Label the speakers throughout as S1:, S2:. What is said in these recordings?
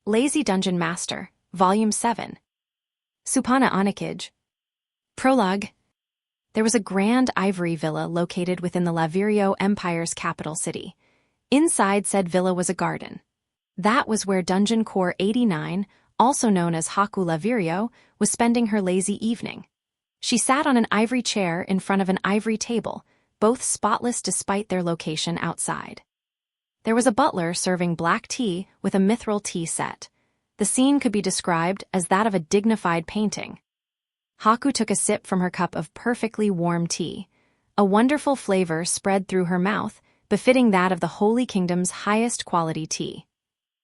S1: Lazy Dungeon Master, Volume 7. Supana Onikage. Prologue. There was a grand ivory villa located within the Lavirio Empire's capital city. Inside said villa was a garden. That was where Dungeon Core 89, also known as Haku Lavirio, was spending her lazy evening. She sat on an ivory chair in front of an ivory table, both spotless despite their location outside. There was a butler serving black tea with a mithril tea set. The scene could be described as that of a dignified painting. Haku took a sip from her cup of perfectly warm tea. A wonderful flavor spread through her mouth, befitting that of the Holy Kingdom's highest quality tea.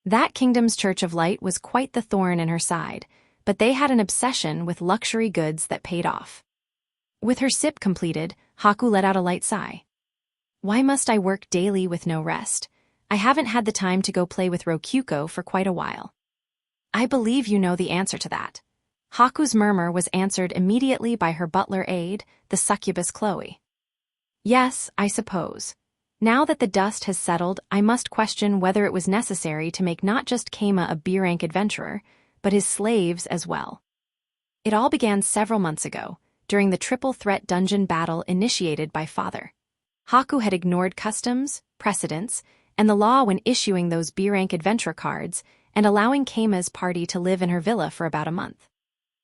S1: That kingdom's Church of Light was quite the thorn in her side, but they had an obsession with luxury goods that paid off. With her sip completed, Haku let out a light sigh. Why must I work daily with no rest? I haven't had the time to go play with Rokyuko for quite a while. I believe you know the answer to that. Haku's murmur was answered immediately by her butler aide, the succubus Chloe. Yes, I suppose. Now that the dust has settled, I must question whether it was necessary to make not just Keima a B-rank adventurer, but his slaves as well. It all began several months ago, during the triple threat dungeon battle initiated by Father. Haku had ignored customs, precedents, and the law when issuing those B-rank adventure cards and allowing Keima's party to live in her villa for about a month.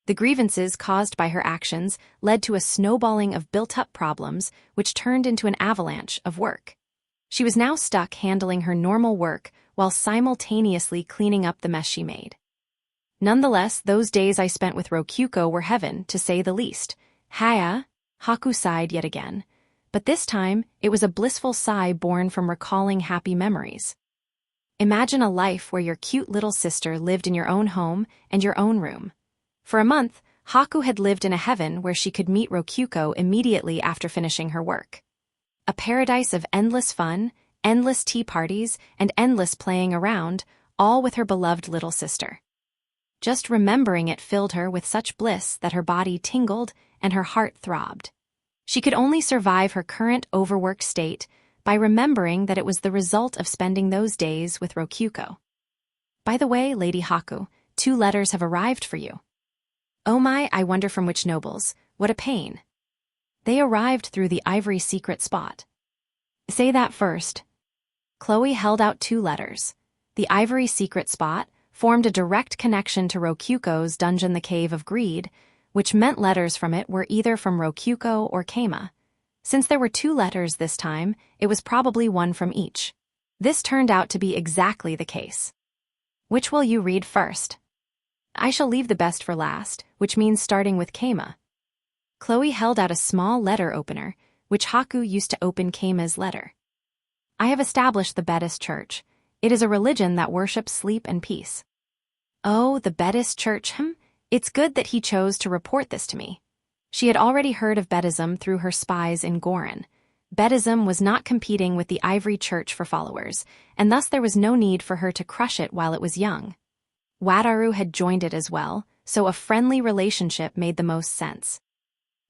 S1: The grievances caused by her actions led to a snowballing of built-up problems which turned into an avalanche of work. She was now stuck handling her normal work while simultaneously cleaning up the mess she made. Nonetheless, those days I spent with Rokyuko were heaven, to say the least. Haya, Haku sighed yet again. But this time, it was a blissful sigh born from recalling happy memories. Imagine a life where your cute little sister lived in your own home and your own room. For a month, Haku had lived in a heaven where she could meet Rokyuko immediately after finishing her work. A paradise of endless fun, endless tea parties, and endless playing around, all with her beloved little sister. Just remembering it filled her with such bliss that her body tingled and her heart throbbed. She could only survive her current overworked state by remembering that it was the result of spending those days with Rokyuko. By the way, Lady Haku, 2 letters have arrived for you. Oh my, I wonder from which nobles. What a pain. They arrived through the ivory secret spot. Say that first. Chloe held out 2 letters. The ivory secret spot formed a direct connection to Rokyuko's dungeon, the Cave of Greed, which meant letters from it were either from Rokyuko or Keima. Since there were 2 letters this time, it was probably one from each. This turned out to be exactly the case. Which will you read first? I shall leave the best for last, which means starting with Keima. Chloe held out a small letter opener, which Haku used to open Keima's letter. I have established the Buddhist Church. It is a religion that worships sleep and peace. Oh, the Buddhist Church, It's good that he chose to report this to me. She had already heard of Buddhism through her spies in Goron. Buddhism was not competing with the Ivory Church for followers, and thus there was no need for her to crush it while it was young. Wataru had joined it as well, so a friendly relationship made the most sense.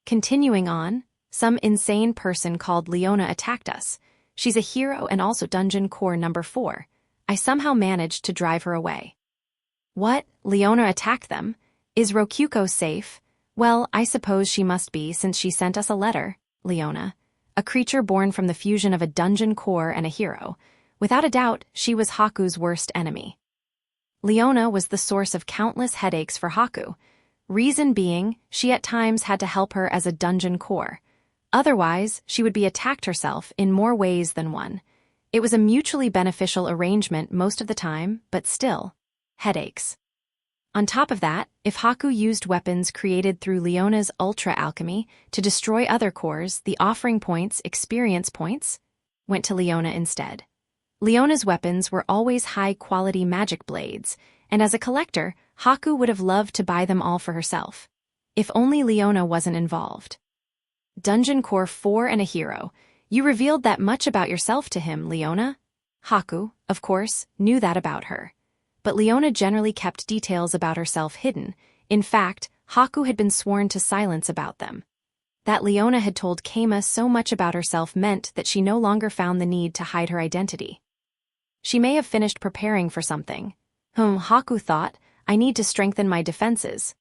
S1: Continuing on, some insane person called Leona attacked us. She's a hero and also Dungeon Core number 4. I somehow managed to drive her away. What? Leona attacked them? Is Rokyuko safe? Well, I suppose she must be since she sent us a letter, Leona. A creature born from the fusion of a Dungeon Core and a hero. Without a doubt, she was Haku's worst enemy. Leona was the source of countless headaches for Haku. Reason being, she at times had to help her as a Dungeon Core. Otherwise, she would be attacked herself in more ways than one. It was a mutually beneficial arrangement most of the time, but still, headaches. On top of that, if Haku used weapons created through Leona's ultra alchemy to destroy other cores, the offering points, experience points, went to Leona instead. Leona's weapons were always high-quality magic blades, and as a collector, Haku would have loved to buy them all for herself. If only Leona wasn't involved. Dungeon Core 4 and a hero. You revealed that much about yourself to him, Leona? Haku, of course, knew that about her. But Leona generally kept details about herself hidden. In fact, Haku had been sworn to silence about them. That Leona had told Keima so much about herself meant that she no longer found the need to hide her identity. She may have finished preparing for something. Haku thought, I need to strengthen my defenses.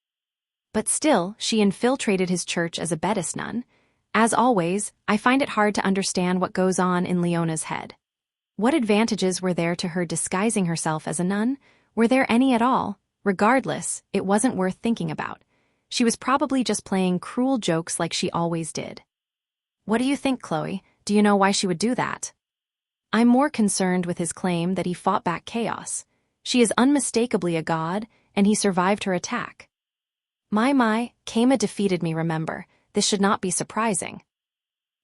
S1: But still, she infiltrated his church as a Buddhist nun. As always, I find it hard to understand what goes on in Leona's head. What advantages were there to her disguising herself as a nun? Were there any at all? Regardless, it wasn't worth thinking about. She was probably just playing cruel jokes like she always did. What do you think, Chloe? Do you know why she would do that? I'm more concerned with his claim that he fought back chaos. She is unmistakably a god, and he survived her attack. My, Keima defeated me, remember. This should not be surprising.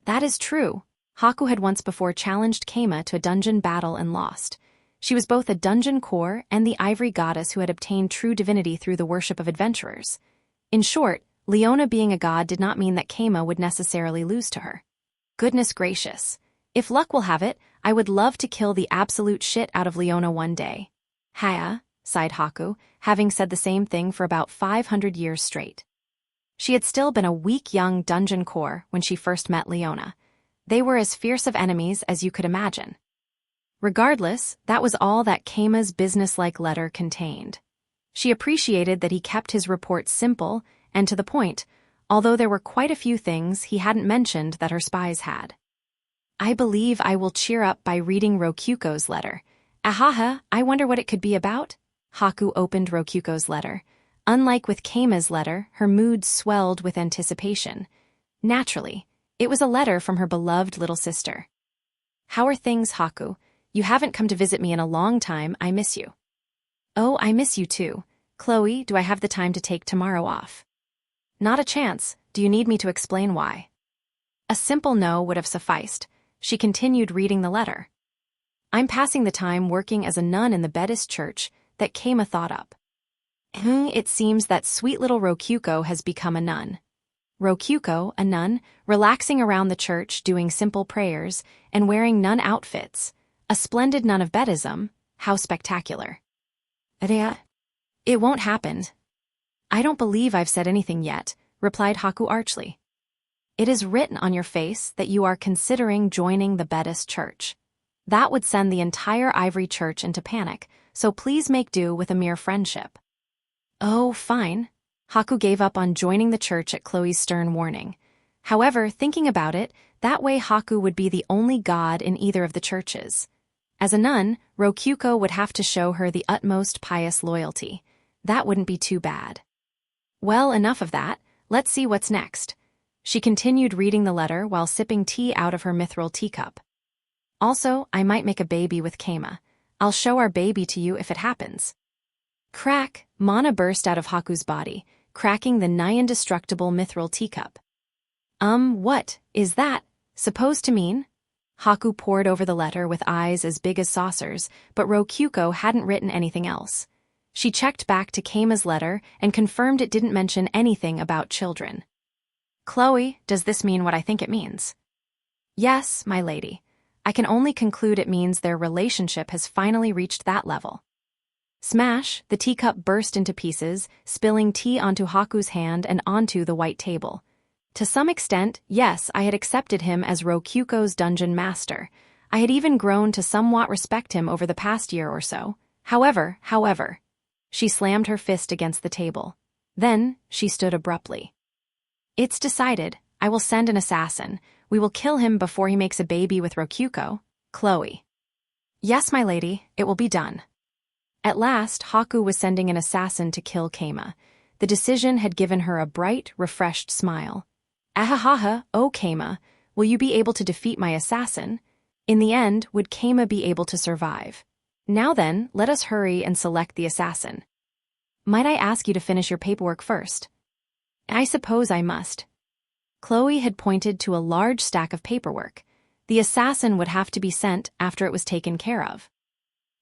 S1: That is true. Haku had once before challenged Keima to a dungeon battle and lost. She was both a dungeon core and the ivory goddess who had obtained true divinity through the worship of adventurers. In short, Leona being a god did not mean that Keima would necessarily lose to her. Goodness gracious. If luck will have it, I would love to kill the absolute shit out of Leona one day. Haya, sighed Haku, having said the same thing for about 500 years straight. She had still been a weak young dungeon core when she first met Leona. They were as fierce of enemies as you could imagine. Regardless, that was all that Keima's businesslike letter contained. She appreciated that he kept his report simple and to the point, although there were quite a few things he hadn't mentioned that her spies had. I believe I will cheer up by reading Rokyuko's letter. Ahaha, I wonder what it could be about? Haku opened Rokyuko's letter. Unlike with Keima's letter, her mood swelled with anticipation. Naturally, it was a letter from her beloved little sister. How are things, Haku? You haven't come to visit me in a long time, I miss you. Oh, I miss you too. Chloe, do I have the time to take tomorrow off? Not a chance. Do you need me to explain why? A simple no would have sufficed. She continued reading the letter. I'm passing the time working as a nun in the Buddhist church that Keima thought up. It seems that sweet little Rokyuko has become a nun. Rokyuko, a nun, relaxing around the church doing simple prayers and wearing nun outfits. A splendid nun of Buddhism. How spectacular. It won't happen. I don't believe I've said anything yet, replied Haku archly. It is written on your face that you are considering joining the Buddhist church. That would send the entire Ivory Church into panic, so please make do with a mere friendship. Oh, fine. Haku gave up on joining the church at Chloe's stern warning. However, thinking about it, that way Haku would be the only god in either of the churches. As a nun, Rokyuko would have to show her the utmost pious loyalty. That wouldn't be too bad. Well, enough of that. Let's see what's next. She continued reading the letter while sipping tea out of her mithril teacup. Also, I might make a baby with Keima. I'll show our baby to you if it happens. Crack! Mana burst out of Haku's body, cracking the nigh indestructible mithril teacup. What is that supposed to mean? Haku pored over the letter with eyes as big as saucers, but Rokyuko hadn't written anything else. She checked back to Keima's letter and confirmed it didn't mention anything about children. Chloe, does this mean what I think it means? Yes, my lady. I can only conclude it means their relationship has finally reached that level. Smash, the teacup burst into pieces, spilling tea onto Haku's hand and onto the white table. To some extent, yes, I had accepted him as Rokyuko's dungeon master. I had even grown to somewhat respect him over the past year or so. However, she slammed her fist against the table. Then, she stood abruptly. It's decided. I will send an assassin. We will kill him before he makes a baby with Rokyuko. Chloe. Yes, my lady, it will be done. At last, Haku was sending an assassin to kill Keima. The decision had given her a bright, refreshed smile. Ahahaha, oh Keima, will you be able to defeat my assassin? In the end, would Keima be able to survive? Now then, let us hurry and select the assassin. Might I ask you to finish your paperwork first? I suppose I must. Chloe had pointed to a large stack of paperwork. The assassin would have to be sent after it was taken care of.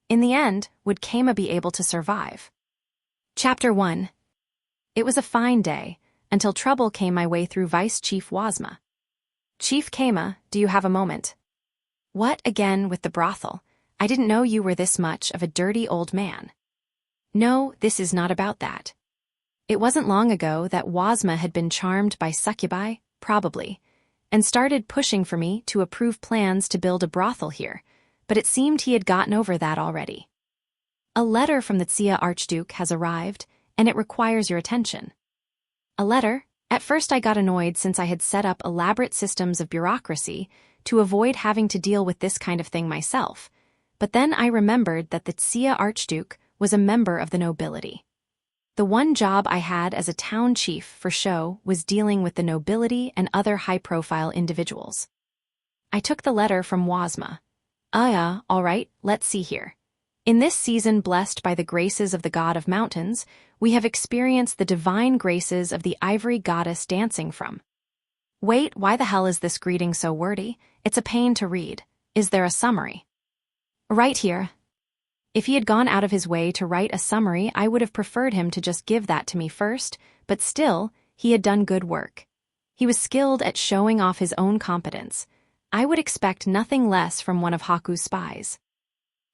S1: In the end, would Keima be able to survive? Chapter 1. It was a fine day, until trouble came my way through Vice Chief Wazma. Chief Keima, do you have a moment? What again with the brothel? I didn't know you were this much of a dirty old man. No, this is not about that. It wasn't long ago that Wazma had been charmed by succubi, probably, and started pushing for me to approve plans to build a brothel here, but it seemed he had gotten over that already. A letter from the Tsia Archduke has arrived, and it requires your attention. A letter? At first I got annoyed since I had set up elaborate systems of bureaucracy to avoid having to deal with this kind of thing myself, but then I remembered that the Tsia Archduke was a member of the nobility. The one job I had as a town chief for show was dealing with the nobility and other high-profile individuals. I took the letter from Wazma. All right, let's see here. In this season blessed by the graces of the god of mountains, we have experienced the divine graces of the ivory goddess dancing from. Wait, why the hell is this greeting so wordy? It's a pain to read. Is there a summary? Right here. If he had gone out of his way to write a summary, I would have preferred him to just give that to me first, but still, he had done good work. He was skilled at showing off his own competence. I would expect nothing less from one of Haku's spies.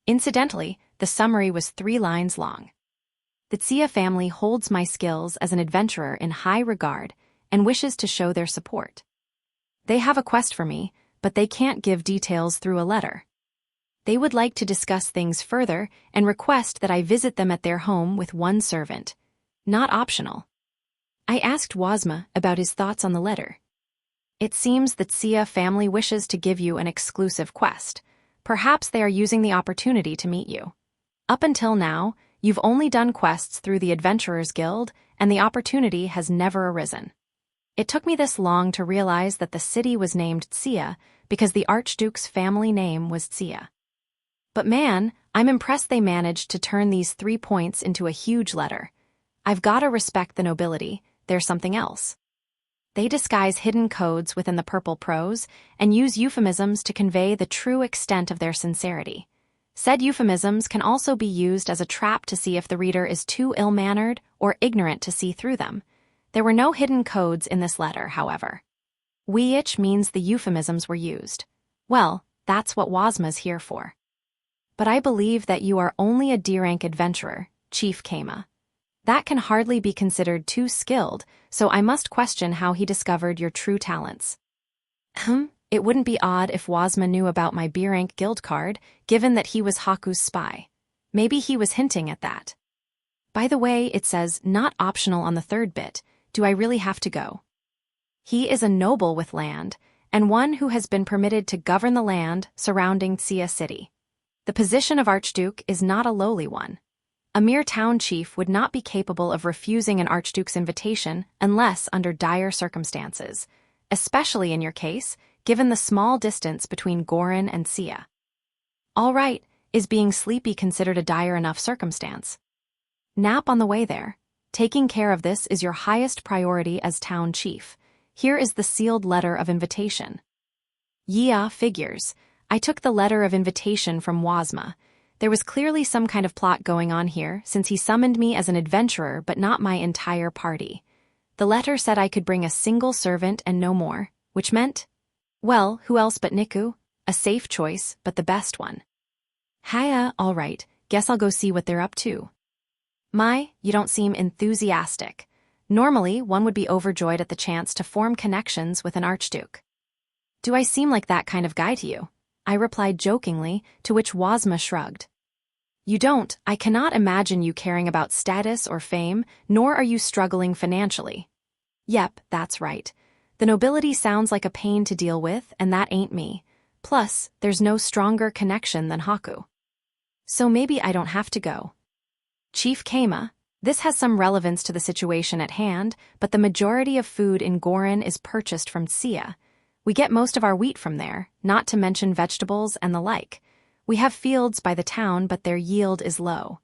S1: Incidentally, the summary was 3 lines long. The Tsia family holds my skills as an adventurer in high regard and wishes to show their support. They have a quest for me, but they can't give details through a letter. They would like to discuss things further and request that I visit them at their home with one servant. Not optional. I asked Wazma about his thoughts on the letter. It seems the Tsia family wishes to give you an exclusive quest. Perhaps they are using the opportunity to meet you. Up until now, you've only done quests through the Adventurers Guild, and the opportunity has never arisen. It took me this long to realize that the city was named Tsia because the Archduke's family name was Tsia. But man, I'm impressed they managed to turn these 3 points into a huge letter. I've gotta respect the nobility, there's something else. They disguise hidden codes within the purple prose and use euphemisms to convey the true extent of their sincerity. Said euphemisms can also be used as a trap to see if the reader is too ill-mannered or ignorant to see through them. There were no hidden codes in this letter, however. Which means the euphemisms were used. Well, that's what Wazma's here for. But I believe that you are only a D-rank adventurer, Chief Kama. That can hardly be considered too skilled, so I must question how he discovered your true talents. It wouldn't be odd if Wazma knew about my B-rank guild card, given that he was Haku's spy. Maybe he was hinting at that. By the way, it says not optional on the 3rd bit. Do I really have to go? He is a noble with land, and one who has been permitted to govern the land surrounding Tsia City. The position of Archduke is not a lowly one. A mere town chief would not be capable of refusing an Archduke's invitation unless under dire circumstances, especially in your case, given the small distance between Gorin and Tsia. All right, is being sleepy considered a dire enough circumstance? Nap on the way there. Taking care of this is your highest priority as town chief. Here is the sealed letter of invitation. Yeah, figures. I took the letter of invitation from Wazma. There was clearly some kind of plot going on here, since he summoned me as an adventurer but not my entire party. The letter said I could bring a single servant and no more, which meant, well, who else but Niku? A safe choice, but the best one. Hiya, all right, guess I'll go see what they're up to. You don't seem enthusiastic. Normally, one would be overjoyed at the chance to form connections with an archduke. Do I seem like that kind of guy to you? I replied jokingly, to which Wazma shrugged. You don't. I cannot imagine you caring about status or fame, nor are you struggling financially. Yep, that's right. The nobility sounds like a pain to deal with, and that ain't me. Plus, there's no stronger connection than Haku. So maybe I don't have to go. Chief Kama, this has some relevance to the situation at hand, but the majority of food in Gorin is purchased from Tsia. We get most of our wheat from there, not to mention vegetables and the like. We have fields by the town, but their yield is low.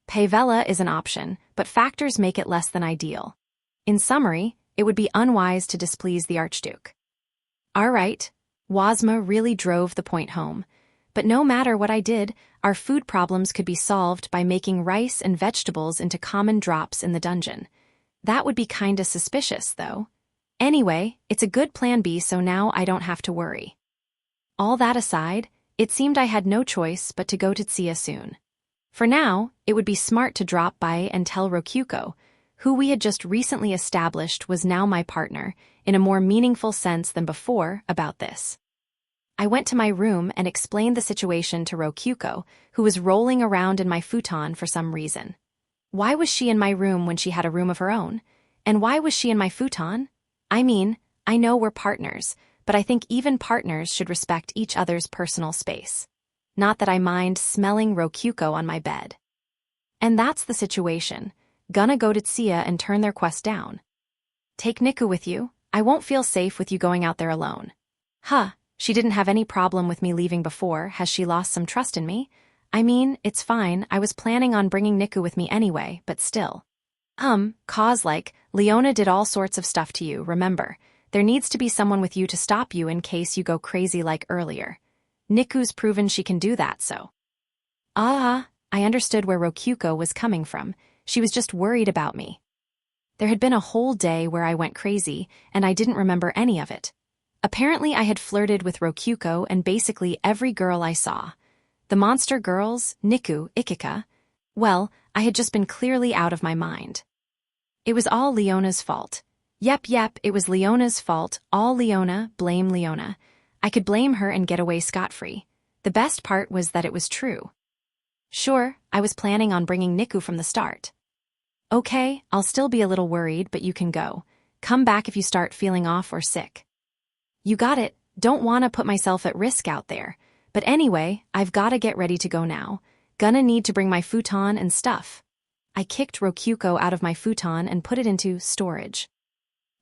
S1: Pavella is an option, but factors make it less than ideal. In summary, it would be unwise to displease the Archduke. All right, Wazma really drove the point home. But no matter what I did, our food problems could be solved by making rice and vegetables into common drops in the dungeon. That would be kinda suspicious, though. Anyway, it's a good plan B, so now I don't have to worry. All that aside, it seemed I had no choice but to go to Tsia soon. For now, it would be smart to drop by and tell Rokyuko, who we had just recently established was now my partner, in a more meaningful sense than before, about this. I went to my room and explained the situation to Rokyuko, who was rolling around in my futon for some reason. Why was she in my room when she had a room of her own? And why was she in my futon? I mean, I know we're partners, but I think even partners should respect each other's personal space. Not that I mind smelling Rokyuko on my bed. And that's the situation. Gonna go to Tsuya and turn their quest down. Take Niku with you. I won't feel safe with you going out there alone. Huh, she didn't have any problem with me leaving before. Has she lost some trust in me? I mean, it's fine. I was planning on bringing Niku with me anyway, but still. Cause like, Leona did all sorts of stuff to you, remember. There needs to be someone with you to stop you in case you go crazy like earlier. Niku's proven she can do that, so. I understood where Rokyuko was coming from. She was just worried about me. There had been a whole day where I went crazy, and I didn't remember any of it. Apparently I had flirted with Rokyuko and basically every girl I saw. The monster girls, Niku, Ikika. Well, I had just been clearly out of my mind. It was all Leona's fault. Yep, it was Leona's fault. All Leona, blame Leona. I could blame her and get away scot-free. The best part was that it was true. Sure, I was planning on bringing Niku from the start. Okay, I'll still be a little worried, but you can go. Come back if you start feeling off or sick. You got it. Don't want to put myself at risk out there. But anyway, I've got to get ready to go now. Gonna need to bring my futon and stuff. I kicked Rokyuko out of my futon and put it into storage.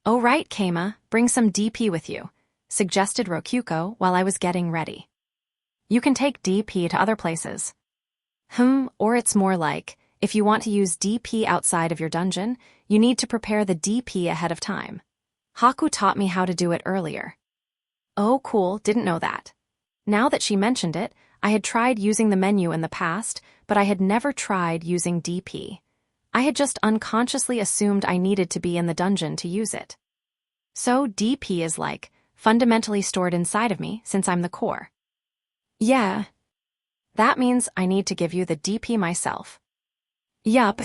S1: Oh right, Keima, bring some DP with you, suggested Rokyuko while I was getting ready. You can take DP to other places. Or it's more like, if you want to use DP outside of your dungeon, you need to prepare the DP ahead of time. Haku taught me how to do it earlier. Oh cool, didn't know that. Now that she mentioned it, I had tried using the menu in the past, but I had never tried using DP. I had just unconsciously assumed I needed to be in the dungeon to use it. So DP is like, fundamentally stored inside of me since I'm the core. Yeah. That means I need to give you the DP myself. Yup.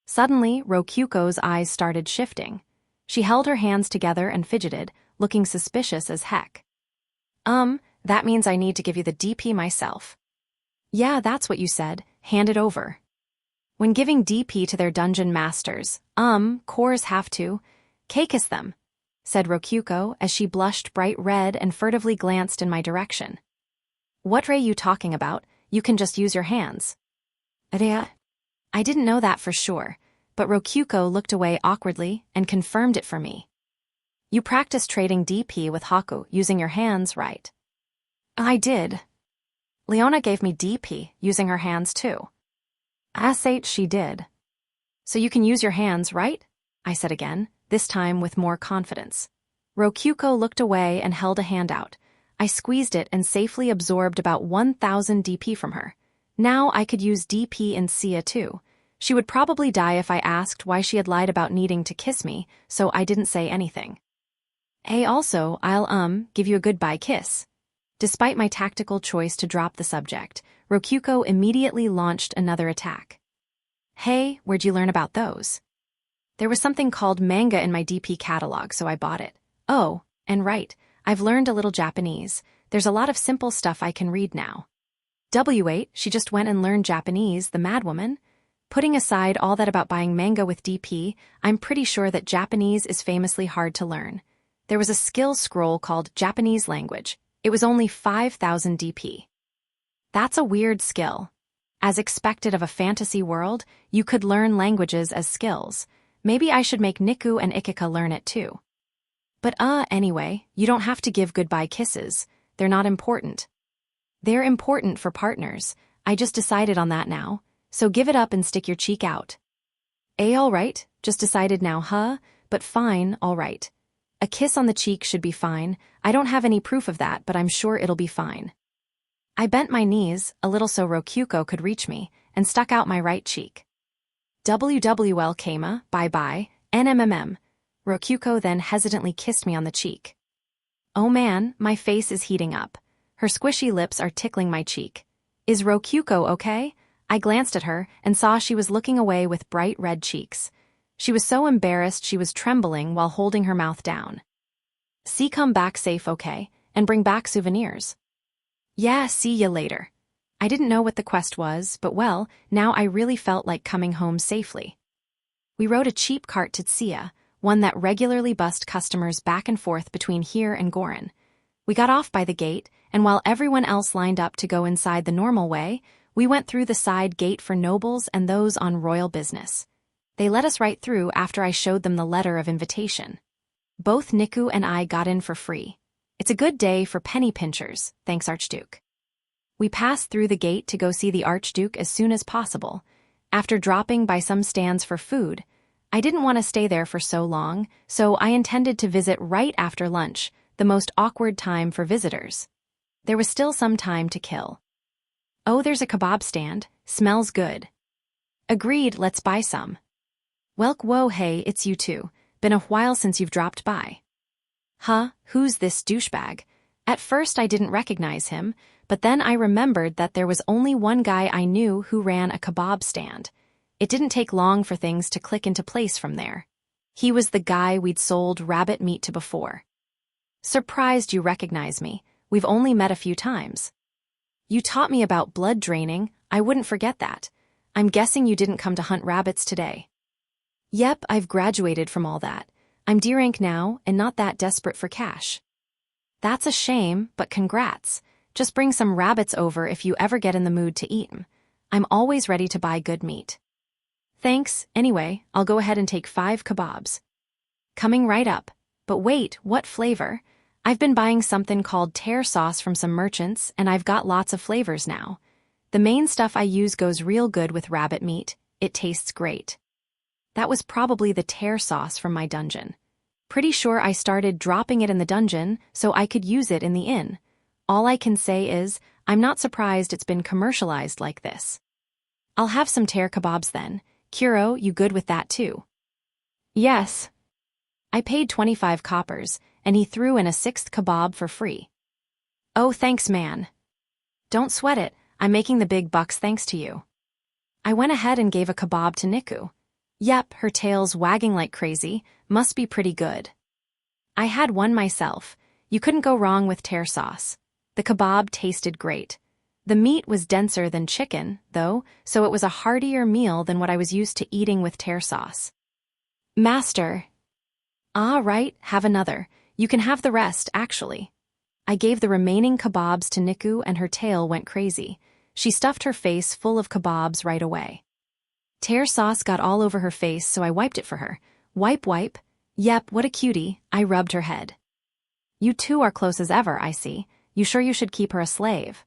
S1: Suddenly, Rokyuko's eyes started shifting. She held her hands together and fidgeted, looking suspicious as heck. That means I need to give you the DP myself. Yeah, that's what you said. Hand it over. When giving DP to their dungeon masters, cores have to kiss them, said Rokyuko as she blushed bright red and furtively glanced in my direction. What are you talking about? You can just use your hands. I didn't know that for sure, but Rokyuko looked away awkwardly and confirmed it for me. You practiced trading DP with Haku using your hands, right? I did. Leona gave me DP using her hands too. She did. So you can use your hands, right? I said again, this time with more confidence. Rokyuko looked away and held a hand out. I squeezed it and safely absorbed about 1,000 DP from her. Now I could use DP in Tsuya too. She would probably die if I asked why she had lied about needing to kiss me, so I didn't say anything. Also, I'll, give you a goodbye kiss. Despite my tactical choice to drop the subject, Rokyuko immediately launched another attack. Hey, where'd you learn about those? There was something called manga in my DP catalog, so I bought it. Oh, and right, I've learned a little Japanese. There's a lot of simple stuff I can read now. W8, she just went and learned Japanese, the madwoman. Putting aside all that about buying manga with DP, I'm pretty sure that Japanese is famously hard to learn. There was a skill scroll called Japanese language. It was only 5,000 DP. That's a weird skill. As expected of a fantasy world, you could learn languages as skills. Maybe I should make Niku and Ikika learn it too. But anyway, you don't have to give goodbye kisses. They're not important. They're important for partners. I just decided on that now. So give it up and stick your cheek out. Alright, just decided now, but fine, alright. A kiss on the cheek should be fine. I don't have any proof of that, but I'm sure it'll be fine. I bent my knees, a little so Rokyuko could reach me, and stuck out my right cheek. WWL Keima, bye-bye, NMMM. Rokyuko then hesitantly kissed me on the cheek. Oh man, my face is heating up. Her squishy lips are tickling my cheek. Is Rokyuko okay? I glanced at her and saw she was looking away with bright red cheeks. She was so embarrassed she was trembling while holding her mouth down. See come back safe okay, and bring back souvenirs. Yeah, see ya later. I didn't know what the quest was, but well, now I really felt like coming home safely. We rode a cheap cart to Tsuya, one that regularly bussed customers back and forth between here and Gorin. We got off by the gate, and while everyone else lined up to go inside the normal way, we went through the side gate for nobles and those on royal business. They let us right through after I showed them the letter of invitation. Both Niku and I got in for free. It's a good day for penny pinchers, thanks Archduke. We passed through the gate to go see the Archduke as soon as possible. After dropping by some stands for food, I didn't want to stay there for so long, so I intended to visit right after lunch, the most awkward time for visitors. There was still some time to kill. Oh, there's a kebab stand. Smells good. Agreed, let's buy some. Welk whoa hey, it's you two. Been a while since you've dropped by. Huh, who's this douchebag? At first I didn't recognize him, but then I remembered that there was only one guy I knew who ran a kebab stand. It didn't take long for things to click into place from there. He was the guy we'd sold rabbit meat to before. Surprised you recognize me. We've only met a few times. You taught me about blood draining. I wouldn't forget that. I'm guessing you didn't come to hunt rabbits today. Yep, I've graduated from all that. I'm D rank now and not that desperate for cash. That's a shame, but congrats. Just bring some rabbits over if you ever get in the mood to eat 'em. I'm always ready to buy good meat. Thanks, anyway, I'll go ahead and take 5 kebabs. Coming right up. But wait, what flavor? I've been buying something called tear sauce from some merchants, and I've got lots of flavors now. The main stuff I use goes real good with rabbit meat. It tastes great. That was probably the tear sauce from my dungeon. Pretty sure I started dropping it in the dungeon so I could use it in the inn. All I can say is, I'm not surprised it's been commercialized like this. I'll have some tear kebabs then. Kuro, you good with that too? Yes. I paid 25 coppers, and he threw in a 6th kebab for free. Oh, thanks, man. Don't sweat it, I'm making the big bucks thanks to you. I went ahead and gave a kebab to Niku. Yep, her tail's wagging like crazy, must be pretty good. I had one myself. You couldn't go wrong with tear sauce. The kebab tasted great. The meat was denser than chicken, though, so it was a heartier meal than what I was used to eating with tear sauce. Master. Ah, right, have another. You can have the rest, actually. I gave the remaining kebabs to Niku and her tail went crazy. She stuffed her face full of kebabs right away. Tear sauce got all over her face, so I wiped it for her. Wipe, wipe. Yep, what a cutie. I rubbed her head. You two are close as ever, I see. You sure you should keep her a slave?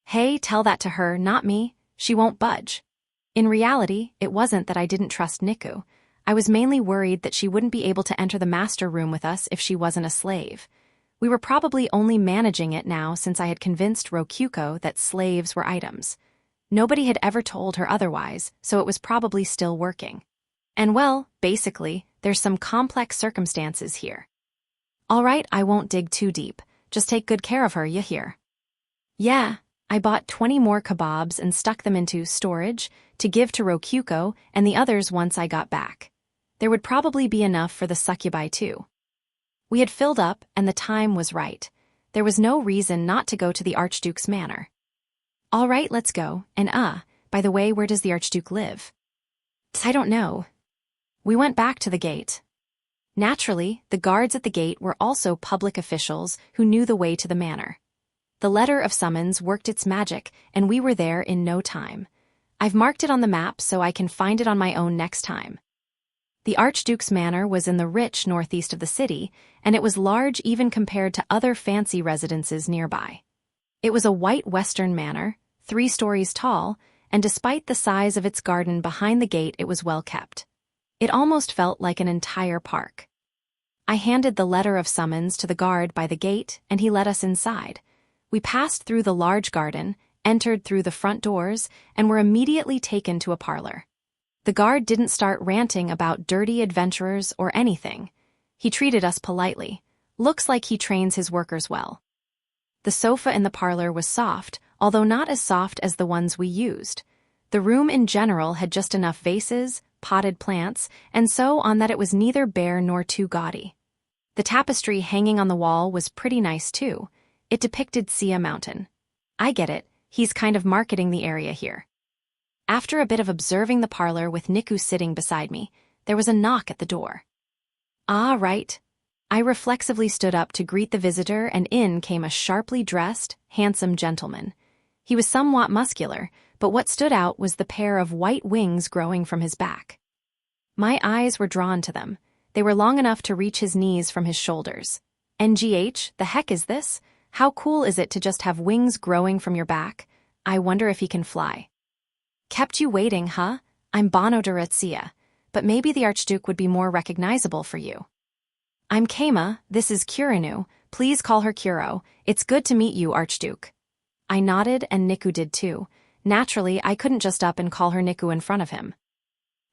S1: Hey, tell that to her, not me. She won't budge. In reality, it wasn't that I didn't trust Niku. I was mainly worried that she wouldn't be able to enter the master room with us if she wasn't a slave. We were probably only managing it now since I had convinced Rokyuko that slaves were items. Nobody had ever told her otherwise, so it was probably still working. And well, basically, there's some complex circumstances here. All right, I won't dig too deep. Just take good care of her, you hear? Yeah, I bought 20 more kebabs and stuck them into storage to give to Rokyuko and the others once I got back. There would probably be enough for the succubi too. We had filled up and the time was right. There was no reason not to go to the Archduke's manor. All right, let's go. And by the way, where does the Archduke live? I don't know. We went back to the gate. Naturally, the guards at the gate were also public officials who knew the way to the manor. The letter of summons worked its magic, and we were there in no time. I've marked it on the map so I can find it on my own next time. The Archduke's manor was in the rich northeast of the city, and it was large even compared to other fancy residences nearby. It was a white western manor, 3 stories tall, and despite the size of its garden behind the gate, it was well kept. It almost felt like an entire park. I handed the letter of summons to the guard by the gate, and he let us inside. We passed through the large garden, entered through the front doors, and were immediately taken to a parlor. The guard didn't start ranting about dirty adventurers or anything. He treated us politely. Looks like he trains his workers well. The sofa in the parlor was soft, although not as soft as the ones we used. The room in general had just enough vases, potted plants, and so on that it was neither bare nor too gaudy. The tapestry hanging on the wall was pretty nice too. It depicted Sia Mountain. I get it, he's kind of marketing the area here. After a bit of observing the parlor with Niku sitting beside me, there was a knock at the door. Ah, right. I reflexively stood up to greet the visitor, and in came a sharply dressed, handsome gentleman. He was somewhat muscular, but what stood out was the pair of white wings growing from his back. My eyes were drawn to them. They were long enough to reach his knees from his shoulders. NGH, the heck is this? How cool is it to just have wings growing from your back? I wonder if he can fly. Kept you waiting, huh? I'm Bonodura, but maybe the Archduke would be more recognizable for you. I'm Keima, this is Kurinu, please call her Kuro. It's good to meet you, Archduke. I nodded, and Niku did too. Naturally, I couldn't just up and call her Niku in front of him.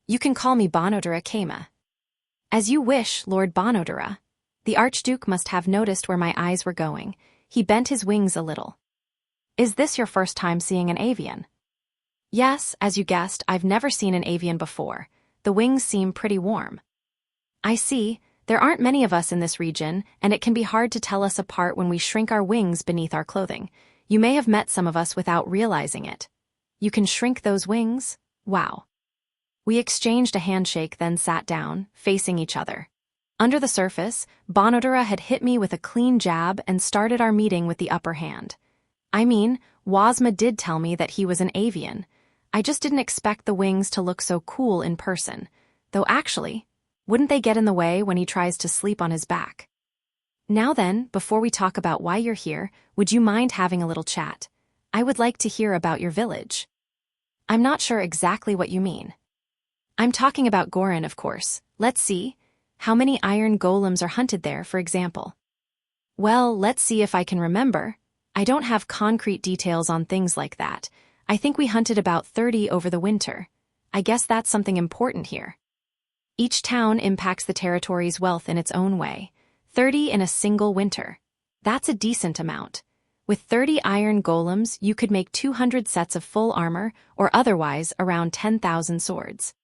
S1: You can call me Bonodura Keima. As you wish, Lord Bonodura. The Archduke must have noticed where my eyes were going. He bent his wings a little. Is this your first time seeing an avian? Yes, as you guessed, I've never seen an avian before. The wings seem pretty warm. I see. There aren't many of us in this region, and it can be hard to tell us apart when we shrink our wings beneath our clothing. You may have met some of us without realizing it. You can shrink those wings? Wow. We exchanged a handshake, then sat down, facing each other. Under the surface, Bonodura had hit me with a clean jab and started our meeting with the upper hand. I mean, Wazma did tell me that he was an avian. I just didn't expect the wings to look so cool in person. Though actually, wouldn't they get in the way when he tries to sleep on his back? Now then, before we talk about why you're here, would you mind having a little chat? I would like to hear about your village. I'm not sure exactly what you mean. I'm talking about Gorin, of course. Let's see. How many iron golems are hunted there, for example? Well, let's see if I can remember. I don't have concrete details on things like that. I think we hunted about 30 over the winter. I guess that's something important here. Each town impacts the territory's wealth in its own way. 30 in a single winter. That's a decent amount. With 30 iron golems, you could make 200 sets of full armor, or otherwise around 10,000 swords.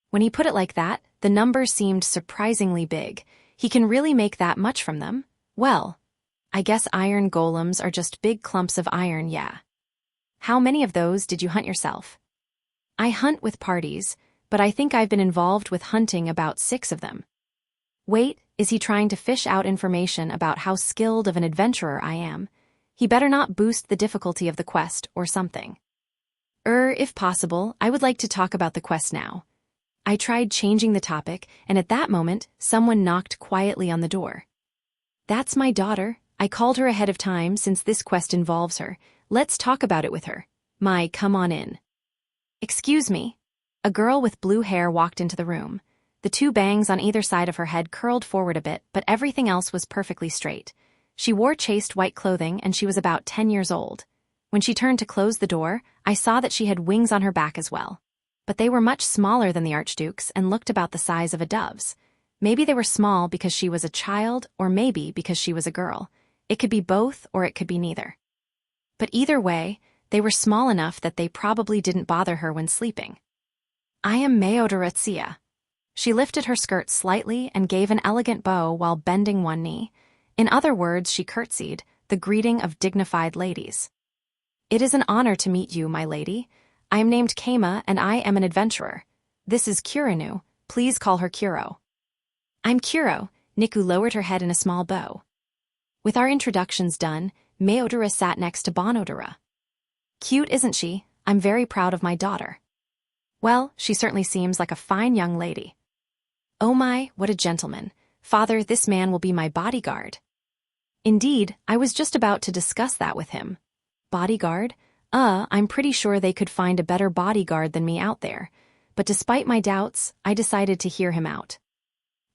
S1: When he put it like that, the number seemed surprisingly big. He can really make that much from them? Well, I guess iron golems are just big clumps of iron, yeah. How many of those did you hunt yourself? I hunt with parties, but I think I've been involved with hunting about 6 of them. Wait, is he trying to fish out information about how skilled of an adventurer I am? He better not boost the difficulty of the quest or something. If possible, I would like to talk about the quest now. I tried changing the topic, and at that moment, someone knocked quietly on the door. That's my daughter. I called her ahead of time since this quest involves her. Let's talk about it with her. Come on in. Excuse me. A girl with blue hair walked into the room. The 2 bangs on either side of her head curled forward a bit, but everything else was perfectly straight. She wore chaste white clothing, and she was about 10 years old. When she turned to close the door, I saw that she had wings on her back as well. But they were much smaller than the Archduke's and looked about the size of a dove's. Maybe they were small because she was a child, or maybe because she was a girl. It could be both, or it could be neither. But either way, they were small enough that they probably didn't bother her when sleeping. I am Meodoratsia. She lifted her skirt slightly and gave an elegant bow while bending one knee. In other words, she curtsied, the greeting of dignified ladies. It is an honor to meet you, my lady. I am named Keima, and I am an adventurer. This is Kurinu. Please call her Kuro. I'm Kuro. Niku lowered her head in a small bow. With our introductions done, Meodora sat next to Bonodora. Cute, isn't she? I'm very proud of my daughter. Well, she certainly seems like a fine young lady. Oh my, what a gentleman. Father, this man will be my bodyguard. Indeed, I was just about to discuss that with him. Bodyguard? I'm pretty sure they could find a better bodyguard than me out there. But despite my doubts, I decided to hear him out.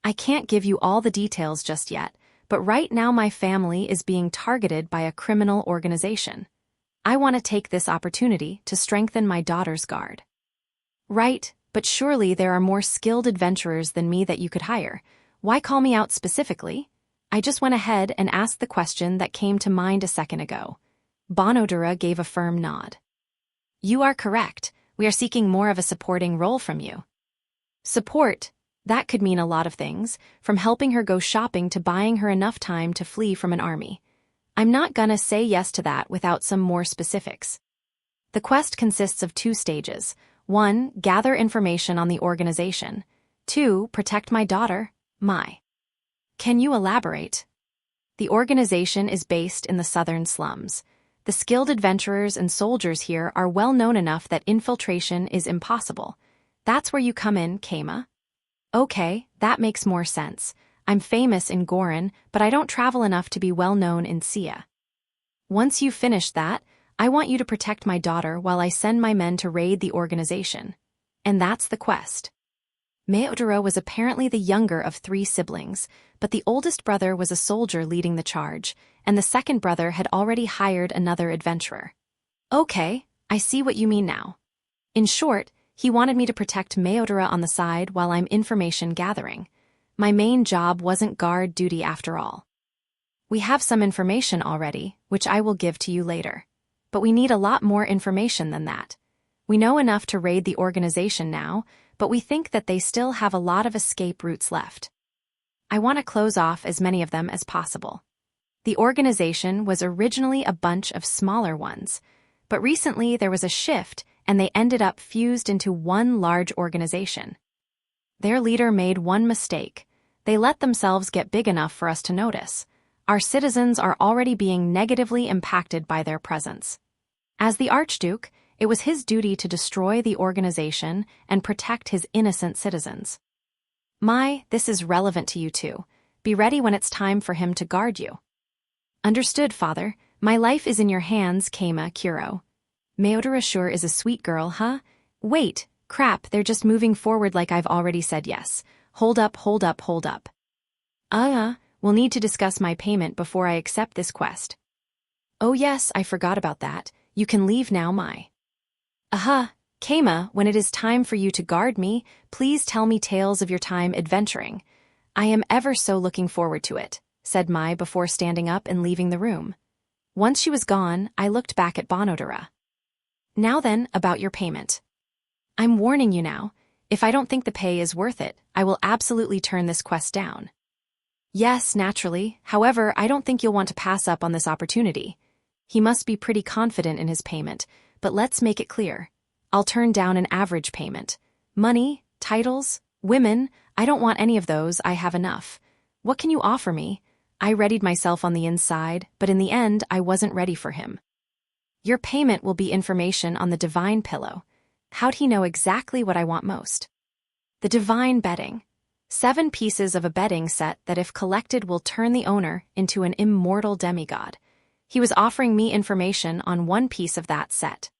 S1: I can't give you all the details just yet, but right now my family is being targeted by a criminal organization. I want to take this opportunity to strengthen my daughter's guard. Right, but surely there are more skilled adventurers than me that you could hire. Why call me out specifically? I just went ahead and asked the question that came to mind a second ago. Bonodura gave a firm nod. You are correct. We are seeking more of a supporting role from you. Support? That could mean a lot of things, from helping her go shopping to buying her enough time to flee from an army. I'm not gonna say yes to that without some more specifics. The quest consists of 2 stages. 1, gather information on the organization. 2, protect my daughter, Mai. Can you elaborate? The organization is based in the southern slums. The skilled adventurers and soldiers here are well known enough that infiltration is impossible. That's where you come in, Keima. Okay, that makes more sense. I'm famous in Gorin, but I don't travel enough to be well known in Sia. Once you've finished that, I want you to protect my daughter while I send my men to raid the organization. And that's the quest. Meodoro was apparently the younger of 3 siblings, but the oldest brother was a soldier leading the charge, and the second brother had already hired another adventurer. Okay, I see what you mean now. In short, he wanted me to protect Meodoro on the side while I'm information gathering. My main job wasn't guard duty after all. We have some information already, which I will give to you later. But we need a lot more information than that. We know enough to raid the organization now, but we think that they still have a lot of escape routes left. I want to close off as many of them as possible. The organization was originally a bunch of smaller ones, but recently there was a shift and they ended up fused into one large organization. Their leader made one mistake. They let themselves get big enough for us to notice. Our citizens are already being negatively impacted by their presence. As the Archduke, it was his duty to destroy the organization and protect his innocent citizens. Mai, this is relevant to you too. Be ready when it's time for him to guard you. Understood, father. My life is in your hands, Keima Kuro. Meodoro sure is a sweet girl, huh? Wait, crap, they're just moving forward like I've already said yes. Hold up. We'll need to discuss my payment before I accept this quest. Oh yes, I forgot about that. You can leave now, Mai. Keima, when it is time for you to guard me, please tell me tales of your time adventuring. I am ever so looking forward to it, said Mai before standing up and leaving the room. Once she was gone, I looked back at Bonodora. Now then, about your payment. I'm warning you now. If I don't think the pay is worth it, I will absolutely turn this quest down. Yes, naturally. However, I don't think you'll want to pass up on this opportunity. He must be pretty confident in his payment, but let's make it clear. I'll turn down an average payment. Money, titles, women, I don't want any of those, I have enough. What can you offer me? I readied myself on the inside, but in the end, I wasn't ready for him. Your payment will be information on the divine pillow. How'd he know exactly what I want most? The divine bedding. 7 pieces of a bedding set that if collected will turn the owner into an immortal demigod. He was offering me information on 1 piece of that set.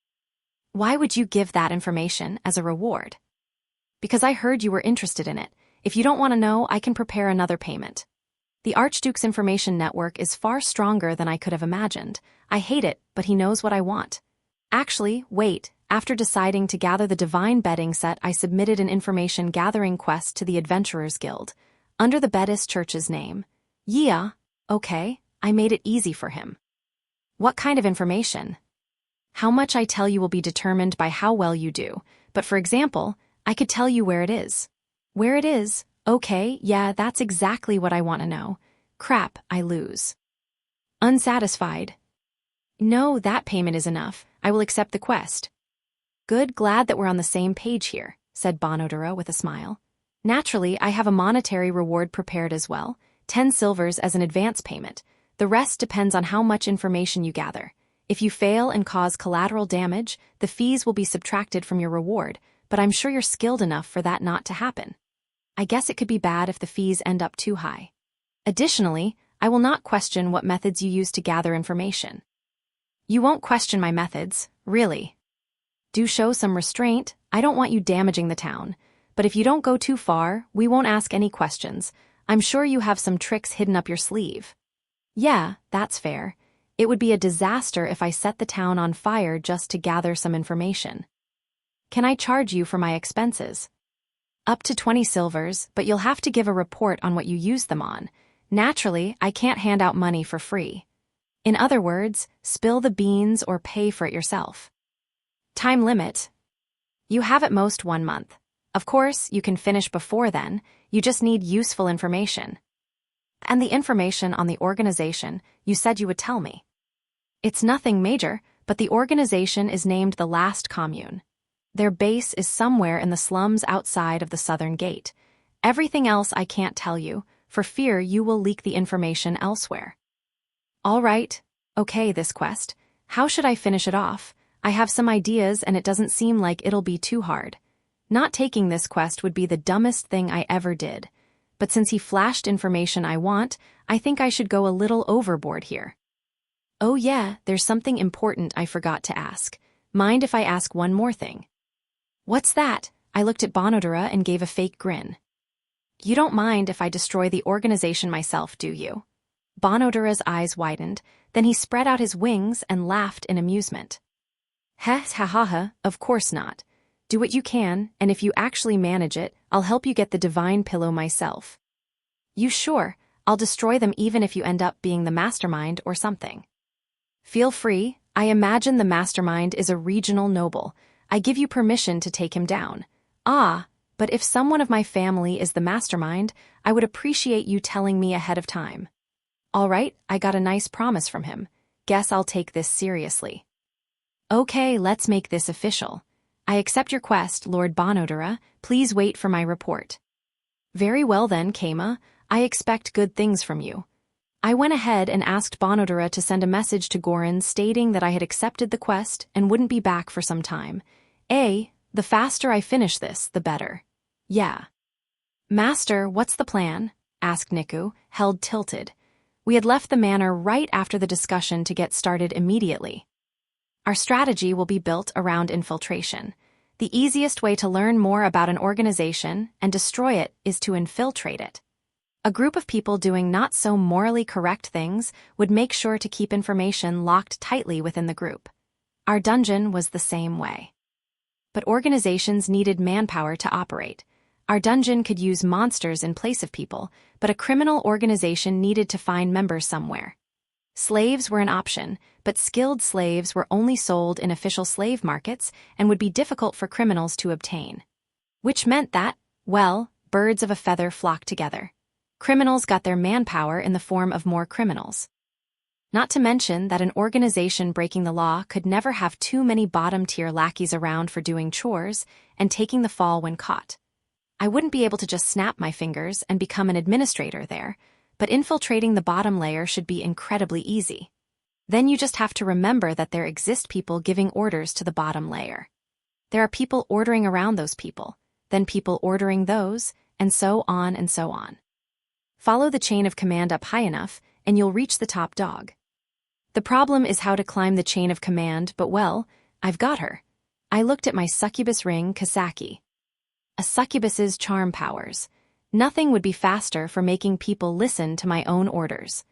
S1: Why would you give that information as a reward? Because I heard you were interested in it. If you don't want to know, I can prepare another payment. The Archduke's information network is far stronger than I could have imagined. I hate it, but he knows what I want. Actually, wait. After deciding to gather the divine bedding set, I submitted an information gathering quest to the Adventurers Guild, under the Bedis Church's name. Yeah, okay, I made it easy for him. What kind of information? How much I tell you will be determined by how well you do, but for example, I could tell you where it is. Where it is? Okay, yeah, that's exactly what I want to know. Crap, I lose. Unsatisfied. No, that payment is enough. I will accept the quest. Good, glad that we're on the same page here, said Bonodoro with a smile. Naturally, I have a monetary reward prepared as well, 10 silvers as an advance payment. The rest depends on how much information you gather. If you fail and cause collateral damage, the fees will be subtracted from your reward, but I'm sure you're skilled enough for that not to happen. I guess it could be bad if the fees end up too high. Additionally, I will not question what methods you use to gather information. You won't question my methods, really. Do show some restraint. I don't want you damaging the town. But if you don't go too far, we won't ask any questions. I'm sure you have some tricks hidden up your sleeve. Yeah, that's fair. It would be a disaster if I set the town on fire just to gather some information. Can I charge you for my expenses? Up to 20 silvers, but you'll have to give a report on what you use them on. Naturally, I can't hand out money for free. In other words, spill the beans or pay for it yourself. Time limit. You have at most 1 month. Of course, you can finish before then, you just need useful information. And the information on the organization, you said you would tell me. It's nothing major, but the organization is named the Last Commune. Their base is somewhere in the slums outside of the southern gate. Everything else I can't tell you, for fear you will leak the information elsewhere. All right, okay, this quest. How should I finish it off? I have some ideas and it doesn't seem like it'll be too hard. Not taking this quest would be the dumbest thing I ever did. But since he flashed information I want, I think I should go a little overboard here. Oh yeah, there's something important I forgot to ask. Mind if I ask one more thing? What's that? I looked at Bonodura and gave a fake grin. You don't mind if I destroy the organization myself, do you? Bonodura's eyes widened, then he spread out his wings and laughed in amusement. Heh, ha ha ha, of course not. Do what you can, and if you actually manage it, I'll help you get the divine pillow myself. You sure? I'll destroy them even if you end up being the mastermind or something. Feel free. I imagine the mastermind is a regional noble. I give you permission to take him down. Ah, but if someone of my family is the mastermind, I would appreciate you telling me ahead of time. All right, I got a nice promise from him. Guess I'll take this seriously. Okay, let's make this official. I accept your quest, Lord Bonodura. Please wait for my report. Very well then, Kama. I expect good things from you. I went ahead and asked Bonodura to send a message to Gorin stating that I had accepted the quest and wouldn't be back for some time. The faster I finish this, the better. Yeah. Master, what's the plan? Asked Niku, held tilted. We had left the manor right after the discussion to get started immediately. Our strategy will be built around infiltration. The easiest way to learn more about an organization and destroy it is to infiltrate it. A group of people doing not so morally correct things would make sure to keep information locked tightly within the group. Our dungeon was the same way. But organizations needed manpower to operate. Our dungeon could use monsters in place of people, but a criminal organization needed to find members somewhere. Slaves were an option, but skilled slaves were only sold in official slave markets and would be difficult for criminals to obtain. Which meant that, well, birds of a feather flocked together. Criminals got their manpower in the form of more criminals. Not to mention that an organization breaking the law could never have too many bottom-tier lackeys around for doing chores and taking the fall when caught. I wouldn't be able to just snap my fingers and become an administrator there, but infiltrating the bottom layer should be incredibly easy. Then you just have to remember that there exist people giving orders to the bottom layer. There are people ordering around those people, then people ordering those, and so on and so on. Follow the chain of command up high enough, and you'll reach the top dog. The problem is how to climb the chain of command, but well, I've got her. I looked at my succubus ring, Kasaki. A succubus's charm powers. Nothing would be faster for making people listen to my own orders.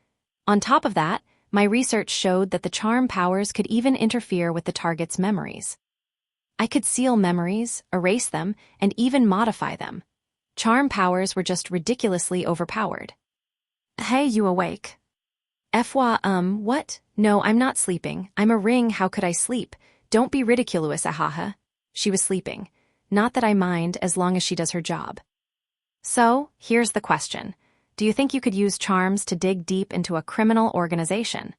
S1: On top of that, my research showed that the charm powers could even interfere with the target's memories. I could seal memories, erase them, and even modify them. Charm powers were just ridiculously overpowered. Hey, you awake? What? No, I'm not sleeping. I'm a ring, how could I sleep? Don't be ridiculous, ahaha. She was sleeping. Not that I mind as long as she does her job. So, here's the question. Do you think you could use charms to dig deep into a criminal organization?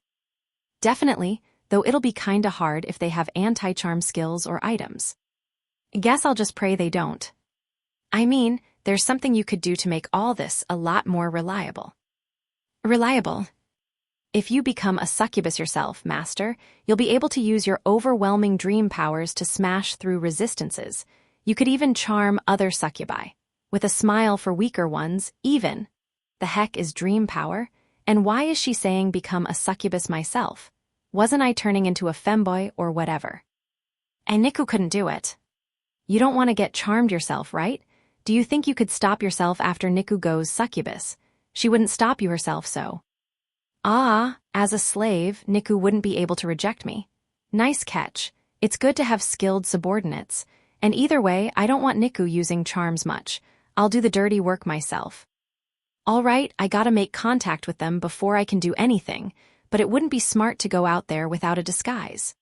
S1: Definitely, though it'll be kinda hard if they have anti-charm skills or items. Guess I'll just pray they don't. I mean, there's something you could do to make all this a lot more reliable. Reliable? If you become a succubus yourself, Master, you'll be able to use your overwhelming dream powers to smash through resistances. You could even charm other succubi. With a smile for weaker ones, even. The heck is dream power? And why is she saying become a succubus myself? Wasn't I turning into a femboy or whatever? And Niku couldn't do it. You don't want to get charmed yourself, right? Do you think you could stop yourself after Niku goes succubus? She wouldn't stop you herself so. As a slave, Niku wouldn't be able to reject me. Nice catch. It's good to have skilled subordinates. And either way, I don't want Niku using charms much. I'll do the dirty work myself. All right, I gotta make contact with them before I can do anything, but it wouldn't be smart to go out there without a disguise.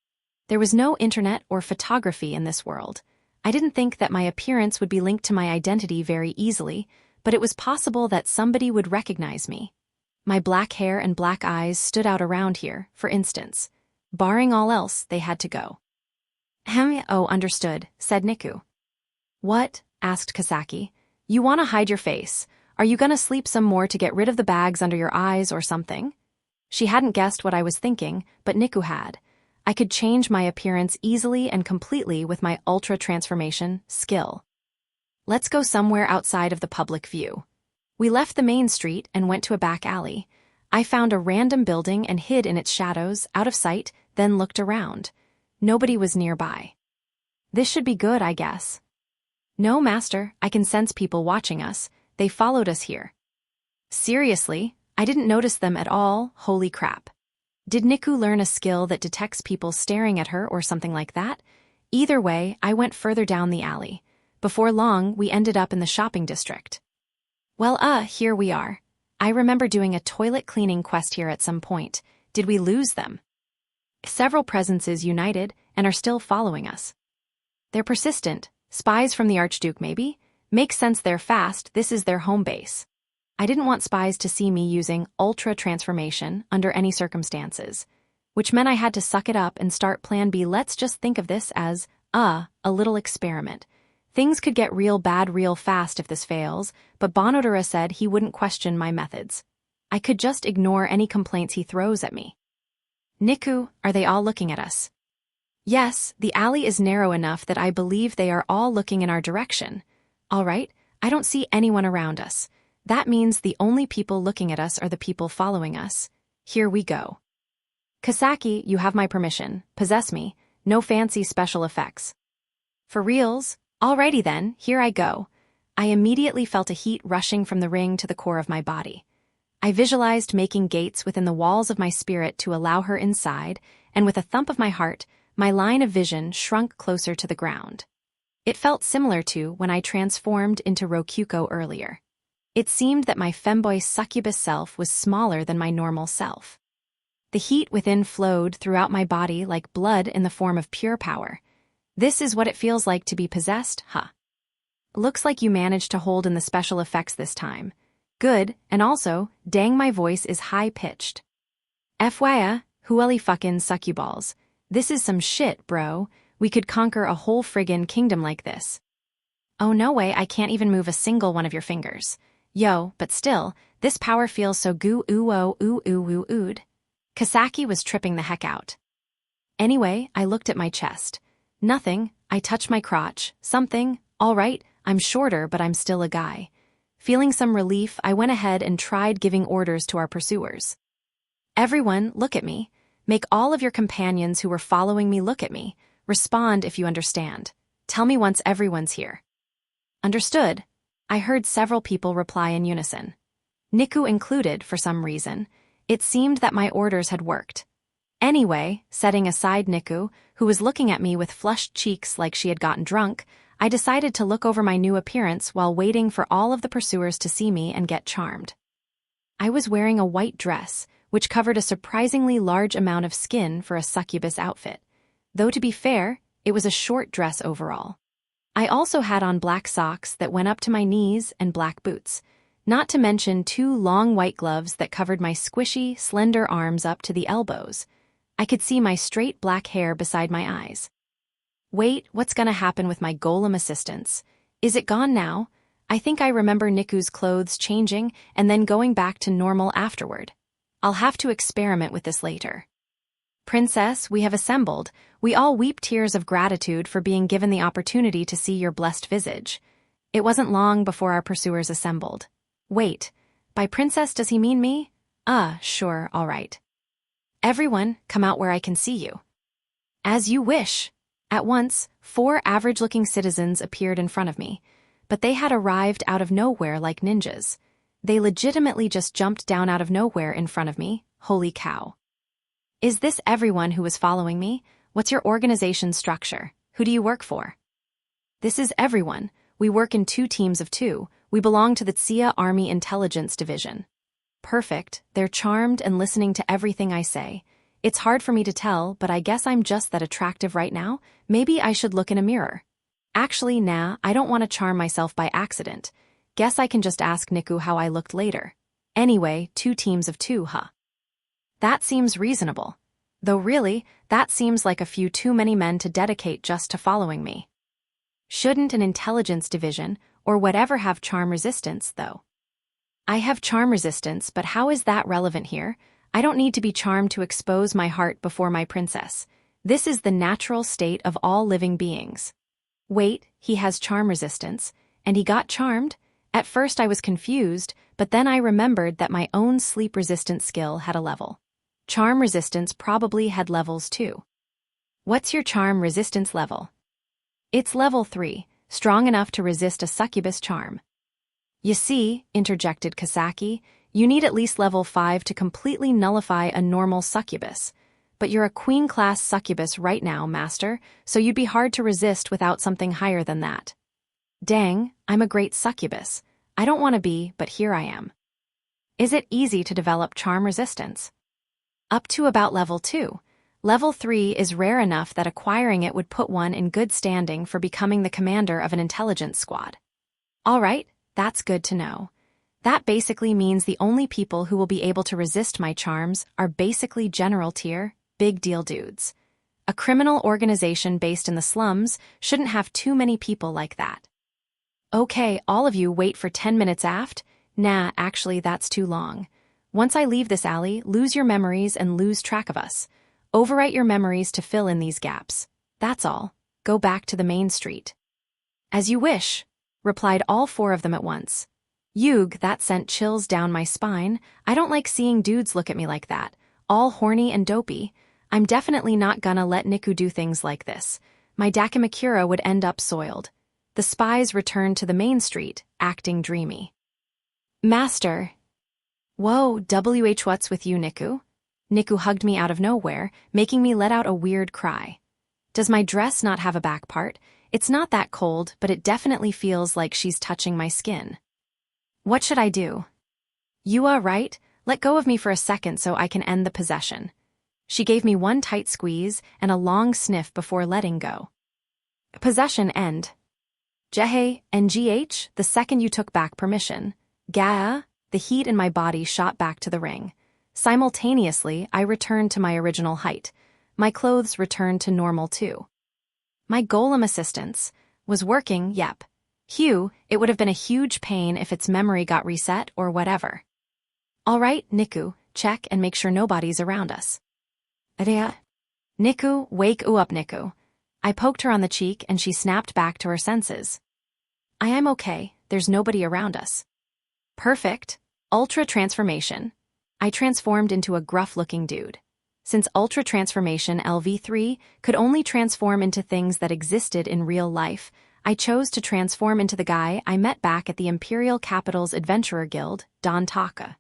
S1: There was no internet or photography in this world. I didn't think that my appearance would be linked to my identity very easily, but it was possible that somebody would recognize me. My black hair and black eyes stood out around here, for instance. Barring all else, they had to go. Oh, understood, said Niku. What? Asked Kasaki. You want to hide your face. Are you gonna sleep some more to get rid of the bags under your eyes or something? She hadn't guessed what I was thinking, but Niku had. I could change my appearance easily and completely with my ultra transformation skill. Let's go somewhere outside of the public view. We left the main street and went to a back alley. I found a random building and hid in its shadows, out of sight, then looked around. Nobody was nearby. This should be good, I guess. No, master, I can sense people watching us. They followed us here. Seriously, I didn't notice them at all, holy crap. Did Niku learn a skill that detects people staring at her or something like that? Either way, I went further down the alley. Before long, we ended up in the shopping district. Well, here we are. I remember doing a toilet cleaning quest here at some point. Did we lose them? Several presences united and are still following us. They're persistent. Spies from the Archduke, maybe? Makes sense they're fast, this is their home base. I didn't want spies to see me using ultra transformation under any circumstances, which meant I had to suck it up and start plan B. Let's just think of this as, a little experiment. Things could get real bad real fast if this fails, but Bonodura said he wouldn't question my methods. I could just ignore any complaints he throws at me. Niku, are they all looking at us? Yes, the alley is narrow enough that I believe they are all looking in our direction. All right, I don't see anyone around us. That means the only people looking at us are the people following us. Here we go. Kasaki, you have my permission. Possess me. No fancy special effects. For reals? Alrighty then, here I go. I immediately felt a heat rushing from the ring to the core of my body. I visualized making gates within the walls of my spirit to allow her inside, and with a thump of my heart, my line of vision shrunk closer to the ground. It felt similar to when I transformed into Rokuko earlier. It seemed that my femboy succubus self was smaller than my normal self. The heat within flowed throughout my body like blood in the form of pure power. This is what it feels like to be possessed, huh? Looks like you managed to hold in the special effects this time. Good, and also, dang my voice is high-pitched. FYI, hueli fucking succuballs. This is some shit, bro. We could conquer a whole friggin' kingdom like this. Oh no way, I can't even move a single one of your fingers. Yo, but still, this power feels so ooed. Kasaki was tripping the heck out. Anyway, I looked at my chest. Nothing, I touched my crotch. Something, alright, I'm shorter but I'm still a guy. Feeling some relief, I went ahead and tried giving orders to our pursuers. Everyone, look at me. Make all of your companions who were following me look at me. Respond if you understand. Tell me once everyone's here. Understood. I heard several people reply in unison. Niku included, for some reason. It seemed that my orders had worked. Anyway, setting aside Niku, who was looking at me with flushed cheeks like she had gotten drunk, I decided to look over my new appearance while waiting for all of the pursuers to see me and get charmed. I was wearing a white dress, which covered a surprisingly large amount of skin for a succubus outfit. Though to be fair, it was a short dress overall. I also had on black socks that went up to my knees and black boots, not to mention 2 long white gloves that covered my squishy, slender arms up to the elbows. I could see my straight black hair beside my eyes. Wait, what's gonna happen with my golem assistants? Is it gone now? I think I remember Niku's clothes changing and then going back to normal afterward. I'll have to experiment with this later. Princess, we have assembled. We all weep tears of gratitude for being given the opportunity to see your blessed visage. It wasn't long before our pursuers assembled. Wait, by princess does he mean me? Sure, all right. Everyone, come out where I can see you. As you wish. At once, 4 average-looking citizens appeared in front of me, but they had arrived out of nowhere like ninjas. They legitimately just jumped down out of nowhere in front of me. Holy cow. Is this everyone who was following me? What's your organization structure? Who do you work for? This is everyone. We work in 2 teams of 2. We belong to the Tsia Army Intelligence Division. Perfect. They're charmed and listening to everything I say. It's hard for me to tell, but I guess I'm just that attractive right now. Maybe I should look in a mirror. Actually, nah, I don't want to charm myself by accident. Guess I can just ask Niku how I looked later. Anyway, 2 teams of 2, huh? That seems reasonable. Though really, that seems like a few too many men to dedicate just to following me. Shouldn't an intelligence division, or whatever, have charm resistance, though? I have charm resistance, but how is that relevant here? I don't need to be charmed to expose my heart before my princess. This is the natural state of all living beings. Wait, he has charm resistance, and he got charmed? At first I was confused, but then I remembered that my own sleep resistance skill had a level. Charm resistance probably had levels too. What's your charm resistance level? It's level 3, strong enough to resist a succubus charm. You see, interjected Kasaki, you need at least level 5 to completely nullify a normal succubus. But you're a queen-class succubus right now, master, so you'd be hard to resist without something higher than that. Dang, I'm a great succubus. I don't want to be, but here I am. Is it easy to develop charm resistance? Up to about level 2. Level 3 is rare enough that acquiring it would put one in good standing for becoming the commander of an intelligence squad. Alright, that's good to know. That basically means the only people who will be able to resist my charms are basically general tier, big deal dudes. A criminal organization based in the slums shouldn't have too many people like that. Okay, all of you wait for 10 minutes aft? Nah, actually that's too long. Once I leave this alley, lose your memories and lose track of us. Overwrite your memories to fill in these gaps. That's all. Go back to the main street. As you wish, replied all 4 of them at once. Yug, that sent chills down my spine. I don't like seeing dudes look at me like that, all horny and dopey. I'm definitely not gonna let Niku do things like this. My Dakimakura would end up soiled. The spies returned to the main street, acting dreamy. Master. Whoa, what's with you, Niku? Niku hugged me out of nowhere, making me let out a weird cry. Does my dress not have a back part? It's not that cold, but it definitely feels like she's touching my skin. What should I do? You are right. Let go of me for a second so I can end the possession. She gave me one tight squeeze and a long sniff before letting go. Possession end. Jehe, NGH, the second you took back permission. Gaa, the heat in my body shot back to the ring. Simultaneously, I returned to my original height. My clothes returned to normal too. My golem assistance was working, yep. Hugh, it would have been a huge pain if its memory got reset or whatever. Alright, Niku, check and make sure nobody's around us. Adea. Niku, wake up, Niku. I poked her on the cheek and she snapped back to her senses. I am okay, there's nobody around us. Perfect. Ultra transformation. I transformed into a gruff-looking dude. Since Ultra Transformation LV3 could only transform into things that existed in real life, I chose to transform into the guy I met back at the Imperial Capital's Adventurer Guild, Don Taka.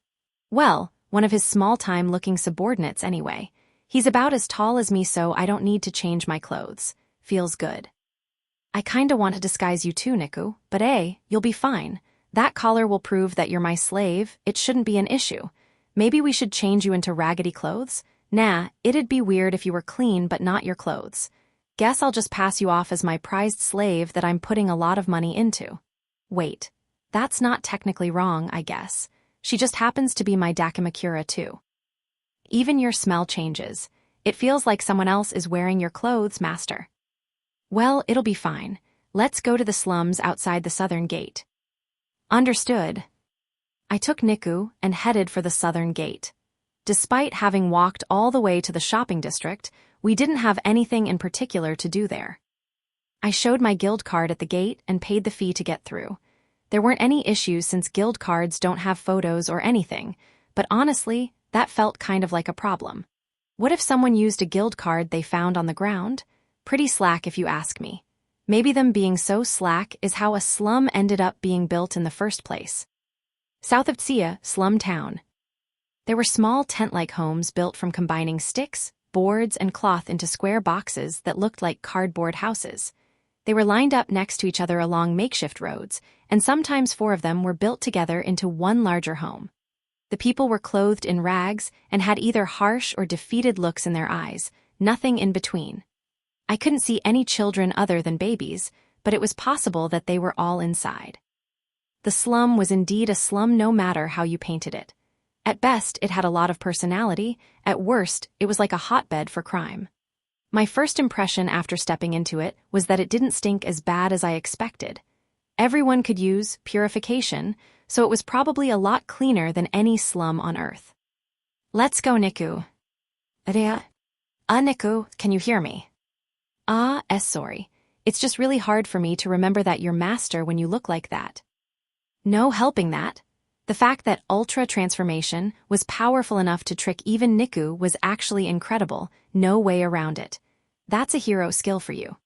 S1: Well, one of his small-time looking subordinates anyway. He's about as tall as me, so I don't need to change my clothes. Feels good. I kinda want to disguise you too, Niku, but you'll be fine. That collar will prove that you're my slave. It shouldn't be an issue. Maybe we should change you into raggedy clothes? Nah, it'd be weird if you were clean but not your clothes. Guess I'll just pass you off as my prized slave that I'm putting a lot of money into. Wait, that's not technically wrong, I guess. She just happens to be my Dakimakura too. Even your smell changes. It feels like someone else is wearing your clothes, master. Well, it'll be fine. Let's go to the slums outside the southern gate. Understood. I took Niku and headed for the southern gate. Despite having walked all the way to the shopping district, we didn't have anything in particular to do there. I showed my guild card at the gate and paid the fee to get through. There weren't any issues since guild cards don't have photos or anything, but honestly, that felt kind of like a problem. What if someone used a guild card they found on the ground? Pretty slack if you ask me. Maybe them being so slack is how a slum ended up being built in the first place. South of Tsia, slum town. There were small tent-like homes built from combining sticks, boards, and cloth into square boxes that looked like cardboard houses. They were lined up next to each other along makeshift roads, and sometimes 4 of them were built together into one larger home. The people were clothed in rags and had either harsh or defeated looks in their eyes, nothing in between. I couldn't see any children other than babies, but it was possible that they were all inside. The slum was indeed a slum no matter how you painted it. At best, it had a lot of personality. At worst, it was like a hotbed for crime. My first impression after stepping into it was that it didn't stink as bad as I expected. Everyone could use purification, so it was probably a lot cleaner than any slum on Earth. Let's go, Niku. Niku, can you hear me? Sorry. It's just really hard for me to remember that you're master when you look like that. No helping that. The fact that Ultra Transformation was powerful enough to trick even Niku was actually incredible, no way around it. That's a hero skill for you.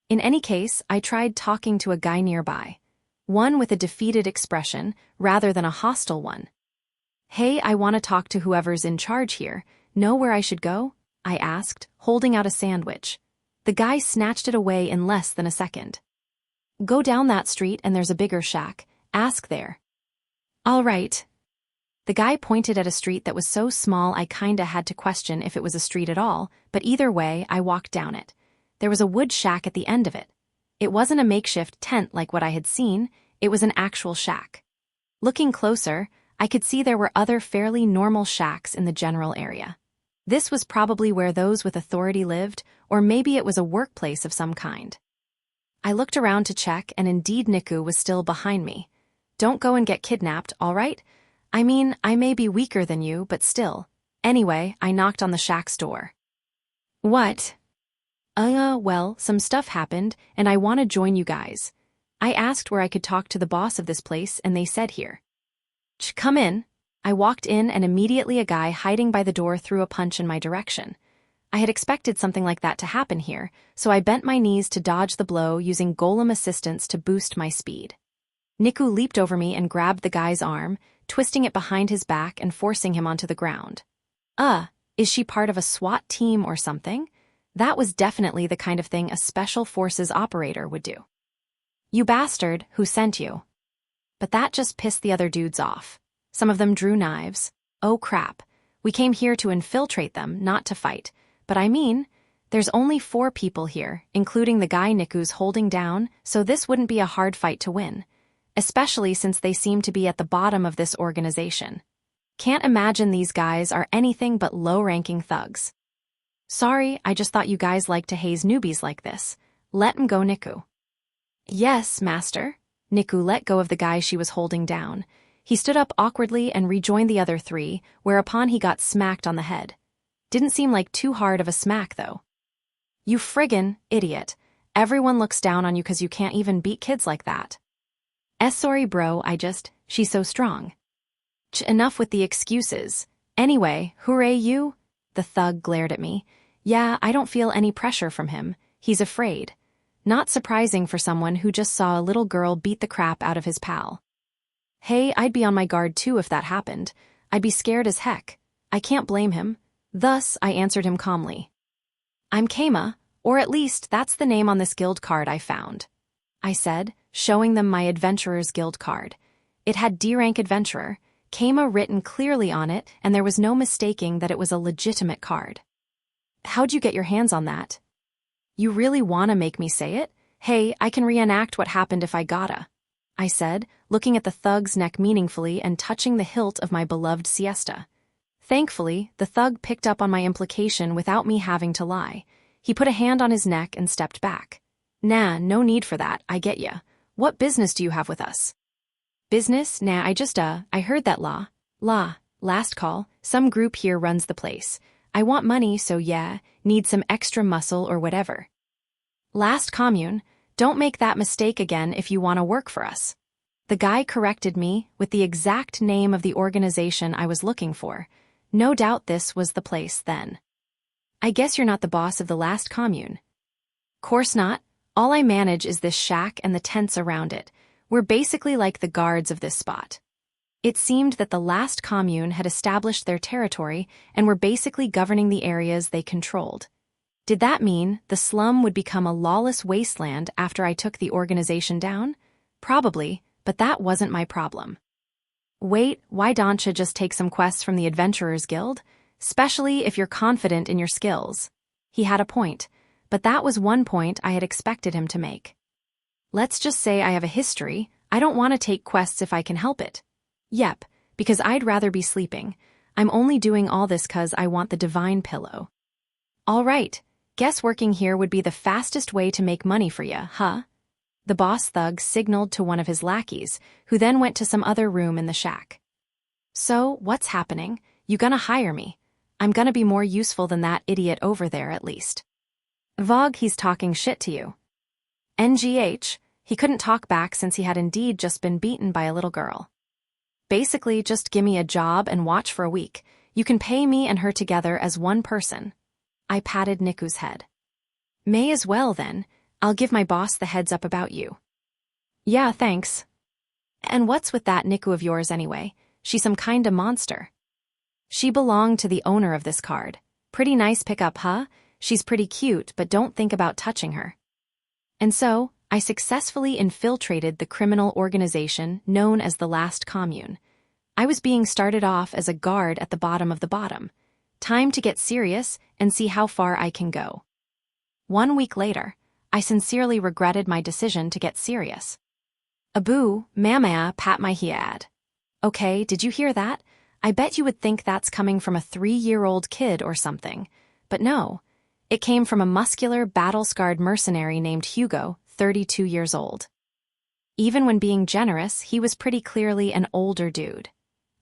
S1: In any case, I tried talking to a guy nearby. One with a defeated expression, rather than a hostile one. Hey, I want to talk to whoever's in charge here. Know where I should go? I asked, holding out a sandwich. The guy snatched it away in less than a second. Go down that street and there's a bigger shack. Ask there. All right. The guy pointed at a street that was so small I kinda had to question if it was a street at all, but either way, I walked down it. There was a wood shack at the end of it. It wasn't a makeshift tent like what I had seen, it was an actual shack. Looking closer, I could see there were other fairly normal shacks in the general area. This was probably where those with authority lived, or maybe it was a workplace of some kind. I looked around to check, and indeed Niku was still behind me. Don't go and get kidnapped, all right? I mean, I may be weaker than you, but still. Anyway, I knocked on the shack's door. What? Well, some stuff happened, and I want to join you guys. I asked where I could talk to the boss of this place, and they said here. Come in. I walked in, and immediately a guy hiding by the door threw a punch in my direction. I had expected something like that to happen here, so I bent my knees to dodge the blow using golem assistance to boost my speed. Niku leaped over me and grabbed the guy's arm, twisting it behind his back and forcing him onto the ground. Is she part of a SWAT team or something? That was definitely the kind of thing a special forces operator would do. You bastard, who sent you? But that just pissed the other dudes off. Some of them drew knives. Oh crap, we came here to infiltrate them, not to fight. But I mean, there's only 4 people here, including the guy Niku's holding down, so this wouldn't be a hard fight to win. Especially since they seem to be at the bottom of this organization. Can't imagine these guys are anything but low-ranking thugs. Sorry, I just thought you guys liked to haze newbies like this. Let 'em go, Niku. Yes, master. Niku let go of the guy she was holding down. He stood up awkwardly and rejoined the other 3, whereupon he got smacked on the head. Didn't seem like too hard of a smack, though. You friggin' idiot. Everyone looks down on you 'cause you can't even beat kids like that. Sorry bro, she's so strong. Enough with the excuses. Anyway, hooray you? The thug glared at me. Yeah, I don't feel any pressure from him. He's afraid. Not surprising for someone who just saw a little girl beat the crap out of his pal. Hey, I'd be on my guard too if that happened. I'd be scared as heck. I can't blame him. Thus, I answered him calmly. I'm Kama, or at least that's the name on this guild card I found. I said, showing them my Adventurer's Guild card. It had D-rank Adventurer, Kama written clearly on it, and there was no mistaking that it was a legitimate card. How'd you get your hands on that? You really want to make me say it? Hey, I can reenact what happened if I gotta. I said, looking at the thug's neck meaningfully and touching the hilt of my beloved siesta. Thankfully, the thug picked up on my implication without me having to lie. He put a hand on his neck and stepped back. Nah, no need for that, I get ya. What business do you have with us? Business? Nah, I heard that last call, some group here runs the place. I want money, so yeah, need some extra muscle or whatever. Last commune, don't make that mistake again if you want to work for us. The guy corrected me with the exact name of the organization I was looking for. No doubt this was the place then. I guess you're not the boss of the last commune. Course not. All I manage is this shack and the tents around it. We're basically like the guards of this spot. It seemed that the last commune had established their territory and were basically governing the areas they controlled. Did that mean the slum would become a lawless wasteland after I took the organization down? Probably, but that wasn't my problem. Wait, why don't you just take some quests from the Adventurers Guild? Especially if you're confident in your skills. He had a point, but that was one point I had expected him to make. Let's just say I have a history. I don't want to take quests if I can help it. Yep, because I'd rather be sleeping. I'm only doing all this 'cause I want the divine pillow. All right, guess working here would be the fastest way to make money for ya, huh? The boss thug signaled to one of his lackeys, who then went to some other room in the shack. So, what's happening? You gonna hire me? I'm gonna be more useful than that idiot over there at least. Vogue, he's talking shit to you. NGH, he couldn't talk back since he had indeed just been beaten by a little girl. Basically, just gimme a job and watch for a week. You can pay me and her together as one person. I patted Niku's head. May as well then. I'll give my boss the heads up about you. Yeah, thanks. And what's with that Niku of yours anyway? She's some kinda monster. She belonged to the owner of this card. Pretty nice pickup, huh? She's pretty cute, but don't think about touching her. And so, I successfully infiltrated the criminal organization known as the Last Commune. I was being started off as a guard at the bottom of the bottom. Time to get serious and see how far I can go. 1 week later, I sincerely regretted my decision to get serious. Abu, mamaya, pat my head. Okay, did you hear that? I bet you would think that's coming from a 3-year-old kid or something. But no, it came from a muscular, battle-scarred mercenary named Hugo, 32 years old. Even when being generous, he was pretty clearly an older dude.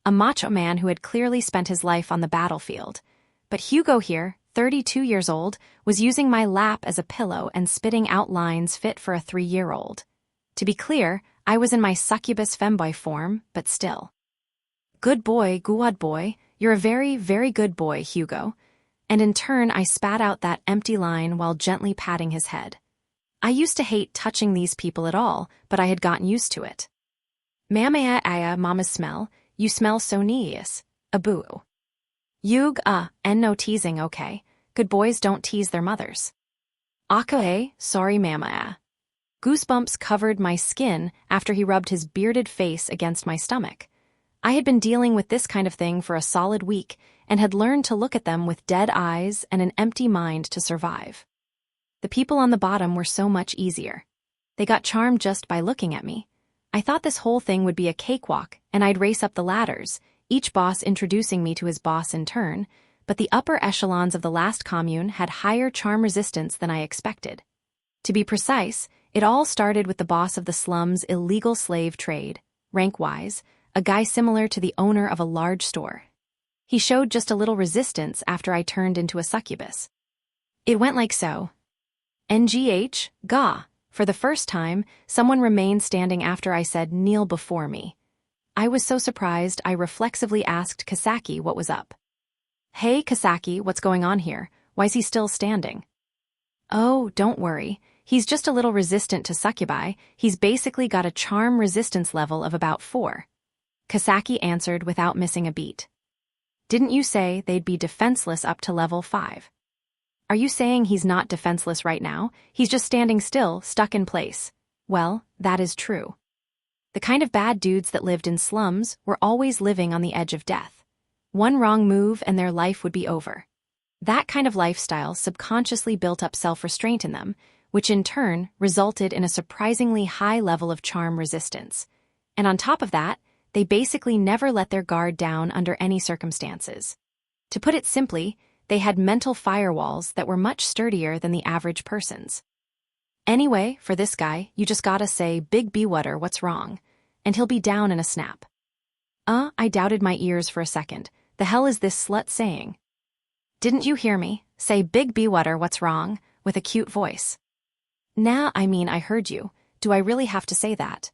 S1: A macho man who had clearly spent his life on the battlefield. But Hugo here, 32 years old, was using my lap as a pillow and spitting out lines fit for a 3-year-old. To be clear, I was in my succubus femboy form, but still. Good boy, good boy, you're a very, very good boy, Hugo. And in turn, I spat out that empty line while gently patting his head. I used to hate touching these people at all, but I had gotten used to it. Mamaya aya mama smell, you smell so nice, Abu. Yug, and no teasing, okay? Good boys don't tease their mothers. Akae, sorry mamaya. Goosebumps covered my skin after he rubbed his bearded face against my stomach. I had been dealing with this kind of thing for a solid week and had learned to look at them with dead eyes and an empty mind to survive. The people on the bottom were so much easier. They got charmed just by looking at me. I thought this whole thing would be a cakewalk and I'd race up the ladders, each boss introducing me to his boss in turn, but the upper echelons of the Last Commune had higher charm resistance than I expected. To be precise, it all started with the boss of the slum's illegal slave trade, rank-wise, a guy similar to the owner of a large store. He showed just a little resistance after I turned into a succubus. It went like so. NGH, Ga. For the first time, someone remained standing after I said kneel before me. I was so surprised I reflexively asked Kasaki what was up. Hey Kasaki, what's going on here? Why's he still standing? Oh, don't worry. He's just a little resistant to succubi. He's basically got a charm resistance level of about 4. Kasaki answered without missing a beat. Didn't you say they'd be defenseless up to level 5? Are you saying he's not defenseless right now? He's just standing still, stuck in place. Well, that is true. The kind of bad dudes that lived in slums were always living on the edge of death. One wrong move and their life would be over. That kind of lifestyle subconsciously built up self-restraint in them, which in turn resulted in a surprisingly high level of charm resistance. And on top of that, they basically never let their guard down under any circumstances. To put it simply, they had mental firewalls that were much sturdier than the average person's. Anyway, for this guy, you just gotta say, Big B Water, what's wrong? And he'll be down in a snap. I doubted my ears for a second. The hell is this slut saying? Didn't you hear me? Say, Big B Water, what's wrong? With a cute voice. Nah, I mean, I heard you. Do I really have to say that?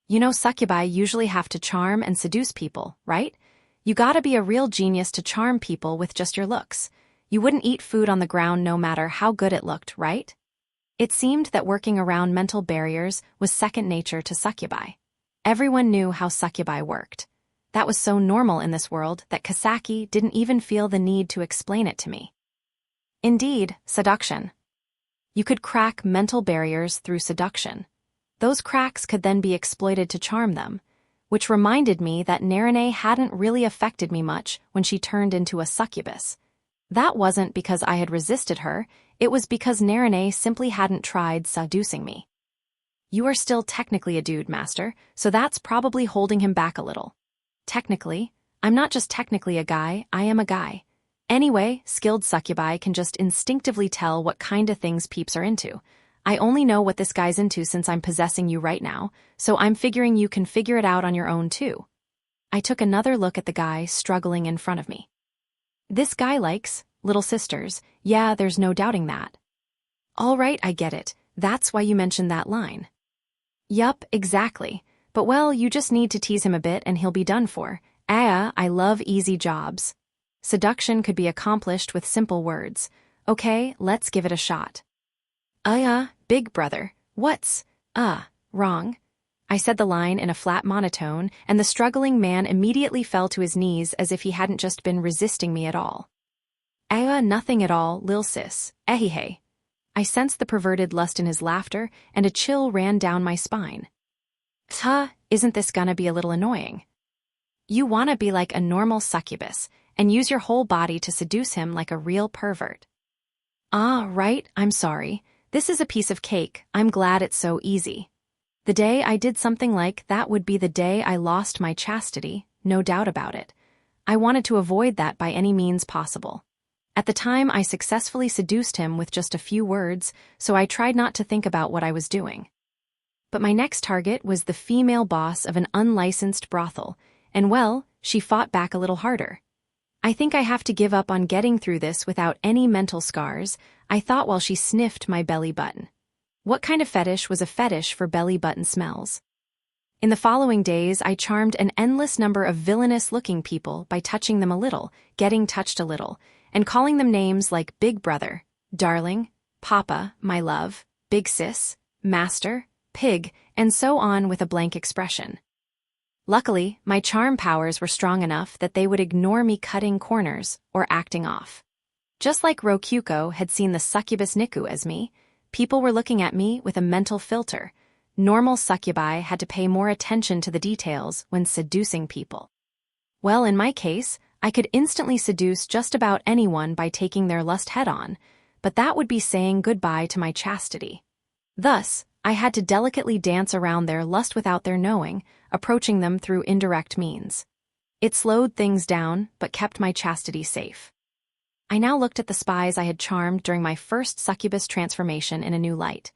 S1: You know, succubi usually have to charm and seduce people, right? You gotta be a real genius to charm people with just your looks. You wouldn't eat food on the ground no matter how good it looked, right? It seemed that working around mental barriers was second nature to succubi. Everyone knew how succubi worked. That was so normal in this world that Kasaki didn't even feel the need to explain it to me. Indeed, seduction. You could crack mental barriers through seduction. Those cracks could then be exploited to charm them, which reminded me that Narine hadn't really affected me much when she turned into a succubus. That wasn't because I had resisted her, it was because Narine simply hadn't tried seducing me. You are still technically a dude, master, so that's probably holding him back a little. Technically? I'm not just technically a guy, I am a guy. Anyway, skilled succubi can just instinctively tell what kind of things peeps are into. I only know what this guy's into since I'm possessing you right now, so I'm figuring you can figure it out on your own too. I took another look at the guy struggling in front of me. This guy likes little sisters, yeah, there's no doubting that. All right, I get it, that's why you mentioned that line. Yup, exactly. But well, you just need to tease him a bit and he'll be done for. I love easy jobs. Seduction could be accomplished with simple words. Okay, let's give it a shot. Big brother, what's, wrong? I said the line in a flat monotone, and the struggling man immediately fell to his knees as if he hadn't just been resisting me at all. Nothing at all, lil sis, hey. I sensed the perverted lust in his laughter, and a chill ran down my spine. Isn't this gonna be a little annoying? You wanna be like a normal succubus, and use your whole body to seduce him like a real pervert. Right, I'm sorry. This is a piece of cake, I'm glad it's so easy. The day I did something like that would be the day I lost my chastity, no doubt about it. I wanted to avoid that by any means possible. At the time, I successfully seduced him with just a few words, so I tried not to think about what I was doing. But my next target was the female boss of an unlicensed brothel, and well, she fought back a little harder. I think I have to give up on getting through this without any mental scars, I thought while she sniffed my belly button. What kind of fetish was a fetish for belly button smells? In the following days, I charmed an endless number of villainous-looking people by touching them a little, getting touched a little, and calling them names like Big Brother, Darling, Papa, My Love, Big Sis, Master, Pig, and so on with a blank expression. Luckily, my charm powers were strong enough that they would ignore me cutting corners or acting off. Just like Rokyuko had seen the succubus Niku as me, people were looking at me with a mental filter. Normal succubi had to pay more attention to the details when seducing people. Well, in my case, I could instantly seduce just about anyone by taking their lust head-on, but that would be saying goodbye to my chastity. Thus, I had to delicately dance around their lust without their knowing, approaching them through indirect means. It slowed things down, but kept my chastity safe. I now looked at the spies I had charmed during my first succubus transformation in a new light.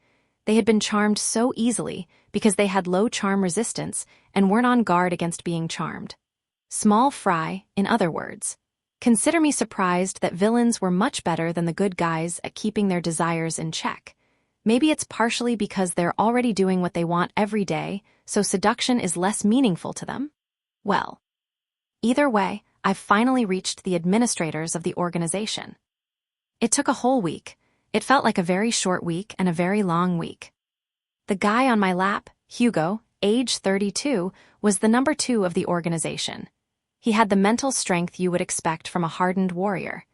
S1: They had been charmed so easily because they had low charm resistance and weren't on guard against being charmed. Small fry, in other words. Consider me surprised that villains were much better than the good guys at keeping their desires in check. Maybe it's partially because they're already doing what they want every day, so seduction is less meaningful to them? Well, either way, I've finally reached the administrators of the organization. It took a whole week. It felt like a very short week and a very long week. The guy on my lap, Hugo, age 32, was the number 2 of the organization. He had the mental strength you would expect from a hardened warrior.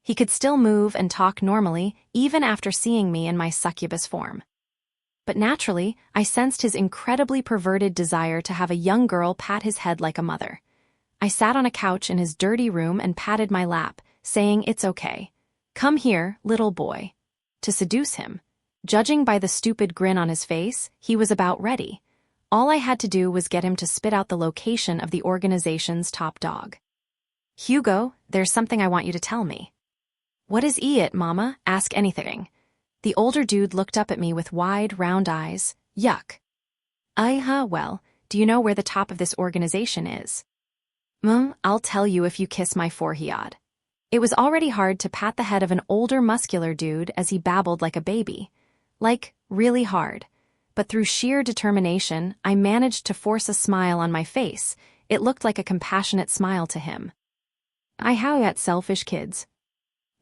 S1: He could still move and talk normally, even after seeing me in my succubus form. But naturally, I sensed his incredibly perverted desire to have a young girl pat his head like a mother. I sat on a couch in his dirty room and patted my lap, saying it's okay. Come here, little boy. To seduce him. Judging by the stupid grin on his face, he was about ready. All I had to do was get him to spit out the location of the organization's top dog. Hugo, there's something I want you to tell me. What is it, Mama? Ask anything. The older dude looked up at me with wide, round eyes. Yuck. Well, do you know where the top of this organization is? I'll tell you if you kiss my forehead. It was already hard to pat the head of an older muscular dude as he babbled like a baby. Like, really hard. But through sheer determination, I managed to force a smile on my face. It looked like a compassionate smile to him. I howl at selfish kids.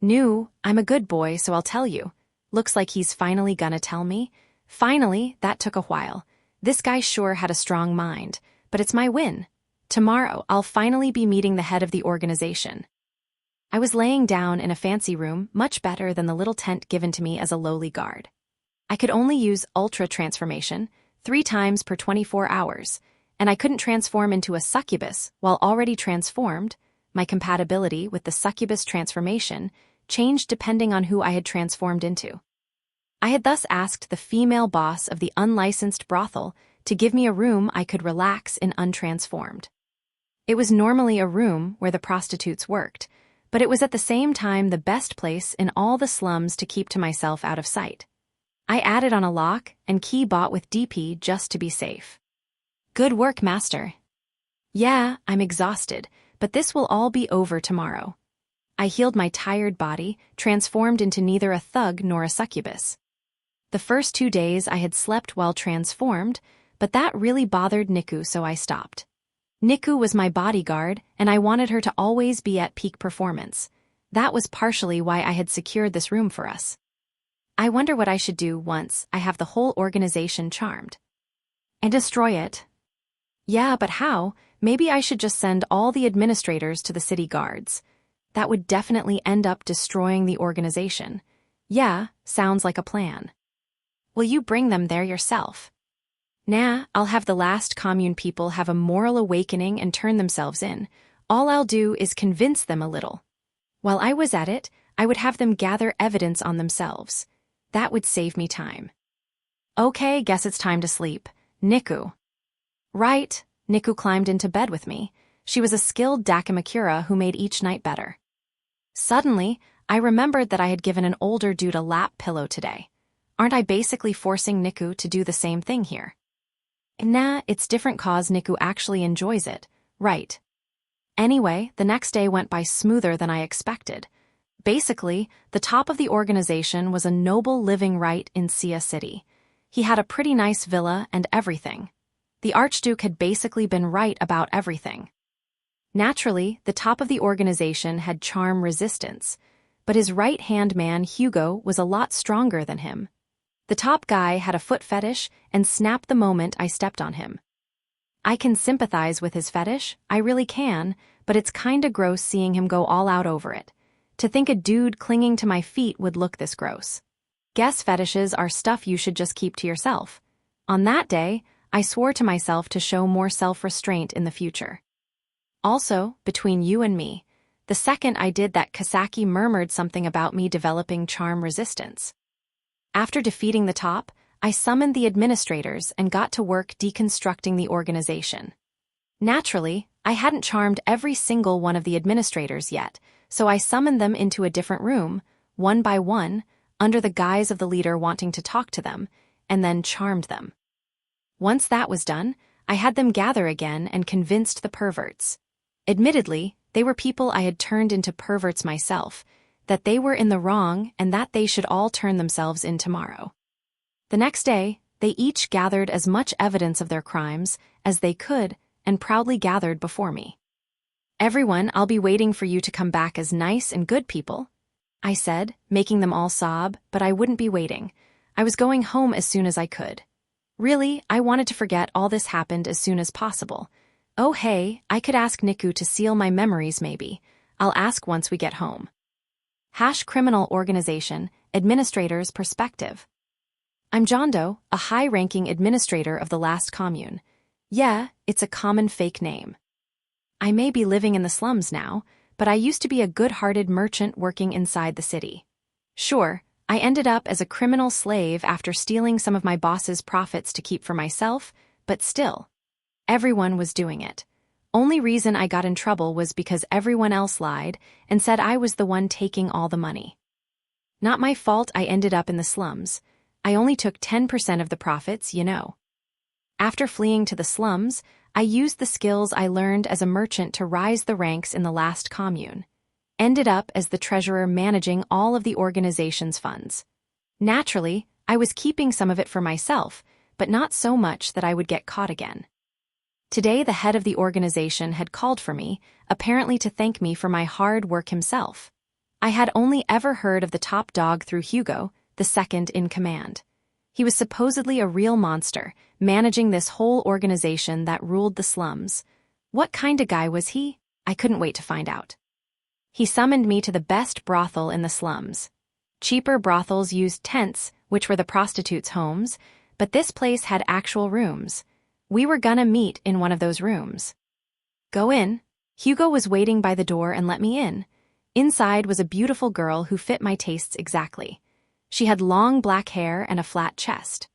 S1: No, I'm a good boy, so I'll tell you. Looks like he's finally gonna tell me. Finally, that took a while. This guy sure had a strong mind, but it's my win. Tomorrow, I'll finally be meeting the head of the organization. I was laying down in a fancy room, much better than the little tent given to me as a lowly guard. I could only use Ultra Transformation 3 times per 24 hours, and I couldn't transform into a succubus while already transformed. My compatibility with the succubus transformation changed depending on who I had transformed into. I had thus asked the female boss of the unlicensed brothel to give me a room I could relax in untransformed. It was normally a room where the prostitutes worked, but it was at the same time the best place in all the slums to keep to myself out of sight. I added on a lock and key bought with DP just to be safe. Good work, master. Yeah, I'm exhausted, but this will all be over tomorrow. I healed my tired body, transformed into neither a thug nor a succubus. The first 2 days I had slept while transformed, but that really bothered Niku, so I stopped. Niku was my bodyguard, and I wanted her to always be at peak performance. That was partially why I had secured this room for us. I wonder what I should do once I have the whole organization charmed. And destroy it. Yeah, but how? Maybe I should just send all the administrators to the city guards. That would definitely end up destroying the organization. Yeah, sounds like a plan. Will you bring them there yourself? Nah, I'll have the last commune people have a moral awakening and turn themselves in. All I'll do is convince them a little. While I was at it, I would have them gather evidence on themselves. That would save me time. Okay, guess it's time to sleep. Niku. Right, Niku climbed into bed with me. She was a skilled dakimakura who made each night better. Suddenly, I remembered that I had given an older dude a lap pillow today. Aren't I basically forcing Niku to do the same thing here? Nah, it's different cause Niku actually enjoys it, right? Anyway, the next day went by smoother than I expected. Basically, the top of the organization was a noble living right in Sia City. He had a pretty nice villa and everything. The Archduke had basically been right about everything. Naturally, the top of the organization had charm resistance, but his right-hand man Hugo was a lot stronger than him. The top guy had a foot fetish and snapped the moment I stepped on him. I can sympathize with his fetish, I really can, but it's kinda gross seeing him go all out over it. To think a dude clinging to my feet would look this gross. Guess fetishes are stuff you should just keep to yourself. On that day, I swore to myself to show more self-restraint in the future. Also, between you and me, the second I did that, Kasaki murmured something about me developing charm resistance. After defeating the top, I summoned the administrators and got to work deconstructing the organization. Naturally, I hadn't charmed every single one of the administrators yet, so I summoned them into a different room, one by one, under the guise of the leader wanting to talk to them, and then charmed them. Once that was done, I had them gather again and convinced the perverts. Admittedly, they were people I had turned into perverts myself, that they were in the wrong and that they should all turn themselves in tomorrow. The next day, they each gathered as much evidence of their crimes as they could and proudly gathered before me. Everyone, I'll be waiting for you to come back as nice and good people, I said, making them all sob, but I wouldn't be waiting. I was going home as soon as I could. Really, I wanted to forget all this happened as soon as possible. Oh hey, I could ask Niku to seal my memories maybe. I'll ask once we get home. Criminal Organization, Administrator's Perspective. I'm Jondo, a high-ranking administrator of the last commune. Yeah, it's a common fake name. I may be living in the slums now, but I used to be a good-hearted merchant working inside the city. Sure, I ended up as a criminal slave after stealing some of my boss's profits to keep for myself, but still. Everyone was doing it. Only reason I got in trouble was because everyone else lied and said I was the one taking all the money. Not my fault I ended up in the slums. I only took 10% of the profits, you know. After fleeing to the slums, I used the skills I learned as a merchant to rise the ranks in the last commune. Ended up as the treasurer managing all of the organization's funds. Naturally, I was keeping some of it for myself, but not so much that I would get caught again. Today the head of the organization had called for me, apparently to thank me for my hard work himself. I had only ever heard of the top dog through Hugo, the second in command. He was supposedly a real monster, managing this whole organization that ruled the slums. What kind of guy was he? I couldn't wait to find out. He summoned me to the best brothel in the slums. Cheaper brothels used tents, which were the prostitutes' homes, but this place had actual rooms. We were gonna meet in one of those rooms. Go in. Hugo was waiting by the door and let me in. Inside was a beautiful girl who fit my tastes exactly. She had long black hair and a flat chest.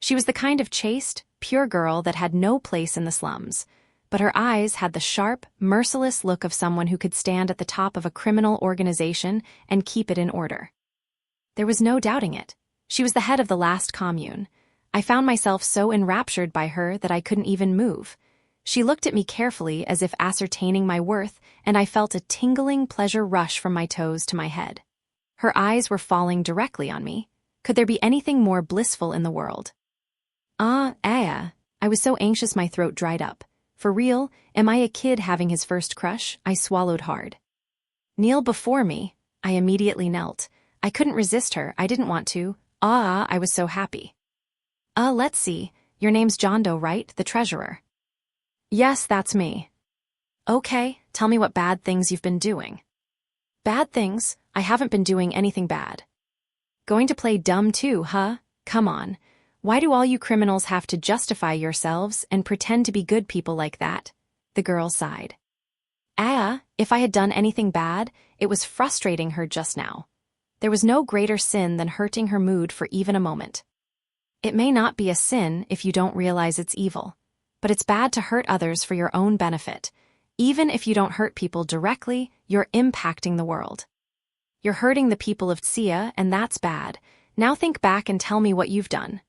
S1: She was the kind of chaste, pure girl that had no place in the slums, but her eyes had the sharp, merciless look of someone who could stand at the top of a criminal organization and keep it in order. There was no doubting it. She was the head of the last commune. I found myself so enraptured by her that I couldn't even move. She looked at me carefully as if ascertaining my worth, and I felt a tingling pleasure rush from my toes to my head. Her eyes were falling directly on me. Could there be anything more blissful in the world? I was so anxious my throat dried up. For real, am I a kid having his first crush? I swallowed hard. Kneel before me. I immediately knelt. I couldn't resist her, I didn't want to. I was so happy. Let's see, your name's John Doe, right? The treasurer. Yes, that's me. Okay, tell me what bad things you've been doing. Bad things? I haven't been doing anything bad. Going to play dumb too, huh? Come on. Why do all you criminals have to justify yourselves and pretend to be good people like that? The girl sighed. If I had done anything bad, it was frustrating her just now. There was no greater sin than hurting her mood for even a moment. It may not be a sin if you don't realize it's evil, but it's bad to hurt others for your own benefit. Even if you don't hurt people directly, you're impacting the world. You're hurting the people of Tsia, and that's bad. Now think back and tell me what you've done.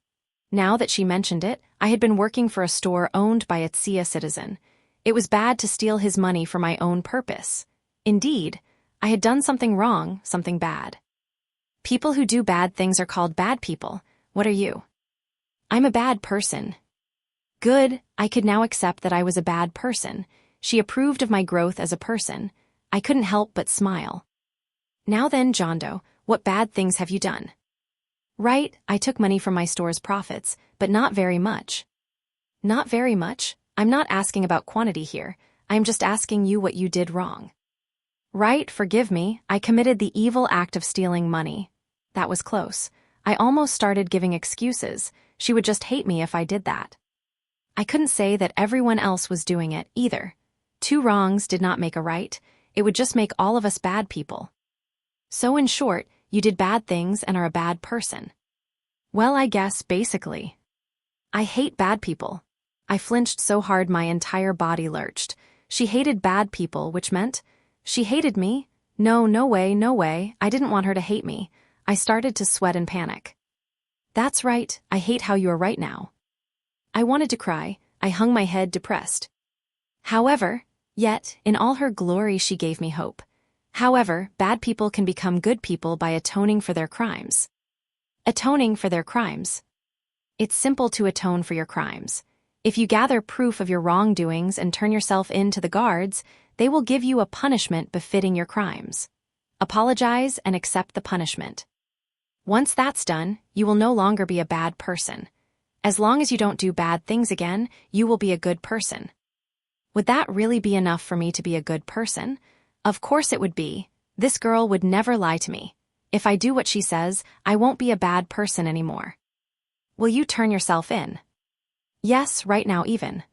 S1: Now that she mentioned it, I had been working for a store owned by a Tsia citizen. It was bad to steal his money for my own purpose. Indeed, I had done something wrong, something bad. People who do bad things are called bad people. What are you? I'm a bad person. Good, I could now accept that I was a bad person. She approved of my growth as a person. I couldn't help but smile. Now then, John Doe, what bad things have you done? Right, I took money from my store's profits, but not very much. Not very much? I'm not asking about quantity here. I'm just asking you what you did wrong. Right, forgive me, I committed the evil act of stealing money. That was close. I almost started giving excuses. She would just hate me if I did that. I couldn't say that everyone else was doing it, either. 2 wrongs did not make a right. It would just make all of us bad people. So in short, you did bad things and are a bad person. Well, I guess, basically. I hate bad people. I flinched so hard my entire body lurched. She hated bad people, which meant she hated me? No way, I didn't want her to hate me. I started to sweat and panic. That's right, I hate how you are right now. I wanted to cry. I hung my head depressed. However, yet, in all her glory she gave me hope. However, bad people can become good people by atoning for their crimes. Atoning for their crimes. It's simple to atone for your crimes. If you gather proof of your wrongdoings and turn yourself in to the guards, they will give you a punishment befitting your crimes. Apologize and accept the punishment. Once that's done, you will no longer be a bad person. As long as you don't do bad things again, you will be a good person. Would that really be enough for me to be a good person? Of course it would be. This girl would never lie to me. If I do what she says, I won't be a bad person anymore. Will you turn yourself in? Yes, right now even.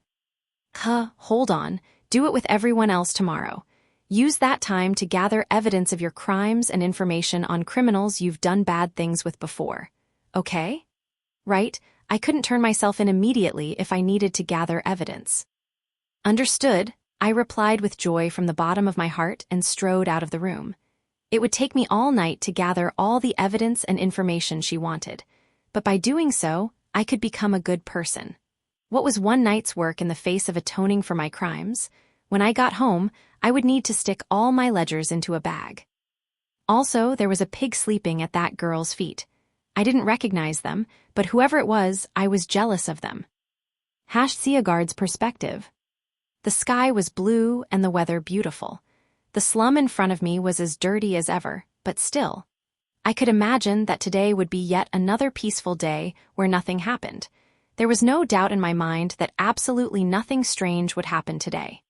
S1: Hold on. Do it with everyone else tomorrow. Use that time to gather evidence of your crimes and information on criminals you've done bad things with before. Okay? Right, I couldn't turn myself in immediately if I needed to gather evidence. Understood, I replied with joy from the bottom of my heart and strode out of the room. It would take me all night to gather all the evidence and information she wanted, but by doing so, I could become a good person. What was one night's work in the face of atoning for my crimes? When I got home, I would need to stick all my ledgers into a bag. Also, there was a pig sleeping at that girl's feet. I didn't recognize them, but whoever it was, I was jealous of them. Seaguard's perspective. The sky was blue and the weather beautiful. The slum in front of me was as dirty as ever, but still. I could imagine that today would be yet another peaceful day where nothing happened. There was no doubt in my mind that absolutely nothing strange would happen today.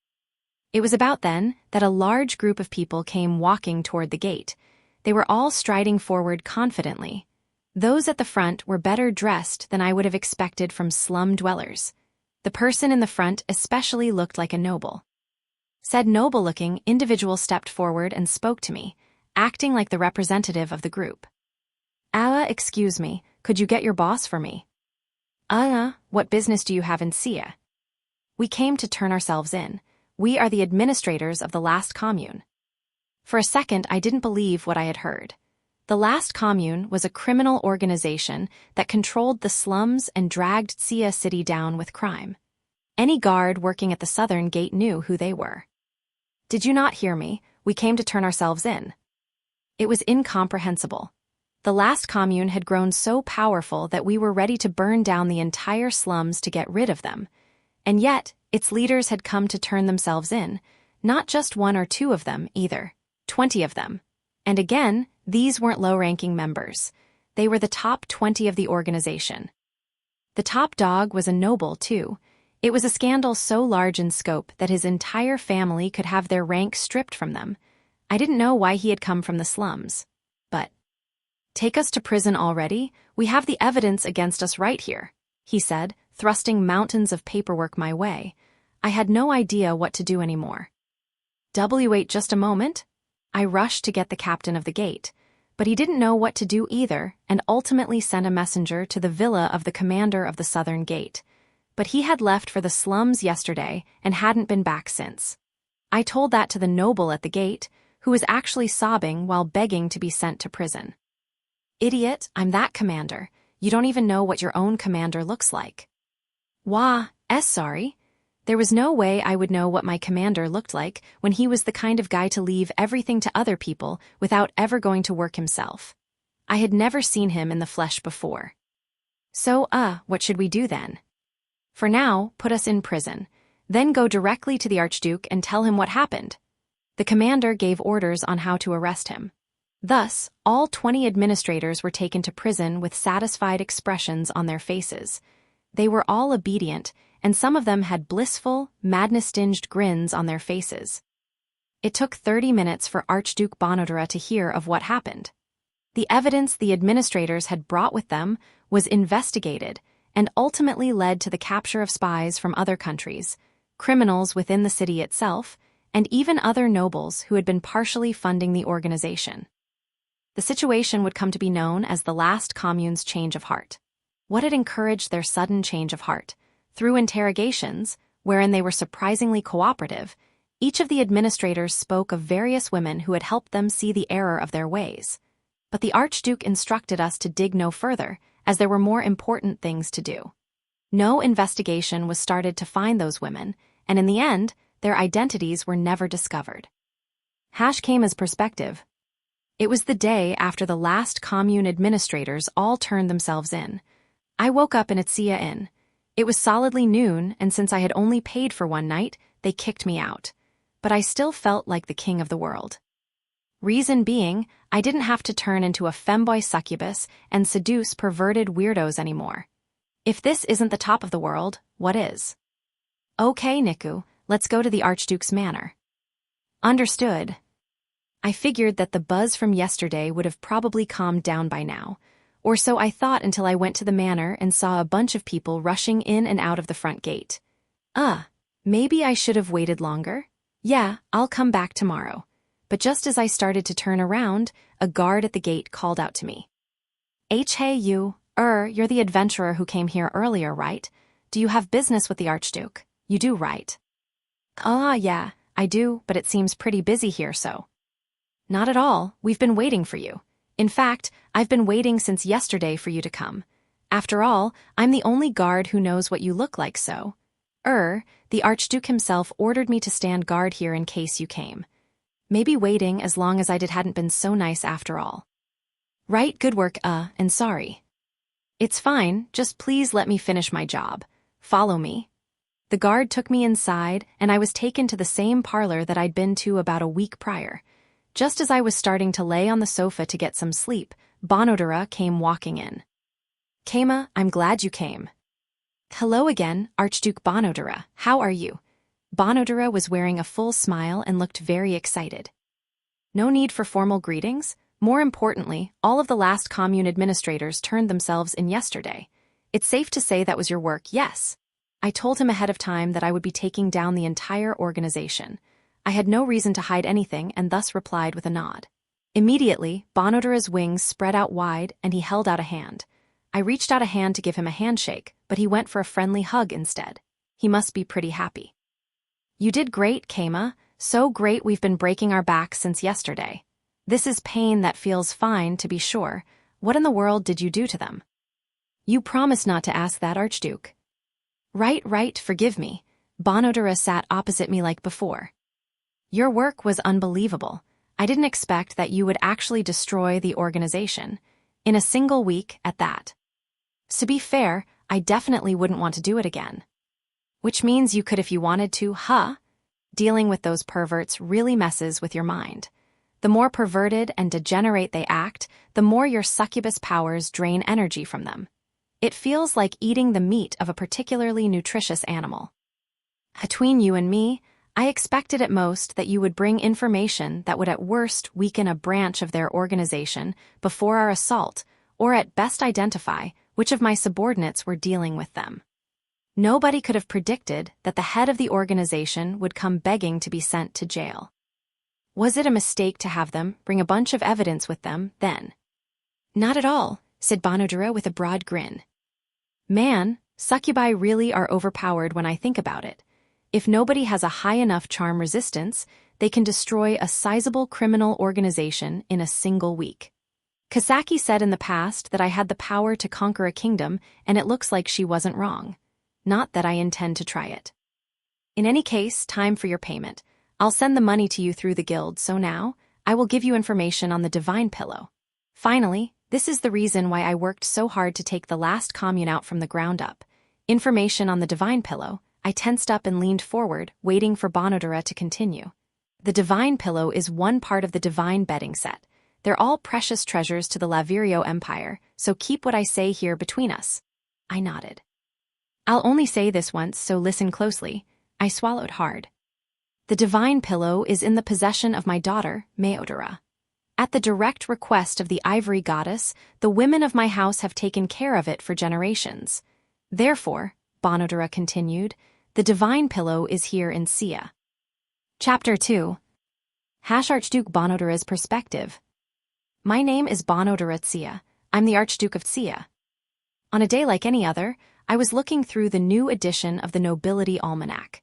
S1: It was about then that a large group of people came walking toward the gate. They were all striding forward confidently. Those at the front were better dressed than I would have expected from slum dwellers. The person in the front especially looked like a noble. Said noble-looking individual stepped forward and spoke to me, acting like the representative of the group. Excuse me, could you get your boss for me? What business do you have in Sia? We came to turn ourselves in. We are the administrators of the last commune. For a second, I didn't believe what I had heard. The last commune was a criminal organization that controlled the slums and dragged Sia City down with crime. Any guard working at the southern gate knew who they were. Did you not hear me? We came to turn ourselves in. It was incomprehensible. The last commune had grown so powerful that we were ready to burn down the entire slums to get rid of them. And yet, its leaders had come to turn themselves in, not just 1 or 2 of them either, 20 of them. And again, these weren't low-ranking members. They were the top 20 of the organization. The top dog was a noble, too. It was a scandal so large in scope that his entire family could have their rank stripped from them. I didn't know why he had come from the slums. But, "Take us to prison already? We have the evidence against us right here," he said, thrusting mountains of paperwork my way. I had no idea what to do anymore. Wait just a moment. I rushed to get the captain of the gate, but he didn't know what to do either and ultimately sent a messenger to the villa of the commander of the southern gate. But he had left for the slums yesterday and hadn't been back since. I told that to the noble at the gate, who was actually sobbing while begging to be sent to prison. "Idiot, I'm that commander. You don't even know what your own commander looks like." Sorry. There was no way I would know what my commander looked like when he was the kind of guy to leave everything to other people without ever going to work himself. I had never seen him in the flesh before. So, what should we do then? For now, put us in prison, then go directly to the Archduke and tell him what happened. The commander gave orders on how to arrest him. Thus, all 20 administrators were taken to prison with satisfied expressions on their faces. They were all obedient, and some of them had blissful, madness-tinged grins on their faces. It took 30 minutes for Archduke Bonodera to hear of what happened. The evidence the administrators had brought with them was investigated and ultimately led to the capture of spies from other countries, criminals within the city itself, and even other nobles who had been partially funding the organization. The situation would come to be known as the last commune's change of heart. What had encouraged their sudden change of heart? Through interrogations, wherein they were surprisingly cooperative, each of the administrators spoke of various women who had helped them see the error of their ways. But the Archduke instructed us to dig no further, as there were more important things to do. No investigation was started to find those women, and in the end, their identities were never discovered. Came as perspective. It was the day after the last commune administrators all turned themselves in. I woke up in Itsuya Inn. It was solidly noon, and since I had only paid for one night, they kicked me out. But I still felt like the king of the world. Reason being, I didn't have to turn into a femboy succubus and seduce perverted weirdos anymore. If this isn't the top of the world, what is? Okay, Niku, let's go to the Archduke's manor. Understood. I figured that the buzz from yesterday would have probably calmed down by now. Or so I thought until I went to the manor and saw a bunch of people rushing in and out of the front gate. Maybe I should have waited longer? Yeah, I'll come back tomorrow. But just as I started to turn around, a guard at the gate called out to me. Hey you, you're the adventurer who came here earlier, right? Do you have business with the Archduke? You do, right? Yeah, I do, but it seems pretty busy here, so. Not at all, we've been waiting for you. In fact, I've been waiting since yesterday for you to come. After all, I'm the only guard who knows what you look like, so. The Archduke himself ordered me to stand guard here in case you came. Maybe waiting as long as I hadn't been so nice after all. Right, good work, and sorry. It's fine, just please let me finish my job. Follow me. The guard took me inside, and I was taken to the same parlor that I'd been to about a week prior. Just as I was starting to lay on the sofa to get some sleep, Bonodera came walking in. Keima, I'm glad you came. Hello again, Archduke Bonodera, how are you? Bonodera was wearing a full smile and looked very excited. No need for formal greetings. More importantly, all of the last commune administrators turned themselves in yesterday. It's safe to say that was your work, yes. I told him ahead of time that I would be taking down the entire organization. I had no reason to hide anything and thus replied with a nod. Immediately, Bonodura's wings spread out wide and he held out a hand. I reached out a hand to give him a handshake, but he went for a friendly hug instead. He must be pretty happy. You did great, Keima. So great we've been breaking our backs since yesterday. This is pain that feels fine, to be sure. What in the world did you do to them? You promised not to ask that, Archduke. Right, forgive me. Bonodura sat opposite me like before. Your work was unbelievable. I didn't expect that you would actually destroy the organization. In a single week, at that. To be fair, I definitely wouldn't want to do it again. Which means you could if you wanted to, huh? Dealing with those perverts really messes with your mind. The more perverted and degenerate they act, the more your succubus powers drain energy from them. It feels like eating the meat of a particularly nutritious animal. Between you and me, I expected at most that you would bring information that would at worst weaken a branch of their organization before our assault, or at best identify which of my subordinates were dealing with them. Nobody could have predicted that the head of the organization would come begging to be sent to jail. Was it a mistake to have them bring a bunch of evidence with them, then? Not at all, said Bonodura with a broad grin. Man, succubi really are overpowered when I think about it. If nobody has a high enough charm resistance, they can destroy a sizable criminal organization in a single week. Kasaki said in the past that I had the power to conquer a kingdom, and it looks like she wasn't wrong. Not that I intend to try it. In any case, time for your payment. I'll send the money to you through the guild, so now, I will give you information on the Divine Pillow. Finally, this is the reason why I worked so hard to take the last commune out from the ground up. Information on the Divine Pillow. I tensed up and leaned forward, waiting for Bonodura to continue. The Divine Pillow is one part of the Divine Bedding set. They're all precious treasures to the Lavirio Empire, so keep what I say here between us. I nodded. I'll only say this once, so listen closely. I swallowed hard. The Divine Pillow is in the possession of my daughter, Meodora. At the direct request of the Ivory Goddess, the women of my house have taken care of it for generations. Therefore, Bonodura continued, the Divine Pillow is here in Sia. Chapter 2. Archduke Bonodura's Perspective. My name is Bonodura Sia. I'm the Archduke of Sia. On a day like any other, I was looking through the new edition of the Nobility Almanac.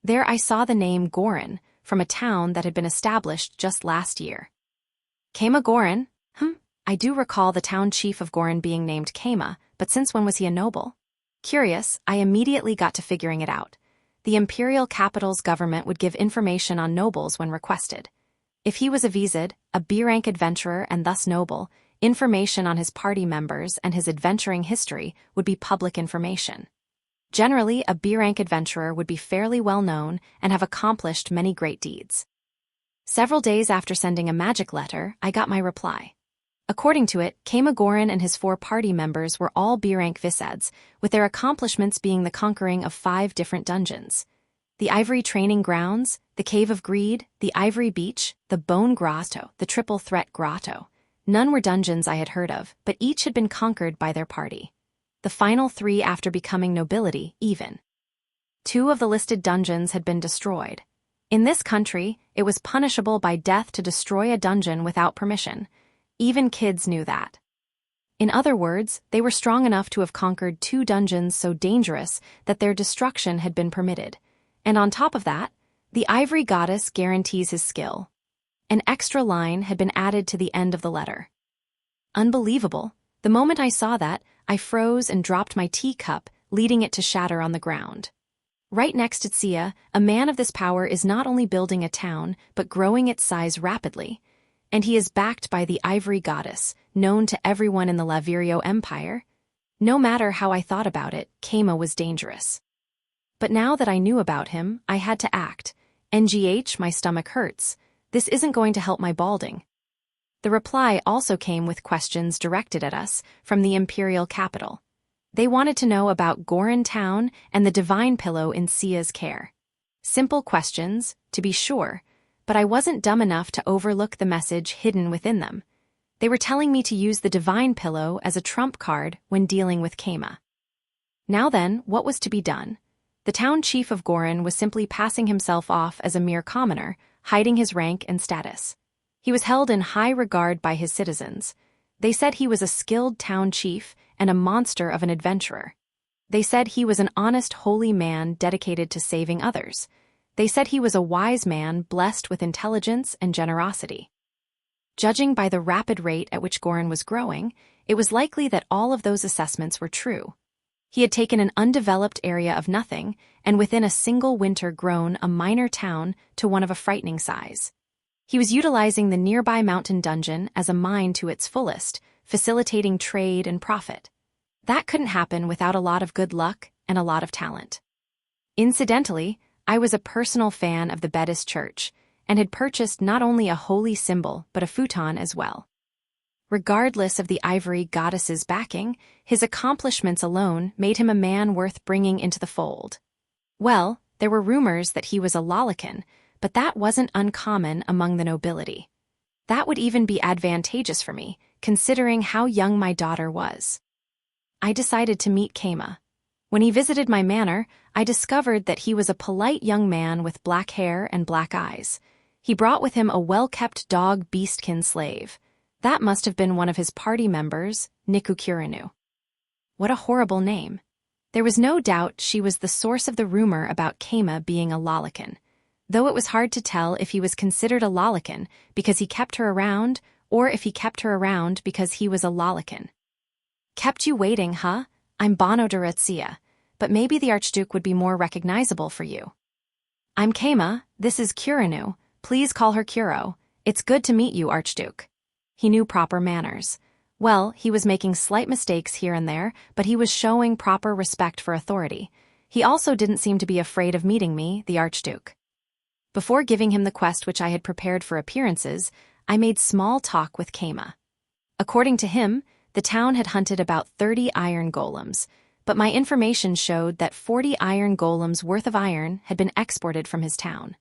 S1: There I saw the name Gorin, from a town that had been established just last year. Keima Gorin? I do recall the town chief of Gorin being named Keima, but since when was he a noble? Curious, I immediately got to figuring it out. The imperial capital's government would give information on nobles when requested. If he was a vizard, a B-rank adventurer and thus noble, information on his party members and his adventuring history would be public information. Generally, a B-rank adventurer would be fairly well known and have accomplished many great deeds. Several days after sending a magic letter, I got my reply. According to it, Keima Gorin and his 4 party members were all B-rank visads, with their accomplishments being the conquering of 5 different dungeons. The Ivory Training Grounds, the Cave of Greed, the Ivory Beach, the Bone Grotto, the Triple Threat Grotto. None were dungeons I had heard of, but each had been conquered by their party. The final 3 after becoming nobility, even. 2 of the listed dungeons had been destroyed. In this country, it was punishable by death to destroy a dungeon without permission. Even kids knew that. In other words, they were strong enough to have conquered 2 dungeons so dangerous that their destruction had been permitted. And on top of that, the Ivory Goddess guarantees his skill. An extra line had been added to the end of the letter. Unbelievable. The moment I saw that, I froze and dropped my teacup, leading it to shatter on the ground. Right next to Sia, a man of this power is not only building a town, but growing its size rapidly. And he is backed by the Ivory Goddess, known to everyone in the Lavirio Empire. No matter how I thought about it, Keima was dangerous. But now that I knew about him, I had to act. NGH, my stomach hurts. This isn't going to help my balding. The reply also came with questions directed at us from the imperial capital. They wanted to know about Gorin Town and the Divine Pillow in Sia's care. Simple questions, to be sure, but I wasn't dumb enough to overlook the message hidden within them. They were telling me to use the Divine Pillow as a trump card when dealing with Keima. Now then, what was to be done? The town chief of Gorin was simply passing himself off as a mere commoner, hiding his rank and status. He was held in high regard by his citizens. They said he was a skilled town chief and a monster of an adventurer. They said he was an honest, holy man dedicated to saving others. They said he was a wise man blessed with intelligence and generosity. Judging by the rapid rate at which Goran was growing, it was likely that all of those assessments were true. He had taken an undeveloped area of nothing and within a single winter grown a minor town to one of a frightening size. He was utilizing the nearby mountain dungeon as a mine to its fullest, facilitating trade and profit. That couldn't happen without a lot of good luck and a lot of talent. Incidentally, I was a personal fan of the Buddhist church and had purchased not only a holy symbol but a futon as well. Regardless of the ivory goddess's backing, his accomplishments alone made him a man worth bringing into the fold. Well, there were rumors that he was a lolican, but that wasn't uncommon among the nobility. That would even be advantageous for me, considering how young my daughter was. I decided to meet Keima. When he visited my manor, I discovered that he was a polite young man with black hair and black eyes. He brought with him a well-kept dog beastkin slave. That must have been one of his party members, Nikukirinu. What a horrible name. There was no doubt she was the source of the rumor about Keima being a lolican, though it was hard to tell if he was considered a lolican because he kept her around or if he kept her around because he was a lolican. Kept you waiting, huh? I'm Bono de Razzia, but maybe the Archduke would be more recognizable for you. I'm Keima, this is Kirinu, please call her Kuro. It's good to meet you, Archduke. He knew proper manners. Well, he was making slight mistakes here and there, but he was showing proper respect for authority. He also didn't seem to be afraid of meeting me, the Archduke. Before giving him the quest which I had prepared for appearances, I made small talk with Keima. According to him, the town had hunted about 30 iron golems, but my information showed that 40 iron golems worth of iron had been exported from his town.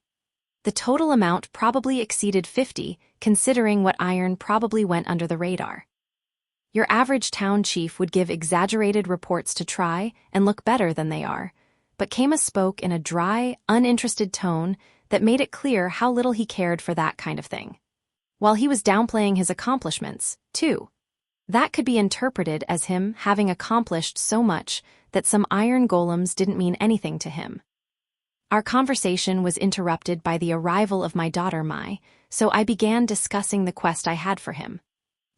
S1: The total amount probably exceeded 50, considering what iron probably went under the radar. Your average town chief would give exaggerated reports to try and look better than they are, but Keima spoke in a dry, uninterested tone that made it clear how little he cared for that kind of thing. While he was downplaying his accomplishments, too. That could be interpreted as him having accomplished so much that some iron golems didn't mean anything to him. Our conversation was interrupted by the arrival of my daughter Mai, so I began discussing the quest I had for him.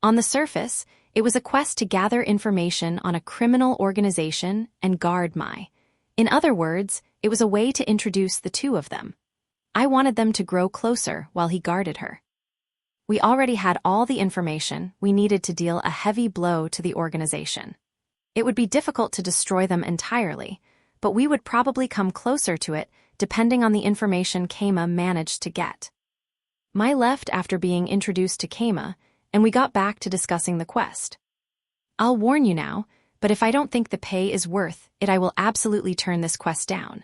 S1: On the surface, it was a quest to gather information on a criminal organization and guard Mai. In other words, it was a way to introduce the two of them. I wanted them to grow closer while he guarded her. We already had all the information we needed to deal a heavy blow to the organization. It would be difficult to destroy them entirely, but we would probably come closer to it depending on the information Keima managed to get. Mai left after being introduced to Keima, and we got back to discussing the quest. I'll warn you now, but if I don't think the pay is worth it, I will absolutely turn this quest down.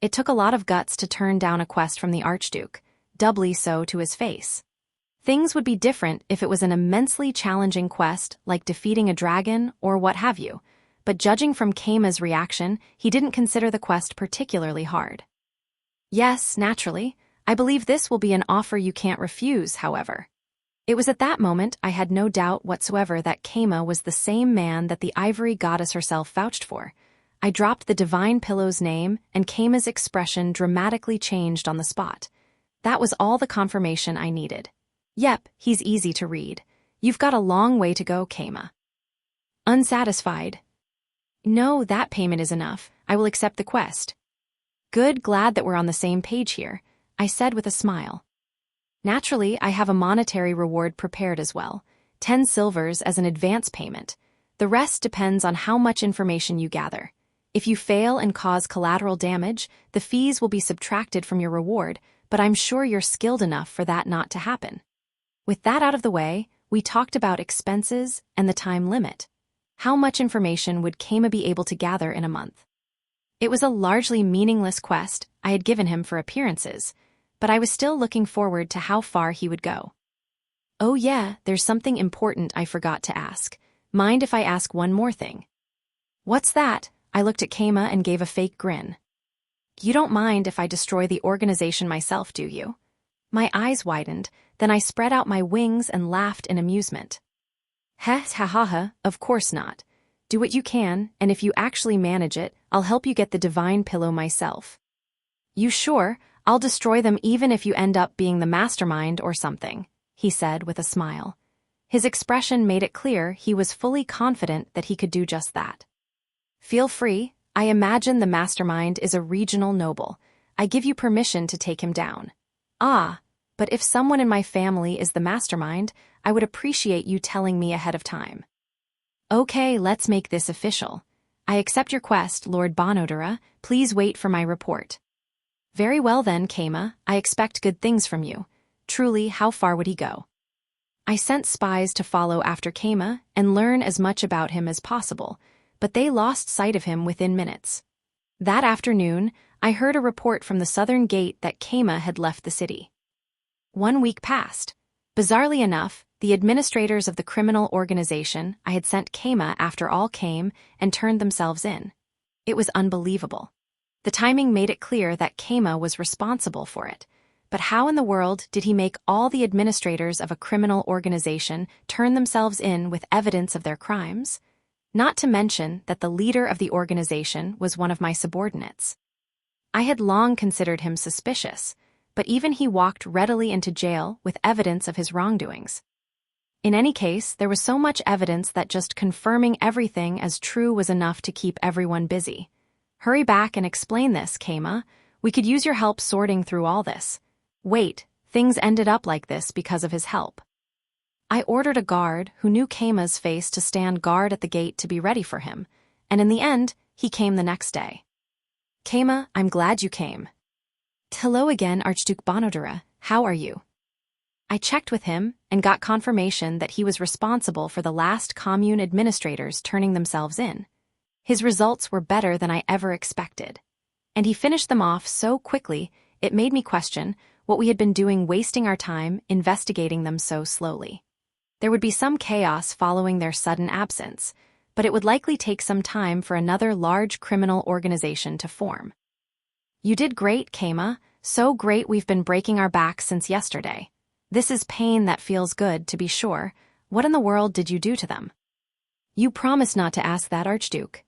S1: It took a lot of guts to turn down a quest from the Archduke, doubly so to his face. Things would be different if it was an immensely challenging quest like defeating a dragon or what have you, but judging from Keima's reaction, he didn't consider the quest particularly hard. Yes, naturally, I believe this will be an offer you can't refuse, however. It was at that moment I had no doubt whatsoever that Keima was the same man that the ivory goddess herself vouched for. I dropped the divine pillow's name, and Keima's expression dramatically changed on the spot. That was all the confirmation I needed. Yep, he's easy to read. You've got a long way to go, Keima. Unsatisfied. No, that payment is enough. I will accept the quest. Good, glad that we're on the same page here, I said with a smile. Naturally, I have a monetary reward prepared as well, 10 silvers as an advance payment. The rest depends on how much information you gather. If you fail and cause collateral damage, the fees will be subtracted from your reward, but I'm sure you're skilled enough for that not to happen. With that out of the way, we talked about expenses and the time limit. How much information would Keima be able to gather in a month? It was a largely meaningless quest I had given him for appearances, but I was still looking forward to how far he would go. Oh yeah, there's something important I forgot to ask. Mind if I ask one more thing? What's that? I looked at Keima and gave a fake grin. You don't mind if I destroy the organization myself, do you? My eyes widened, Then I spread out my wings and laughed in amusement. Heh ha ha ha, of course not. Do what you can, and if you actually manage it, I'll help you get the divine pillow myself. You sure? I'll destroy them even if you end up being the mastermind or something, he said with a smile. His expression made it clear he was fully confident that he could do just that. Feel free. I imagine the mastermind is a regional noble. I give you permission to take him down. Ah, but if someone in my family is the mastermind, I would appreciate you telling me ahead of time. Okay, let's make this official. I accept your quest, Lord Bonodura. Please wait for my report. Very well then, Keima. I expect good things from you. Truly, how far would he go? I sent spies to follow after Keima and learn as much about him as possible, but they lost sight of him within minutes. That afternoon, I heard a report from the southern gate that Keima had left the city. 1 week passed. Bizarrely enough, the administrators of the criminal organization I had sent Keima after all came and turned themselves in. It was unbelievable. The timing made it clear that Keima was responsible for it. But how in the world did he make all the administrators of a criminal organization turn themselves in with evidence of their crimes? Not to mention that the leader of the organization was one of my subordinates. I had long considered him suspicious, but even he walked readily into jail with evidence of his wrongdoings. In any case, there was so much evidence that just confirming everything as true was enough to keep everyone busy. Hurry back and explain this, Keima. We could use your help sorting through all this. Wait, things ended up like this because of his help. I ordered a guard who knew Keima's face to stand guard at the gate to be ready for him, and in the end, he came the next day. Keima, I'm glad you came. Hello again, Archduke Bonodura. How are you? I checked with him and got confirmation that he was responsible for the last commune administrators turning themselves in. His results were better than I ever expected. And he finished them off so quickly, it made me question what we had been doing wasting our time investigating them so slowly. There would be some chaos following their sudden absence, but it would likely take some time for another large criminal organization to form. You did great, Keima. So great we've been breaking our backs since yesterday. This is pain that feels good, to be sure. What in the world did you do to them? You promised not to ask that, Archduke.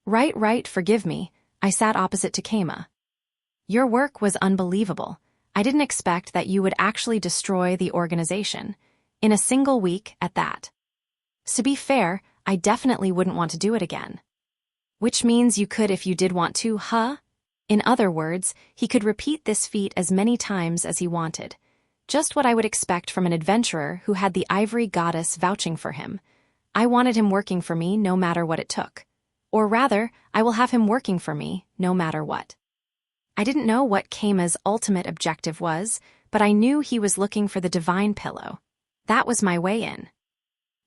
S1: Right, forgive me. I sat opposite to Keima. Your work was unbelievable. I didn't expect that you would actually destroy the organization. In a single week, at that. To be fair, I definitely wouldn't want to do it again. Which means you could if you did want to, huh? In other words, he could repeat this feat as many times as he wanted. Just what I would expect from an adventurer who had the ivory goddess vouching for him. I wanted him working for me no matter what it took. Or rather, I will have him working for me no matter what. I didn't know what Keima's ultimate objective was, but I knew he was looking for the divine pillow. That was my way in.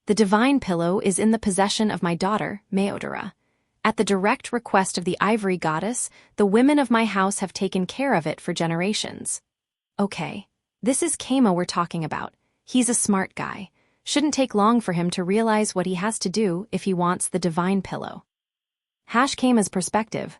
S1: The divine pillow is in the possession of my daughter, Meodora. At the direct request of the ivory goddess, the women of my house have taken care of it for generations. Okay, this is Keima we're talking about. He's a smart guy. Shouldn't take long for him to realize what he has to do if he wants the divine pillow. Keima's perspective.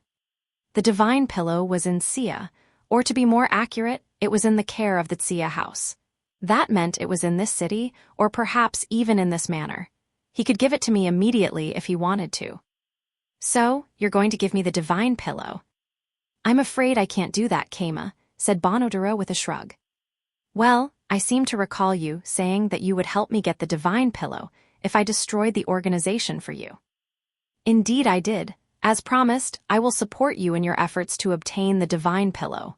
S1: The divine pillow was in Sia, or to be more accurate, it was in the care of the Sia house. That meant it was in this city, or perhaps even in this manor. He could give it to me immediately if he wanted to. So, you're going to give me the divine pillow? I'm afraid I can't do that, Keima, said Bonodura with a shrug. Well, I seem to recall you saying that you would help me get the divine pillow if I destroyed the organization for you. Indeed I did. As promised, I will support you in your efforts to obtain the divine pillow.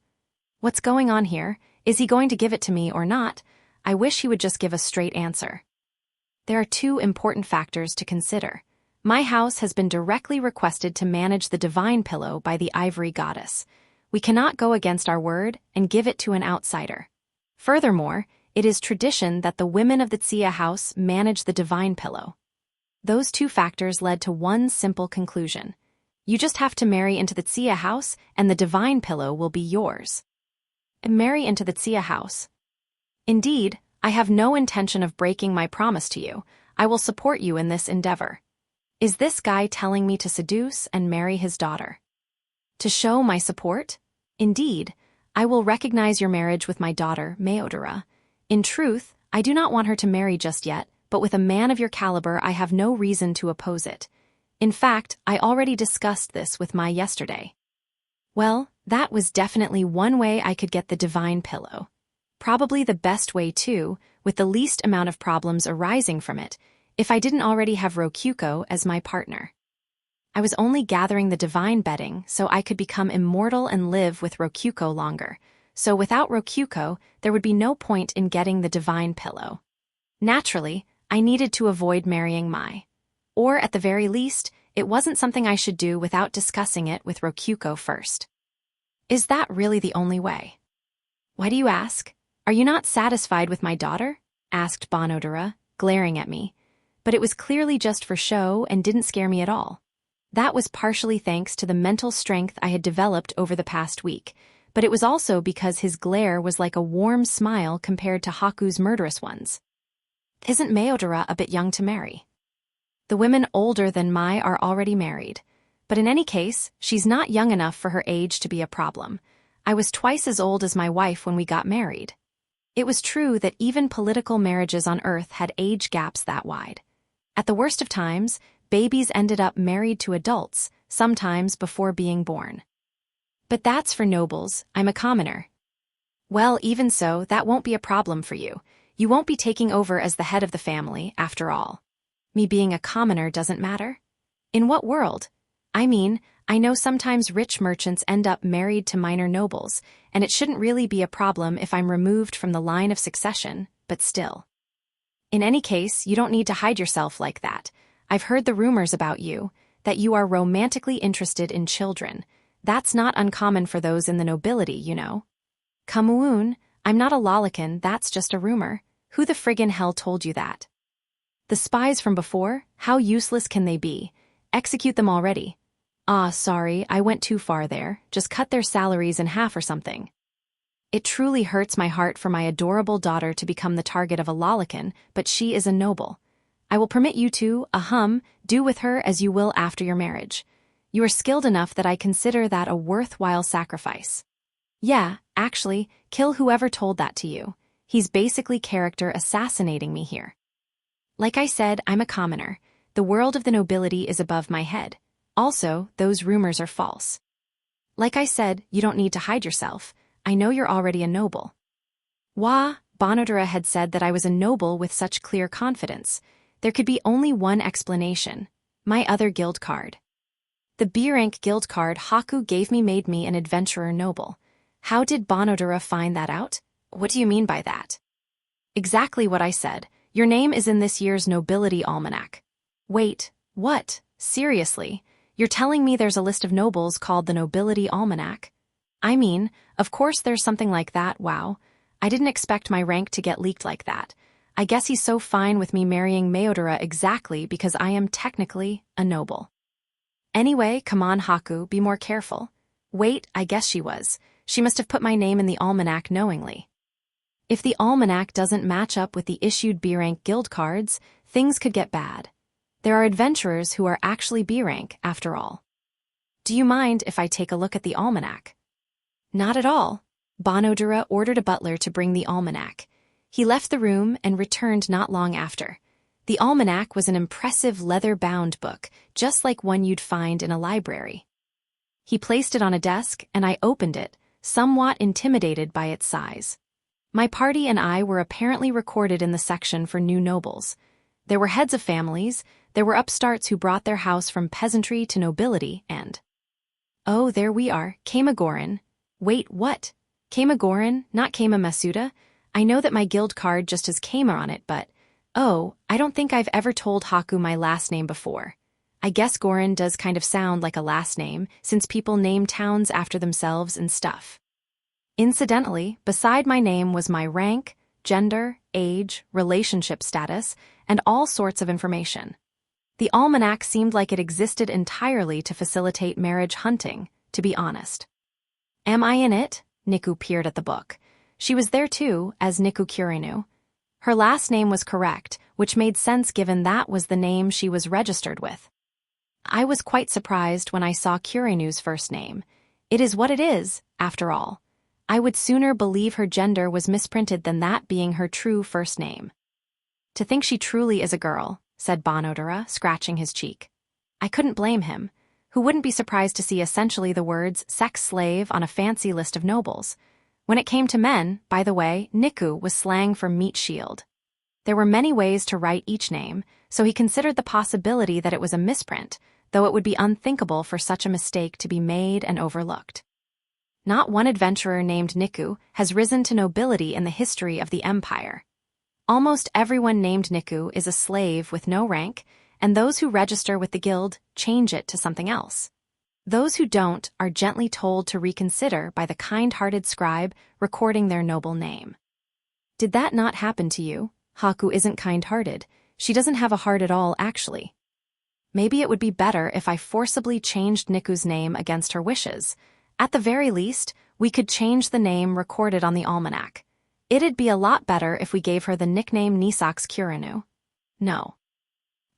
S1: What's going on here? Is he going to give it to me or not? I wish he would just give a straight answer. There are two important factors to consider. My house has been directly requested to manage the divine pillow by the ivory goddess. We cannot go against our word and give it to an outsider. Furthermore, it is tradition that the women of the Tsiya house manage the divine pillow. Those two factors led to one simple conclusion. You just have to marry into the Tsiya house and the divine pillow will be yours. Marry into the Tsiya house. Indeed, I have no intention of breaking my promise to you. I will support you in this endeavor. Is this guy telling me to seduce and marry his daughter? To show my support? Indeed, I will recognize your marriage with my daughter, Meodora. In truth, I do not want her to marry just yet, but with a man of your caliber I have no reason to oppose it. In fact, I already discussed this with Mai yesterday. Well, that was definitely one way I could get the divine pillow. Probably the best way too, with the least amount of problems arising from it, if I didn't already have Rokyuko as my partner. I was only gathering the divine bedding so I could become immortal and live with Rokyuko longer, so without Rokyuko, there would be no point in getting the divine pillow. Naturally, I needed to avoid marrying Mai. Or at the very least, it wasn't something I should do without discussing it with Rokyuko first. Is that really the only way? Why do you ask? Are you not satisfied with my daughter? Asked Banodora, glaring at me. But it was clearly just for show and didn't scare me at all. That was partially thanks to the mental strength I had developed over the past week, but it was also because his glare was like a warm smile compared to Haku's murderous ones. Isn't Meodora a bit young to marry? The women older than Mai are already married, but in any case, she's not young enough for her age to be a problem. I was twice as old as my wife when we got married. It was true that even political marriages on Earth had age gaps that wide. At the worst of times, babies ended up married to adults, sometimes before being born. But that's for nobles, I'm a commoner. Well, even so, that won't be a problem for you. You won't be taking over as the head of the family, after all. Me being a commoner doesn't matter? In what world? I mean, I know sometimes rich merchants end up married to minor nobles, and it shouldn't really be a problem if I'm removed from the line of succession, but still. In any case, you don't need to hide yourself like that. I've heard the rumors about you, that you are romantically interested in children. That's not uncommon for those in the nobility, you know. Kamuun, I'm not a lolican, that's just a rumor. Who the friggin' hell told you that? The spies from before? How useless can they be? Execute them already. Ah, sorry, I went too far there. Just cut their salaries in half or something. It truly hurts my heart for my adorable daughter to become the target of a lolican, but she is a noble. I will permit you to, do with her as you will after your marriage. You are skilled enough that I consider that a worthwhile sacrifice. Yeah, actually, kill whoever told that to you. He's basically character assassinating me here. Like I said, I'm a commoner. The world of the nobility is above my head. Also, those rumors are false. Like I said, you don't need to hide yourself. I know you're already a noble. Wah, Banodora had said that I was a noble with such clear confidence. There could be only one explanation. My other guild card. The B-rank guild card Haku gave me made me an adventurer noble. How did Banodora find that out? What do you mean by that? Exactly what I said. Your name is in this year's Nobility Almanac. Wait, what? Seriously? You're telling me there's a list of nobles called the Nobility Almanac? I mean, of course there's something like that, wow. I didn't expect my rank to get leaked like that. I guess he's so fine with me marrying Meodora exactly because I am technically a noble. Anyway, come on Haku, be more careful. Wait, I guess she was. She must have put my name in the almanac knowingly. If the almanac doesn't match up with the issued B-rank guild cards, things could get bad. There are adventurers who are actually B-rank, after all. Do you mind if I take a look at the almanac? Not at all. Banodora ordered a butler to bring the almanac. He left the room and returned not long after. The almanac was an impressive leather-bound book, just like one you'd find in a library. He placed it on a desk, and I opened it, somewhat intimidated by its size. My party and I were apparently recorded in the section for new nobles. There were heads of families, there were upstarts who brought their house from peasantry to nobility, and... Oh, there we are, Kamagoran. Wait, what? Kamagoran, not Kama Masuda? I know that my guild card just has Kama on it, but... Oh, I don't think I've ever told Haku my last name before. I guess Goran does kind of sound like a last name, since people name towns after themselves and stuff. Incidentally, beside my name was my rank, gender, age, relationship status, and all sorts of information. The almanac seemed like it existed entirely to facilitate marriage hunting, to be honest. Am I in it? Niku peered at the book. She was there too, as Niku Kurinu. Her last name was correct, which made sense given that was the name she was registered with. I was quite surprised when I saw Kurinu's first name. It is what it is, after all. I would sooner believe her gender was misprinted than that being her true first name. To think she truly is a girl, said Bonodera, scratching his cheek. I couldn't blame him. Who wouldn't be surprised to see essentially the words sex slave on a fancy list of nobles? When it came to men, by the way, Niku was slang for meat shield. There were many ways to write each name, so he considered the possibility that it was a misprint, though it would be unthinkable for such a mistake to be made and overlooked. Not one adventurer named Niku has risen to nobility in the history of the empire. Almost everyone named Niku is a slave with no rank, and those who register with the guild change it to something else. Those who don't are gently told to reconsider by the kind-hearted scribe recording their noble name. Did that not happen to you? Haku isn't kind-hearted. She doesn't have a heart at all, actually. Maybe it would be better if I forcibly changed Niku's name against her wishes. At the very least, we could change the name recorded on the almanac. It'd be a lot better if we gave her the nickname Nisax Kurinu. No.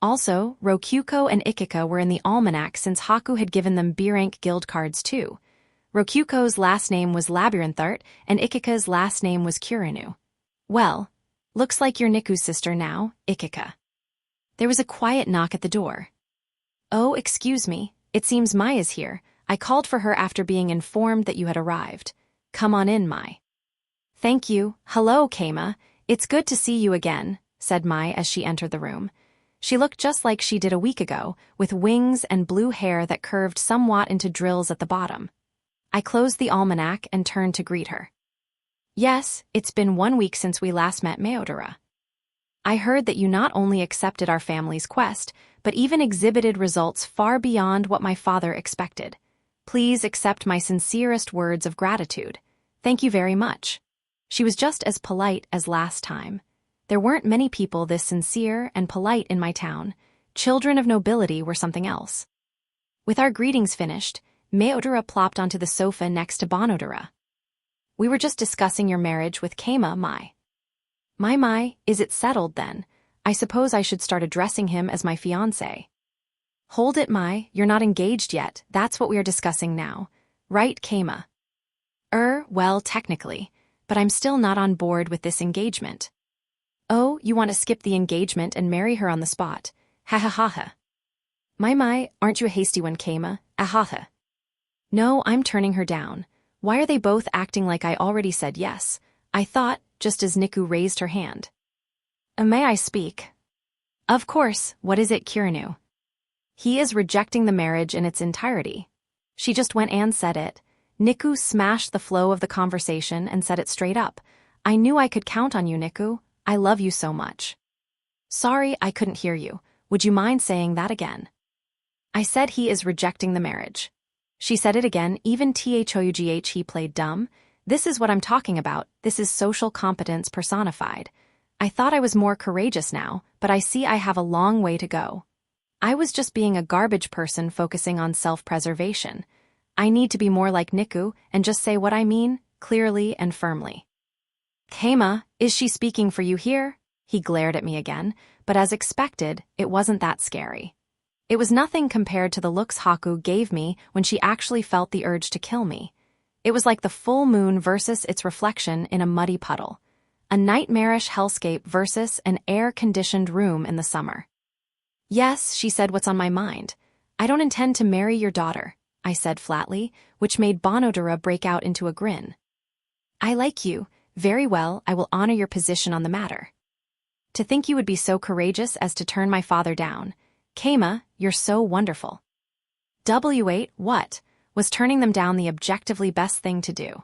S1: Also, Rokyuko and Ikika were in the almanac since Haku had given them B-rank guild cards too. Rokyuko's last name was Labyrinthart, and Ikika's last name was Kurinu. Well, looks like you're Niku's sister now, Ikika. There was a quiet knock at the door. Oh, excuse me, it seems Mai is here. I called for her after being informed that you had arrived. Come on in, Mai. Thank you. Hello, Keima. It's good to see you again, said Mai as she entered the room. She looked just like she did a week ago, with wings and blue hair that curved somewhat into drills at the bottom. I closed the almanac and turned to greet her. Yes, it's been 1 week since we last met Meodora. I heard that you not only accepted our family's quest, but even exhibited results far beyond what my father expected. Please accept my sincerest words of gratitude. Thank you very much. She was just as polite as last time. There weren't many people this sincere and polite in my town. Children of nobility were something else. With our greetings finished, Meodora plopped onto the sofa next to Bonodera. We were just discussing your marriage with Keima, Mai. My, is it settled then? I suppose I should start addressing him as my fiancé. Hold it, Mai, you're not engaged yet, that's what we are discussing now. Right, Keima? Well, technically, but I'm still not on board with this engagement. Oh, you want to skip the engagement and marry her on the spot. Ha ha ha ha. My, aren't you a hasty one, Keima? Ahaha. No, I'm turning her down. Why are they both acting like I already said yes? I thought, just as Niku raised her hand. May I speak? Of course, what is it, Kurinu? He is rejecting the marriage in its entirety. She just went and said it. Niku smashed the flow of the conversation and said it straight up. I knew I could count on you, Niku. I love you so much. Sorry, I couldn't hear you. Would you mind saying that again? I said he is rejecting the marriage. She said it again, even THOUGH he played dumb. This is what I'm talking about. This is social competence personified. I thought I was more courageous now, but I see I have a long way to go. I was just being a garbage person focusing on self-preservation. I need to be more like Niku and just say what I mean, clearly and firmly. Keima, is she speaking for you here? He glared at me again, but as expected, it wasn't that scary. It was nothing compared to the looks Haku gave me when she actually felt the urge to kill me. It was like the full moon versus its reflection in a muddy puddle. A nightmarish hellscape versus an air-conditioned room in the summer. Yes, she said what's on my mind. I don't intend to marry your daughter, I said flatly, which made Bonodera break out into a grin. I like you. Very well, I will honor your position on the matter. To think you would be so courageous as to turn my father down. Keima, you're so wonderful. W8, what? Was turning them down the objectively best thing to do?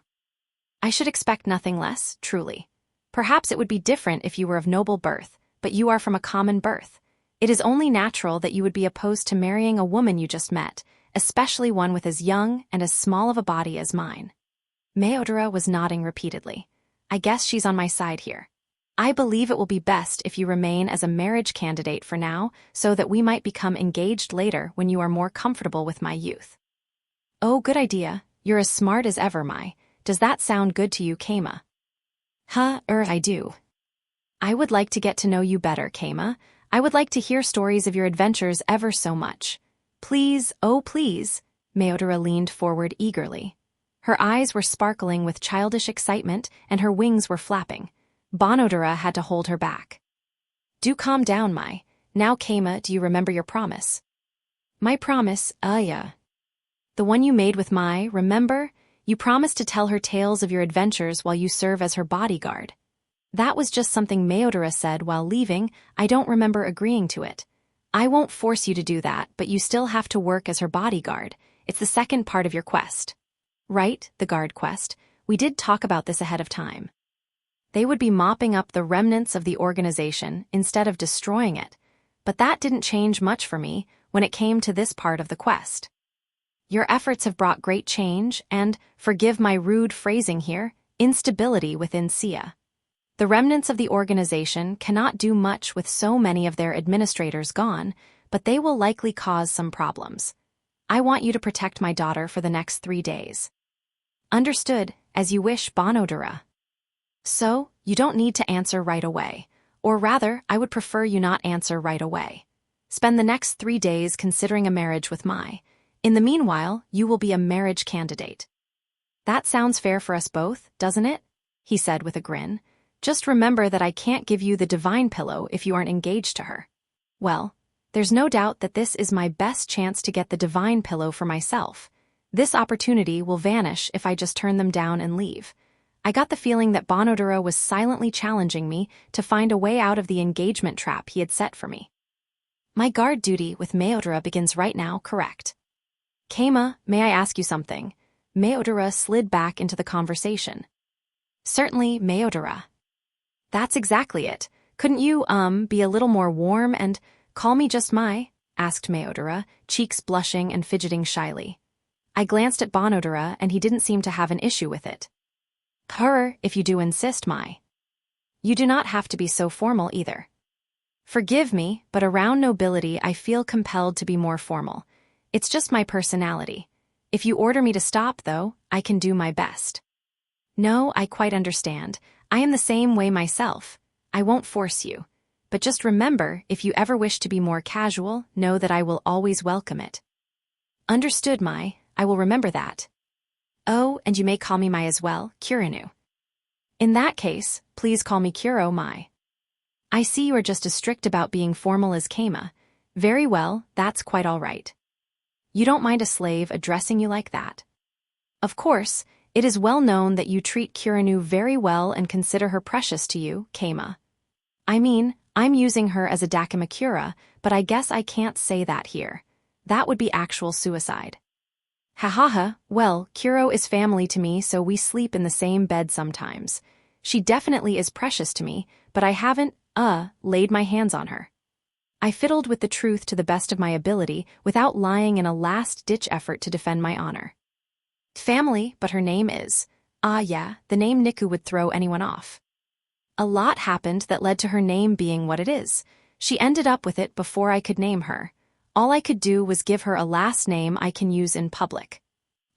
S1: I should expect nothing less, truly. Perhaps it would be different if you were of noble birth, but you are from a common birth. It is only natural that you would be opposed to marrying a woman you just met, especially one with as young and as small of a body as mine. Meodora was nodding repeatedly. I guess she's on my side here. I believe it will be best if you remain as a marriage candidate for now, so that we might become engaged later when you are more comfortable with my youth. Oh, good idea. You're as smart as ever, Mai. Does that sound good to you, Keima? I do. I would like to get to know you better, Keima. I would like to hear stories of your adventures ever so much. Please, oh please. Meodora leaned forward eagerly. Her eyes were sparkling with childish excitement and her wings were flapping. Bonodora had to hold her back. Do calm down, Mai. Now, Keima, do you remember your promise? My promise, yeah. The one you made with Mai, remember? You promised to tell her tales of your adventures while you serve as her bodyguard. That was just something Meodora said while leaving. I don't remember agreeing to it. I won't force you to do that, but you still have to work as her bodyguard. It's the second part of your quest. Right, the guard quest. We did talk about this ahead of time. They would be mopping up the remnants of the organization instead of destroying it, but that didn't change much for me when it came to this part of the quest. Your efforts have brought great change and, forgive my rude phrasing here, instability within Sia. The remnants of the organization cannot do much with so many of their administrators gone, but they will likely cause some problems. I want you to protect my daughter for the next 3 days. Understood, as you wish, Bonodora. So, you don't need to answer right away. Or rather, I would prefer you not answer right away. Spend the next 3 days considering a marriage with Mai. In the meanwhile, you will be a marriage candidate. That sounds fair for us both, doesn't it? He said with a grin. Just remember that I can't give you the divine pillow if you aren't engaged to her. Well, there's no doubt that this is my best chance to get the divine pillow for myself. This opportunity will vanish if I just turn them down and leave. I got the feeling that Bonodora was silently challenging me to find a way out of the engagement trap he had set for me. My guard duty with Meodora begins right now, correct? Keima, may I ask you something? Meodora slid back into the conversation. Certainly, Meodora. That's exactly it. Couldn't you, be a little more warm and call me just Mai? Asked Meodora, cheeks blushing and fidgeting shyly. I glanced at Bonodora and he didn't seem to have an issue with it. Her, if you do insist, Mai. You do not have to be so formal either. Forgive me, but around nobility I feel compelled to be more formal. It's just my personality. If you order me to stop, though, I can do my best. No, I quite understand. I am the same way myself. I won't force you. But just remember, if you ever wish to be more casual, know that I will always welcome it. Understood, Mai. I will remember that. Oh, and you may call me Mai as well, Kirinu. In that case, please call me Kuro Mai. I see you are just as strict about being formal as Keima. Very well, that's quite all right. You don't mind a slave addressing you like that? Of course, it is well known that you treat Kirinu very well and consider her precious to you, Keima. I mean, I'm using her as a dakimakura, but I guess I can't say that here. That would be actual suicide. Ha, well, Kuro is family to me, so we sleep in the same bed sometimes. She definitely is precious to me, but I haven't, laid my hands on her. I fiddled with the truth to the best of my ability without lying in a last-ditch effort to defend my honor. Family, but her name is. Yeah, the name Niku would throw anyone off. A lot happened that led to her name being what it is. She ended up with it before I could name her. All I could do was give her a last name I can use in public.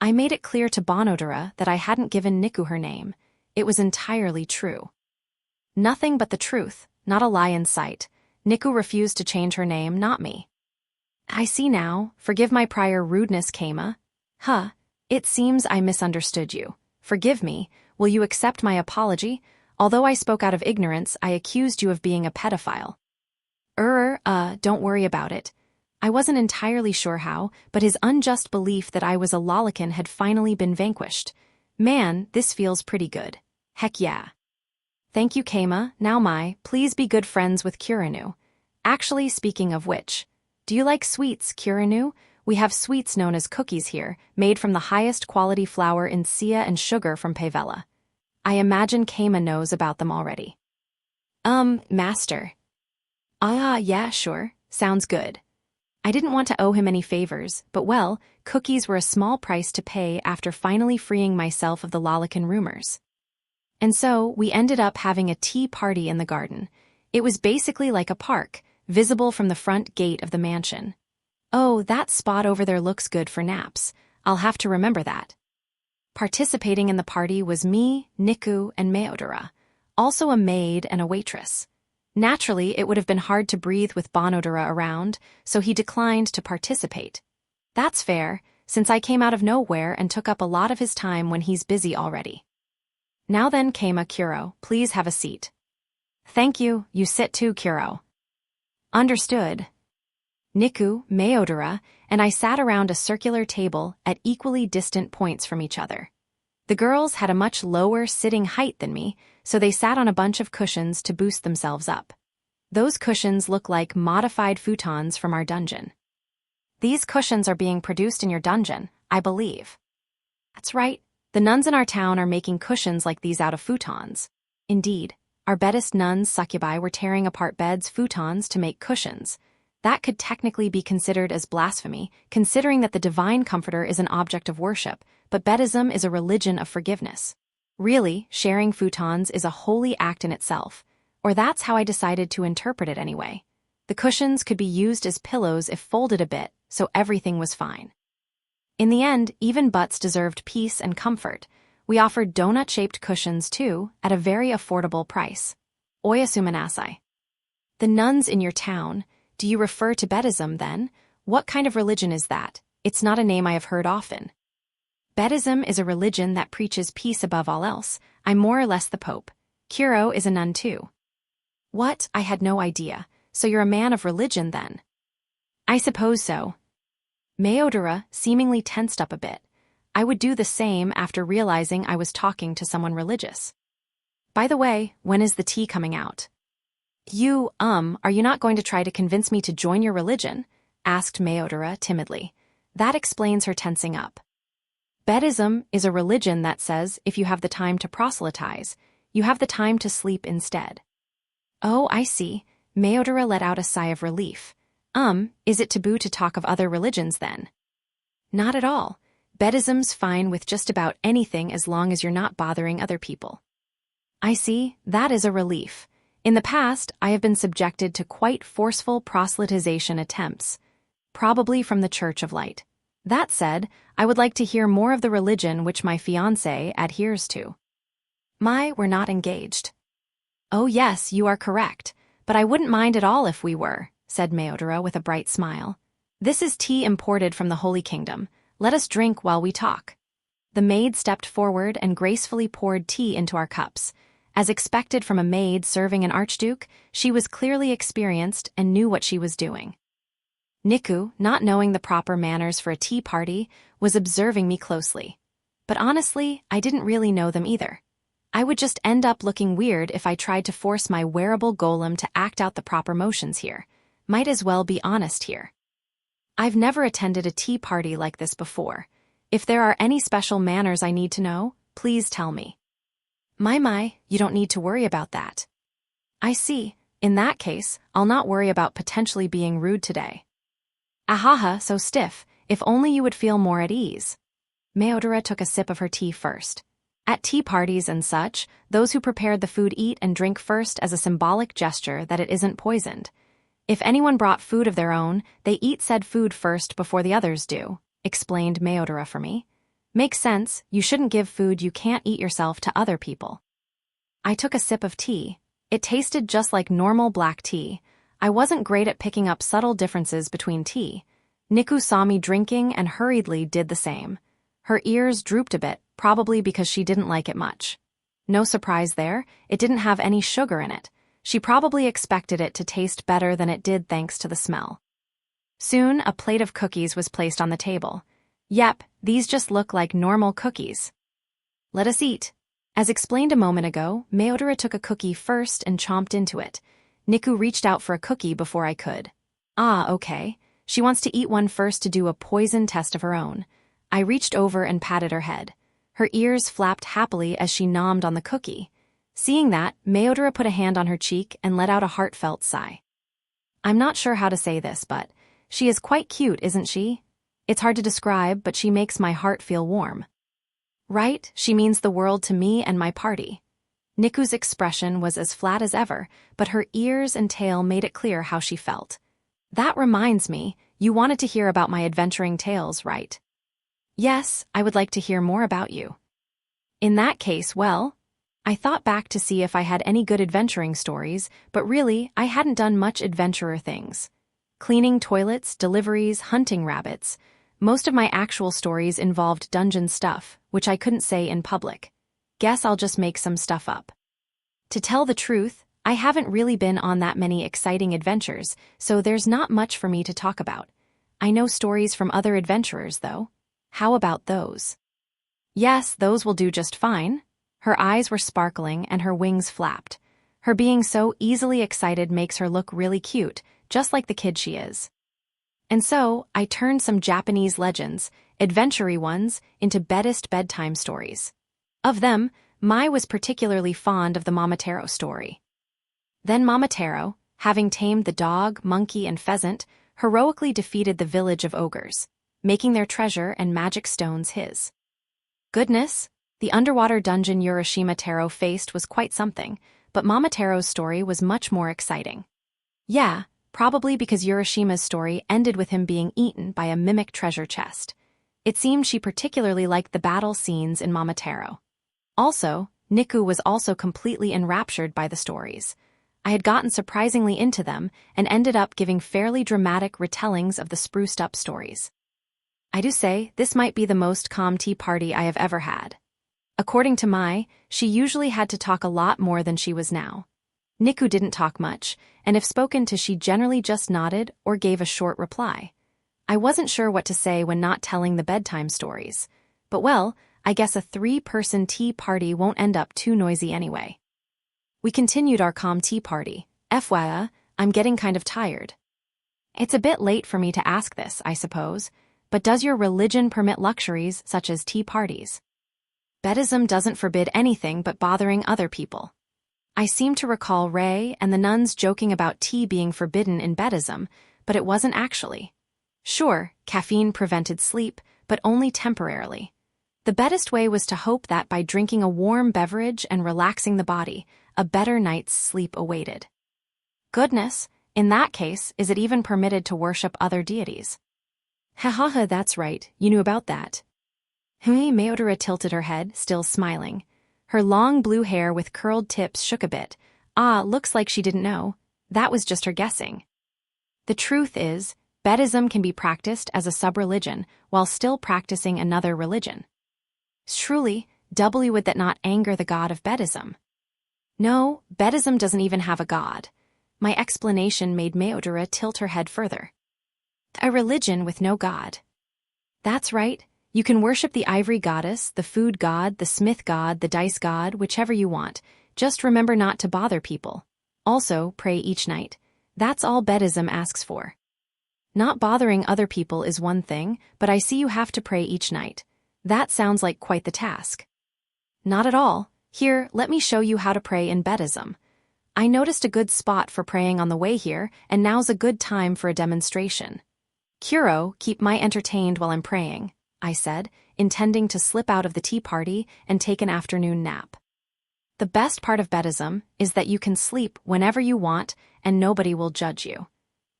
S1: I made it clear to Bonodora that I hadn't given Niku her name. It was entirely true. Nothing but the truth, not a lie in sight. Niku refused to change her name, not me. I see now. Forgive my prior rudeness, Keima. It seems I misunderstood you. Forgive me. Will you accept my apology? Although I spoke out of ignorance, I accused you of being a pedophile. Don't worry about it. I wasn't entirely sure how, but his unjust belief that I was a lolican had finally been vanquished. Man, this feels pretty good. Heck yeah. Thank you, Keima. Now Mai, please be good friends with Kirinu. Actually, speaking of which, do you like sweets, Kirinu? We have sweets known as cookies here, made from the highest quality flour in Sia and sugar from Pavella. I imagine Keima knows about them already. Master. Yeah, sure. Sounds good. I didn't want to owe him any favors, but well, cookies were a small price to pay after finally freeing myself of the Lolican rumors. And so, we ended up having a tea party in the garden. It was basically like a park, visible from the front gate of the mansion. Oh, that spot over there looks good for naps. I'll have to remember that. Participating in the party was me, Niku, and Meodora, also a maid and a waitress. Naturally, it would have been hard to breathe with Bonodora around, so he declined to participate. That's fair. since I came out of nowhere and took up a lot of his time when he's busy already. Now then, Kama Kuro, please have a seat. Thank you, you sit too, Kuro. Understood. Niku, Mayodara, and I sat around a circular table at equally distant points from each other. The girls had a much lower sitting height than me, so they sat on a bunch of cushions to boost themselves up. Those cushions look like modified futons from our dungeon. These cushions are being produced in your dungeon, I believe. That's right, the nuns in our town are making cushions like these out of futons. Indeed, our Buddhist nuns succubi were tearing apart beds' futons to make cushions. That could technically be considered as blasphemy, considering that the divine comforter is an object of worship, but Buddhism is a religion of forgiveness. Really, sharing futons is a holy act in itself, or that's how I decided to interpret it anyway. The cushions could be used as pillows if folded a bit, so everything was fine. In the end, even butts deserved peace and comfort. We offered donut-shaped cushions too, at a very affordable price. Oyasumanasai. The nuns in your town, do you refer to Buddhism then? What kind of religion is that? It's not a name I have heard often. Buddhism is a religion that preaches peace above all else. I'm more or less the Pope. Kuro is a nun too. What? I had no idea. So you're a man of religion then? I suppose so. Mayodara seemingly tensed up a bit. I would do the same after realizing I was talking to someone religious. By the way, when is the tea coming out? Are you not going to try to convince me to join your religion? Asked Mayodara timidly. That explains her tensing up. Buddhism is a religion that says if you have the time to proselytize, you have the time to sleep instead. Oh, I see. Mayodara let out a sigh of relief. Is it taboo to talk of other religions then? Not at all. Buddhism's fine with just about anything as long as you're not bothering other people. I see, that is a relief. In the past, I have been subjected to quite forceful proselytization attempts, probably from the Church of Light. That said, I would like to hear more of the religion which my fiancé adheres to. We're not engaged. Oh yes, you are correct, but I wouldn't mind at all if we were, said Mayodara with a bright smile. This is tea imported from the Holy Kingdom. Let us drink while we talk. The maid stepped forward and gracefully poured tea into our cups. As expected from a maid serving an archduke, she was clearly experienced and knew what she was doing. Niku, not knowing the proper manners for a tea party, was observing me closely. But honestly, I didn't really know them either. I would just end up looking weird if I tried to force my wearable golem to act out the proper motions here. Might as well be honest here. I've never attended a tea party like this before. If there are any special manners I need to know, please tell me. You don't need to worry about that. I see. In that case, I'll not worry about potentially being rude today. Ahaha, so stiff. If only you would feel more at ease. Mayodara took a sip of her tea first. At tea parties and such, those who prepared the food eat and drink first as a symbolic gesture that it isn't poisoned. If anyone brought food of their own, they eat said food first before the others do, explained Mayodara for me. Makes sense, you shouldn't give food you can't eat yourself to other people. I took a sip of tea. It tasted just like normal black tea. I wasn't great at picking up subtle differences between tea. Niku saw me drinking and hurriedly did the same. Her ears drooped a bit, probably because she didn't like it much. No surprise there, it didn't have any sugar in it. She probably expected it to taste better than it did thanks to the smell. Soon, a plate of cookies was placed on the table. Yep, these just look like normal cookies. Let us eat. As explained a moment ago, Mayodara took a cookie first and chomped into it. Niku reached out for a cookie before I could. Okay. She wants to eat one first to do a poison test of her own. I reached over and patted her head. Her ears flapped happily as she nommed on the cookie. Seeing that, Mayodara put a hand on her cheek and let out a heartfelt sigh. I'm not sure how to say this, but she is quite cute, isn't she? It's hard to describe, but she makes my heart feel warm. Right, she means the world to me and my party. Niku's expression was as flat as ever, but her ears and tail made it clear how she felt. That reminds me, you wanted to hear about my adventuring tales, right? Yes, I would like to hear more about you. In that case, well, I thought back to see if I had any good adventuring stories, but really, I hadn't done much adventurer things. Cleaning toilets, deliveries, hunting rabbits. most of my actual stories involved dungeon stuff, which I couldn't say in public. Guess I'll just make some stuff up. To tell the truth, I haven't really been on that many exciting adventures, so there's not much for me to talk about. I know stories from other adventurers, though. How about those? Yes, those will do just fine. Her eyes were sparkling and her wings flapped. Her being so easily excited makes her look really cute, just like the kid she is. And so, I turned some Japanese legends, adventure-y ones, into bedtime stories. Of them, Mai was particularly fond of the Momotaro story. Then Momotaro, having tamed the dog, monkey, and pheasant, heroically defeated the village of ogres, making their treasure and magic stones his. Goodness, the underwater dungeon Urashima Taro faced was quite something, but Momotaro's story was much more exciting. Yeah, probably because Urashima's story ended with him being eaten by a mimic treasure chest. It seemed she particularly liked the battle scenes in Momotaro. Also, Niku was also completely enraptured by the stories. I had gotten surprisingly into them and ended up giving fairly dramatic retellings of the spruced-up stories. I do say, this might be the most calm tea party I have ever had. According to Mai, she usually had to talk a lot more than she was now. Niku didn't talk much, and if spoken to she generally just nodded or gave a short reply. I wasn't sure what to say when not telling the bedtime stories. But well, I guess a 3-person tea party won't end up too noisy anyway. We continued our calm tea party. FYI, I'm getting kind of tired. It's a bit late for me to ask this, I suppose, but does your religion permit luxuries such as tea parties? Buddhism doesn't forbid anything but bothering other people. I seem to recall Ray and the nuns joking about tea being forbidden in Buddhism, but it wasn't actually. Sure, caffeine prevented sleep, but only temporarily. The best way was to hope that by drinking a warm beverage and relaxing the body, a better night's sleep awaited. Goodness, in that case, is it even permitted to worship other deities? Ha, that's right, you knew about that. Mayodora tilted her head, still smiling. Her long blue hair with curled tips shook a bit. Looks like she didn't know. That was just her guessing. The truth is, Buddhism can be practiced as a sub-religion while still practicing another religion. Truly, would that not anger the god of Buddhism? No, Buddhism doesn't even have a god. My explanation made Mayodora tilt her head further. A religion with no god. That's right. You can worship the ivory goddess, the food god, the smith god, the dice god, whichever you want. Just remember not to bother people. Also, pray each night. That's all Buddhism asks for. Not bothering other people is one thing, but I see you have to pray each night. That sounds like quite the task. Not at all. Here, let me show you how to pray in Buddhism. I noticed a good spot for praying on the way here, and now's a good time for a demonstration. Kuro, keep Mai entertained while I'm praying, I said, intending to slip out of the tea party and take an afternoon nap. The best part of Buddhism is that you can sleep whenever you want and nobody will judge you.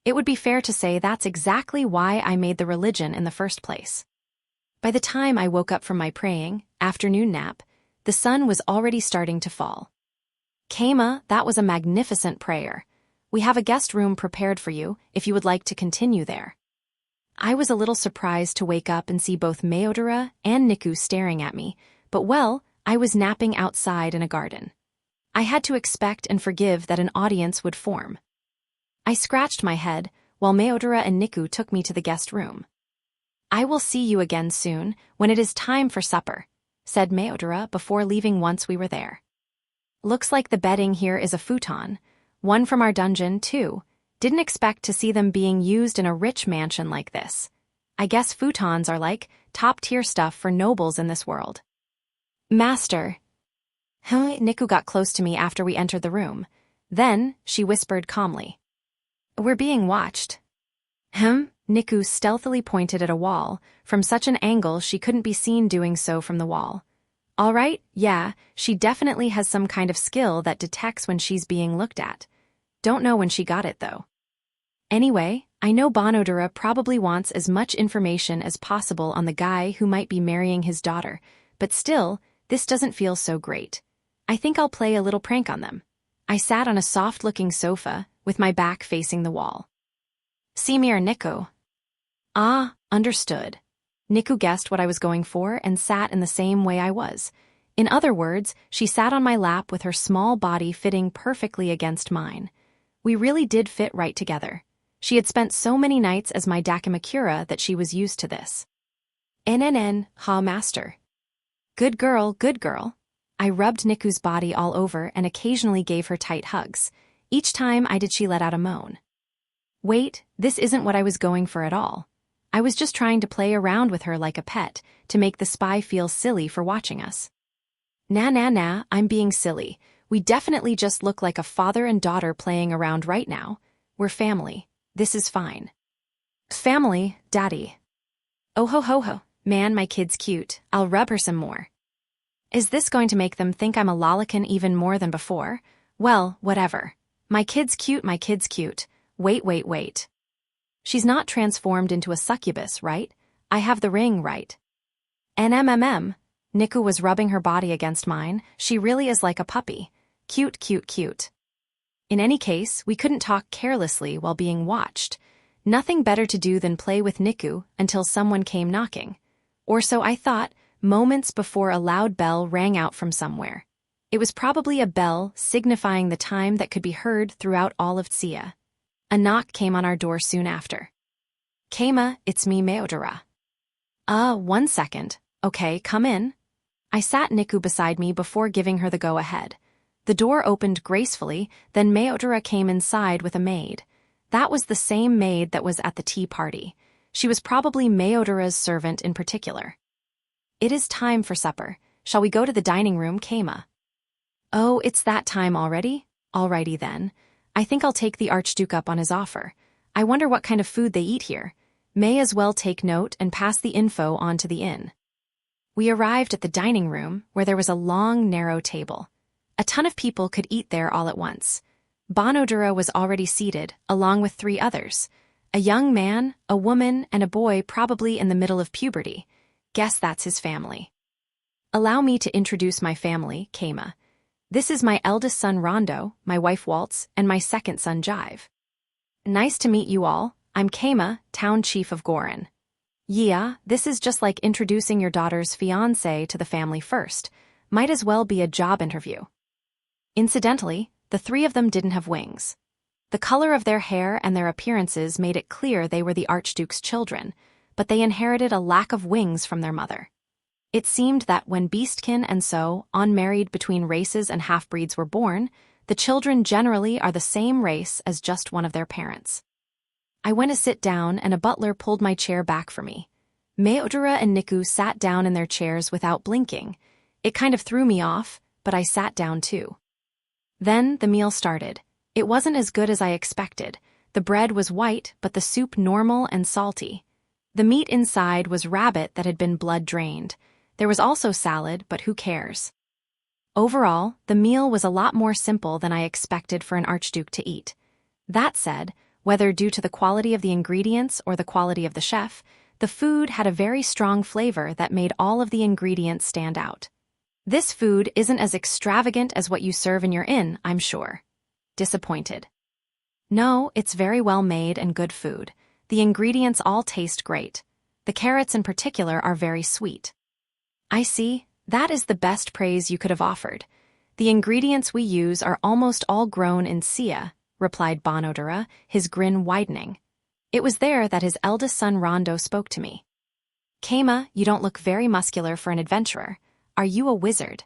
S1: It would be fair to say that's exactly why I made the religion in the first place. By the time I woke up from my praying, afternoon nap, the sun was already starting to fall. Kama, that was a magnificent prayer. We have a guest room prepared for you if you would like to continue there. I was a little surprised to wake up and see both Mayodora and Niku staring at me, but well, I was napping outside in a garden. I had to expect and forgive that an audience would form. I scratched my head, while Mayodora and Niku took me to the guest room. I will see you again soon, when it is time for supper, said Mayodora before leaving once we were there. Looks like the bedding here is a futon, one from our dungeon, too. Didn't expect to see them being used in a rich mansion like this. I guess futons are like top-tier stuff for nobles in this world. Master. Niku got close to me after we entered the room. Then, she whispered calmly. We're being watched. Niku stealthily pointed at a wall, from such an angle she couldn't be seen doing so from the wall. All right, yeah, she definitely has some kind of skill that detects when she's being looked at. Don't know when she got it, though. Anyway, I know Banodora probably wants as much information as possible on the guy who might be marrying his daughter, but still, this doesn't feel so great. I think I'll play a little prank on them. I sat on a soft-looking sofa, with my back facing the wall. See me or Niku? Understood. Niku guessed what I was going for and sat in the same way I was. In other words, she sat on my lap with her small body fitting perfectly against mine. We really did fit right together. She had spent so many nights as my Dakimakura that she was used to this. NNN, ha master. Good girl, good girl. I rubbed Niku's body all over and occasionally gave her tight hugs. Each time I did she let out a moan. Wait, this isn't what I was going for at all. I was just trying to play around with her like a pet, to make the spy feel silly for watching us. Nah, I'm being silly. We definitely just look like a father and daughter playing around right now. We're family. This is fine. Family, daddy. Oh ho. Man, my kid's cute. I'll rub her some more. Is this going to make them think I'm a lolicon even more than before? Well, whatever. My kid's cute. Wait. She's not transformed into a succubus, right? I have the ring, right? NMMM. Niku was rubbing her body against mine. She really is like a puppy. Cute. In any case, we couldn't talk carelessly while being watched. Nothing better to do than play with Niku until someone came knocking. Or so I thought, moments before a loud bell rang out from somewhere. It was probably a bell signifying the time that could be heard throughout all of Tsuya. A knock came on our door soon after. Keima, it's me, Meodora. 1 second. Okay, come in. I sat Niku beside me before giving her the go-ahead. The door opened gracefully, then Meodora came inside with a maid. That was the same maid that was at the tea party. She was probably Meodora's servant in particular. It is time for supper. Shall we go to the dining room, Keima? Oh, it's that time already? Alrighty then. I think I'll take the Archduke up on his offer. I wonder what kind of food they eat here. May as well take note and pass the info on to the inn. We arrived at the dining room, where there was a long, narrow table. A ton of people could eat there all at once. Bonodura was already seated, along with 3 others. A young man, a woman, and a boy probably in the middle of puberty. Guess that's his family. Allow me to introduce my family, Keima. This is my eldest son Rondo, my wife Waltz, and my second son Jive. Nice to meet you all. I'm Keima, town chief of Gorin. Yeah, this is just like introducing your daughter's fiancé to the family first. Might as well be a job interview. Incidentally, the 3 of them didn't have wings. The color of their hair and their appearances made it clear they were the Archduke's children, but they inherited a lack of wings from their mother. It seemed that when beastkin and so on married between races and half-breeds were born, the children generally are the same race as just one of their parents. I went to sit down and a butler pulled my chair back for me. Meodora and Niku sat down in their chairs without blinking. It kind of threw me off, but I sat down too. Then the meal started. It wasn't as good as I expected. The bread was white, but the soup normal and salty. The meat inside was rabbit that had been blood-drained. There was also salad, but who cares? Overall, the meal was a lot more simple than I expected for an Archduke to eat. That said, whether due to the quality of the ingredients or the quality of the chef, the food had a very strong flavor that made all of the ingredients stand out. This food isn't as extravagant as what you serve in your inn, I'm sure. Disappointed. No, it's very well made and good food. The ingredients all taste great. The carrots in particular are very sweet. I see. That is the best praise you could have offered. The ingredients we use are almost all grown in Tsuya, replied Bonodura, his grin widening. It was there that his eldest son Rondo spoke to me. Keima, you don't look very muscular for an adventurer. Are you a wizard?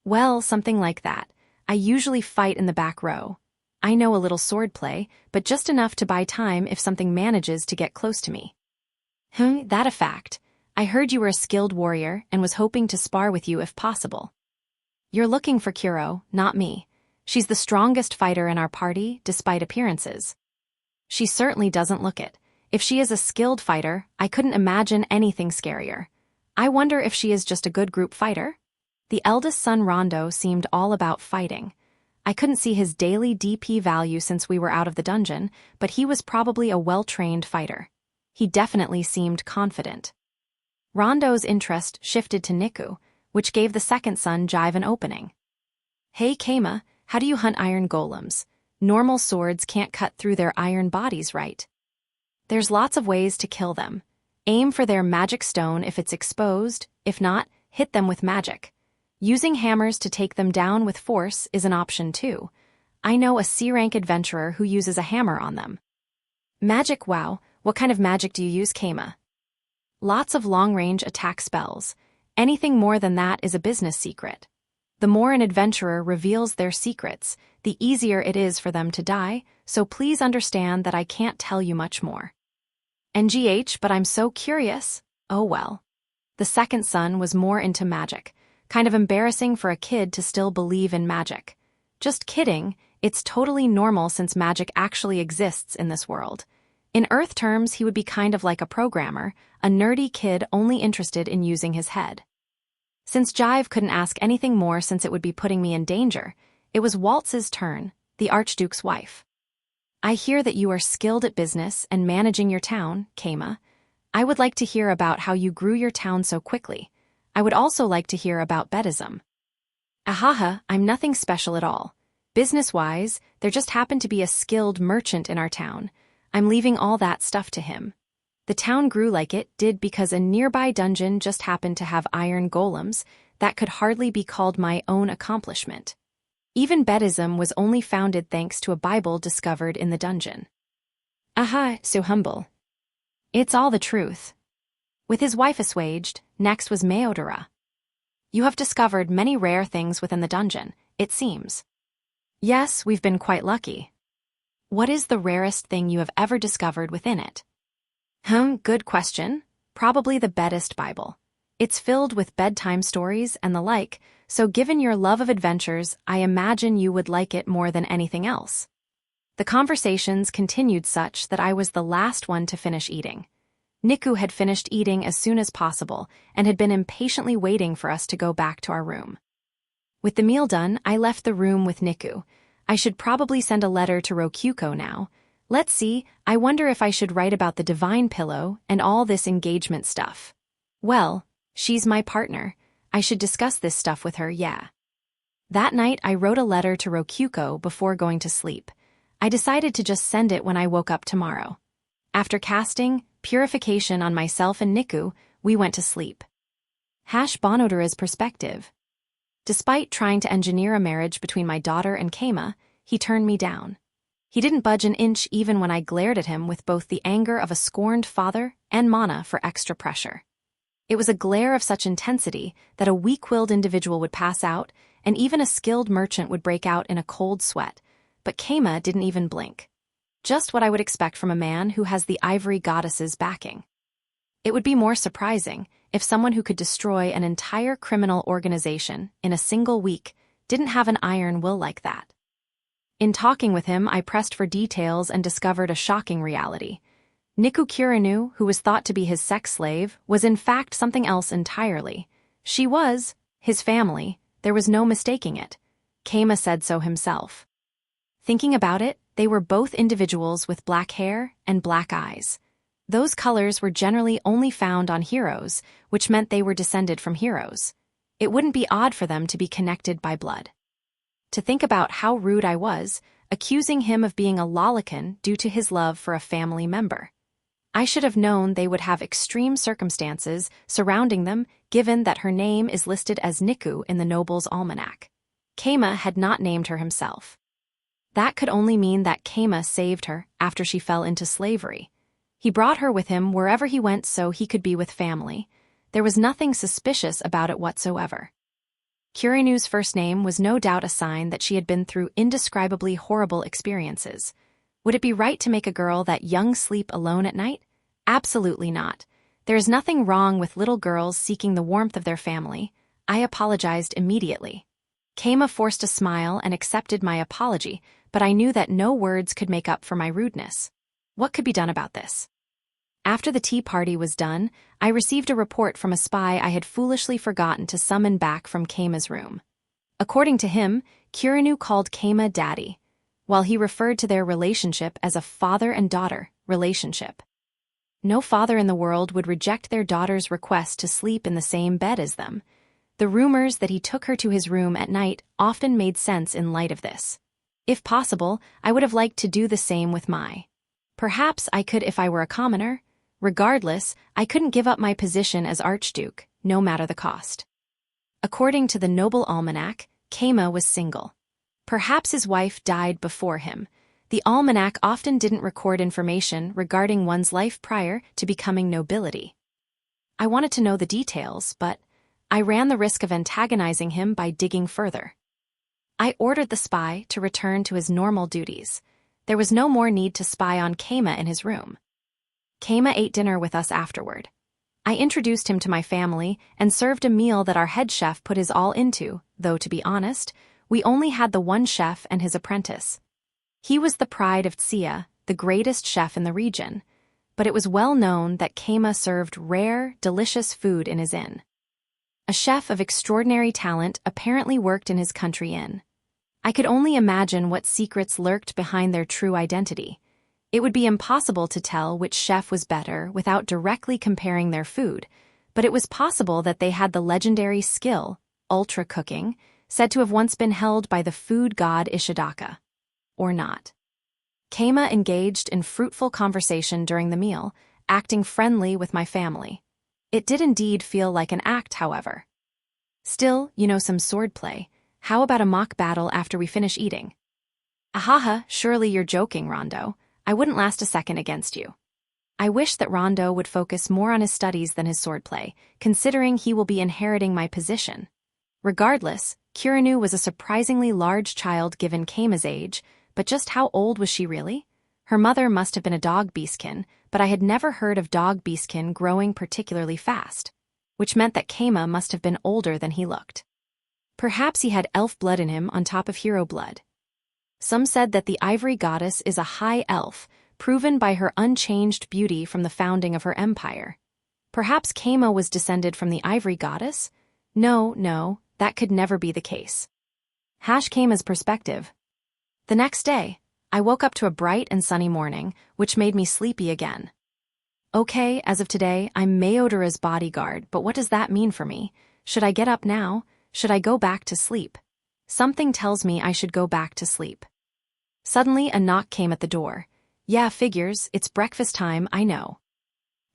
S1: Well, something like that. I usually fight in the back row. I know a little swordplay, but just enough to buy time if something manages to get close to me. That a fact. I heard you were a skilled warrior and was hoping to spar with you if possible. You're looking for Kuro, not me. She's the strongest fighter in our party, despite appearances. She certainly doesn't look it. If she is a skilled fighter, I couldn't imagine anything scarier. I wonder if she is just a good group fighter? The eldest son Rondo seemed all about fighting. I couldn't see his daily DP value since we were out of the dungeon, but he was probably a well-trained fighter. He definitely seemed confident. Rondo's interest shifted to Niku, which gave the second son Jive an opening. Hey Keima, how do you hunt iron golems? Normal swords can't cut through their iron bodies, right? There's lots of ways to kill them. Aim for their magic stone if it's exposed, if not, hit them with magic. Using hammers to take them down with force is an option too. I know a C-rank adventurer who uses a hammer on them. Magic, wow, what kind of magic do you use, Keima? Lots of long-range attack spells. Anything more than that is a business secret. The more an adventurer reveals their secrets, the easier it is for them to die, so please understand that I can't tell you much more. NGH, but I'm so curious. Oh well. The second son was more into magic. Kind of embarrassing for a kid to still believe in magic. Just kidding, it's totally normal since magic actually exists in this world. In Earth terms, he would be kind of like a programmer, a nerdy kid only interested in using his head. Since Jive couldn't ask anything more since it would be putting me in danger, it was Waltz's turn, the Archduke's wife. I hear that you are skilled at business and managing your town, Keima. I would like to hear about how you grew your town so quickly. I would also like to hear about Buddhism. Ahaha, I'm nothing special at all. Business-wise, there just happened to be a skilled merchant in our town. I'm leaving all that stuff to him. The town grew like it did because a nearby dungeon just happened to have iron golems that could hardly be called my own accomplishment. Even Buddhism was only founded thanks to a Bible discovered in the dungeon. Aha, so humble. It's all the truth. With his wife assuaged, next was Meodora. You have discovered many rare things within the dungeon, it seems. Yes, we've been quite lucky. What is the rarest thing you have ever discovered within it? Good question. Probably the Buddhist Bible. It's filled with bedtime stories and the like, so given your love of adventures, I imagine you would like it more than anything else. The conversations continued such that I was the last one to finish eating. Niku had finished eating as soon as possible and had been impatiently waiting for us to go back to our room. With the meal done, I left the room with Niku. I should probably send a letter to Rokyuko now. Let's see, I wonder if I should write about the divine pillow and all this engagement stuff. Well, she's my partner. I should discuss this stuff with her, yeah. That night I wrote a letter to Rokyuko before going to sleep. I decided to just send it when I woke up tomorrow. After casting purification on myself and Niku, we went to sleep. Bonodura's perspective. Despite trying to engineer a marriage between my daughter and Keima, he turned me down. He didn't budge an inch even when I glared at him with both the anger of a scorned father and mana for extra pressure. It was a glare of such intensity that a weak-willed individual would pass out, and even a skilled merchant would break out in a cold sweat, but Keima didn't even blink. Just what I would expect from a man who has the ivory goddess's backing. It would be more surprising if someone who could destroy an entire criminal organization in a single week didn't have an iron will like that. In talking with him, I pressed for details and discovered a shocking reality. Niku Kirinu, who was thought to be his sex slave, was in fact something else entirely. She was his family. There was no mistaking it. Keima said so himself. Thinking about it, they were both individuals with black hair and black eyes. Those colors were generally only found on heroes, which meant they were descended from heroes. It wouldn't be odd for them to be connected by blood. To think about how rude I was, accusing him of being a lolicon due to his love for a family member. I should have known they would have extreme circumstances surrounding them, given that her name is listed as Niku in the Noble's Almanac. Keima had not named her himself. That could only mean that Keima saved her after she fell into slavery. He brought her with him wherever he went so he could be with family. There was nothing suspicious about it whatsoever. Kirinu's first name was no doubt a sign that she had been through indescribably horrible experiences. Would it be right to make a girl that young sleep alone at night? Absolutely not. There is nothing wrong with little girls seeking the warmth of their family. I apologized immediately. Keima forced a smile and accepted my apology, but I knew that no words could make up for my rudeness. What could be done about this? After the tea party was done, I received a report from a spy I had foolishly forgotten to summon back from Keima's room. According to him, Kirinu called Keima daddy, while he referred to their relationship as a father and daughter relationship. No father in the world would reject their daughter's request to sleep in the same bed as them. The rumors that he took her to his room at night often made sense in light of this. If possible, I would have liked to do the same with Mai. Perhaps I could if I were a commoner. Regardless, I couldn't give up my position as Archduke, no matter the cost. According to the Noble Almanac, Keima was single. Perhaps his wife died before him. The almanac often didn't record information regarding one's life prior to becoming nobility. I wanted to know the details, but I ran the risk of antagonizing him by digging further. I ordered the spy to return to his normal duties. There was no more need to spy on Keima in his room. Keima ate dinner with us afterward. I introduced him to my family and served a meal that our head chef put his all into, though to be honest, we only had the one chef and his apprentice. He was the pride of Tsuya, the greatest chef in the region, but it was well known that Keima served rare, delicious food in his inn. A chef of extraordinary talent apparently worked in his country inn. I could only imagine what secrets lurked behind their true identity. It would be impossible to tell which chef was better without directly comparing their food, but it was possible that they had the legendary skill, ultra cooking, said to have once been held by the food god Ishidaka. Or not. Keima engaged in fruitful conversation during the meal, acting friendly with my family. It did indeed feel like an act, however. Still, some swordplay. How about a mock battle after we finish eating? Ahaha, surely you're joking, Rondo. I wouldn't last a second against you. I wish that Rondo would focus more on his studies than his swordplay, considering he will be inheriting my position. Regardless, Kirinu was a surprisingly large child given Keima's age, but just how old was she really? Her mother must have been a dog beastkin, but I had never heard of dog beastkin growing particularly fast, which meant that Keima must have been older than he looked. Perhaps he had elf blood in him on top of hero blood. Some said that the ivory goddess is a high elf, proven by her unchanged beauty from the founding of her empire. Perhaps Keima was descended from the ivory goddess? No, that could never be the case. Keima's perspective. The next day, I woke up to a bright and sunny morning, which made me sleepy again. Okay, as of today, I'm Mayodara's bodyguard, but what does that mean for me? Should I get up now? Should I go back to sleep? Something tells me I should go back to sleep. Suddenly, a knock came at the door. Yeah, figures, it's breakfast time, I know.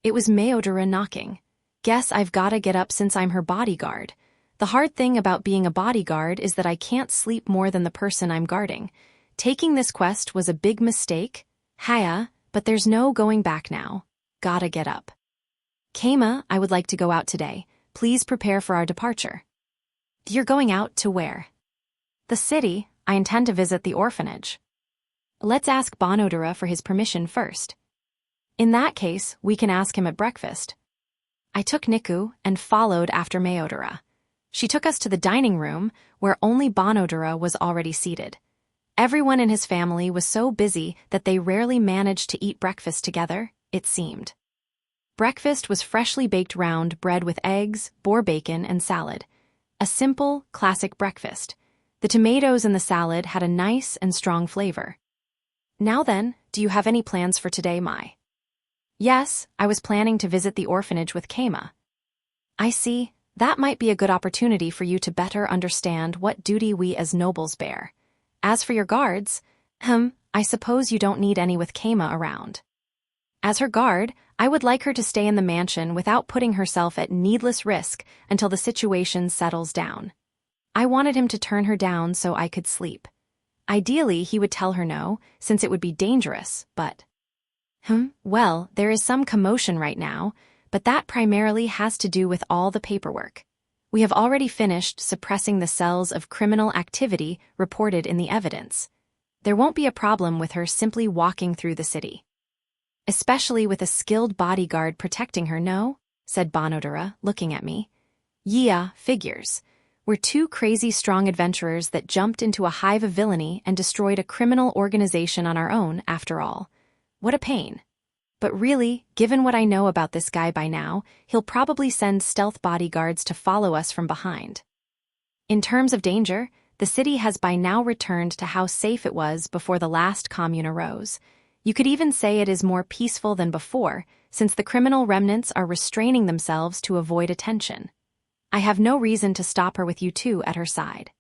S1: It was Mayodara knocking. Guess I've gotta get up since I'm her bodyguard. The hard thing about being a bodyguard is that I can't sleep more than the person I'm guarding. Taking this quest was a big mistake. Haya, but there's no going back now. Gotta get up. Keima, I would like to go out today. Please prepare for our departure. You're going out to where? The city. I intend to visit the orphanage. Let's ask Bonodara for his permission first. In that case, we can ask him at breakfast. I took Niku and followed after Mayodara. She took us to the dining room, where only Bonodara was already seated. Everyone in his family was so busy that they rarely managed to eat breakfast together, it seemed. Breakfast was freshly baked round bread with eggs, boar bacon, and salad. A simple, classic breakfast. The tomatoes in the salad had a nice and strong flavor. Now then, do you have any plans for today, Mai? Yes, I was planning to visit the orphanage with Keima. I see. That might be a good opportunity for you to better understand what duty we as nobles bear. As for your guards, I suppose you don't need any with Keima around. As her guard, I would like her to stay in the mansion without putting herself at needless risk until the situation settles down. I wanted him to turn her down so I could sleep. Ideally, he would tell her no, since it would be dangerous, but... Well, there is some commotion right now, but that primarily has to do with all the paperwork. We have already finished suppressing the cells of criminal activity reported in the evidence. There won't be a problem with her simply walking through the city. Especially with a skilled bodyguard protecting her, no? Said Bonodara, looking at me. Yeah, figures. We're two crazy strong adventurers that jumped into a hive of villainy and destroyed a criminal organization on our own, after all. What a pain. But really, given what I know about this guy by now, he'll probably send stealth bodyguards to follow us from behind. In terms of danger, the city has by now returned to how safe it was before the last commune arose. You could even say it is more peaceful than before, since the criminal remnants are restraining themselves to avoid attention. I have no reason to stop her with you two at her side.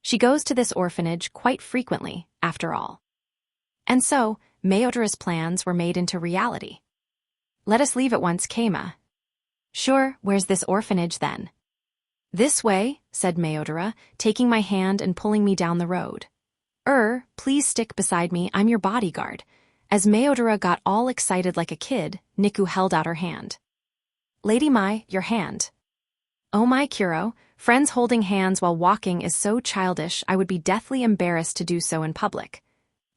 S1: She goes to this orphanage quite frequently, after all. And so, Mayodara's plans were made into reality. Let us leave at once, Keima. Sure, where's this orphanage then? This way, said Meodora, taking my hand and pulling me down the road. Please stick beside me, I'm your bodyguard. As Meodora got all excited like a kid, Niku held out her hand. Lady Mai, your hand. Oh my Kuro, friends holding hands while walking is so childish I would be deathly embarrassed to do so in public.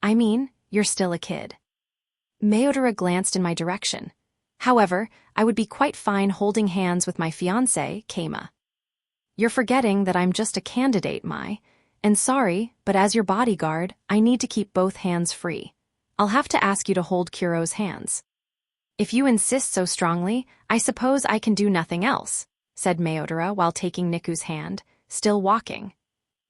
S1: I mean, you're still a kid. Meodora glanced in my direction. However, I would be quite fine holding hands with my fiancé, Keima. You're forgetting that I'm just a candidate, Mai. And sorry, but as your bodyguard, I need to keep both hands free. I'll have to ask you to hold Kuro's hands. If you insist so strongly, I suppose I can do nothing else, said Meodora while taking Niku's hand, still walking.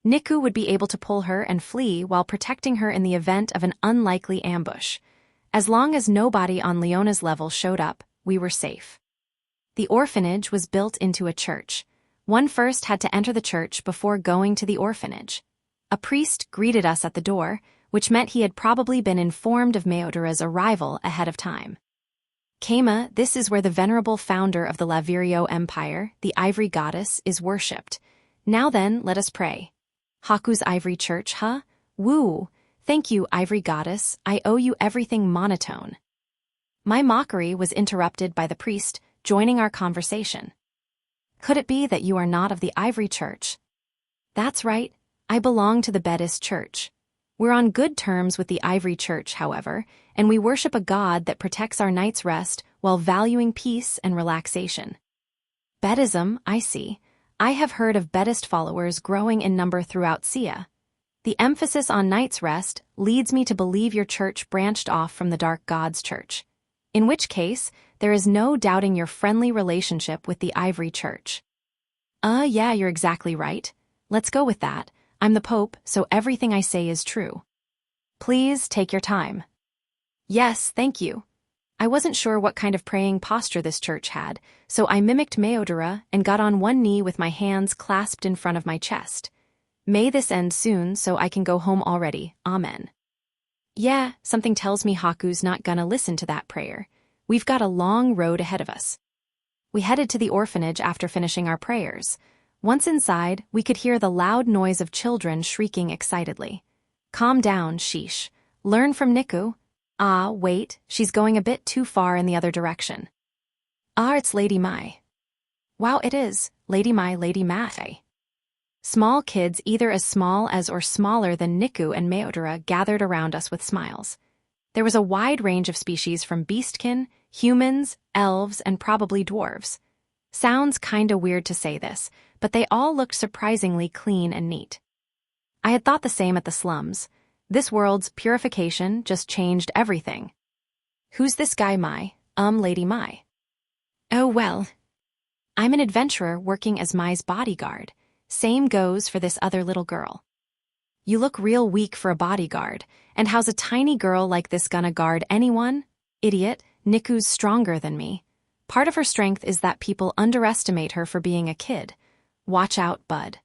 S1: Niku would be able to pull her and flee while protecting her in the event of an unlikely ambush. As long as nobody on Leona's level showed up, we were safe. The orphanage was built into a church. One first had to enter the church before going to the orphanage. A priest greeted us at the door, which meant he had probably been informed of Meodora's arrival ahead of time. Keima, this is where the venerable founder of the Lavirio Empire, the Ivory Goddess, is worshipped. Now then, let us pray. Haku's Ivory Church, huh? Woo! Thank you, Ivory Goddess, I owe you everything monotone. My mockery was interrupted by the priest joining our conversation. Could it be that you are not of the Ivory Church? That's right, I belong to the Bedis Church. We're on good terms with the Ivory Church, however, and we worship a god that protects our night's rest while valuing peace and relaxation. Bedism, I see. I have heard of Bedist followers growing in number throughout Sia. The emphasis on night's rest leads me to believe your church branched off from the Dark God's Church. In which case, there is no doubting your friendly relationship with the Ivory Church. Yeah, you're exactly right. Let's go with that. I'm the Pope, so everything I say is true. Please take your time. Yes, thank you. I wasn't sure what kind of praying posture this church had, so I mimicked Meodora and got on one knee with my hands clasped in front of my chest. May this end soon so I can go home already, amen. Yeah, something tells me Haku's not gonna listen to that prayer. We've got a long road ahead of us. We headed to the orphanage after finishing our prayers. Once inside, we could hear the loud noise of children shrieking excitedly. Calm down, sheesh. Learn from Niku. Ah, wait, she's going a bit too far in the other direction. Ah, it's Lady Mai. Wow, it is. Lady Mai, Lady Mai. Small kids either as small as or smaller than Niku and Meodora gathered around us with smiles. There was a wide range of species from beastkin, humans, elves, and probably dwarves. Sounds kinda weird to say this, but they all looked surprisingly clean and neat. I had thought the same at the slums. This world's purification just changed everything. Who's this guy, Mai? Lady Mai. Oh well. I'm an adventurer working as Mai's bodyguard. Same goes for this other little girl. You look real weak for a bodyguard, and how's a tiny girl like this gonna guard anyone? Idiot, Niku's stronger than me. Part of her strength is that people underestimate her for being a kid. Watch out, bud.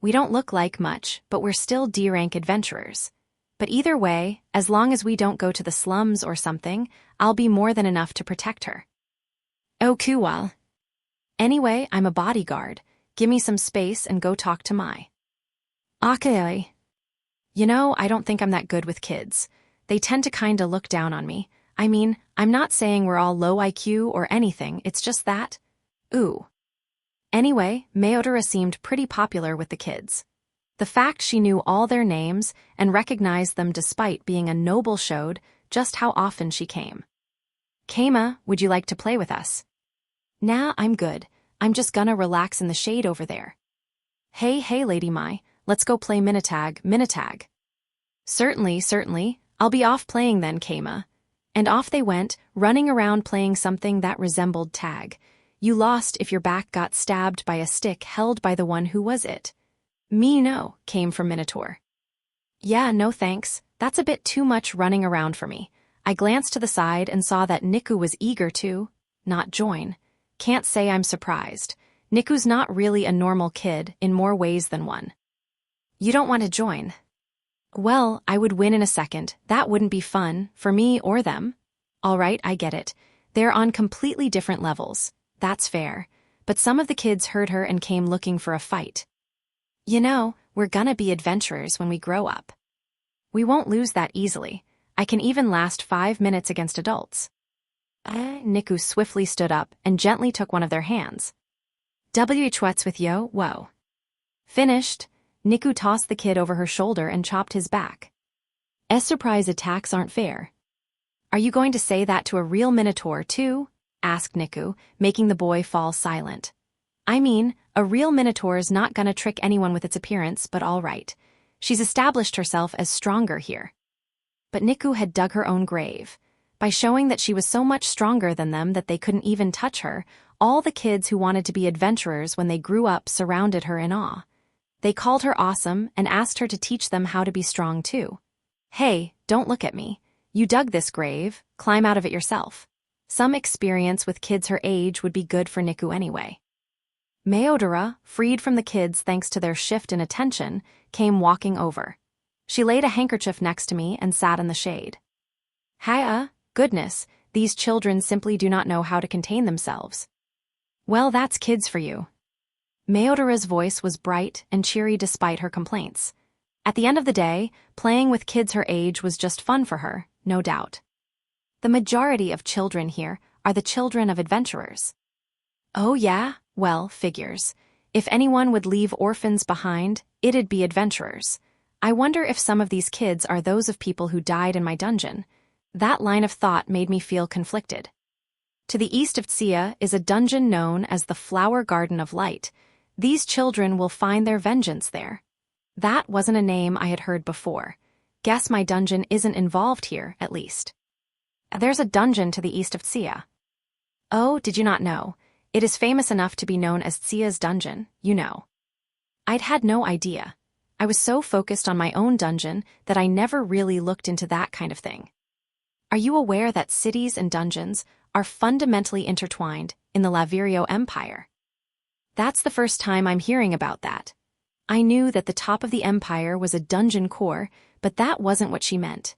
S1: We don't look like much, but we're still D-rank adventurers. But either way, as long as we don't go to the slums or something, I'll be more than enough to protect her. Oh, cool. Anyway, I'm a bodyguard. Give me some space and go talk to Mai. Okay. You know, I don't think I'm that good with kids. They tend to kinda look down on me. I mean, I'm not saying we're all low IQ or anything, it's just that. Ooh. Anyway, Meodora seemed pretty popular with the kids. The fact she knew all their names and recognized them despite being a noble showed just how often she came. Keima, would you like to play with us? Nah, I'm good. I'm just gonna relax in the shade over there. Hey, Lady Mai, let's go play Minitag. Certainly. I'll be off playing then, Keima. And off they went, running around playing something that resembled tag. You lost if your back got stabbed by a stick held by the one who was it. Me no, came from Minotaur. Yeah, no thanks. That's a bit too much running around for me. I glanced to the side and saw that Niku was eager to not join. Can't say I'm surprised. Niku's not really a normal kid in more ways than one. You don't want to join? Well, I would win in a second. That wouldn't be fun, for me or them. All right, I get it. They're on completely different levels. That's fair. But some of the kids heard her and came looking for a fight. You know, we're gonna be adventurers when we grow up. We won't lose that easily. I can even last 5 minutes against adults. Niku swiftly stood up and gently took one of their hands. What's with yo, whoa. Finished, Niku tossed the kid over her shoulder and chopped his back. Surprise attacks aren't fair. Are you going to say that to a real Minotaur, too? Asked Niku, making the boy fall silent. I mean, a real Minotaur's not gonna trick anyone with its appearance, but all right. She's established herself as stronger here. But Niku had dug her own grave. By showing that she was so much stronger than them that they couldn't even touch her, all the kids who wanted to be adventurers when they grew up surrounded her in awe. They called her awesome and asked her to teach them how to be strong too. Hey, don't look at me. You dug this grave, climb out of it yourself. Some experience with kids her age would be good for Niku anyway. Meodora, freed from the kids thanks to their shift in attention, came walking over. She laid a handkerchief next to me and sat in the shade. Goodness, these children simply do not know how to contain themselves. Well, that's kids for you. Meodora's voice was bright and cheery despite her complaints. At the end of the day, playing with kids her age was just fun for her, no doubt. The majority of children here are the children of adventurers. Oh yeah? Well, figures. If anyone would leave orphans behind, it'd be adventurers. I wonder if some of these kids are those of people who died in my dungeon. That line of thought made me feel conflicted. To the east of Tsia is a dungeon known as the Flower Garden of Light. These children will find their vengeance there. That wasn't a name I had heard before. Guess my dungeon isn't involved here, at least. There's a dungeon to the east of Tsia. Oh, did you not know? It is famous enough to be known as Tsia's dungeon, you know. I'd had no idea. I was so focused on my own dungeon that I never really looked into that kind of thing. Are you aware that cities and dungeons are fundamentally intertwined in the Lavirio Empire? That's the first time I'm hearing about that. I knew that the top of the empire was a dungeon core, but that wasn't what she meant.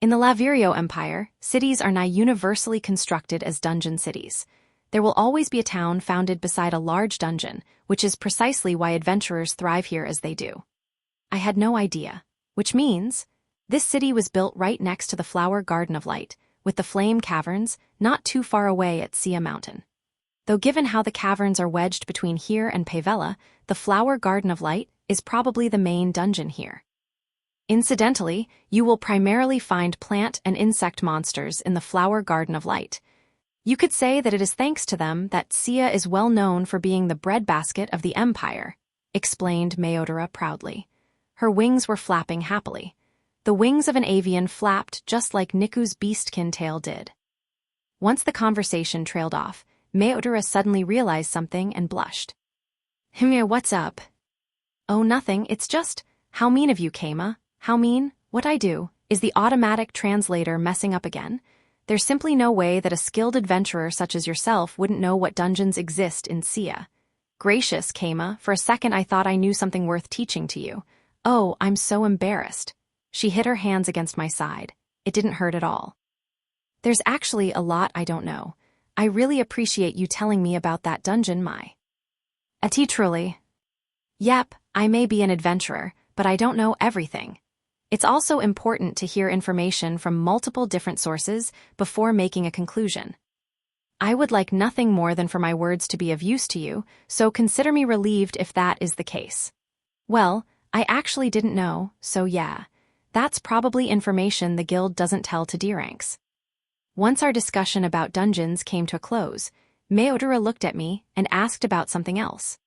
S1: In the Lavirio Empire, cities are now universally constructed as dungeon cities. There will always be a town founded beside a large dungeon, which is precisely why adventurers thrive here as they do. I had no idea, which means this city was built right next to the Flower Garden of Light, with the Flame Caverns not too far away at Tsia Mountain. Though given how the caverns are wedged between here and Pavella, the Flower Garden of Light is probably the main dungeon here. Incidentally, you will primarily find plant and insect monsters in the Flower Garden of Light. You could say that it is thanks to them that Tsia is well known for being the breadbasket of the Empire, explained Meodora proudly. Her wings were flapping happily. The wings of an avian flapped just like Niku's beastkin tail did. Once the conversation trailed off, Meodora suddenly realized something and blushed. What's up? Oh, nothing, it's just, how mean of you, Keima. How mean? What I do? Is the automatic translator messing up again? There's simply no way that a skilled adventurer such as yourself wouldn't know what dungeons exist in Tsia. Gracious, Keima, for a second I thought I knew something worth teaching to you. Oh, I'm so embarrassed. She hit her hands against my side. It didn't hurt at all. There's actually a lot I don't know. I really appreciate you telling me about that dungeon, Mai. Truly. Yep, I may be an adventurer, but I don't know everything. It's also important to hear information from multiple different sources before making a conclusion. I would like nothing more than for my words to be of use to you, so consider me relieved if that is the case. Well, I actually didn't know, so yeah. That's probably information the guild doesn't tell to D-ranks. Once our discussion about dungeons came to a close, Meodora looked at me and asked about something else.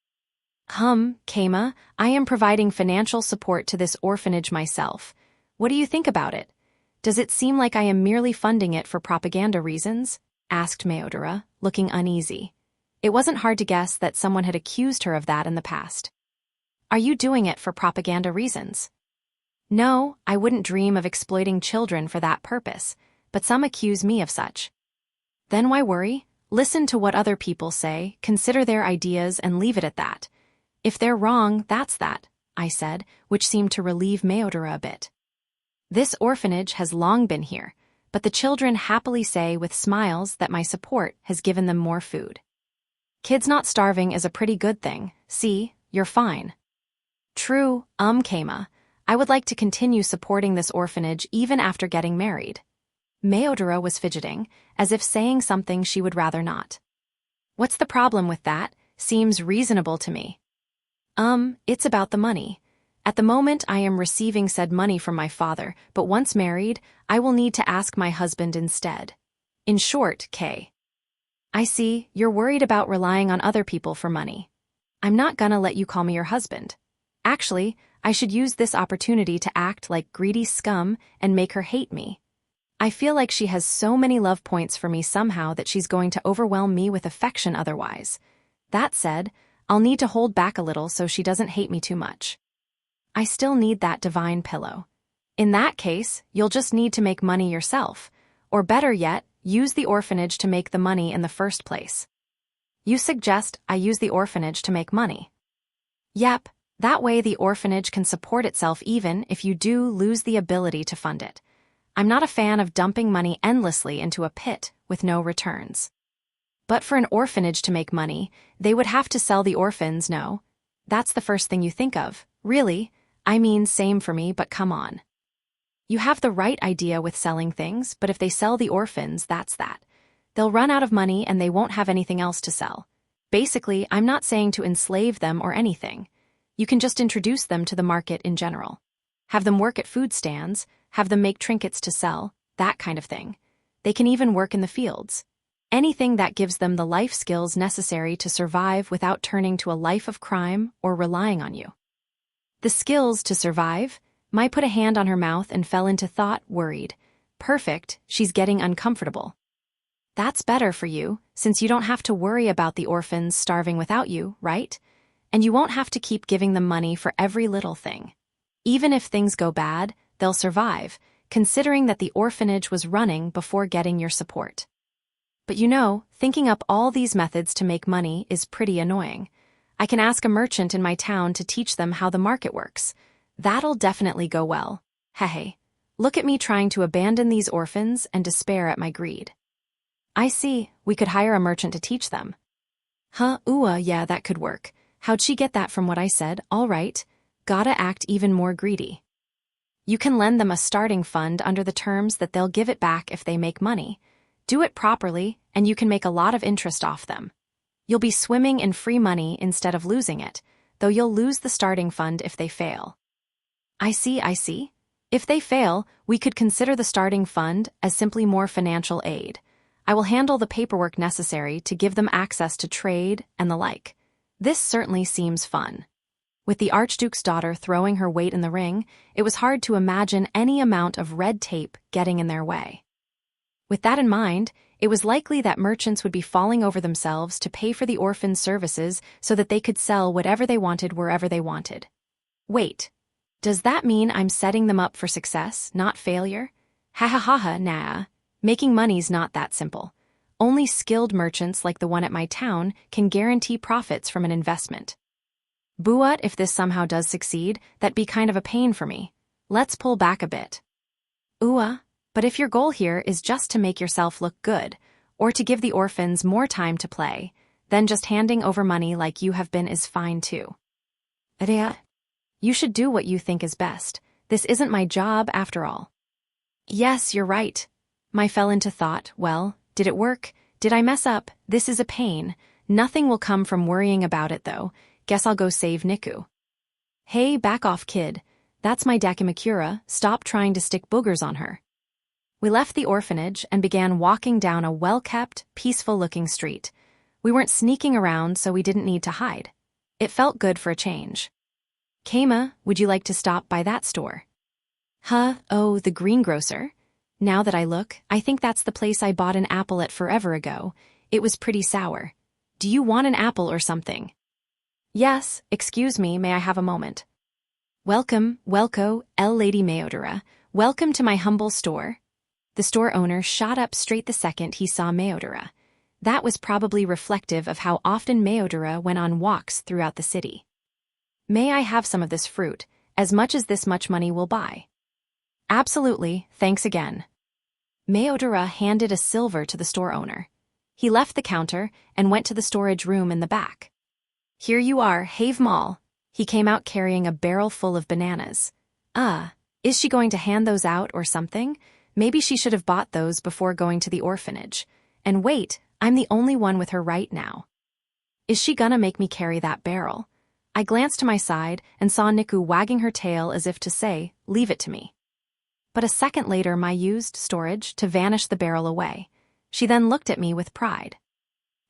S1: Keima, I am providing financial support to this orphanage myself. What do you think about it? Does it seem like I am merely funding it for propaganda reasons? Asked Meodora, looking uneasy. It wasn't hard to guess that someone had accused her of that in the past. Are you doing it for propaganda reasons? No, I wouldn't dream of exploiting children for that purpose, but some accuse me of such. Then why worry? Listen to what other people say, consider their ideas, and leave it at that. If they're wrong, that's that, I said, which seemed to relieve Meodora a bit. This orphanage has long been here, but the children happily say with smiles that my support has given them more food. Kids not starving is a pretty good thing. See, you're fine. True, Kama. I would like to continue supporting this orphanage even after getting married. Meodora was fidgeting, as if saying something she would rather not. What's the problem with that? Seems reasonable to me. It's about the money. At the moment I am receiving said money from my father, but once married, I will need to ask my husband instead. In short, Kay. I see, you're worried about relying on other people for money. I'm not gonna let you call me your husband. Actually, I should use this opportunity to act like greedy scum and make her hate me. I feel like she has so many love points for me somehow that she's going to overwhelm me with affection otherwise. That said, I'll need to hold back a little so she doesn't hate me too much. I still need that divine pillow. In that case, you'll just need to make money yourself, or better yet, use the orphanage to make the money in the first place. You suggest I use the orphanage to make money. Yep, that way the orphanage can support itself even if you do lose the ability to fund it. I'm not a fan of dumping money endlessly into a pit with no returns. But for an orphanage to make money, they would have to sell the orphans, no? That's the first thing you think of, really. I mean, same for me, but come on. You have the right idea with selling things, but if they sell the orphans, that's that. They'll run out of money and they won't have anything else to sell. Basically, I'm not saying to enslave them or anything. You can just introduce them to the market in general. Have them work at food stands, have them make trinkets to sell, that kind of thing. They can even work in the fields. Anything that gives them the life skills necessary to survive without turning to a life of crime or relying on you. The skills to survive? Mai put a hand on her mouth and fell into thought, worried. Perfect, she's getting uncomfortable. That's better for you, since you don't have to worry about the orphans starving without you, right? And you won't have to keep giving them money for every little thing. Even if things go bad, they'll survive, considering that the orphanage was running before getting your support. But you know, thinking up all these methods to make money is pretty annoying. I can ask a merchant in my town to teach them how the market works. That'll definitely go well. Hey, look at me trying to abandon these orphans and despair at my greed. I see, we could hire a merchant to teach them. Yeah, that could work. How'd she get that from what I said? All right, gotta act even more greedy. You can lend them a starting fund under the terms that they'll give it back if they make money. Do it properly, and you can make a lot of interest off them. You'll be swimming in free money instead of losing it, though you'll lose the starting fund if they fail. I see. If they fail, we could consider the starting fund as simply more financial aid. I will handle the paperwork necessary to give them access to trade and the like. This certainly seems fun. With the Archduke's daughter throwing her weight in the ring, it was hard to imagine any amount of red tape getting in their way. With that in mind, it was likely that merchants would be falling over themselves to pay for the orphans' services so that they could sell whatever they wanted wherever they wanted. Wait, does that mean I'm setting them up for success, not failure? Nah. Making money's not that simple. Only skilled merchants like the one at my town can guarantee profits from an investment. Buat, if this somehow does succeed, that'd be kind of a pain for me. Let's pull back a bit. But if your goal here is just to make yourself look good, or to give the orphans more time to play, then just handing over money like you have been is fine too. You should do what you think is best. This isn't my job after all. Yes, you're right. Mai fell into thought. Well, did it work? Did I mess up? This is a pain. Nothing will come from worrying about it though. Guess I'll go save Niku. Hey, back off, kid. That's my Dakimakura. Stop trying to stick boogers on her. We left the orphanage and began walking down a well-kept, peaceful-looking street. We weren't sneaking around, so we didn't need to hide. It felt good for a change. Kama, would you like to stop by that store? Oh, the greengrocer? Now that I look, I think that's the place I bought an apple at forever ago. It was pretty sour. Do you want an apple or something? Yes, excuse me, may I have a moment? Welcome, Lady Meodora. Welcome to my humble store. The store owner shot up straight the second he saw Meodora. That was probably reflective of how often Meodora went on walks throughout the city. May I have some of this fruit, as much as this much money will buy? Absolutely, thanks again. Meodora handed a silver to the store owner. He left the counter and went to the storage room in the back. Here you are, have mall. He came out carrying a barrel full of bananas. Is she going to hand those out or something? Maybe she should have bought those before going to the orphanage. And wait, I'm the only one with her right now. Is she gonna make me carry that barrel? I glanced to my side and saw Niku wagging her tail as if to say, leave it to me. But a second later my used storage to vanish the barrel away. She then looked at me with pride.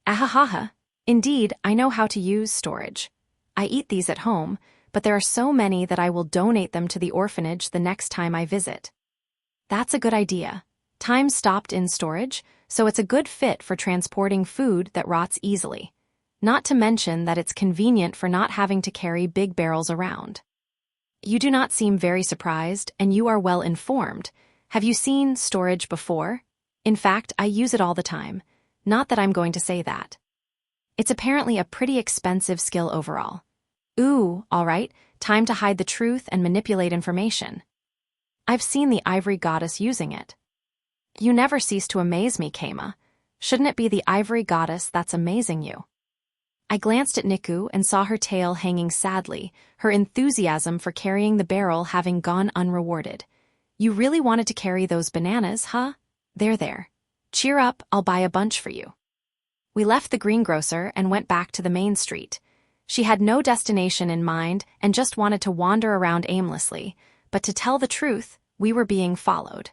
S1: Ahahaha, indeed, I know how to use storage. I eat these at home, but there are so many that I will donate them to the orphanage the next time I visit. That's a good idea. Time stopped in storage, so it's a good fit for transporting food that rots easily. Not to mention that it's convenient for not having to carry big barrels around. You do not seem very surprised, and you are well informed. Have you seen storage before? In fact, I use it all the time. Not that I'm going to say that. It's apparently a pretty expensive skill overall. Ooh, all right, time to hide the truth and manipulate information. I've seen the ivory goddess using it. You never cease to amaze me, Keima. Shouldn't it be the ivory goddess that's amazing you? I glanced at Niku and saw her tail hanging sadly, her enthusiasm for carrying the barrel having gone unrewarded. You really wanted to carry those bananas, huh? There. Cheer up, I'll buy a bunch for you. We left the greengrocer and went back to the main street. She had no destination in mind and just wanted to wander around aimlessly, but to tell the truth, we were being followed.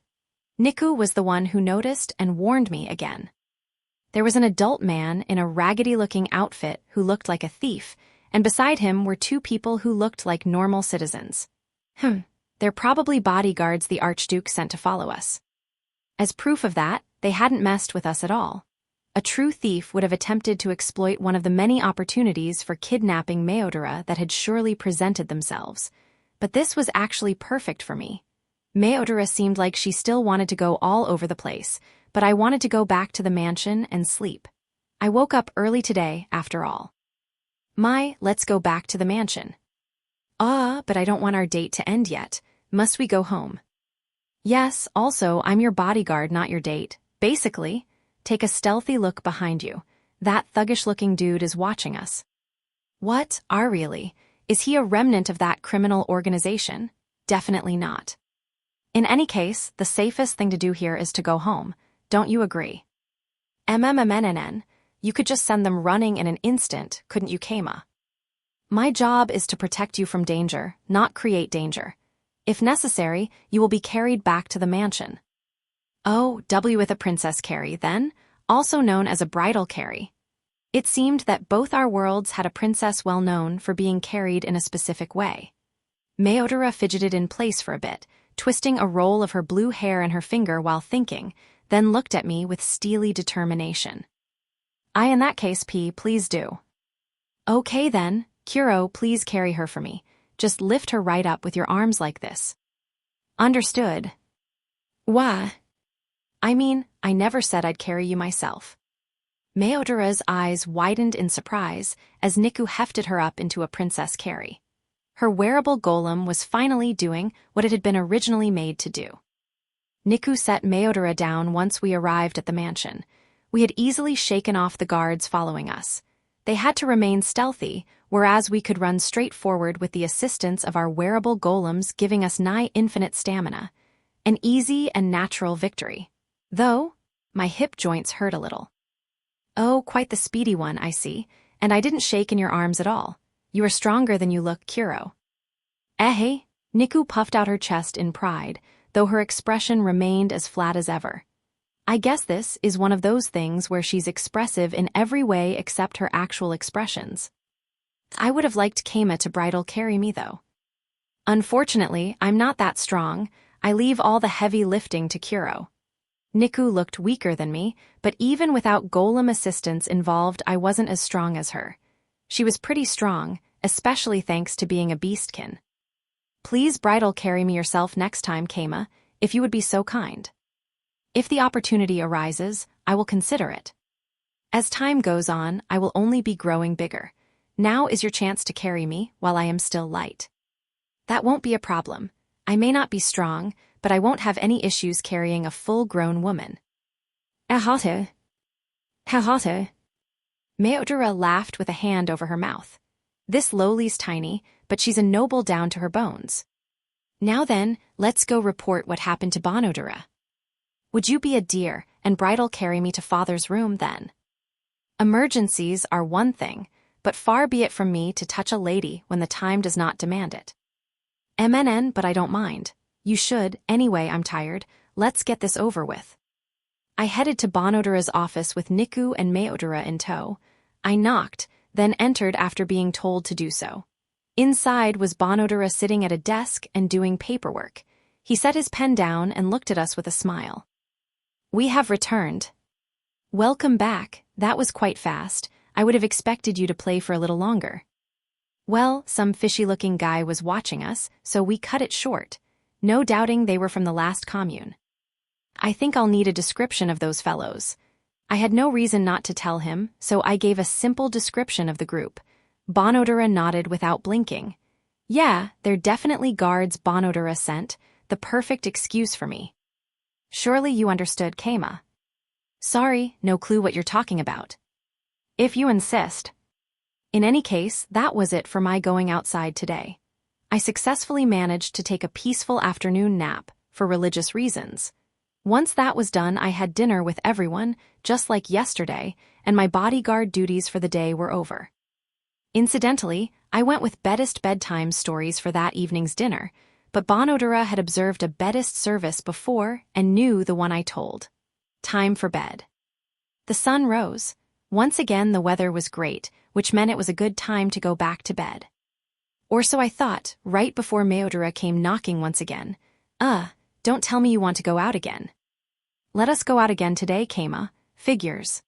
S1: Niku was the one who noticed and warned me again. There was an adult man in a raggedy-looking outfit who looked like a thief, and beside him were two people who looked like normal citizens. They're probably bodyguards the Archduke sent to follow us. As proof of that, they hadn't messed with us at all. A true thief would have attempted to exploit one of the many opportunities for kidnapping Meodora that had surely presented themselves. But this was actually perfect for me. Meodora seemed like she still wanted to go all over the place, but I wanted to go back to the mansion and sleep. I woke up early today, after all. Let's go back to the mansion. But I don't want our date to end yet. Must we go home? Yes, also, I'm your bodyguard, not your date. Basically, take a stealthy look behind you. That thuggish-looking dude is watching us. What? Really? Is he a remnant of that criminal organization? Definitely not. In any case, the safest thing to do here is to go home. Don't you agree? You could just send them running in an instant, couldn't you, Keima? My job is to protect you from danger, not create danger. If necessary, you will be carried back to the mansion. With a princess carry, then, also known as a bridal carry. It seemed that both our worlds had a princess well known for being carried in a specific way. Meodora fidgeted in place for a bit, twisting a roll of her blue hair in her finger while thinking, then looked at me with steely determination. In that case, please do. Okay then, Kuro, please carry her for me. Just lift her right up with your arms like this. Understood. Why? I never said I'd carry you myself. Meodora's eyes widened in surprise as Niku hefted her up into a princess carry. Her wearable golem was finally doing what it had been originally made to do. Niku set Meodora down once we arrived at the mansion. We had easily shaken off the guards following us. They had to remain stealthy, whereas we could run straight forward with the assistance of our wearable golems giving us nigh infinite stamina. An easy and natural victory. Though, my hip joints hurt a little. Oh, quite the speedy one, I see, and I didn't shake in your arms at all. You are stronger than you look, Kuro. Hey, Niku puffed out her chest in pride, though her expression remained as flat as ever. I guess this is one of those things where she's expressive in every way except her actual expressions. I would have liked Keima to bridal carry me, though. Unfortunately, I'm not that strong. I leave all the heavy lifting to Kuro. Niku looked weaker than me, but even without golem assistance involved, I wasn't as strong as her. She was pretty strong, especially thanks to being a beastkin. Please bridal carry me yourself next time, Keima, if you would be so kind. If the opportunity arises, I will consider it. As time goes on, I will only be growing bigger. Now is your chance to carry me while I am still light. That won't be a problem. I may not be strong, but I won't have any issues carrying a full-grown woman. Ahate. Hahate. Meodora laughed with a hand over her mouth. This lowly's tiny, but she's a noble down to her bones. Now then, let's go report what happened to Bonodora. Would you be a dear and bridal carry me to father's room then? Emergencies are one thing, but far be it from me to touch a lady when the time does not demand it. MNN, but I don't mind. You should, anyway. I'm tired. Let's get this over with. I headed to Bonodora's office with Niku and Meodora in tow. I knocked, then entered after being told to do so. Inside was Bonodora sitting at a desk and doing paperwork. He set his pen down and looked at us with a smile. We have returned. Welcome back. That was quite fast. I would have expected you to play for a little longer. Well, some fishy-looking guy was watching us, so we cut it short. No doubting they were from the last commune. I think I'll need a description of those fellows. I had no reason not to tell him, so I gave a simple description of the group. Bonodora nodded without blinking. Yeah, they're definitely guards Bonodora sent, the perfect excuse for me. Surely you understood, Keima. Sorry, no clue what you're talking about. If you insist. In any case, that was it for my going outside today. I successfully managed to take a peaceful afternoon nap, for religious reasons. Once that was done, I had dinner with everyone, just like yesterday, and my bodyguard duties for the day were over. Incidentally, I went with bedist bedtime stories for that evening's dinner, but Bonodora had observed a bedist service before and knew the one I told. Time for bed. The sun rose. Once again the weather was great, which meant it was a good time to go back to bed. Or so I thought, right before Meodora came knocking once again. Don't tell me you want to go out again. Let us go out again today, Keima. Figures.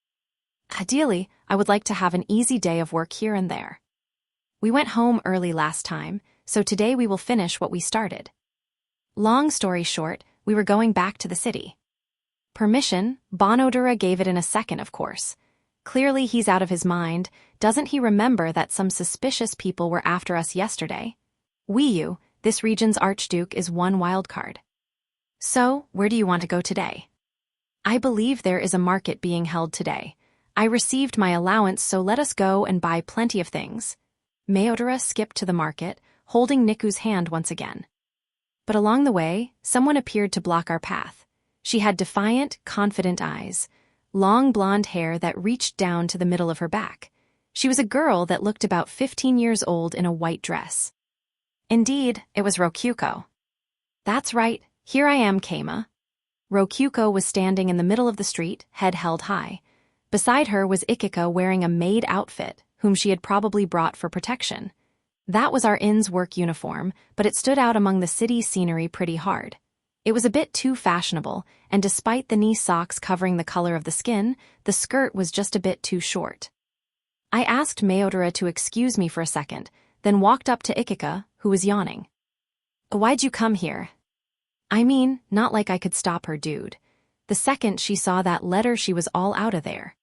S1: Ideally, I would like to have an easy day of work here and there. We went home early last time, so today we will finish what we started. Long story short, we were going back to the city. Permission, Bonodora gave it in a second, of course. Clearly he's out of his mind. Doesn't he remember that some suspicious people were after us yesterday? Wiyu, this region's archduke, is one wild card. So, where do you want to go today? I believe there is a market being held today. I received my allowance, so let us go and buy plenty of things. Meodora skipped to the market, holding Niku's hand once again. But along the way, someone appeared to block our path. She had defiant, confident eyes, long blonde hair that reached down to the middle of her back. She was a girl that looked about 15 years old in a white dress. Indeed, it was Rokyuko. That's right, here I am, Keima. Rokyuko was standing in the middle of the street, head held high. Beside her was Ikika wearing a maid outfit, whom she had probably brought for protection. That was our inn's work uniform, but it stood out among the city scenery pretty hard. It was a bit too fashionable, and despite the knee socks covering the color of the skin, the skirt was just a bit too short. I asked Meodora to excuse me for a second, then walked up to Ikika, who was yawning. Why'd you come here? I mean, not like I could stop her, dude. The second she saw that letter, she was all out of there.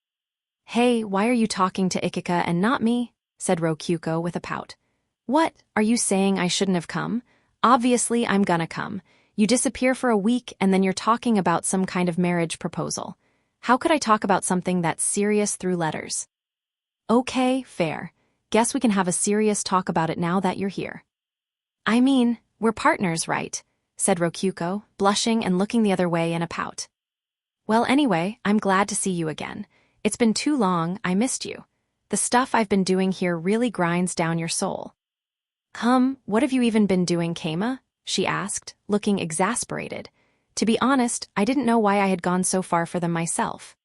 S1: Hey, why are you talking to Ikika and not me? Said Rokyuko with a pout. What, are you saying I shouldn't have come? Obviously I'm gonna come. You disappear for a week and then you're talking about some kind of marriage proposal. How could I talk about something that's serious through letters? Okay, fair. Guess we can have a serious talk about it now that you're here. I mean, we're partners, right? Said Rokyuko, blushing and looking the other way in a pout. Well, anyway, I'm glad to see you again. It's been too long, I missed you. The stuff I've been doing here really grinds down your soul. What have you even been doing, Keima? She asked, looking exasperated. To be honest, I didn't know why I had gone so far for them myself.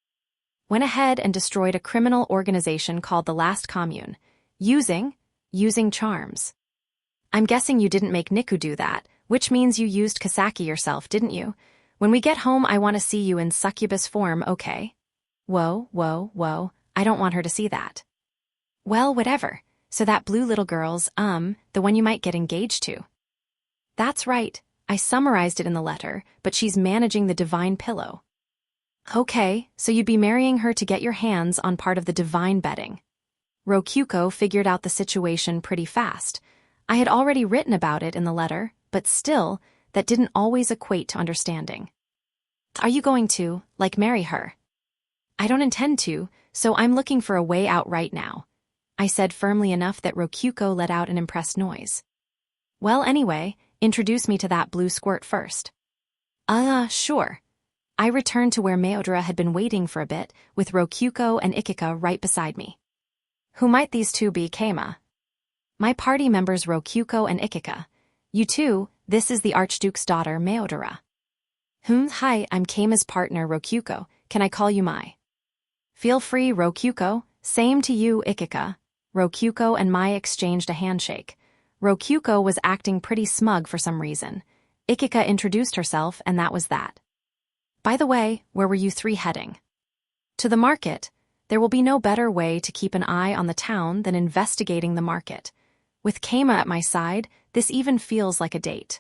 S1: Went ahead and destroyed a criminal organization called the Last Commune. Using charms. I'm guessing you didn't make Niku do that, which means you used Kasaki yourself, didn't you? When we get home, I want to see you in succubus form, okay? Whoa, I don't want her to see that. Well, whatever. So that blue little girl's, the one you might get engaged to. That's right. I summarized it in the letter, but she's managing the divine pillow. Okay, so you'd be marrying her to get your hands on part of the divine bedding. Rokyuko figured out the situation pretty fast. I had already written about it in the letter, but still, that didn't always equate to understanding. Are you going to, marry her? I don't intend to, so I'm looking for a way out right now, I said firmly enough that Rokyuko let out an impressed noise. Well, anyway, introduce me to that blue squirt first. Sure. I returned to where Meodora had been waiting for a bit, with Rokyuko and Ikika right beside me. Who might these two be, Keima? My party members Rokyuko and Ikika. You two, this is the Archduke's daughter, Meodora. Hi, I'm Keima's partner, Rokyuko. Can I call you Mai? Feel free, Rokyuko. Same to you, Ikika. Rokyuko and Mai exchanged a handshake. Rokyuko was acting pretty smug for some reason. Ikika introduced herself, and that was that. By the way, where were you three heading? To the market. There will be no better way to keep an eye on the town than investigating the market. With Keima at my side, this even feels like a date.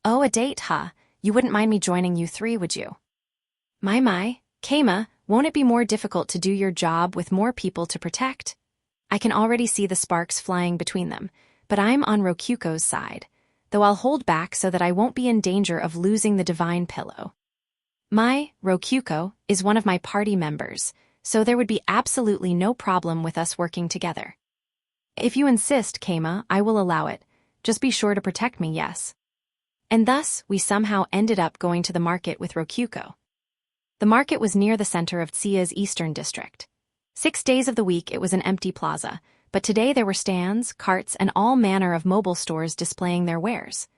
S1: Oh, a date, huh? You wouldn't mind me joining you three, would you? My, Keima, won't it be more difficult to do your job with more people to protect? I can already see the sparks flying between them, but I'm on Rokyuko's side, though I'll hold back so that I won't be in danger of losing the divine pillow. Rokyuko, is one of my party members, so there would be absolutely no problem with us working together. If you insist, Keima, I will allow it. Just be sure to protect me, yes. And thus, we somehow ended up going to the market with Rokyuko. The market was near the center of Tsia's eastern district. 6 days of the week it was an empty plaza, but today there were stands, carts, and all manner of mobile stores displaying their wares.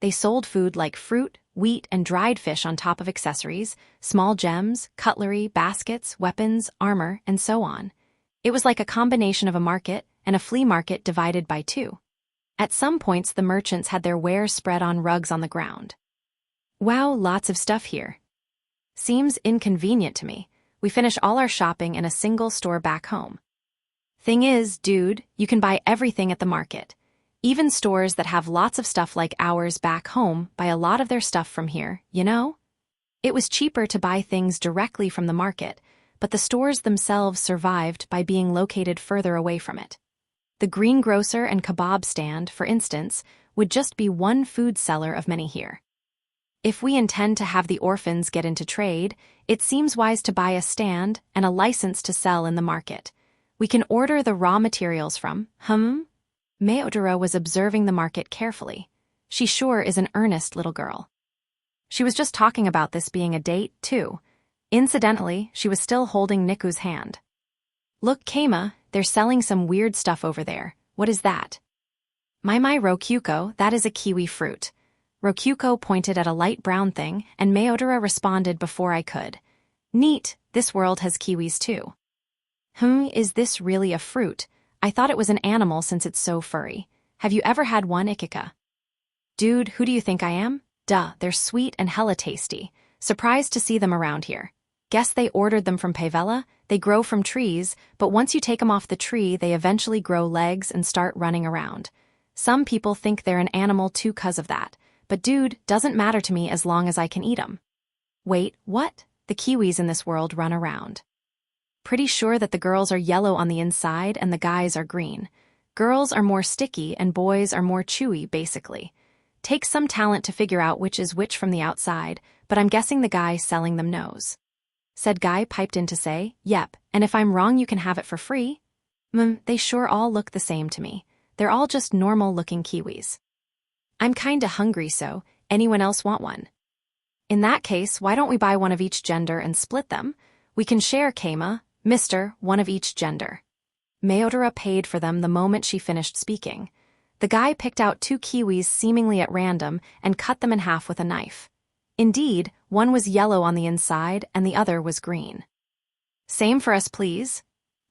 S1: They sold food like fruit, wheat, and dried fish on top of accessories, small gems, cutlery, baskets, weapons, armor, and so on. It was like a combination of a market and a flea market divided by two. At some points the merchants had their wares spread on rugs on the ground. Wow, lots of stuff here. Seems inconvenient to me. We finish all our shopping in a single store back home. Thing is, dude, you can buy everything at the market. Even stores that have lots of stuff like ours back home buy a lot of their stuff from here, you know? It was cheaper to buy things directly from the market, but the stores themselves survived by being located further away from it. The greengrocer and kebab stand, for instance, would just be one food seller of many here. If we intend to have the orphans get into trade, it seems wise to buy a stand and a license to sell in the market. We can order the raw materials from, Meodora was observing the market carefully. She sure is an earnest little girl. She was just talking about this being a date, too. Incidentally, she was still holding Niku's hand. Look, Keima, they're selling some weird stuff over there. What is that? My Rokyuko, that is a kiwi fruit. Rokyuko pointed at a light brown thing, and Meodora responded before I could. Neat, this world has kiwis too. Is this really a fruit? I thought it was an animal since it's so furry. Have you ever had one, Ikika? Dude, who do you think I am? Duh, they're sweet and hella tasty. Surprised to see them around here. Guess they ordered them from Pavella. They grow from trees, but once you take them off the tree, they eventually grow legs and start running around. Some people think they're an animal too 'cause of that. But dude, doesn't matter to me as long as I can eat 'em. Wait, what? The kiwis in this world run around. Pretty sure that the girls are yellow on the inside and the guys are green. Girls are more sticky and boys are more chewy, basically. Takes some talent to figure out which is which from the outside, but I'm guessing the guy selling them knows. Said guy piped in to say, yep, and if I'm wrong you can have it for free. They sure all look the same to me. They're all just normal-looking kiwis. I'm kinda hungry, so anyone else want one? In that case, why don't we buy one of each gender and split them? We can share, Keima, Mr., one of each gender. Meodora paid for them the moment she finished speaking. The guy picked out 2 kiwis seemingly at random and cut them in half with a knife. Indeed, one was yellow on the inside and the other was green. Same for us, please.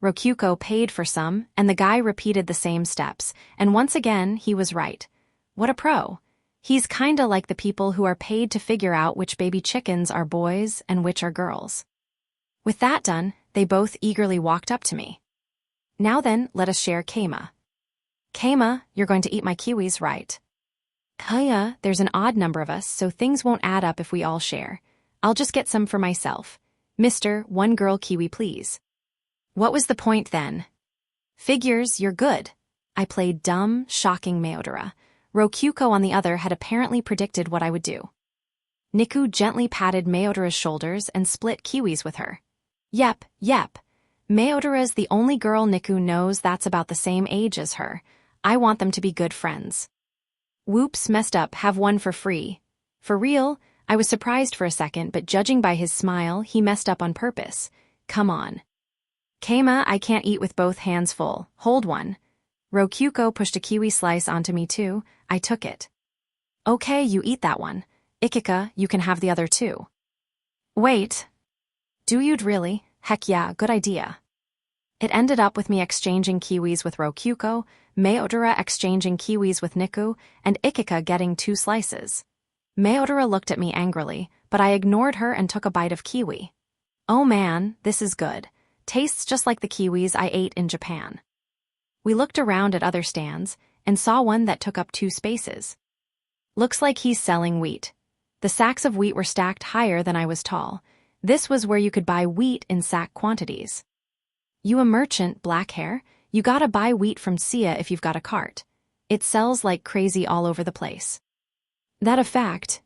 S1: Rokyuko paid for some, and the guy repeated the same steps, and once again, he was right. What a pro. He's kinda like the people who are paid to figure out which baby chickens are boys and which are girls. With that done, they both eagerly walked up to me. Now then, let us share Keima. Keima, you're going to eat my kiwis, right? Hiya, there's an odd number of us, so things won't add up if we all share. I'll just get some for myself. Mr., 1 girl kiwi, please. What was the point then? Figures, you're good. I played dumb, shocking Meodora. Rokyuko on the other had apparently predicted what I would do. Niku gently patted Mayotara's shoulders and split kiwis with her. Yep. Mayotara's the only girl Niku knows that's about the same age as her. I want them to be good friends. Whoops, messed up, have one for free. For real? I was surprised for a second, but judging by his smile, he messed up on purpose. Come on. Keima, I can't eat with both hands full. Hold one. Rokyuko pushed a kiwi slice onto me too. I took it. Okay, you eat that one. Ikika, you can have the other too. Wait. Do you'd really? Heck yeah, good idea. It ended up with me exchanging kiwis with Rokyuko, Mayotara exchanging kiwis with Niku, and Ikika getting 2 slices. Mayotara looked at me angrily, but I ignored her and took a bite of kiwi. Oh man, this is good. Tastes just like the kiwis I ate in Japan. We looked around at other stands and saw one that took up 2 spaces. Looks like he's selling wheat. The sacks of wheat were stacked higher than I was tall. This was where you could buy wheat in sack quantities. You a merchant, black hair? You gotta buy wheat from Sia if you've got a cart. It sells like crazy all over the place. That a fact?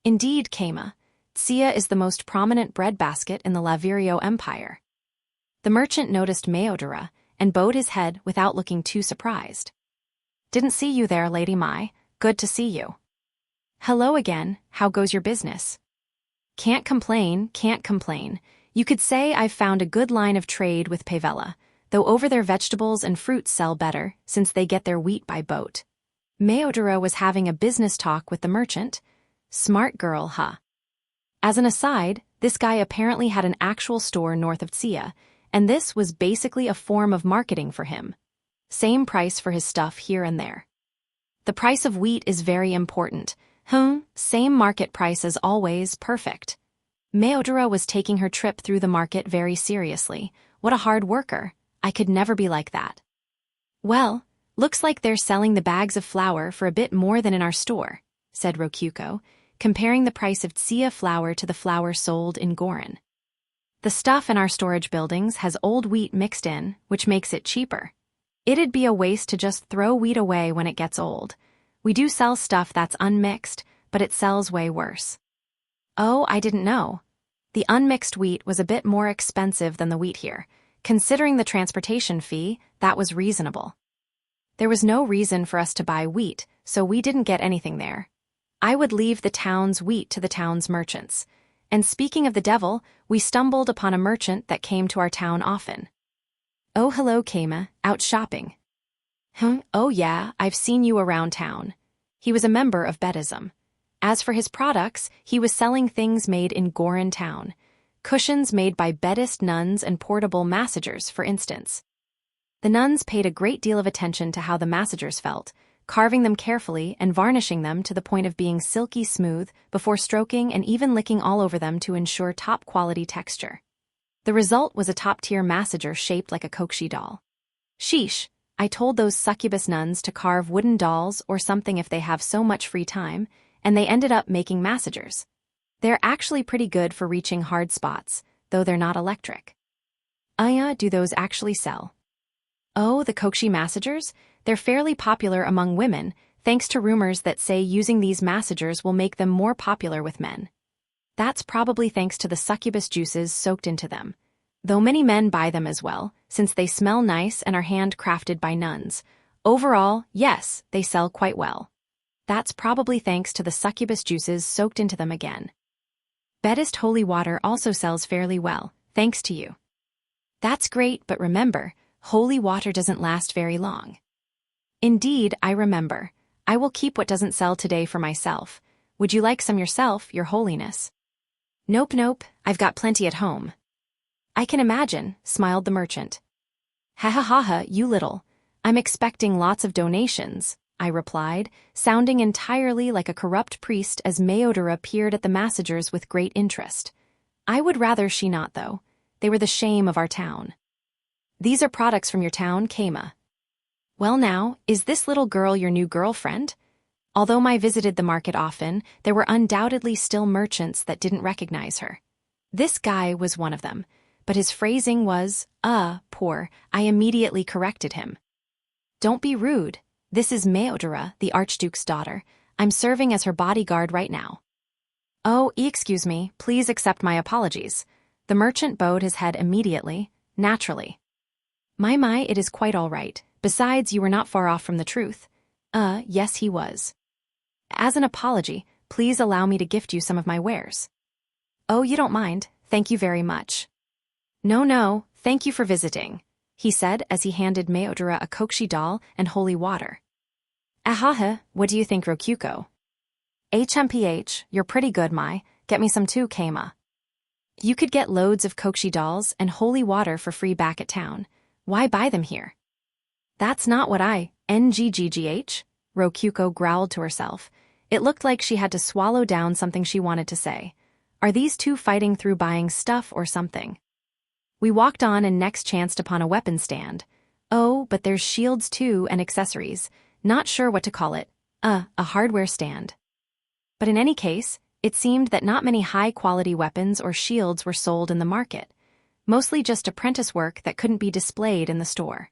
S1: Indeed, Keima. Sia is the most prominent breadbasket in the Lavirio Empire. The merchant noticed Mayotara and bowed his head without looking too surprised. Didn't see you there, Lady Mai. Good to see you. Hello again, how goes your business? Can't complain. You could say I've found a good line of trade with Pavella, though over their vegetables and fruits sell better since they get their wheat by boat. Mayotara was having a business talk with the merchant. Smart girl, huh? As an aside, this guy apparently had an actual store north of Sia, and this was basically a form of marketing for him. Same price for his stuff here and there. The price of wheat is very important. Same market price as always, perfect. Mayotara was taking her trip through the market very seriously. What a hard worker. I could never be like that. Well, looks like they're selling the bags of flour for a bit more than in our store, said Rokyuko, comparing the price of Sia flour to the flour sold in Gorin. The stuff in our storage buildings has old wheat mixed in, which makes it cheaper. It'd be a waste to just throw wheat away when it gets old. We do sell stuff that's unmixed, but it sells way worse. Oh, I didn't know. The unmixed wheat was a bit more expensive than the wheat here. Considering the transportation fee, that was reasonable. There was no reason for us to buy wheat, so we didn't get anything there. I would leave the town's wheat to the town's merchants. And speaking of the devil, we stumbled upon a merchant that came to our town often. Oh, hello, Keima, out shopping. Oh yeah, I've seen you around town. He was a member of Bedism. As for his products, he was selling things made in Gorin town. Cushions made by Bedist nuns and portable massagers, for instance. The nuns paid a great deal of attention to how the massagers felt, carving them carefully and varnishing them to the point of being silky smooth before stroking and even licking all over them to ensure top-quality texture. The result was a top-tier massager shaped like a kokushi doll. Sheesh, I told those succubus nuns to carve wooden dolls or something if they have so much free time, and they ended up making massagers. They're actually pretty good for reaching hard spots, though they're not electric. Do those actually sell? Oh, the kokushi massagers? They're fairly popular among women, thanks to rumors that say using these massagers will make them more popular with men. That's probably thanks to the succubus juices soaked into them. Though many men buy them as well, since they smell nice and are handcrafted by nuns. Overall, yes, they sell quite well. That's probably thanks to the succubus juices soaked into them again. Bedist holy water also sells fairly well, thanks to you. That's great, but remember, holy water doesn't last very long. Indeed, I remember. I will keep what doesn't sell today for myself. Would you like some yourself, your holiness? Nope, I've got plenty at home. I can imagine, smiled the merchant. Ha, you little. I'm expecting lots of donations, I replied, sounding entirely like a corrupt priest as Mayotara peered at the massagers with great interest. I would rather she not, though. They were the shame of our town. These are products from your town, Keima. Well now, is this little girl your new girlfriend? Although I visited the market often, there were undoubtedly still merchants that didn't recognize her. This guy was one of them, but his phrasing was, poor. I immediately corrected him. Don't be rude. This is Meodora, the Archduke's daughter. I'm serving as her bodyguard right now. Oh, excuse me, please accept my apologies. The merchant bowed his head immediately, naturally. My, it is quite all right. Besides, you were not far off from the truth. Yes he was. As an apology, please allow me to gift you some of my wares. Oh, you don't mind, thank you very much. No, thank you for visiting, he said as he handed Meodora a kokushi doll and holy water. Ahaha, what do you think, Rokyuko? HMPH, you're pretty good, Mai. Get me some too, Keima. You could get loads of kokushi dolls and holy water for free back at town. Why buy them here? That's not what NGGGH, Rokyuko growled to herself. It looked like she had to swallow down something she wanted to say. Are these two fighting through buying stuff or something? We walked on and next chanced upon a weapon stand. Oh, but there's shields too and accessories. Not sure what to call it. A hardware stand. But in any case, it seemed that not many high-quality weapons or shields were sold in the market. Mostly just apprentice work that couldn't be displayed in the store.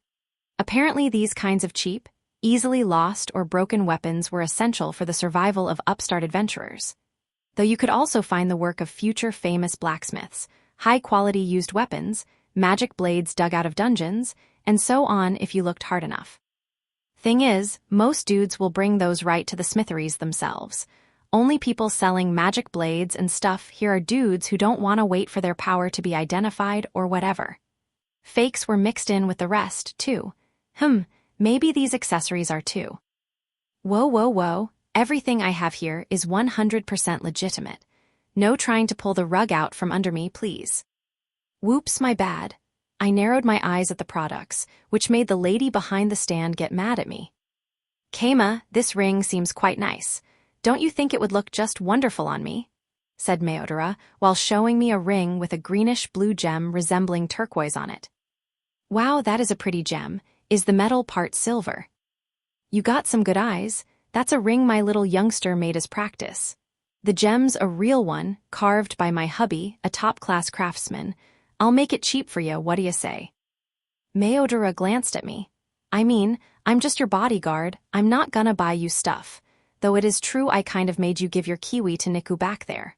S1: Apparently these kinds of cheap, easily lost or broken weapons were essential for the survival of upstart adventurers. Though you could also find the work of future famous blacksmiths, high-quality used weapons, magic blades dug out of dungeons, and so on if you looked hard enough. Thing is, most dudes will bring those right to the smitheries themselves. Only people selling magic blades and stuff here are dudes who don't want to wait for their power to be identified or whatever. Fakes were mixed in with the rest, too. Maybe these accessories are too. Whoa, everything I have here is 100% legitimate. No trying to pull the rug out from under me, please. Whoops, my bad. I narrowed my eyes at the products, which made the lady behind the stand get mad at me. Keima, this ring seems quite nice. Don't you think it would look just wonderful on me? Said Meodora, while showing me a ring with a greenish-blue gem resembling turquoise on it. Wow, that is a pretty gem. Is the metal part silver? You got some good eyes. That's a ring my little youngster made as practice. The gem's a real one, carved by my hubby, a top-class craftsman. I'll make it cheap for you, what do you say? Meodora glanced at me. I mean, I'm just your bodyguard, I'm not gonna buy you stuff. Though it is true I kind of made you give your kiwi to Niku back there.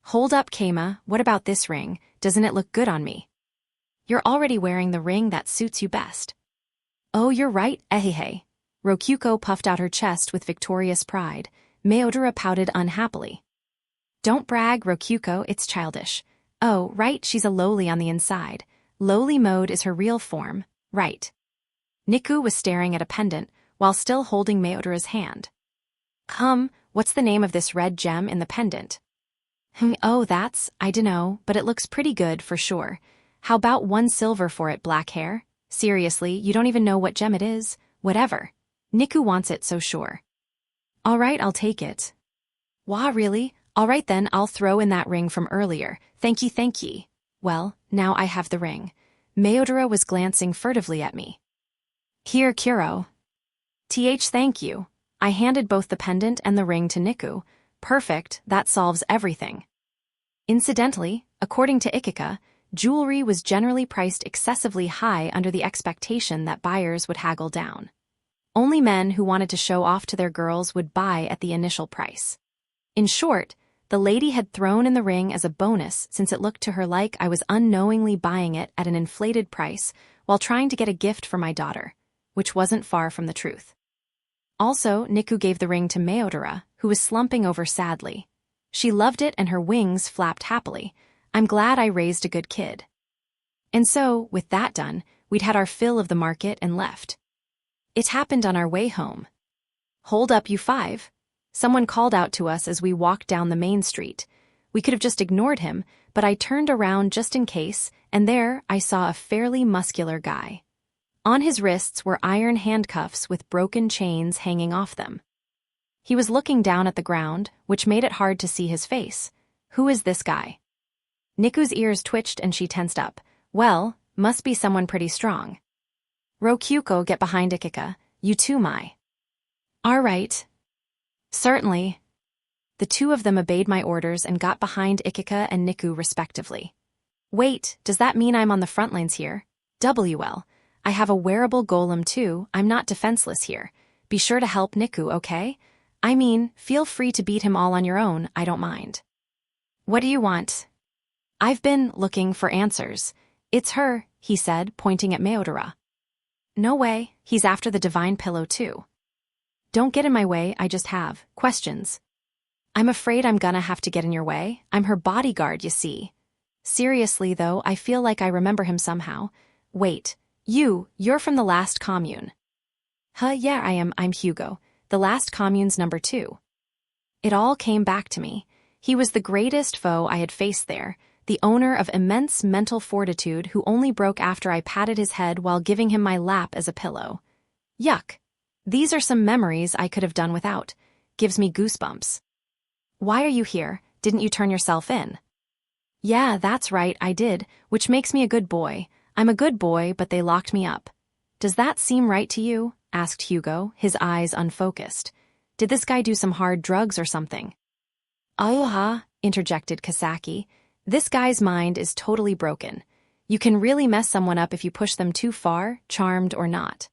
S1: Hold up, Keima, what about this ring? Doesn't it look good on me? You're already wearing the ring that suits you best. Oh, you're right, ehehe. Rokyuko puffed out her chest with victorious pride. Meodora pouted unhappily. Don't brag, Rokyuko, it's childish. Oh, right, she's a lowly on the inside. Lowly mode is her real form, right. Niku was staring at a pendant, while still holding Meodora's hand. What's the name of this red gem in the pendant? Oh, that's, I dunno, but it looks pretty good for sure. How about 1 silver for it, black hair? Seriously, you don't even know what gem it is? Whatever. Niku wants it, so sure. All right, I'll take it. Wah, really? All right then, I'll throw in that ring from earlier. Thank ye. Well, now I have the ring. Meodora was glancing furtively at me. Here, Kuro. Thank you. I handed both the pendant and the ring to Niku. Perfect, that solves everything. Incidentally, according to Ikika, jewelry was generally priced excessively high under the expectation that buyers would haggle down. Only men who wanted to show off to their girls would buy at the initial price. In short, the lady had thrown in the ring as a bonus since it looked to her like I was unknowingly buying it at an inflated price while trying to get a gift for my daughter, which wasn't far from the truth. Also, Niku gave the ring to Meodora, who was slumping over sadly. She loved it and her wings flapped happily. I'm glad I raised a good kid. And so, with that done, we'd had our fill of the market and left. It happened on our way home. Hold up, you 5. Someone called out to us as we walked down the main street. We could have just ignored him, but I turned around just in case, and there I saw a fairly muscular guy. On his wrists were iron handcuffs with broken chains hanging off them. He was looking down at the ground, which made it hard to see his face. Who is this guy? Niku's ears twitched and she tensed up. Well, must be someone pretty strong. Rokyuko, get behind Ikika. You too, Mai. All right. Certainly. The two of them obeyed my orders and got behind Ikika and Niku respectively. Wait, does that mean I'm on the front lines here? I have a wearable golem too, I'm not defenseless here. Be sure to help Niku, okay? I mean, feel free to beat him all on your own, I don't mind. What do you want? I've been looking for answers. It's her, he said, pointing at Meodora. No way, he's after the divine pillow too. Don't get in my way, I just have questions. I'm afraid I'm gonna have to get in your way. I'm her bodyguard, you see. Seriously though, I feel like I remember him somehow. Wait, you're from the last commune. Yeah, I am, I'm Hugo. The last commune's number 2. It all came back to me. He was the greatest foe I had faced there, the owner of immense mental fortitude who only broke after I patted his head while giving him my lap as a pillow. Yuck. These are some memories I could have done without. Gives me goosebumps. Why are you here? Didn't you turn yourself in? Yeah, that's right, I did, which makes me a good boy. I'm a good boy, but they locked me up. Does that seem right to you? Asked Hugo, his eyes unfocused. Did this guy do some hard drugs or something? Interjected Kasaki. This guy's mind is totally broken. You can really mess someone up if you push them too far, charmed or not.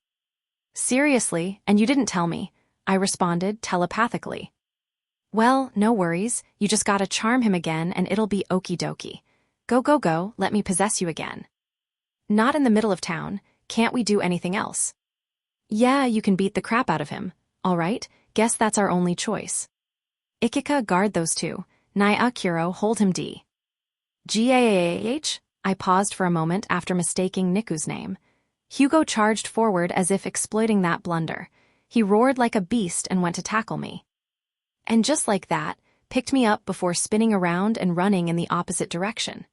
S1: Seriously, and you didn't tell me, I responded telepathically. Well, no worries, you just gotta charm him again and it'll be okie dokie. Go, let me possess you again. Not in the middle of town, can't we do anything else? Yeah, you can beat the crap out of him. All right, guess that's our only choice. Ikika, guard those two. Naya, Kuro, hold him D. Gah? I paused for a moment after mistaking Niku's name. Hugo charged forward as if exploiting that blunder. He roared like a beast and went to tackle me. And just like that, picked me up before spinning around and running in the opposite direction.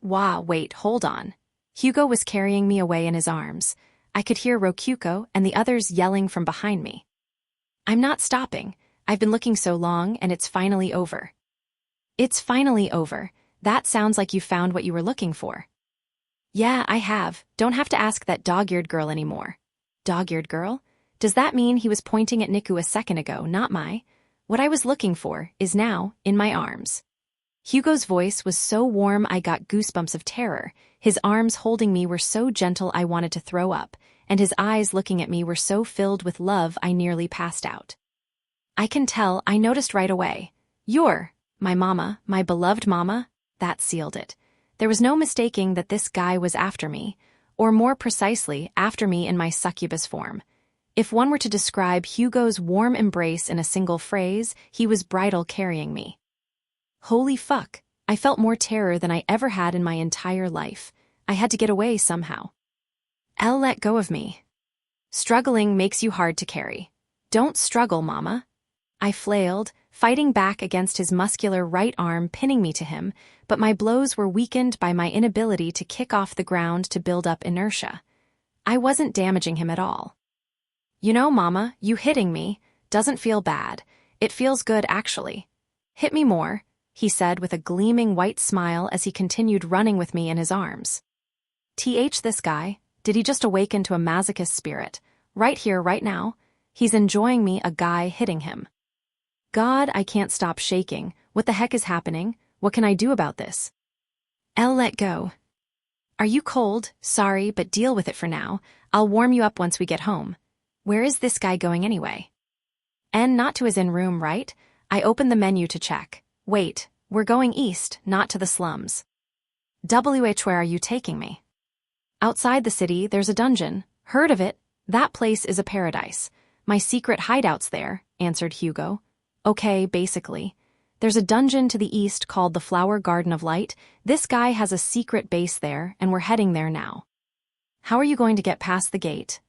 S1: Wait, hold on. Hugo was carrying me away in his arms. I could hear Rokuko and the others yelling from behind me. I'm not stopping. I've been looking so long and it's finally over. It's finally over. That sounds like you found what you were looking for. Yeah, I have. Don't have to ask that dog-eared girl anymore. Dog-eared girl? Does that mean he was pointing at Niku a second ago, not what I was looking for is now in my arms. Hugo's voice was so warm I got goosebumps of terror. His arms holding me were so gentle I wanted to throw up, and his eyes looking at me were so filled with love I nearly passed out. I can tell, I noticed right away. You're my mama, my beloved mama. That sealed it. There was no mistaking that this guy was after me, or more precisely, after me in my succubus form. If one were to describe Hugo's warm embrace in a single phrase, he was bridal carrying me. Holy fuck, I felt more terror than I ever had in my entire life. I had to get away somehow. Let go of me. Struggling makes you hard to carry. Don't struggle, mama. I flailed, fighting back against his muscular right arm pinning me to him, but my blows were weakened by my inability to kick off the ground to build up inertia. I wasn't damaging him at all. You know, mama, you hitting me doesn't feel bad. It feels good, actually. Hit me more, he said with a gleaming white smile as he continued running with me in his arms. This guy, did he just awaken to a masochist spirit? Right here, right now? He's enjoying me, a guy hitting him. God, I can't stop shaking. What the heck is happening? What can I do about this? Let go. Are you cold? Sorry, but deal with it for now. I'll warm you up once we get home. Where is this guy going anyway? And not to his inn room, right? I opened the menu to check. Wait, we're going east, not to the slums. Where are you taking me? Outside the city, there's a dungeon. Heard of it? That place is a paradise. My secret hideout's there, answered Hugo. Okay, basically. There's a dungeon to the east called the Flower Garden of Light. This guy has a secret base there, and we're heading there now. How are you going to get past the gate?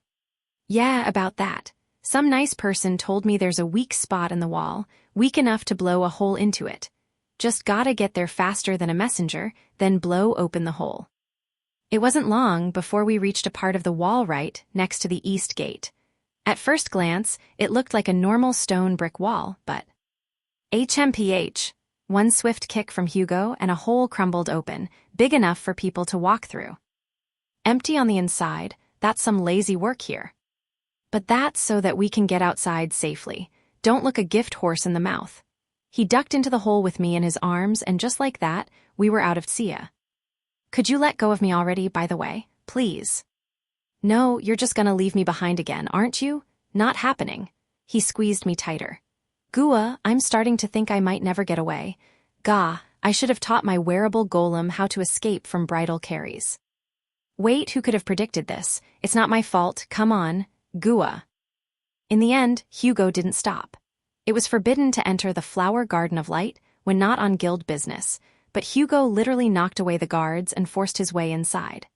S1: Yeah, about that. Some nice person told me there's a weak spot in the wall, weak enough to blow a hole into it. Just gotta get there faster than a messenger, then blow open the hole. It wasn't long before we reached a part of the wall right next to the east gate. At first glance, it looked like a normal stone brick wall, but HMPH. One swift kick from Hugo and a hole crumbled open, big enough for people to walk through. Empty on the inside, that's some lazy work here. But that's so that we can get outside safely. Don't look a gift horse in the mouth. He ducked into the hole with me in his arms, and just like that, we were out of Tsia. Could you let go of me already, by the way, please? No, you're just gonna leave me behind again, aren't you? Not happening. He squeezed me tighter. Gua, I'm starting to think I might never get away. Gah, I should have taught my wearable golem how to escape from bridal carries. Wait, who could have predicted this? It's not my fault, come on, Gua. In the end, Hugo didn't stop. It was forbidden to enter the Flower Garden of Light when not on guild business, but Hugo literally knocked away the guards and forced his way inside.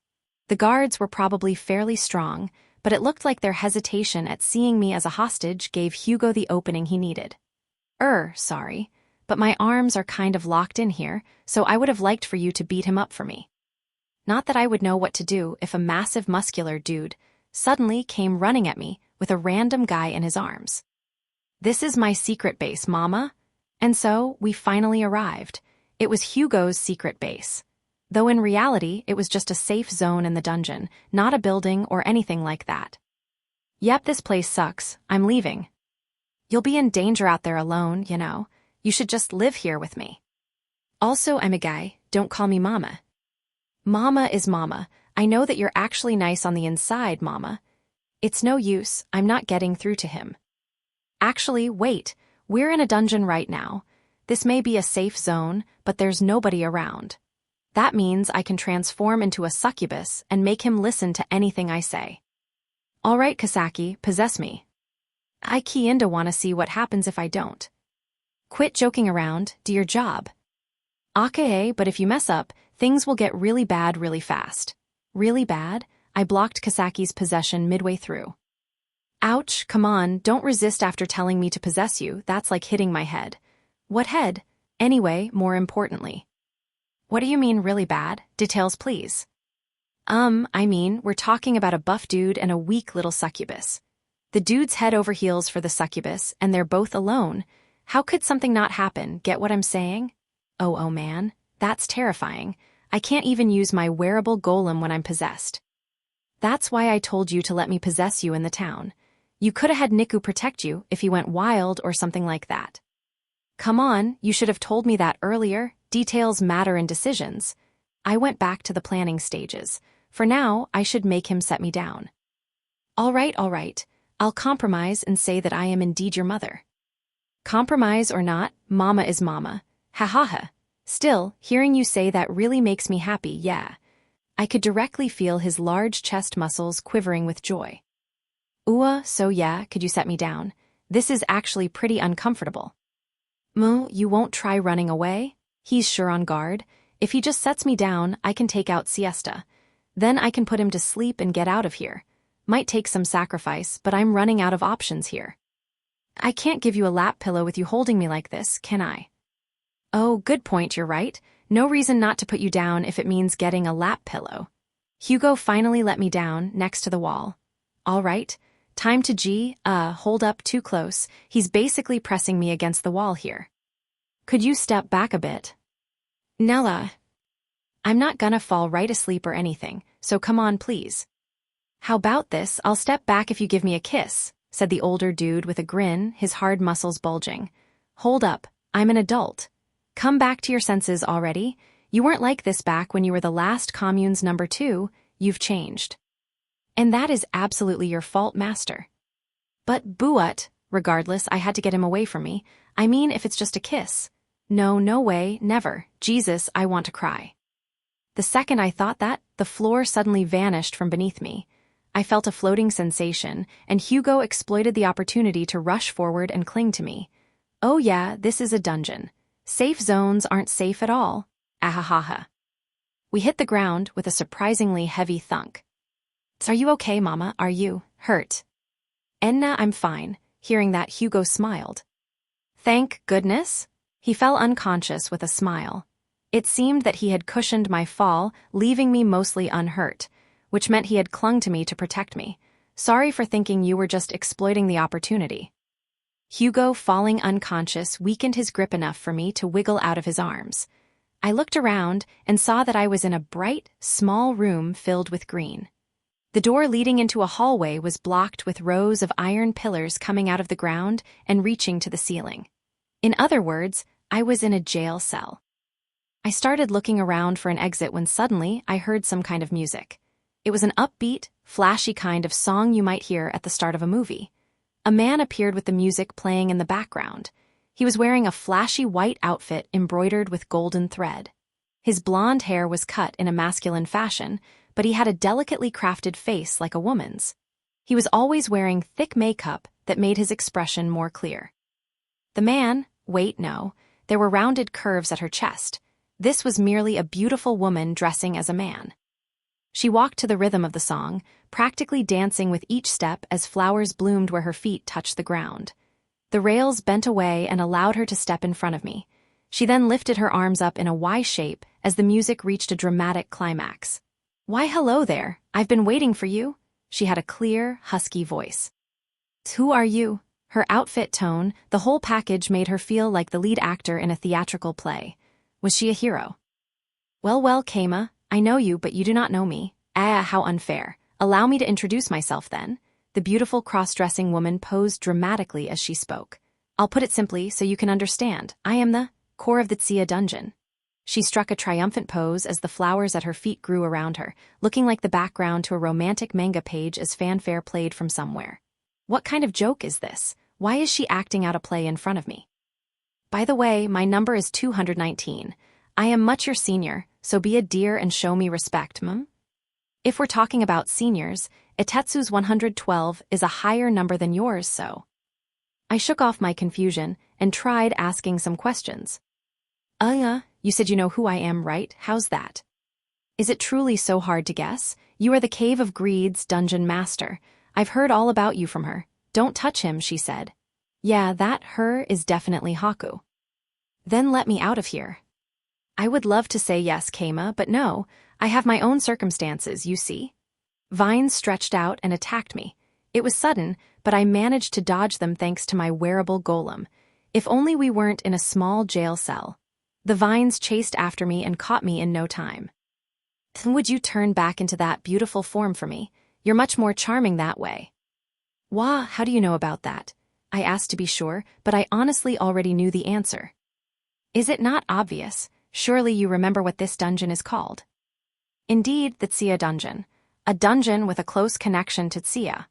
S1: The guards were probably fairly strong, but it looked like their hesitation at seeing me as a hostage gave Hugo the opening he needed. Sorry, but my arms are kind of locked in here, so I would have liked for you to beat him up for me. Not that I would know what to do if a massive muscular dude suddenly came running at me with a random guy in his arms. This is my secret base, mama. And so, we finally arrived. It was Hugo's secret base. Though in reality, it was just a safe zone in the dungeon, not a building or anything like that. Yep, this place sucks. I'm leaving. You'll be in danger out there alone, you know. You should just live here with me. Also, I'm a guy. Don't call me mama. Mama is mama. I know that you're actually nice on the inside, mama. It's no use. I'm not getting through to him. Actually, wait. We're in a dungeon right now. This may be a safe zone, but there's nobody around. That means I can transform into a succubus and make him listen to anything I say. All right, Kasaki, possess me. I key in to want to see what happens if I don't. Quit joking around, do your job. Okay, but if you mess up, things will get really bad really fast. Really bad? I blocked Kasaki's possession midway through. Ouch, come on, don't resist after telling me to possess you, that's like hitting my head. What head? Anyway, more importantly. What do you mean really bad? Details please. We're talking about a buff dude and a weak little succubus. The dude's head over heels for the succubus, and they're both alone. How could something not happen, get what I'm saying? Oh man, that's terrifying. I can't even use my wearable golem when I'm possessed. That's why I told you to let me possess you in the town. You could have had Niku protect you if he went wild or something like that. Come on, you should have told me that earlier. Details matter in decisions. I went back to the planning stages. For now, I should make him set me down. All right. I'll compromise and say that I am indeed your mother. Compromise or not, mama is mama. Ha ha ha. Still, hearing you say that really makes me happy, yeah. I could directly feel his large chest muscles quivering with joy. So yeah, could you set me down? This is actually pretty uncomfortable. You won't try running away? He's sure on guard. If he just sets me down, I can take out siesta. Then I can put him to sleep and get out of here. Might take some sacrifice, but I'm running out of options here. I can't give you a lap pillow with you holding me like this, can I? Oh, good point, you're right. No reason not to put you down if it means getting a lap pillow. Hugo finally let me down, next to the wall. All right, time to hold up too close. He's basically pressing me against the wall here. Could you step back a bit? Nella. I'm not gonna fall right asleep or anything, so come on please. How about this, I'll step back if you give me a kiss, said the older dude with a grin, his hard muscles bulging. Hold up, I'm an adult. Come back to your senses already. You weren't like this back when you were the last commune's number 2, you've changed. And that is absolutely your fault, master. But buat, regardless, I had to get him away from me. I mean, if it's just a kiss. No way, never. Jesus, I want to cry. The second I thought that, the floor suddenly vanished from beneath me. I felt a floating sensation, and Hugo exploited the opportunity to rush forward and cling to me. Oh yeah, this is a dungeon. Safe zones aren't safe at all. Ahahaha. We hit the ground with a surprisingly heavy thunk. Are you okay, Mama? Are you hurt? Enna, I'm fine. Hearing that, Hugo smiled. Thank goodness. He fell unconscious with a smile. It seemed that he had cushioned my fall, leaving me mostly unhurt, which meant he had clung to me to protect me. Sorry for thinking you were just exploiting the opportunity. Hugo, falling unconscious, weakened his grip enough for me to wiggle out of his arms. I looked around and saw that I was in a bright, small room filled with green. The door leading into a hallway was blocked with rows of iron pillars coming out of the ground and reaching to the ceiling. In other words, I was in a jail cell. I started looking around for an exit when suddenly I heard some kind of music. It was an upbeat, flashy kind of song you might hear at the start of a movie. A man appeared with the music playing in the background. He was wearing a flashy white outfit embroidered with golden thread. His blonde hair was cut in a masculine fashion, but he had a delicately crafted face like a woman's. He was always wearing thick makeup that made his expression more clear. The man, wait, no, there were rounded curves at her chest. This was merely a beautiful woman dressing as a man. She walked to the rhythm of the song, practically dancing with each step as flowers bloomed where her feet touched the ground. The rails bent away and allowed her to step in front of me. She then lifted her arms up in a Y shape as the music reached a dramatic climax. "Why, hello there, I've been waiting for you." She had a clear, husky voice. "Who are you?" Her outfit tone, the whole package made her feel like the lead actor in a theatrical play. Was she a hero? Well, Kama, I know you, but you do not know me. Ah, how unfair. Allow me to introduce myself then. The beautiful cross-dressing woman posed dramatically as she spoke. "I'll put it simply so you can understand. I am the core of the Tsia dungeon." She struck a triumphant pose as the flowers at her feet grew around her, looking like the background to a romantic manga page as fanfare played from somewhere. What kind of joke is this? Why is she acting out a play in front of me? By the way, my number is 219. I am much your senior, so be a dear and show me respect, If we're talking about seniors, Itetsu's 112 is a higher number than yours, so. I shook off my confusion and tried asking some questions. You said you know who I am, right? How's that? Is it truly so hard to guess? You are the Cave of Greed's dungeon master. I've heard all about you from her. Don't touch him, she said. Yeah, that her is definitely Haku. Then let me out of here. I would love to say yes, Kama, but no, I have my own circumstances, you see. Vines stretched out and attacked me. It was sudden, but I managed to dodge them thanks to my wearable golem. If only we weren't in a small jail cell. The vines chased after me and caught me in no time. Would you turn back into that beautiful form for me? You're much more charming that way. Wah, how do you know about that? I asked to be sure, but I honestly already knew the answer. Is it not obvious? Surely you remember what this dungeon is called. Indeed, the Tsia dungeon. A dungeon with a close connection to Tsia.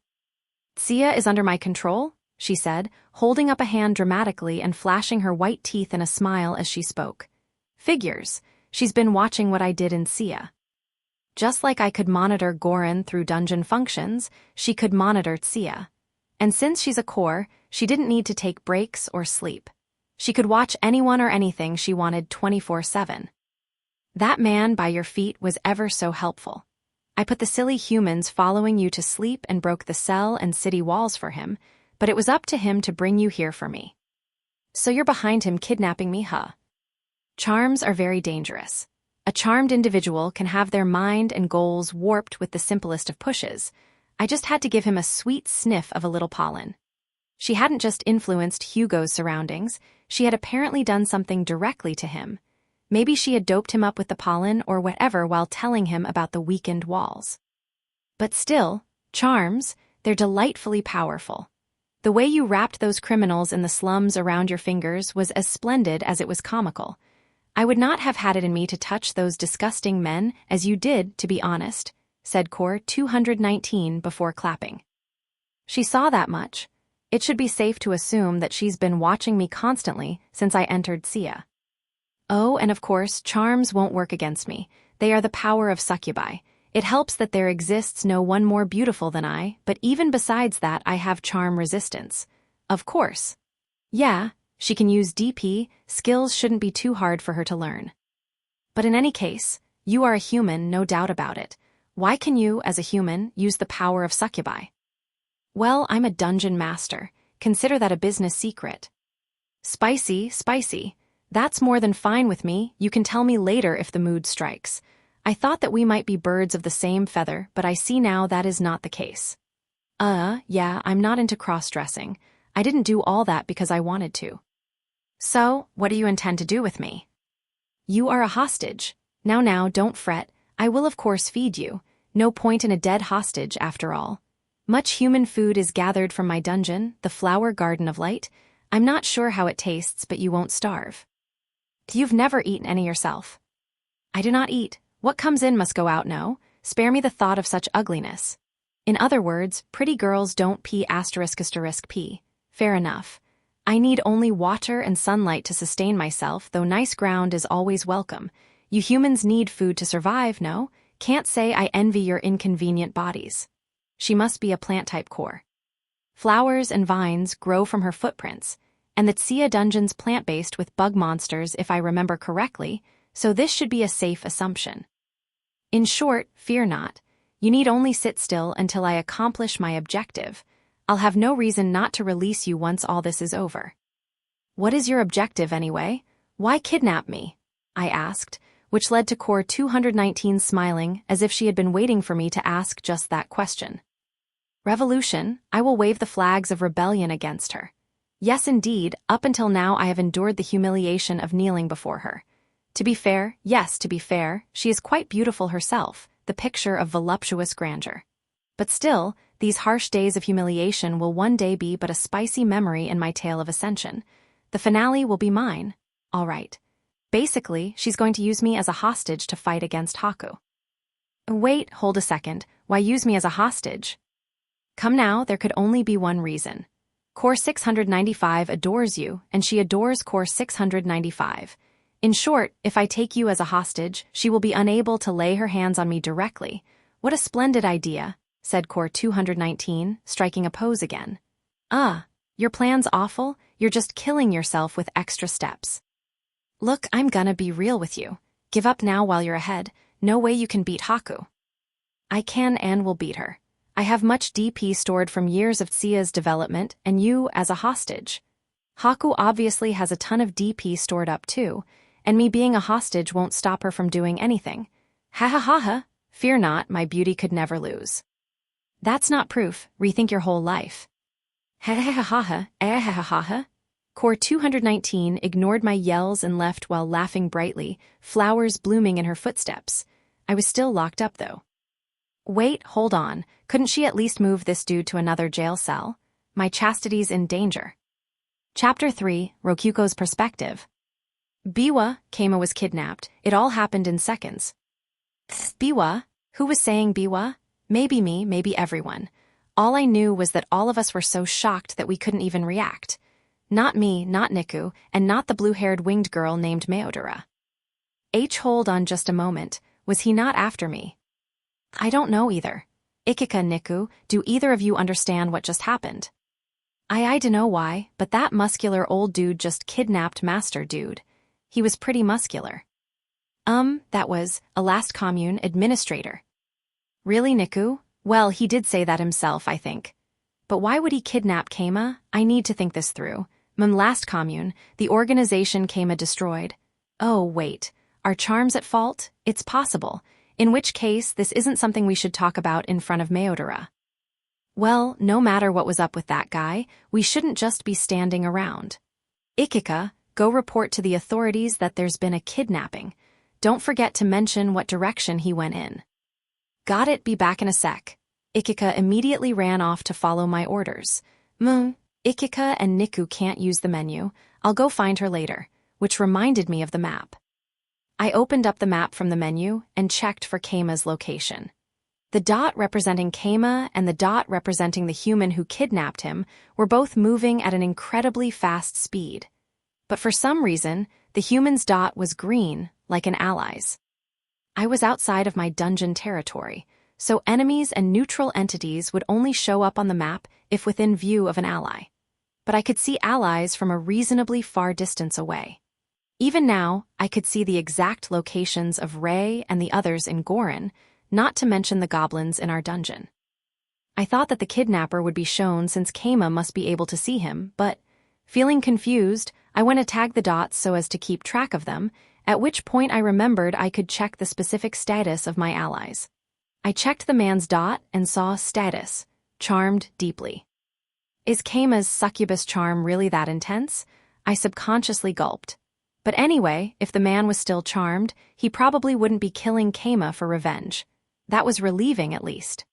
S1: Tsia is under my control, she said, holding up a hand dramatically and flashing her white teeth in a smile as she spoke. Figures. She's been watching what I did in Tsia. Just like I could monitor Goran through dungeon functions, she could monitor Tsia. And since she's a core, she didn't need to take breaks or sleep. She could watch anyone or anything she wanted 24/7. That man by your feet was ever so helpful. I put the silly humans following you to sleep and broke the cell and city walls for him, but it was up to him to bring you here for me. So you're behind him kidnapping me, huh? Charms are very dangerous. A charmed individual can have their mind and goals warped with the simplest of pushes. I just had to give him a sweet sniff of a little pollen. She hadn't just influenced Hugo's surroundings, she had apparently done something directly to him. Maybe she had doped him up with the pollen or whatever while telling him about the weakened walls. But still, charms, they're delightfully powerful. The way you wrapped those criminals in the slums around your fingers was as splendid as it was comical. I would not have had it in me to touch those disgusting men as you did, to be honest, said Core 219 before clapping. She saw that much. It should be safe to assume that she's been watching me constantly since I entered Tsia. Oh, and of course, charms won't work against me. They are the power of succubi. It helps that there exists no one more beautiful than I, but even besides that I have charm resistance. Of course. Yeah, she can use DP, skills shouldn't be too hard for her to learn. But in any case, you are a human, no doubt about it. Why can you, as a human, use the power of succubi? Well, I'm a dungeon master. Consider that a business secret. Spicy, spicy. That's more than fine with me. You can tell me later if the mood strikes. I thought that we might be birds of the same feather, but I see now that is not the case. Yeah, I'm not into cross-dressing. I didn't do all that because I wanted to. So, what do you intend to do with me? You are a hostage. Now, don't fret. I will of course feed you. No point in a dead hostage, after all. Much human food is gathered from my dungeon, the Flower Garden of Light. I'm not sure how it tastes, but you won't starve. You've never eaten any yourself. I do not eat. What comes in must go out, no? Spare me the thought of such ugliness. In other words, pretty girls don't pee ***p. Fair enough. I need only water and sunlight to sustain myself, though nice ground is always welcome. You humans need food to survive, no? Can't say I envy your inconvenient bodies. She must be a plant-type core. Flowers and vines grow from her footprints, and the Tsia dungeon's plant-based with bug monsters if I remember correctly, so this should be a safe assumption. In short, fear not. You need only sit still until I accomplish my objective. I'll have no reason not to release you once all this is over. What is your objective anyway? Why kidnap me? I asked, which led to Core 219 smiling as if she had been waiting for me to ask just that question. Revolution, I will wave the flags of rebellion against her. Yes, indeed, up until now I have endured the humiliation of kneeling before her. To be fair, yes, to be fair, she is quite beautiful herself, the picture of voluptuous grandeur. But still, these harsh days of humiliation will one day be but a spicy memory in my tale of ascension. The finale will be mine. All right. Basically, she's going to use me as a hostage to fight against Haku. Wait, hold a second. Why use me as a hostage? Come now, there could only be one reason. Core 695 adores you, and she adores Core 695. In short, if I take you as a hostage, she will be unable to lay her hands on me directly. What a splendid idea, said Core 219, striking a pose again. Your plan's awful, you're just killing yourself with extra steps. Look, I'm gonna be real with you. Give up now while you're ahead. No way you can beat Haku. I can and will beat her. I have much DP stored from years of Tsia's development, and you as a hostage. Haku obviously has a ton of DP stored up too, and me being a hostage won't stop her from doing anything. Ha ha ha ha, fear not, my beauty could never lose. That's not proof, rethink your whole life. Ha ha ha ha ha, ha ha ha ha. Core 219 ignored my yells and left while laughing brightly, flowers blooming in her footsteps. I was still locked up though. Wait, hold on, couldn't she at least move this dude to another jail cell? My chastity's in danger. Chapter 3, Rokuko's Perspective. Biwa, Keima was kidnapped. It all happened in seconds. Biwa? Who was saying Biwa? Maybe me, maybe everyone. All I knew was that all of us were so shocked that we couldn't even react. Not me, not Niku, and not the blue-haired winged girl named Meodora. Hold on just a moment, was he not after me? I don't know either. Ikika, Niku, do either of you understand what just happened? I dunno why, but that muscular old dude just kidnapped Master Dude. He was pretty muscular. That was, a last commune administrator. Really, Niku? Well, he did say that himself, I think. But why would he kidnap Keima? I need to think this through. Last commune, the organization Keima destroyed. Oh, wait. Are charms at fault? It's possible. In which case, this isn't something we should talk about in front of Meodora. Well, no matter what was up with that guy, we shouldn't just be standing around. Ikika, go report to the authorities that there's been a kidnapping. Don't forget to mention what direction he went in. Got it, be back in a sec. Ikika immediately ran off to follow my orders. Ikika and Niku can't use the menu. I'll go find her later, which reminded me of the map. I opened up the map from the menu and checked for Keima's location. The dot representing Keima and the dot representing the human who kidnapped him were both moving at an incredibly fast speed. But for some reason, the human's dot was green, like an ally's. I was outside of my dungeon territory, so enemies and neutral entities would only show up on the map if within view of an ally. But I could see allies from a reasonably far distance away. Even now, I could see the exact locations of Rei and the others in Gorin, not to mention the goblins in our dungeon. I thought that the kidnapper would be shown since Keima must be able to see him, but, feeling confused, I went to tag the dots so as to keep track of them, at which point I remembered I could check the specific status of my allies. I checked the man's dot and saw status, charmed deeply. Is Keima's succubus charm really that intense? I subconsciously gulped. But anyway, if the man was still charmed, he probably wouldn't be killing Keima for revenge. That was relieving, at least.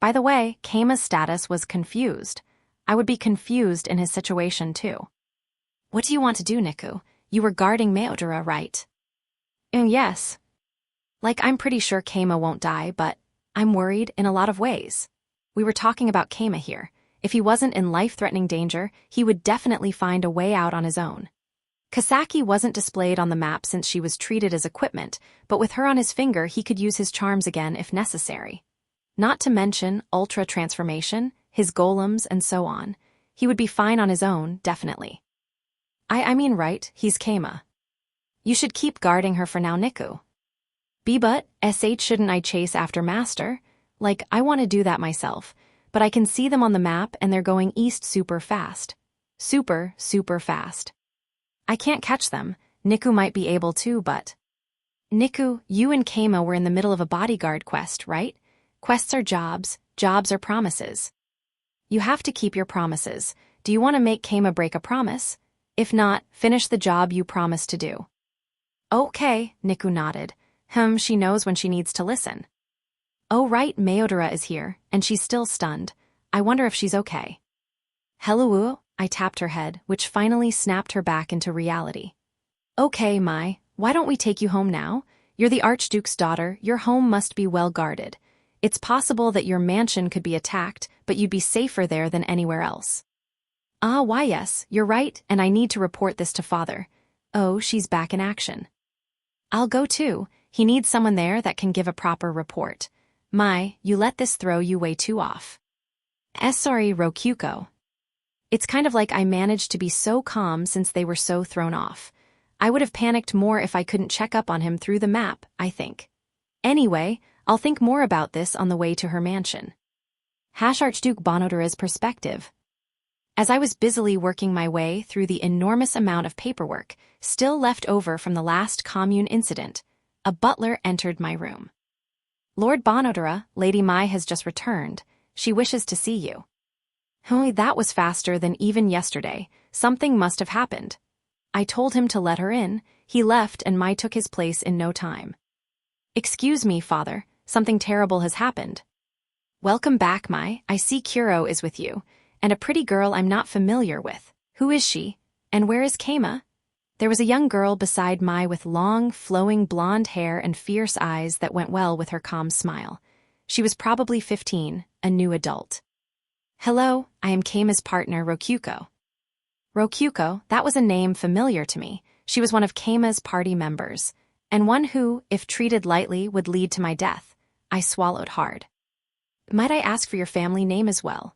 S1: By the way, Keima's status was confused. I would be confused in his situation, too. What do you want to do, Niku? You were guarding Meodora, right? Yes. Like, I'm pretty sure Keima won't die, but I'm worried in a lot of ways. We were talking about Keima here. If he wasn't in life-threatening danger, he would definitely find a way out on his own. Kasaki wasn't displayed on the map since she was treated as equipment, but with her on his finger he could use his charms again if necessary. Not to mention Ultra Transformation, his golems, and so on. He would be fine on his own, definitely. I mean right, he's Keima. You should keep guarding her for now, Niku. But shouldn't I chase after Master? Like, I want to do that myself, but I can see them on the map and they're going east super fast. Super fast. I can't catch them. Niku might be able to, but... Niku, you and Keima were in the middle of a bodyguard quest, right? Quests are jobs, jobs are promises. You have to keep your promises. Do you want to make Keima break a promise? If not, finish the job you promised to do. Okay, Niku nodded. She knows when she needs to listen. Oh right, Mayodora is here, and she's still stunned. I wonder if she's okay. Hello, I tapped her head, which finally snapped her back into reality. Okay, Mai, why don't we take you home now? You're the Archduke's daughter, your home must be well guarded. It's possible that your mansion could be attacked, but you'd be safer there than anywhere else. Why yes, you're right, and I need to report this to father. Oh, she's back in action. I'll go too. He needs someone there that can give a proper report. Mai, you let this throw you way too off. Sorry, Rokyuko. It's kind of like I managed to be so calm since they were so thrown off. I would have panicked more if I couldn't check up on him through the map, I think. Anyway, I'll think more about this on the way to her mansion. Archduke Bonodora's perspective. As I was busily working my way through the enormous amount of paperwork still left over from the last commune incident, a butler entered my room. Lord Bonodora, Lady Mai has just returned. She wishes to see you. That was faster than even yesterday. Something must have happened. I told him to let her in. He left and Mai took his place in no time. Excuse me, father. Something terrible has happened. Welcome back, Mai. I see Kuro is with you, and a pretty girl I'm not familiar with. Who is she? And where is Keima? There was a young girl beside Mai with long, flowing blonde hair and fierce eyes that went well with her calm smile. She was probably 15, a new adult. Hello, I am Keima's partner, Rokyuko. Rokyuko, that was a name familiar to me. She was one of Keima's party members, and one who, if treated lightly, would lead to my death. I swallowed hard. Might I ask for your family name as well?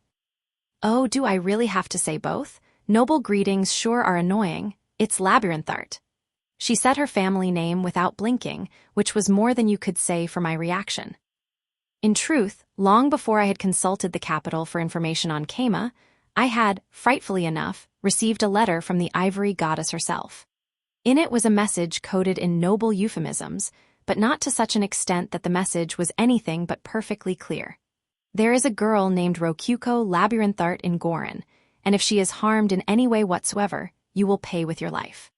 S1: Oh, do I really have to say both? Noble greetings sure are annoying. It's Labyrinth Art. She said her family name without blinking, which was more than you could say for my reaction. In truth, long before I had consulted the capital for information on Keima, I had, frightfully enough, received a letter from the ivory goddess herself. In it was a message coded in noble euphemisms, but not to such an extent that the message was anything but perfectly clear. There is a girl named Rokyuko Labyrinthart in Gorin, and if she is harmed in any way whatsoever, you will pay with your life.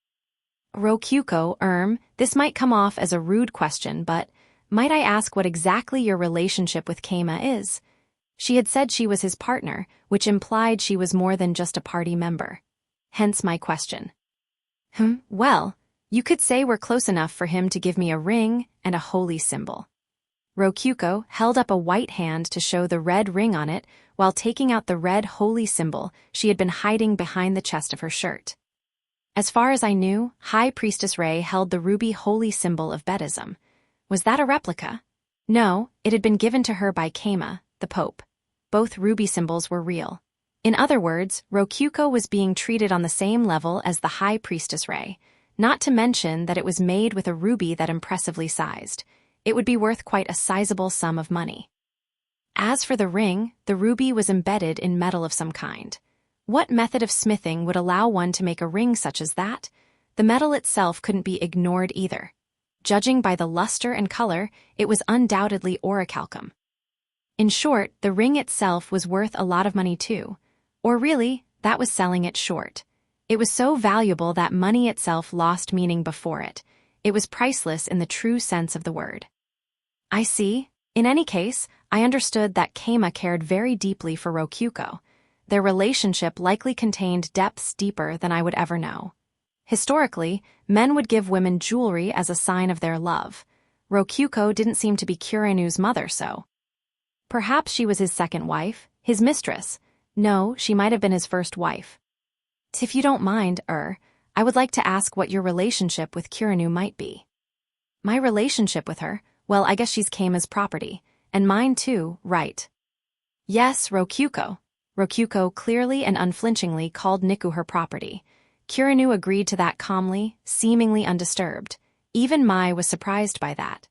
S1: Rokyuko, this might come off as a rude question, but might I ask what exactly your relationship with Keima is? She had said she was his partner, which implied she was more than just a party member. Hence my question. Well, you could say we're close enough for him to give me a ring and a holy symbol. Rokyuko held up a white hand to show the red ring on it while taking out the red holy symbol she had been hiding behind the chest of her shirt. As far as I knew, High Priestess Rei held the ruby holy symbol of Buddhism. Was that a replica? No, it had been given to her by Keima, the Pope. Both ruby symbols were real. In other words, Rokyuko was being treated on the same level as the High Priestess Rei, not to mention that it was made with a ruby that impressively sized. It would be worth quite a sizable sum of money. As for the ring, the ruby was embedded in metal of some kind. What method of smithing would allow one to make a ring such as that? The metal itself couldn't be ignored either. Judging by the luster and color, it was undoubtedly orichalcum. In short, the ring itself was worth a lot of money too. Or really, that was selling it short. It was so valuable that money itself lost meaning before it. It was priceless in the true sense of the word. I see. In any case, I understood that Keima cared very deeply for Rokyuko. Their relationship likely contained depths deeper than I would ever know. Historically, men would give women jewelry as a sign of their love. Rokyuko didn't seem to be Kurenu's mother, so. Perhaps she was his second wife, his mistress. No, she might have been his first wife. If you don't mind, I would like to ask what your relationship with Kirinu might be. My relationship with her? Well, I guess she's Keima's property. And mine too, right? Yes, Rokyuko. Rokyuko clearly and unflinchingly called Niku her property. Kirinu agreed to that calmly, seemingly undisturbed. Even Mai was surprised by that.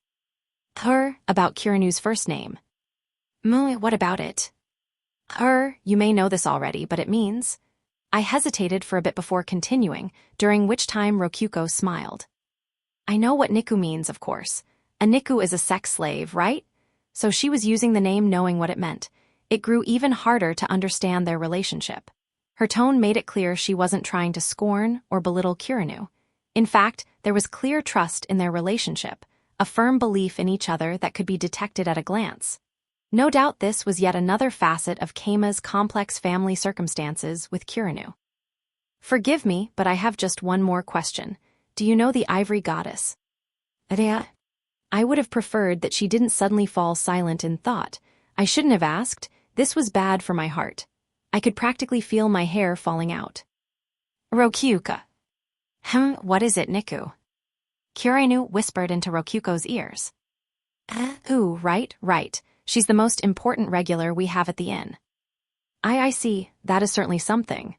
S1: About Kirinu's first name. What about it? You may know this already, but it means... I hesitated for a bit before continuing, during which time Rokyuko smiled. I know what Niku means, of course. A Niku is a sex slave, right? So she was using the name knowing what it meant. It grew even harder to understand their relationship. Her tone made it clear she wasn't trying to scorn or belittle Kirinu. In fact, there was clear trust in their relationship, a firm belief in each other that could be detected at a glance. No doubt this was yet another facet of Keima's complex family circumstances with Kirinu. Forgive me, but I have just one more question. Do you know the Ivory Goddess? I would have preferred that she didn't suddenly fall silent in thought. I shouldn't have asked. This was bad for my heart. I could practically feel my hair falling out. Rokyuka. What is it, Niku? Kirinu whispered into Rokyuko's ears. Right. She's the most important regular we have at the inn. I see. That is certainly something.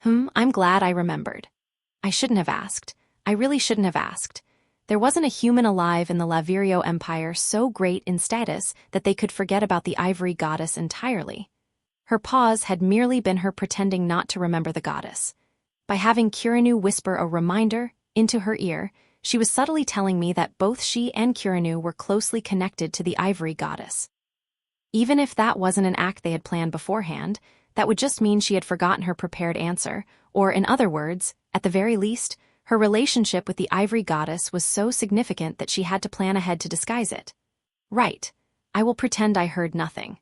S1: I'm glad I remembered. I shouldn't have asked. I really shouldn't have asked. There wasn't a human alive in the Lavirio Empire so great in status that they could forget about the Ivory Goddess entirely. Her pause had merely been her pretending not to remember the goddess. By having Kirinu whisper a reminder into her ear, she was subtly telling me that both she and Kirinu were closely connected to the Ivory Goddess. Even if that wasn't an act they had planned beforehand, that would just mean she had forgotten her prepared answer, or in other words, at the very least, her relationship with the Ivory Goddess was so significant that she had to plan ahead to disguise it. Right. I will pretend I heard nothing.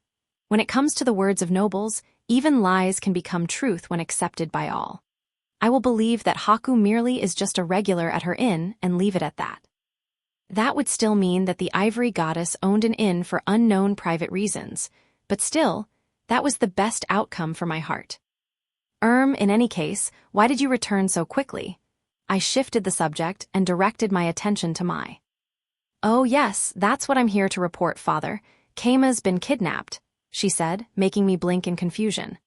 S1: When it comes to the words of nobles, even lies can become truth when accepted by all. I will believe that Haku merely is just a regular at her inn and leave it at that. That would still mean that the Ivory Goddess owned an inn for unknown private reasons, but still, that was the best outcome for my heart. In any case, why did you return so quickly? I shifted the subject and directed my attention to Mai. Oh yes, that's what I'm here to report, Father. Keima's been kidnapped, she said, making me blink in confusion.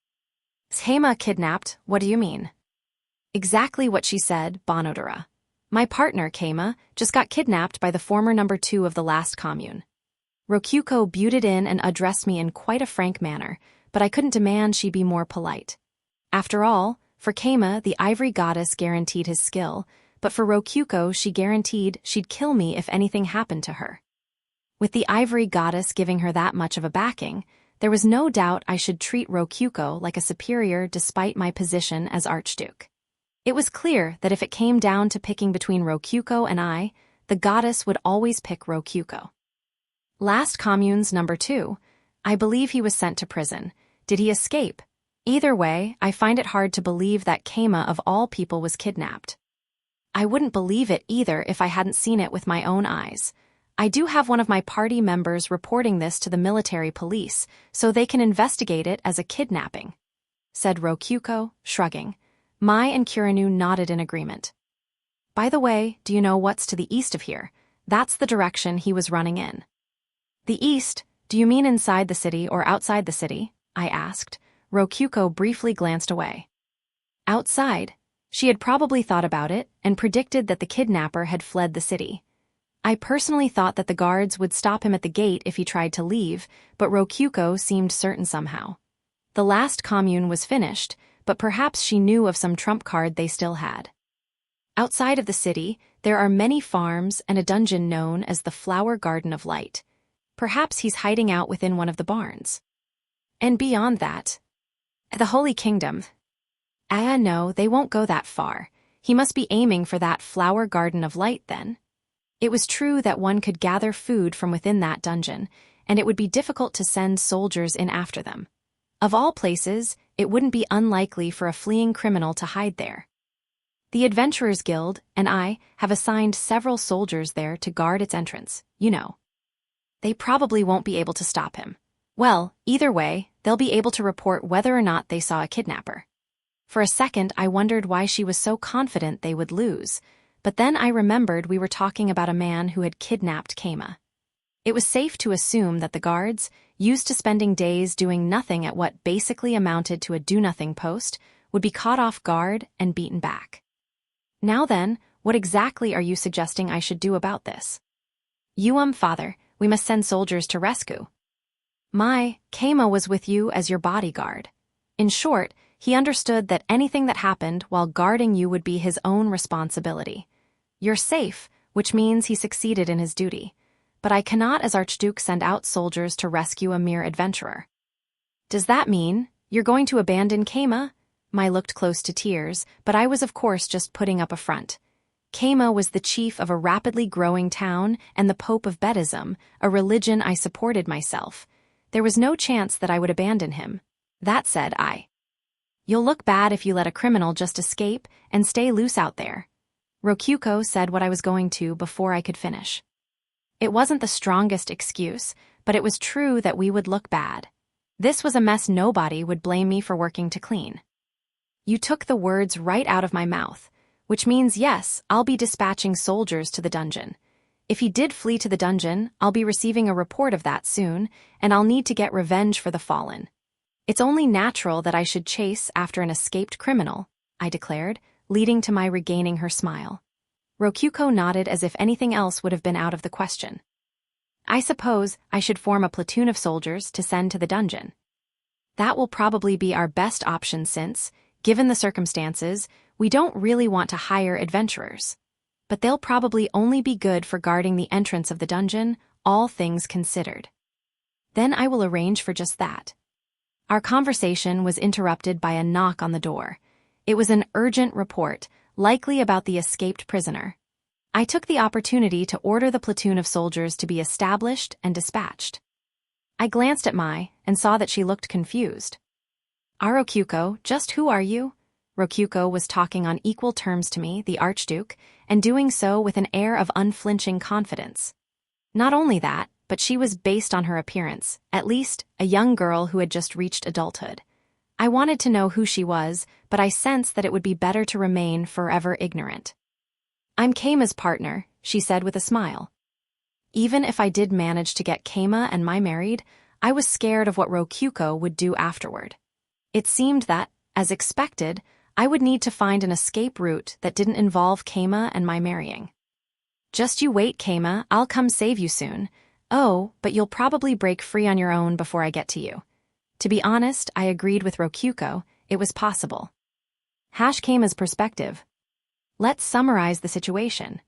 S1: Keima kidnapped? What do you mean? Exactly what she said, Bonodora. My partner, Keima, just got kidnapped by the former number 2 of the last commune. Rokyuko butted in and addressed me in quite a frank manner, but I couldn't demand she be more polite. After all, for Keima, the Ivory Goddess guaranteed his skill, but for Rokyuko, she guaranteed she'd kill me if anything happened to her. With the Ivory Goddess giving her that much of a backing, there was no doubt I should treat Rokyuko like a superior despite my position as Archduke. It was clear that if it came down to picking between Rokyuko and I, the goddess would always pick Rokyuko. Last commune's number 2, I believe he was sent to prison. Did he escape? Either way, I find it hard to believe that Keima of all people was kidnapped. I wouldn't believe it either if I hadn't seen it with my own eyes. I do have one of my party members reporting this to the military police, so they can investigate it as a kidnapping, said Rokyuko, shrugging. Mai and Kirinu nodded in agreement. By the way, do you know what's to the east of here? That's the direction he was running in. The east? Do you mean inside the city or outside the city? I asked. Rokyuko briefly glanced away. Outside. She had probably thought about it and predicted that the kidnapper had fled the city. I personally thought that the guards would stop him at the gate if he tried to leave, but Rokyuko seemed certain somehow. The last commune was finished, but perhaps she knew of some trump card they still had. Outside of the city, there are many farms and a dungeon known as the Flower Garden of Light. Perhaps he's hiding out within one of the barns. And beyond that, the Holy Kingdom. No, they won't go that far. He must be aiming for that Flower Garden of Light then. It was true that one could gather food from within that dungeon, and it would be difficult to send soldiers in after them. Of all places, it wouldn't be unlikely for a fleeing criminal to hide there. The Adventurers Guild and I have assigned several soldiers there to guard its entrance, you know. They probably won't be able to stop him. Well, either way, they'll be able to report whether or not they saw a kidnapper. For a second, I wondered why she was so confident they would lose, but then I remembered we were talking about a man who had kidnapped Keima. It was safe to assume that the guards, used to spending days doing nothing at what basically amounted to a do-nothing post, would be caught off guard and beaten back. Now then, what exactly are you suggesting I should do about this? Father, we must send soldiers to rescue. Keima was with you as your bodyguard. In short, he understood that anything that happened while guarding you would be his own responsibility. You're safe, which means he succeeded in his duty. But I cannot as Archduke send out soldiers to rescue a mere adventurer. Does that mean you're going to abandon Keima? Mai looked close to tears, but I was of course just putting up a front. Keima was the chief of a rapidly growing town and the Pope of Buddhism, a religion I supported myself. There was no chance that I would abandon him. That said, You'll look bad if you let a criminal just escape and stay loose out there. Rokyuko said what I was going to before I could finish. It wasn't the strongest excuse, but it was true that we would look bad. This was a mess nobody would blame me for working to clean. You took the words right out of my mouth, which means yes, I'll be dispatching soldiers to the dungeon. If he did flee to the dungeon, I'll be receiving a report of that soon, and I'll need to get revenge for the fallen. It's only natural that I should chase after an escaped criminal, I declared, leading to my regaining her smile. Rokyuko nodded as if anything else would have been out of the question. I suppose I should form a platoon of soldiers to send to the dungeon. That will probably be our best option since, given the circumstances, we don't really want to hire adventurers. But they'll probably only be good for guarding the entrance of the dungeon, all things considered. Then I will arrange for just that. Our conversation was interrupted by a knock on the door. It was an urgent report, likely about the escaped prisoner. I took the opportunity to order the platoon of soldiers to be established and dispatched. I glanced at Mai and saw that she looked confused. Rokyuko, just who are you? Rokyuko was talking on equal terms to me, the Archduke, and doing so with an air of unflinching confidence. Not only that, but she was based on her appearance, at least a young girl who had just reached adulthood. I wanted to know who she was, but I sensed that it would be better to remain forever ignorant. I'm Keima's partner, she said with a smile. Even if I did manage to get Keima and Mai married, I was scared of what Rokyuko would do afterward. It seemed that, as expected, I would need to find an escape route that didn't involve Keima and Mai marrying. Just you wait, Keima, I'll come save you soon. Oh, but you'll probably break free on your own before I get to you. To be honest, I agreed with Rokyuko, it was possible. Keima's perspective. Let's summarize the situation.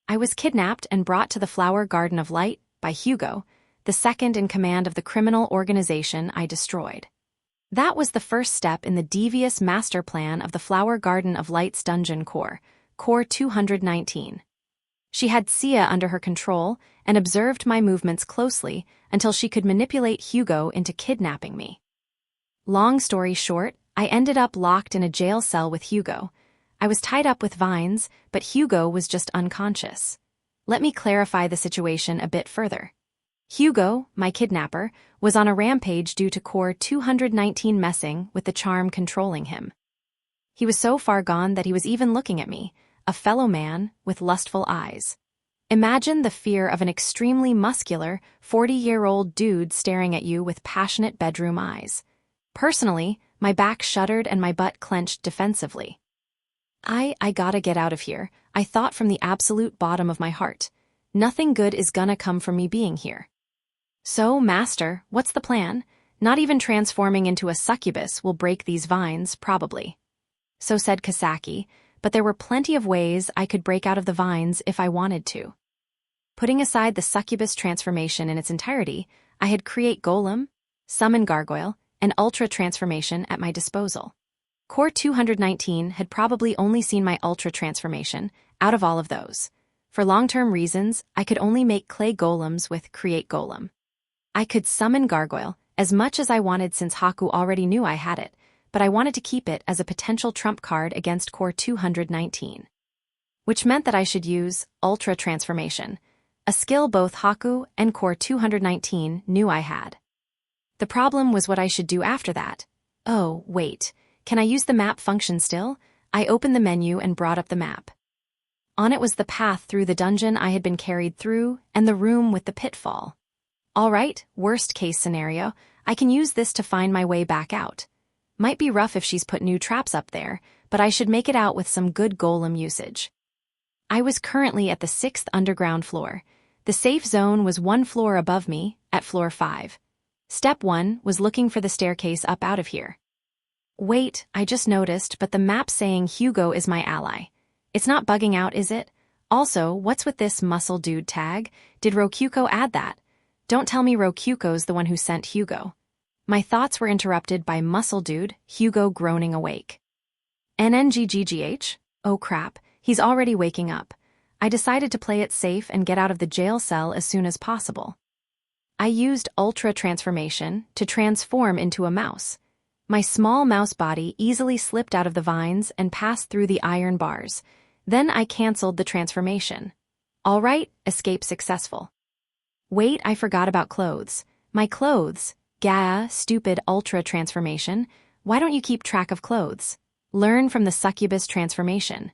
S1: I was kidnapped and brought to the Flower Garden of Light by Hugo, the second in command of the criminal organization I destroyed. That was the first step in the devious master plan of the Flower Garden of Light's dungeon core, Core 219. She had Sia under her control and observed my movements closely until she could manipulate Hugo into kidnapping me. Long story short, I ended up locked in a jail cell with Hugo. I was tied up with vines, but Hugo was just unconscious. Let me clarify the situation a bit further. Hugo, my kidnapper, was on a rampage due to Core 219 messing with the charm controlling him. He was so far gone that he was even looking at me, a fellow man with lustful eyes. Imagine the fear of an extremely muscular, 40-year-old dude staring at you with passionate bedroom eyes. Personally, my back shuddered and my butt clenched defensively. I gotta get out of here, I thought from the absolute bottom of my heart. Nothing good is gonna come from me being here. So, Master, what's the plan? Not even transforming into a succubus will break these vines, probably. So said Kasaki, but there were plenty of ways I could break out of the vines if I wanted to. Putting aside the succubus transformation in its entirety, I had Create Golem, Summon Gargoyle, and Ultra transformation at my disposal. Core 219 had probably only seen my Ultra transformation out of all of those. For long-term reasons, I could only make clay golems with Create Golem. I could summon Gargoyle as much as I wanted since Haku already knew I had it, but I wanted to keep it as a potential trump card against Core 219. Which meant that I should use Ultra Transformation, a skill both Haku and Core 219 knew I had. The problem was what I should do after that. Oh, wait. Can I use the map function still? I opened the menu and brought up the map. On it was the path through the dungeon I had been carried through and the room with the pitfall. All right, worst case scenario, I can use this to find my way back out. Might be rough if she's put new traps up there, but I should make it out with some good golem usage. I was currently at the 6th underground floor. The safe zone was 1 floor above me, at floor 5. Step 1 was looking for the staircase up out of here. Wait, I just noticed, but the map's saying Hugo is my ally. It's not bugging out, is it? Also, what's with this muscle dude tag? Did Rokuko add that? Don't tell me Rokuko's the one who sent Hugo. My thoughts were interrupted by muscle dude, Hugo groaning awake. NNGGGH? Oh crap, he's already waking up. I decided to play it safe and get out of the jail cell as soon as possible. I used Ultra Transformation to transform into a mouse. My small mouse body easily slipped out of the vines and passed through the iron bars. Then I canceled the transformation. All right, escape successful. Wait, I forgot about clothes. My clothes. Gah, stupid Ultra Transformation. Why don't you keep track of clothes? Learn from the succubus transformation.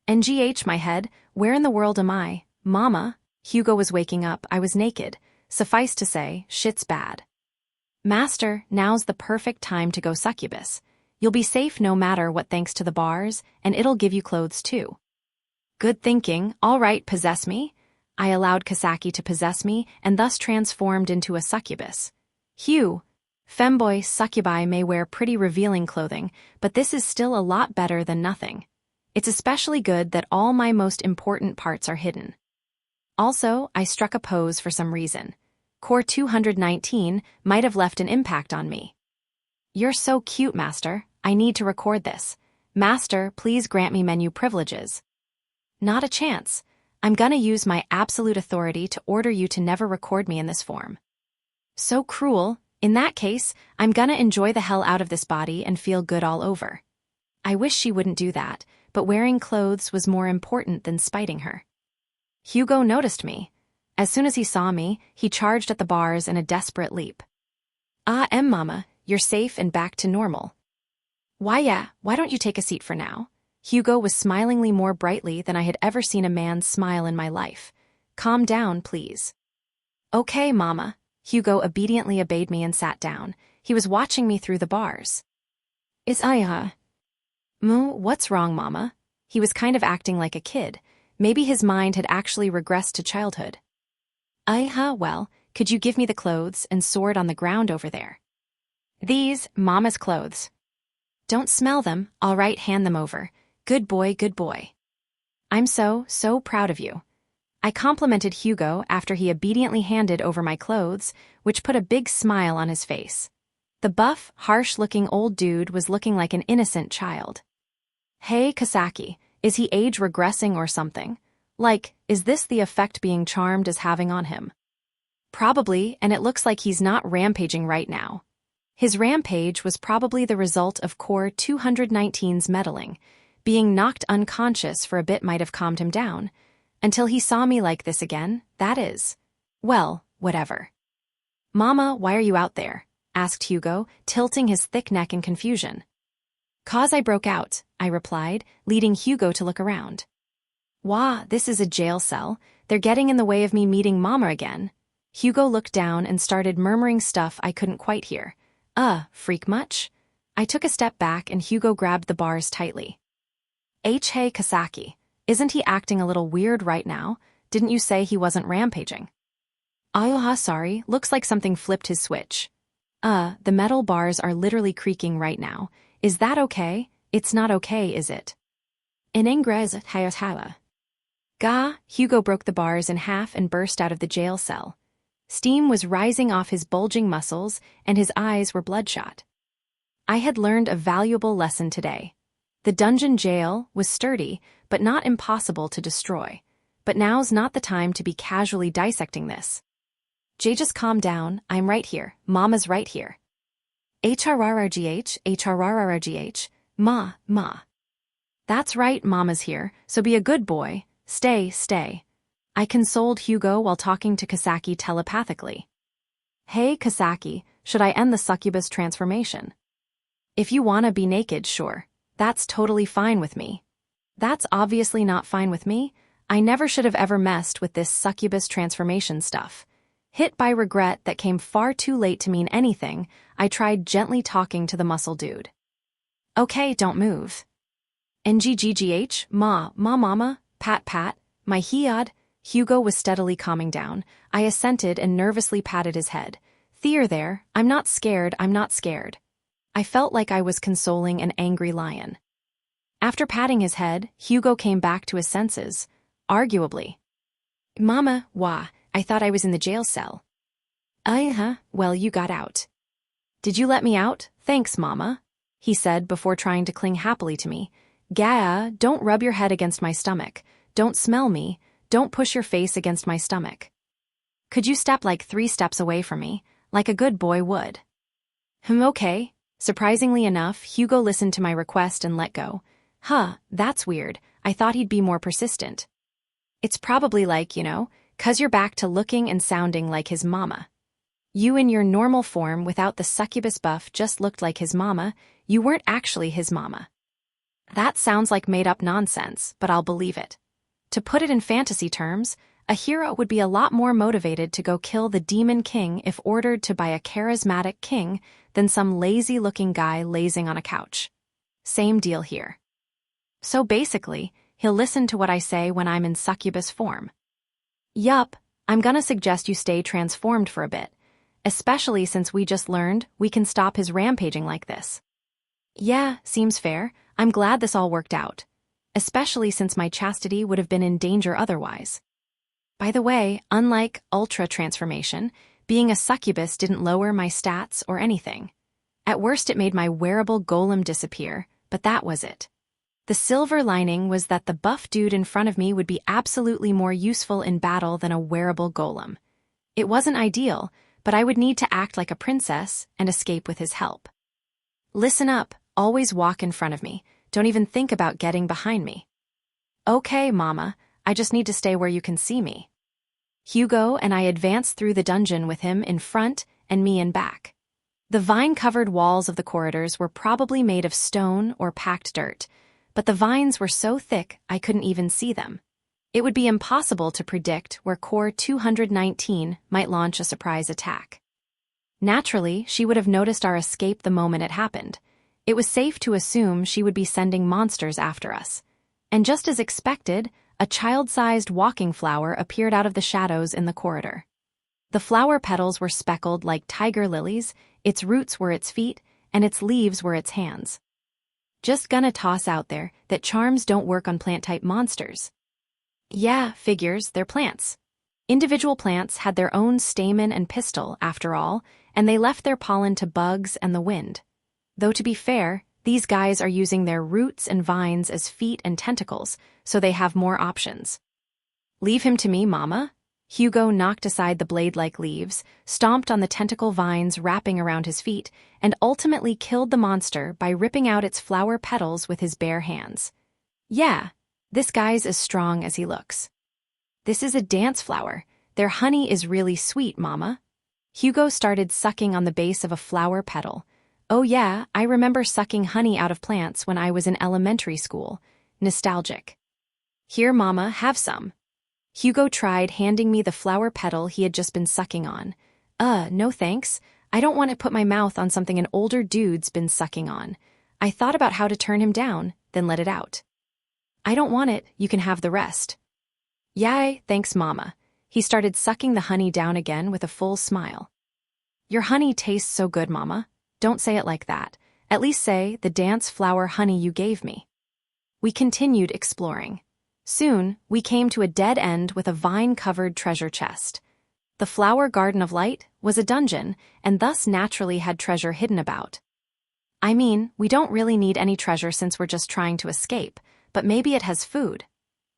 S1: NGH, my head, where in the world am I? Mama? Hugo was waking up, I was naked. Suffice to say, shit's bad. Master, now's the perfect time to go succubus. You'll be safe no matter what thanks to the bars, and it'll give you clothes too. Good thinking, all right, possess me. I allowed Kasaki to possess me and thus transformed into a succubus. Femboy succubi may wear pretty revealing clothing, but this is still a lot better than nothing. It's especially good that all my most important parts are hidden. Also, I struck a pose for some reason. Core 219 might have left an impact on me. You're so cute, Master. I need to record this. Master, please grant me menu privileges. Not a chance. I'm gonna use my absolute authority to order you to never record me in this form. So cruel. In that case, I'm gonna enjoy the hell out of this body and feel good all over. I wish she wouldn't do that, but wearing clothes was more important than spiting her. Hugo noticed me. As soon as he saw me, he charged at the bars in a desperate leap. Mama, you're safe and back to normal. Why don't you take a seat for now? Hugo was smilingly more brightly than I had ever seen a man smile in my life. Calm down, please. Okay, Mama. Hugo obediently obeyed me and sat down. He was watching me through the bars. What's wrong, Mama? He was kind of acting like a kid. Maybe his mind had actually regressed to childhood. Well, could you give me the clothes and sword on the ground over there? These, Mama's clothes. Don't smell them, all right, hand them over. Good boy, good boy. I'm so proud of you. I complimented Hugo after he obediently handed over my clothes, which put a big smile on his face. The buff, harsh-looking old dude was looking like an innocent child. Hey, Kasaki, is he age regressing or something? Like, is this the effect being charmed is having on him? Probably, and it looks like he's not rampaging right now. His rampage was probably the result of Core 219's meddling. Being knocked unconscious for a bit might have calmed him down. Until he saw me like this again, that is. Well, whatever. Mama, why are you out there? Asked Hugo, tilting his thick neck in confusion. 'Cause I broke out, I replied, leading Hugo to look around. Wah, this is a jail cell. They're getting in the way of me meeting Mama again. Hugo looked down and started murmuring stuff I couldn't quite hear. Freak much? I took a step back and Hugo grabbed the bars tightly. Hey Kasaki, isn't he acting a little weird right now? Didn't you say he wasn't rampaging? Sorry, looks like something flipped his switch. The metal bars are literally creaking right now. Is that okay? It's not okay, is it? In Ingres, Hayahawa. Gah, Hugo broke the bars in half and burst out of the jail cell. Steam was rising off his bulging muscles, and his eyes were bloodshot. I had learned a valuable lesson today. The dungeon jail was sturdy, but not impossible to destroy. But now's not the time to be casually dissecting this. Jay, just calm down, I'm right here, Mama's right here. HRRRGH, Ma. That's right, Mama's here, so be a good boy, stay. I consoled Hugo while talking to Kasaki telepathically. Hey Kasaki, should I end the succubus transformation? If you wanna be naked, sure. That's totally fine with me. That's obviously not fine with me. I never should have ever messed with this succubus transformation stuff. Hit by regret that came far too late to mean anything, I tried gently talking to the muscle dude. Okay, don't move. NGGGH, mama, pat, my head. Hugo was steadily calming down. I assented and nervously patted his head. There, I'm not scared. I felt like I was consoling an angry lion. After patting his head, Hugo came back to his senses, arguably. Mama, I thought I was in the jail cell. Well, you got out. Did you let me out? Thanks, Mama, he said before trying to cling happily to me. Don't rub your head against my stomach. Don't smell me. Don't push your face against my stomach. Could you step like 3 steps away from me, like a good boy would? Okay. Surprisingly enough, Hugo listened to my request and let go. That's weird. I thought he'd be more persistent. It's probably like, 'cause you're back to looking and sounding like his mama. You in your normal form without the succubus buff just looked like his mama. You weren't actually his mama. That sounds like made-up nonsense, but I'll believe it. To put it in fantasy terms, a hero would be a lot more motivated to go kill the demon king if ordered to by a charismatic king than some lazy-looking guy lazing on a couch. Same deal here. So basically, he'll listen to what I say when I'm in succubus form. Yup, I'm gonna suggest you stay transformed for a bit, especially since we just learned we can stop his rampaging like this. Yeah, seems fair. I'm glad this all worked out, especially since my chastity would have been in danger otherwise. By the way, unlike ultra transformation, being a succubus didn't lower my stats or anything. At worst it made my wearable golem disappear, but that was it. The silver lining was that the buff dude in front of me would be absolutely more useful in battle than a wearable golem. It wasn't ideal, but I would need to act like a princess and escape with his help. Listen up, always walk in front of me. Don't even think about getting behind me. Okay, Mama, I just need to stay where you can see me. Hugo and I advanced through the dungeon with him in front and me in back. The vine-covered walls of the corridors were probably made of stone or packed dirt, but the vines were so thick I couldn't even see them. It would be impossible to predict where Core 219 might launch a surprise attack. Naturally, she would have noticed our escape the moment it happened. It was safe to assume she would be sending monsters after us. And just as expected, a child-sized walking flower appeared out of the shadows in the corridor. The flower petals were speckled like tiger lilies, its roots were its feet, and its leaves were its hands. Just gonna toss out there that charms don't work on plant-type monsters. Yeah, figures, they're plants. Individual plants had their own stamen and pistil, after all, and they left their pollen to bugs and the wind. Though to be fair, these guys are using their roots and vines as feet and tentacles, so they have more options. Leave him to me, Mama. Hugo knocked aside the blade-like leaves, stomped on the tentacle vines wrapping around his feet, and ultimately killed the monster by ripping out its flower petals with his bare hands. Yeah, this guy's as strong as he looks. This is a dance flower. Their honey is really sweet, Mama. Hugo started sucking on the base of a flower petal. Oh yeah, I remember sucking honey out of plants when I was in elementary school. Nostalgic. Here, Mama, have some. Hugo tried handing me the flower petal he had just been sucking on. No thanks. I don't want to put my mouth on something an older dude's been sucking on. I thought about how to turn him down, then let it out. I don't want it, you can have the rest. Yay, thanks, Mama. He started sucking the honey down again with a full smile. Your honey tastes so good, Mama. Don't say it like that. At least say, the dance flower honey you gave me. We continued exploring. Soon, we came to a dead end with a vine-covered treasure chest. The Flower Garden of Light was a dungeon, and thus naturally had treasure hidden about. I mean, we don't really need any treasure since we're just trying to escape, but maybe it has food.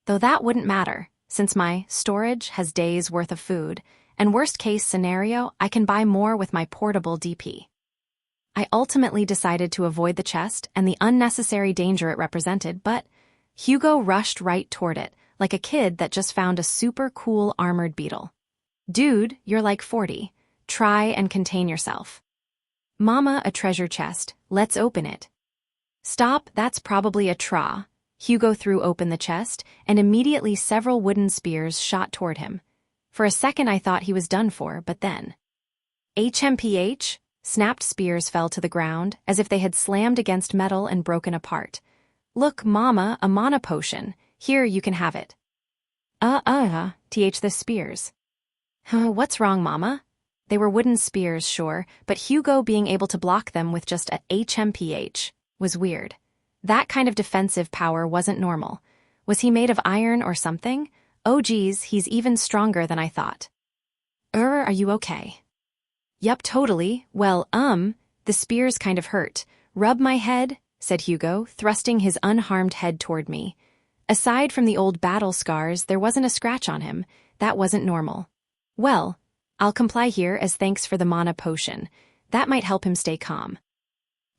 S1: Though that wouldn't matter, since my storage has days' worth of food, and worst-case scenario, I can buy more with my portable DP. I ultimately decided to avoid the chest and the unnecessary danger it represented, but Hugo rushed right toward it, like a kid that just found a super cool armored beetle. Dude, you're like 40. Try and contain yourself. Mama, a treasure chest. Let's open it. Stop, that's probably a tra. Hugo threw open the chest, and immediately several wooden spears shot toward him. For a second I thought he was done for, but then... HMPH? Snapped spears fell to the ground, as if they had slammed against metal and broken apart. Look, Mama, a mana potion. Here, you can have it. Th the spears. What's wrong, Mama? They were wooden spears, sure, but Hugo being able to block them with just a HMPH was weird. That kind of defensive power wasn't normal. Was he made of iron or something? Oh geez, he's even stronger than I thought. Are you okay? Yup, totally. Well, the spears kind of hurt. Rub my head, said Hugo, thrusting his unharmed head toward me. Aside from the old battle scars, there wasn't a scratch on him. That wasn't normal. Well, I'll comply here as thanks for the mana potion. That might help him stay calm.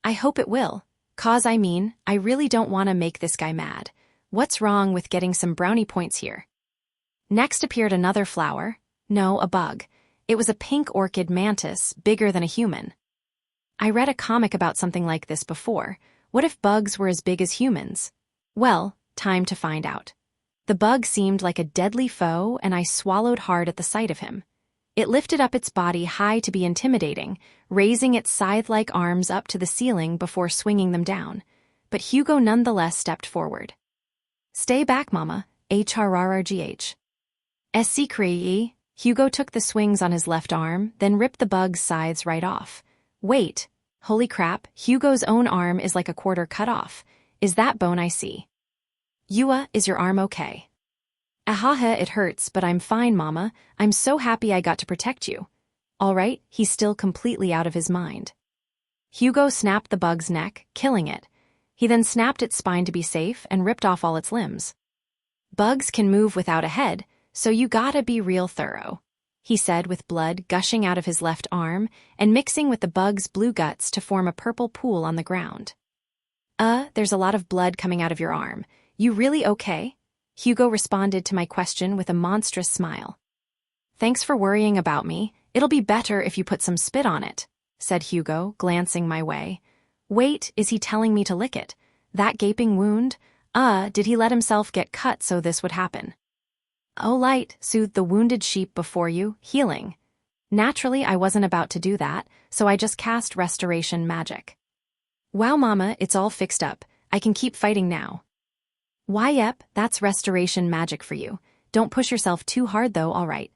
S1: I hope it will. I really don't want to make this guy mad. What's wrong with getting some brownie points here? Next appeared another flower. No, a bug. It was a pink orchid mantis, bigger than a human. I read a comic about something like this before. What if bugs were as big as humans? Well, time to find out. The bug seemed like a deadly foe, and I swallowed hard at the sight of him. It lifted up its body high to be intimidating, raising its scythe-like arms up to the ceiling before swinging them down. But Hugo nonetheless stepped forward. Stay back, Mama. HRRRGH. SC Hugo took the swings on his left arm, then ripped the bug's sides right off. Wait. Holy crap, Hugo's own arm is like a quarter cut off. Is that bone I see? Yua, is your arm okay? Ahaha, it hurts, but I'm fine, Mama. I'm so happy I got to protect you. All right, he's still completely out of his mind. Hugo snapped the bug's neck, killing it. He then snapped its spine to be safe and ripped off all its limbs. Bugs can move without a head, so you gotta be real thorough, he said with blood gushing out of his left arm and mixing with the bug's blue guts to form a purple pool on the ground. There's a lot of blood coming out of your arm. You really okay? Hugo responded to my question with a monstrous smile. Thanks for worrying about me. It'll be better if you put some spit on it, said Hugo, glancing my way. Wait, is he telling me to lick it? That gaping wound? Did he let himself get cut so this would happen? Oh, light, soothe the wounded sheep before you, healing. Naturally, I wasn't about to do that, so I just cast restoration magic. Wow, Mama, it's all fixed up. I can keep fighting now. Yep, that's restoration magic for you. Don't push yourself too hard though, alright.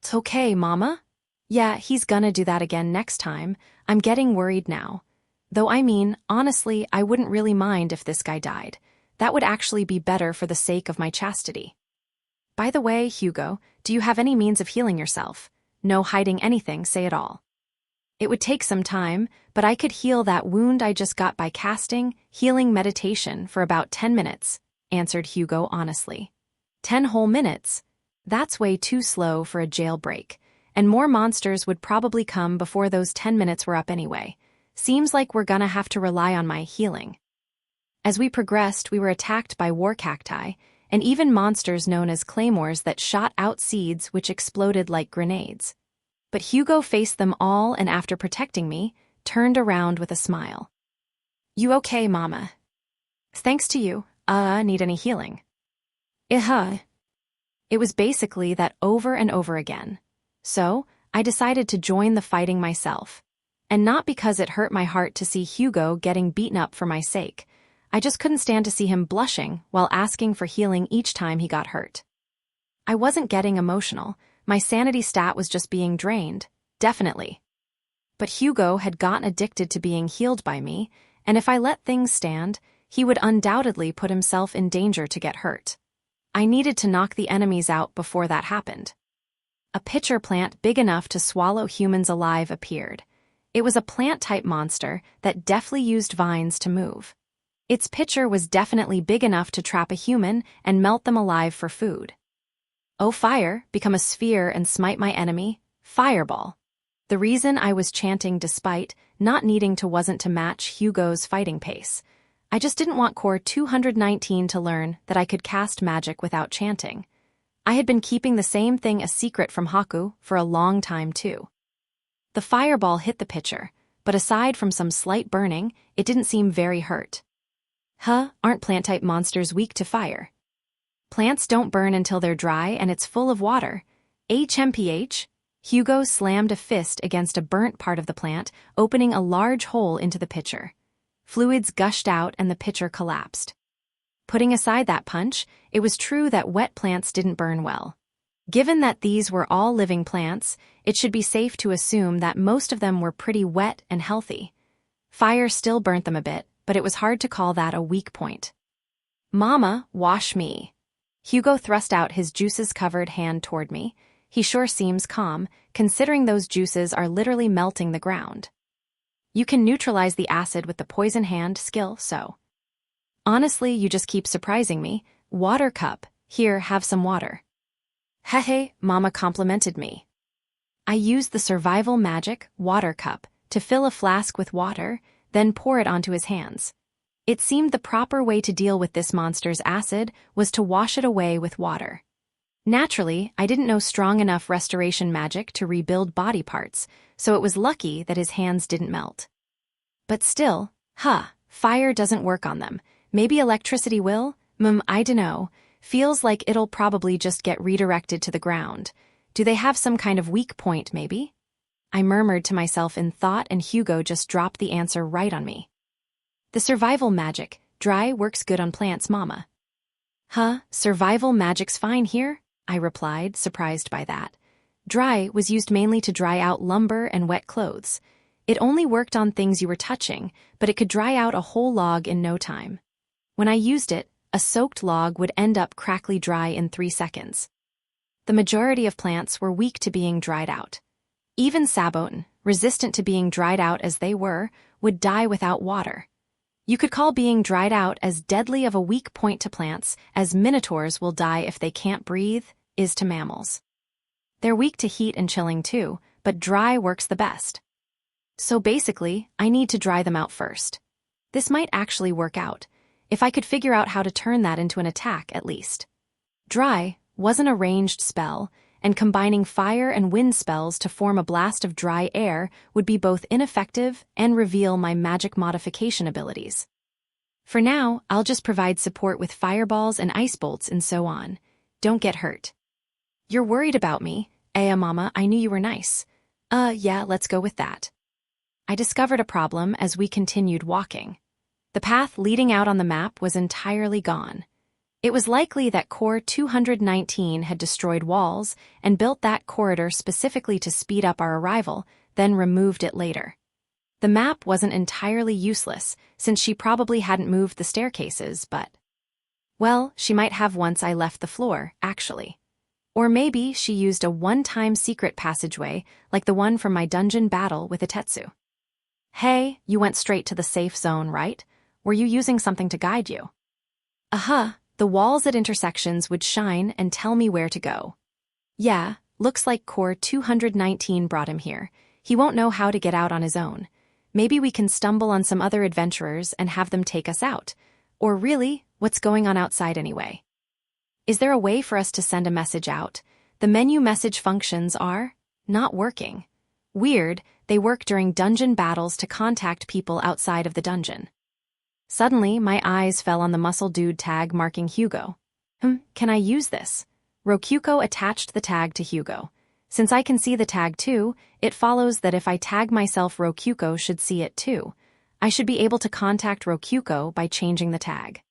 S1: It's okay, Mama? Yeah, he's gonna do that again next time. I'm getting worried now. Though honestly, I wouldn't really mind if this guy died. That would actually be better for the sake of my chastity. By the way, Hugo, do you have any means of healing yourself? No hiding anything, say it all. It would take some time, but I could heal that wound I just got by casting healing meditation for about 10 minutes, answered Hugo honestly. 10 whole minutes? That's way too slow for a jailbreak, and more monsters would probably come before those 10 minutes were up anyway. Seems like we're gonna have to rely on my healing. As we progressed, we were attacked by war cacti, and even monsters known as claymores that shot out seeds which exploded like grenades. But Hugo faced them all and after protecting me, turned around with a smile. You okay, Mama? Thanks to you. Need any healing? It was basically that over and over again. So, I decided to join the fighting myself. And not because it hurt my heart to see Hugo getting beaten up for my sake. I just couldn't stand to see him blushing while asking for healing each time he got hurt. I wasn't getting emotional. My sanity stat was just being drained, definitely. But Hugo had gotten addicted to being healed by me, and if I let things stand, he would undoubtedly put himself in danger to get hurt. I needed to knock the enemies out before that happened. A pitcher plant big enough to swallow humans alive appeared. It was a plant-type monster that deftly used vines to move. Its pitcher was definitely big enough to trap a human and melt them alive for food. Oh fire, become a sphere and smite my enemy, fireball. The reason I was chanting despite not needing to wasn't to match Hugo's fighting pace. I just didn't want Core 219 to learn that I could cast magic without chanting. I had been keeping the same thing a secret from Haku for a long time too. The fireball hit the pitcher, but aside from some slight burning, it didn't seem very hurt. Aren't plant-type monsters weak to fire? Plants don't burn until they're dry and it's full of water. HMPH? Hugo slammed a fist against a burnt part of the plant, opening a large hole into the pitcher. Fluids gushed out and the pitcher collapsed. Putting aside that punch, it was true that wet plants didn't burn well. Given that these were all living plants, it should be safe to assume that most of them were pretty wet and healthy. Fire still burnt them a bit, but it was hard to call that a weak point. "Mama, wash me." Hugo thrust out his juices-covered hand toward me. He sure seems calm, considering those juices are literally melting the ground. You can neutralize the acid with the poison hand skill, so. Honestly, you just keep surprising me. Water cup. Here, have some water. Hehe, Mama complimented me. I used the survival magic, water cup, to fill a flask with water, then pour it onto his hands. It seemed the proper way to deal with this monster's acid was to wash it away with water. Naturally, I didn't know strong enough restoration magic to rebuild body parts, so it was lucky that his hands didn't melt. But still, fire doesn't work on them. Maybe electricity will? I dunno. Feels like it'll probably just get redirected to the ground. Do they have some kind of weak point, maybe? I murmured to myself in thought, and Hugo just dropped the answer right on me. The survival magic, dry, works good on plants, Mama. Survival magic's fine here? I replied, surprised by that. Dry was used mainly to dry out lumber and wet clothes. It only worked on things you were touching, but it could dry out a whole log in no time. When I used it, a soaked log would end up crackly dry in 3 seconds. The majority of plants were weak to being dried out. Even saboten, resistant to being dried out as they were, would die without water. You could call being dried out as deadly of a weak point to plants as minotaurs will die if they can't breathe is to mammals. They're weak to heat and chilling too, but dry works the best. So basically, I need to dry them out first. This might actually work out, if I could figure out how to turn that into an attack at least. Dry wasn't a ranged spell, and combining fire and wind spells to form a blast of dry air would be both ineffective and reveal my magic modification abilities. For now, I'll just provide support with fireballs and ice bolts and so on. Don't get hurt. You're worried about me? Mama, I knew you were nice. Yeah, let's go with that. I discovered a problem as we continued walking. The path leading out on the map was entirely gone. It was likely that Core 219 had destroyed walls and built that corridor specifically to speed up our arrival, then removed it later. The map wasn't entirely useless, since she probably hadn't moved the staircases, but... Well, she might have once I left the floor, actually. Or maybe she used a one-time secret passageway like the one from my dungeon battle with Itetsu. Hey, you went straight to the safe zone, right? Were you using something to guide you? The walls at intersections would shine and tell me where to go. Yeah, looks like Core 219 brought him here. He won't know how to get out on his own. Maybe we can stumble on some other adventurers and have them take us out. Or really, what's going on outside anyway? Is there a way for us to send a message out? The menu message functions are not working. Weird, they work during dungeon battles to contact people outside of the dungeon. Suddenly, my eyes fell on the muscle dude tag marking Hugo. Can I use this? Rokuko attached the tag to Hugo. Since I can see the tag too, it follows that if I tag myself, Rokuko should see it too. I should be able to contact Rokuko by changing the tag.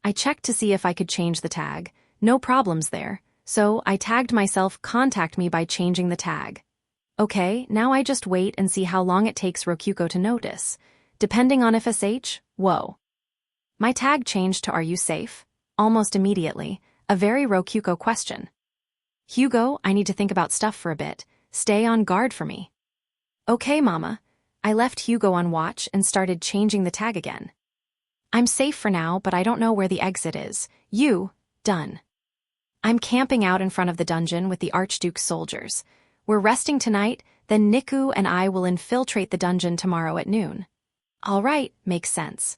S1: I checked to see if I could change the tag. No problems there, so I tagged myself contact me by changing the tag. Okay, now I just wait and see how long it takes Rokuko to notice. Depending on if SH, whoa. My tag changed to are you safe? Almost immediately, a very Rokuko question. Hugo, I need to think about stuff for a bit. Stay on guard for me. Okay, Mama. I left Hugo on watch and started changing the tag again. I'm safe for now, but I don't know where the exit is. Done. I'm camping out in front of the dungeon with the Archduke's soldiers. We're resting tonight, then Niku and I will infiltrate the dungeon tomorrow at noon. All right, makes sense.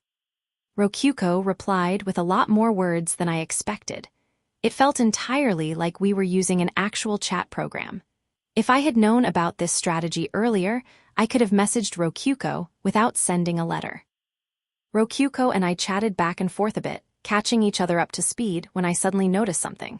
S1: Rokuko replied with a lot more words than I expected. It felt entirely like we were using an actual chat program. If I had known about this strategy earlier, I could have messaged Rokyuko without sending a letter. Rokyuko and I chatted back and forth a bit, catching each other up to speed when I suddenly noticed something.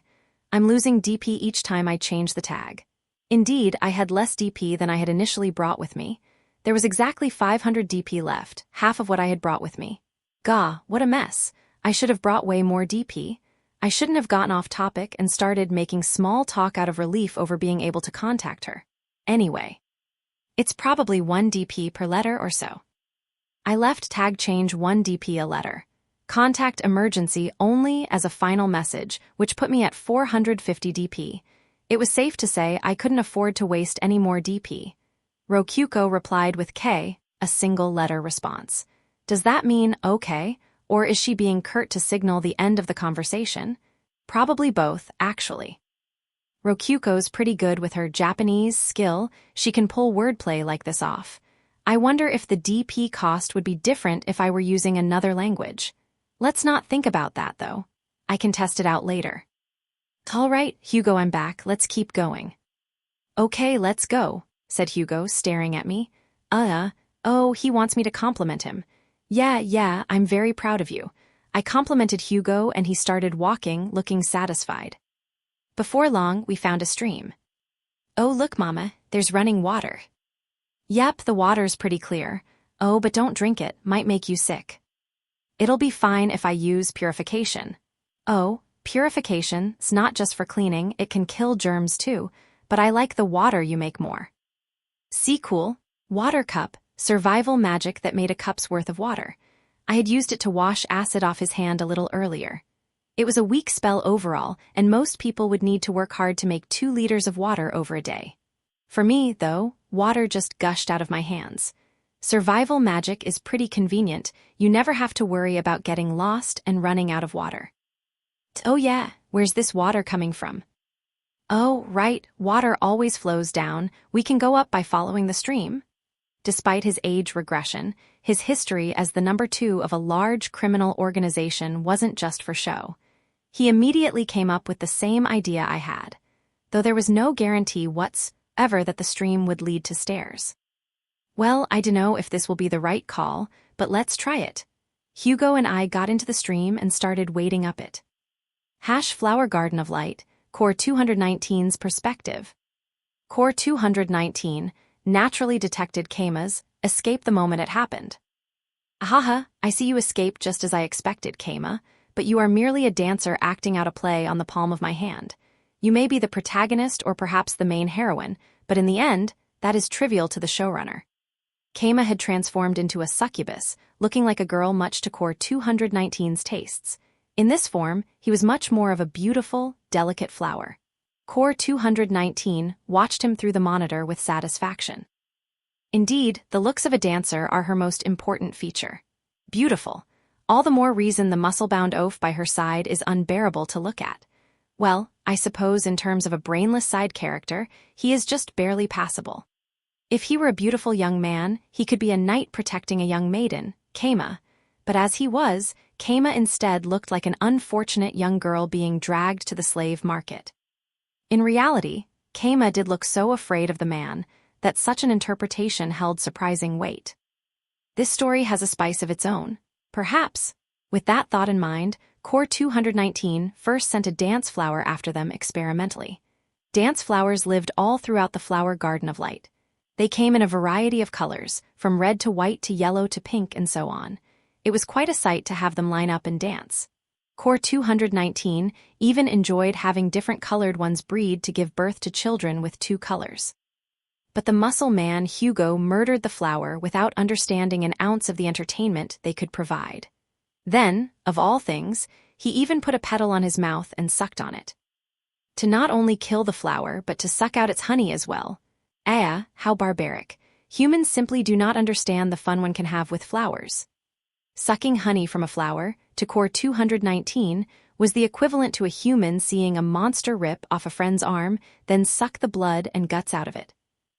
S1: I'm losing DP each time I change the tag. Indeed, I had less DP than I had initially brought with me. There was exactly 500 DP left, half of what I had brought with me. Gah, what a mess. I should have brought way more DP. I shouldn't have gotten off topic and started making small talk out of relief over being able to contact her. Anyway, it's probably 1 DP per letter or so. I left tag change 1 DP a letter. Contact emergency only as a final message, which put me at 450 DP. It was safe to say I couldn't afford to waste any more DP. Rokyuko replied with K, a single letter response. Does that mean okay, or is she being curt to signal the end of the conversation? Probably both, actually. Rokyuko's pretty good with her Japanese skill. She can pull wordplay like this off. I wonder if the DP cost would be different if I were using another language. Let's not think about that, though. I can test it out later. All right, Hugo, I'm back. Let's keep going. Okay, let's go, said Hugo, staring at me. Oh, he wants me to compliment him. Yeah, I'm very proud of you. I complimented Hugo and he started walking, looking satisfied. Before long, we found a stream. Oh, look, Mama, there's running water. Yep, the water's pretty clear. Oh, but don't drink it, might make you sick. It'll be fine if I use purification. Oh, purification's not just for cleaning, it can kill germs too, but I like the water you make more. See, cool. Water cup, survival magic that made a cup's worth of water. I had used it to wash acid off his hand a little earlier. It was a weak spell overall, and most people would need to work hard to make 2 liters of water over a day. For me, though, water just gushed out of my hands. Survival magic is pretty convenient. You never have to worry about getting lost and running out of water. Oh yeah, where's this water coming from? Oh, right, water always flows down. We can go up by following the stream. Despite his age regression, his history as the number 2 of a large criminal organization wasn't just for show. He immediately came up with the same idea I had, though there was no guarantee whatsoever that the stream would lead to stairs. Well, I dunno if this will be the right call, but let's try it. Hugo and I got into the stream and started wading up it. Flower Garden of Light, Core 219's perspective. Core 219, naturally detected Keima's, escape the moment it happened. Ahaha, I see you escaped just as I expected, Keima, but you are merely a dancer acting out a play on the palm of my hand. You may be the protagonist or perhaps the main heroine, but in the end, that is trivial to the showrunner. Keima had transformed into a succubus, looking like a girl much to Core 219's tastes. In this form, he was much more of a beautiful, delicate flower. Core 219 watched him through the monitor with satisfaction. Indeed, the looks of a dancer are her most important feature. Beautiful. All the more reason the muscle-bound oaf by her side is unbearable to look at. Well, I suppose in terms of a brainless side character, he is just barely passable. If he were a beautiful young man, he could be a knight protecting a young maiden, Keima. But as he was, Keima instead looked like an unfortunate young girl being dragged to the slave market. In reality, Keima did look so afraid of the man that such an interpretation held surprising weight. This story has a spice of its own. Perhaps. With that thought in mind, Core 219 first sent a dance flower after them experimentally. Dance flowers lived all throughout the Flower Garden of Light. They came in a variety of colors, from red to white to yellow to pink and so on. It was quite a sight to have them line up and dance. Core 219 even enjoyed having different colored ones breed to give birth to children with 2 colors. But the muscle man Hugo murdered the flower without understanding an ounce of the entertainment they could provide. Then, of all things, he even put a petal on his mouth and sucked on it. To not only kill the flower, but to suck out its honey as well. How barbaric. Humans simply do not understand the fun one can have with flowers. Sucking honey from a flower, to Core 219, was the equivalent to a human seeing a monster rip off a friend's arm, then suck the blood and guts out of it.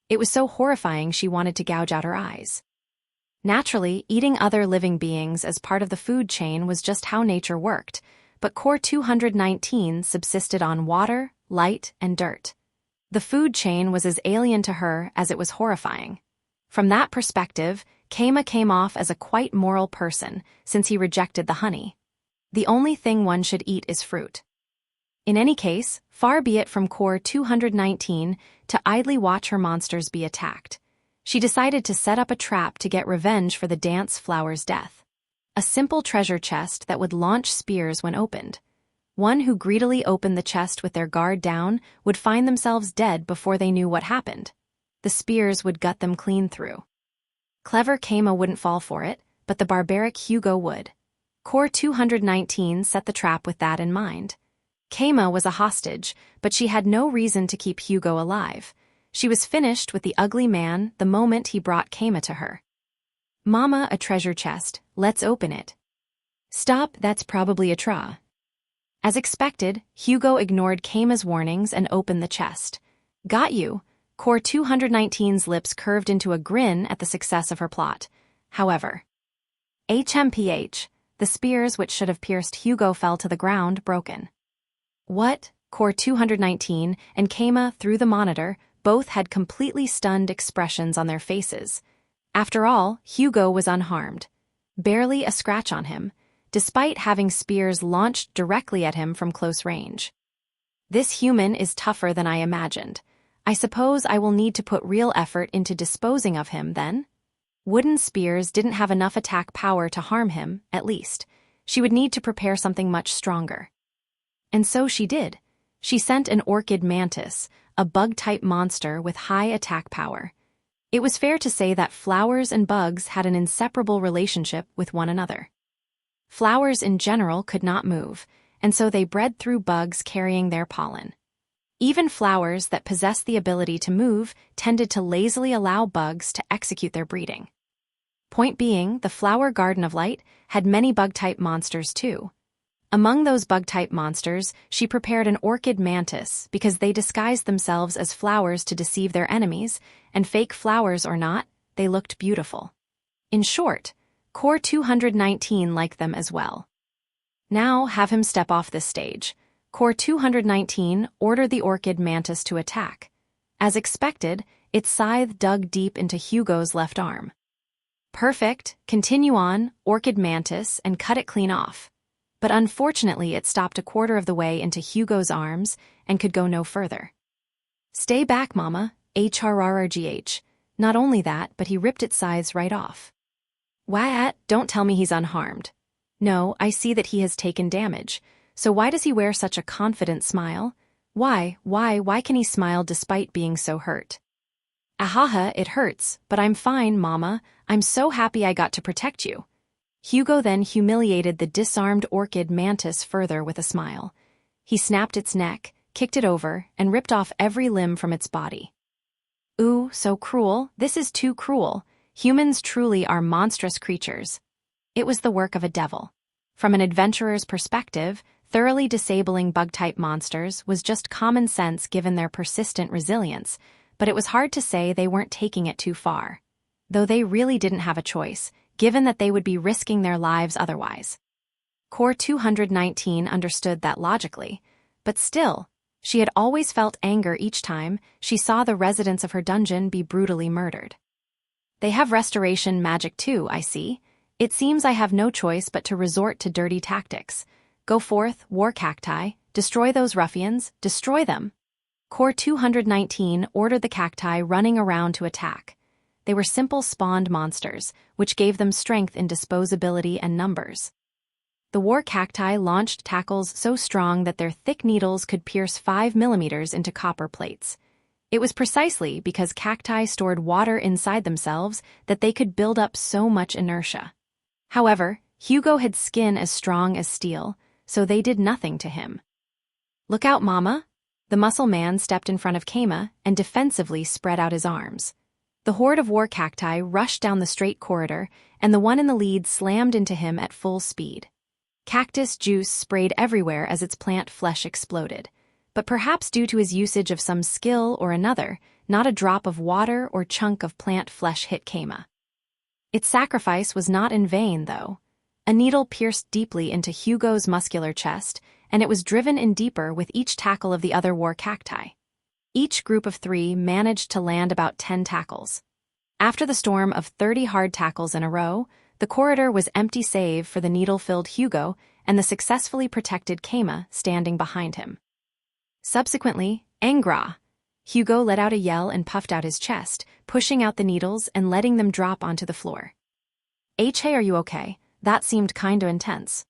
S1: It was so horrifying she wanted to gouge out her eyes. Naturally, eating other living beings as part of the food chain was just how nature worked, but Core 219 subsisted on water, light, and dirt. The food chain was as alien to her as it was horrifying. From that perspective, Keima came off as a quite moral person, since he rejected the honey. The only thing one should eat is fruit. In any case, far be it from Core 219 to idly watch her monsters be attacked. She decided to set up a trap to get revenge for the dance flower's death. A simple treasure chest that would launch spears when opened. One who greedily opened the chest with their guard down would find themselves dead before they knew what happened. The spears would gut them clean through. Clever Keima wouldn't fall for it, but the barbaric Hyugo would. Core 219 set the trap with that in mind. Keima was a hostage, but she had no reason to keep Hyugo alive. She was finished with the ugly man the moment he brought Keima to her. Mama, a treasure chest, let's open it. Stop, that's probably a tra. As expected, Hyugo ignored Keima's warnings and opened the chest. Got you. Core 219's lips curved into a grin at the success of her plot. However, HMPH, the spears which should have pierced Hyugo fell to the ground, broken. What? Core 219 and Keima, through the monitor, both had completely stunned expressions on their faces. After all, Hyugo was unharmed. Barely a scratch on him, despite having spears launched directly at him from close range. This human is tougher than I imagined. I suppose I will need to put real effort into disposing of him, then? Wooden spears didn't have enough attack power to harm him, at least. She would need to prepare something much stronger. And so she did. She sent an orchid mantis, a bug-type monster with high attack power. It was fair to say that flowers and bugs had an inseparable relationship with one another. Flowers in general could not move, and so they bred through bugs carrying their pollen. Even flowers that possessed the ability to move tended to lazily allow bugs to execute their breeding. Point being, the Flower Garden of Light had many bug-type monsters too. Among those bug-type monsters, she prepared an orchid mantis because they disguised themselves as flowers to deceive their enemies, and fake flowers or not, they looked beautiful. In short, Core 219 liked them as well. Now have him step off this stage. Core 219 ordered the orchid mantis to attack. As expected, its scythe dug deep into Hyugo's left arm. Perfect, continue on, orchid mantis, and cut it clean off. But unfortunately it stopped a quarter of the way into Hyugo's arms and could go no further. Stay back, Mama, HRRRGH. Not only that, but he ripped its scythes right off. What? Don't tell me he's unharmed. No, I see that he has taken damage. So why does he wear such a confident smile? Why can he smile despite being so hurt? Ahaha, it hurts, but I'm fine, Mama. I'm so happy I got to protect you. Hyugo then humiliated the disarmed orchid mantis further with a smile. He snapped its neck, kicked it over, and ripped off every limb from its body. Ooh, so cruel. This is too cruel. Humans truly are monstrous creatures. It was the work of a devil. From an adventurer's perspective, thoroughly disabling bug-type monsters was just common sense given their persistent resilience, but it was hard to say they weren't taking it too far. Though they really didn't have a choice, given that they would be risking their lives otherwise. Core 219 understood that logically, but still, she had always felt anger each time she saw the residents of her dungeon be brutally murdered. They have restoration magic too, I see. It seems I have no choice but to resort to dirty tactics. Go forth, war cacti, destroy those ruffians, destroy them. Core 219 ordered the cacti running around to attack. They were simple spawned monsters, which gave them strength in disposability and numbers. The war cacti launched tackles so strong that their thick needles could pierce 5 millimeters into copper plates. It was precisely because cacti stored water inside themselves that they could build up so much inertia. However, Hyugo had skin as strong as steel, so they did nothing to him. Look out, Mama! The muscle man stepped in front of Keima and defensively spread out his arms. The horde of war cacti rushed down the straight corridor, and the one in the lead slammed into him at full speed. Cactus juice sprayed everywhere as its plant flesh exploded, but perhaps due to his usage of some skill or another, not a drop of water or chunk of plant flesh hit Keima. Its sacrifice was not in vain, though. A needle pierced deeply into Hyugo's muscular chest, and it was driven in deeper with each tackle of the other war cacti. Each group of 3 managed to land about 10 tackles. After the storm of 30 hard tackles in a row, the corridor was empty save for the needle-filled Hugo and the successfully protected Keima standing behind him. Subsequently, Angra. Hugo let out a yell and puffed out his chest, pushing out the needles and letting them drop onto the floor. Hey, are you okay? That seemed kinda intense.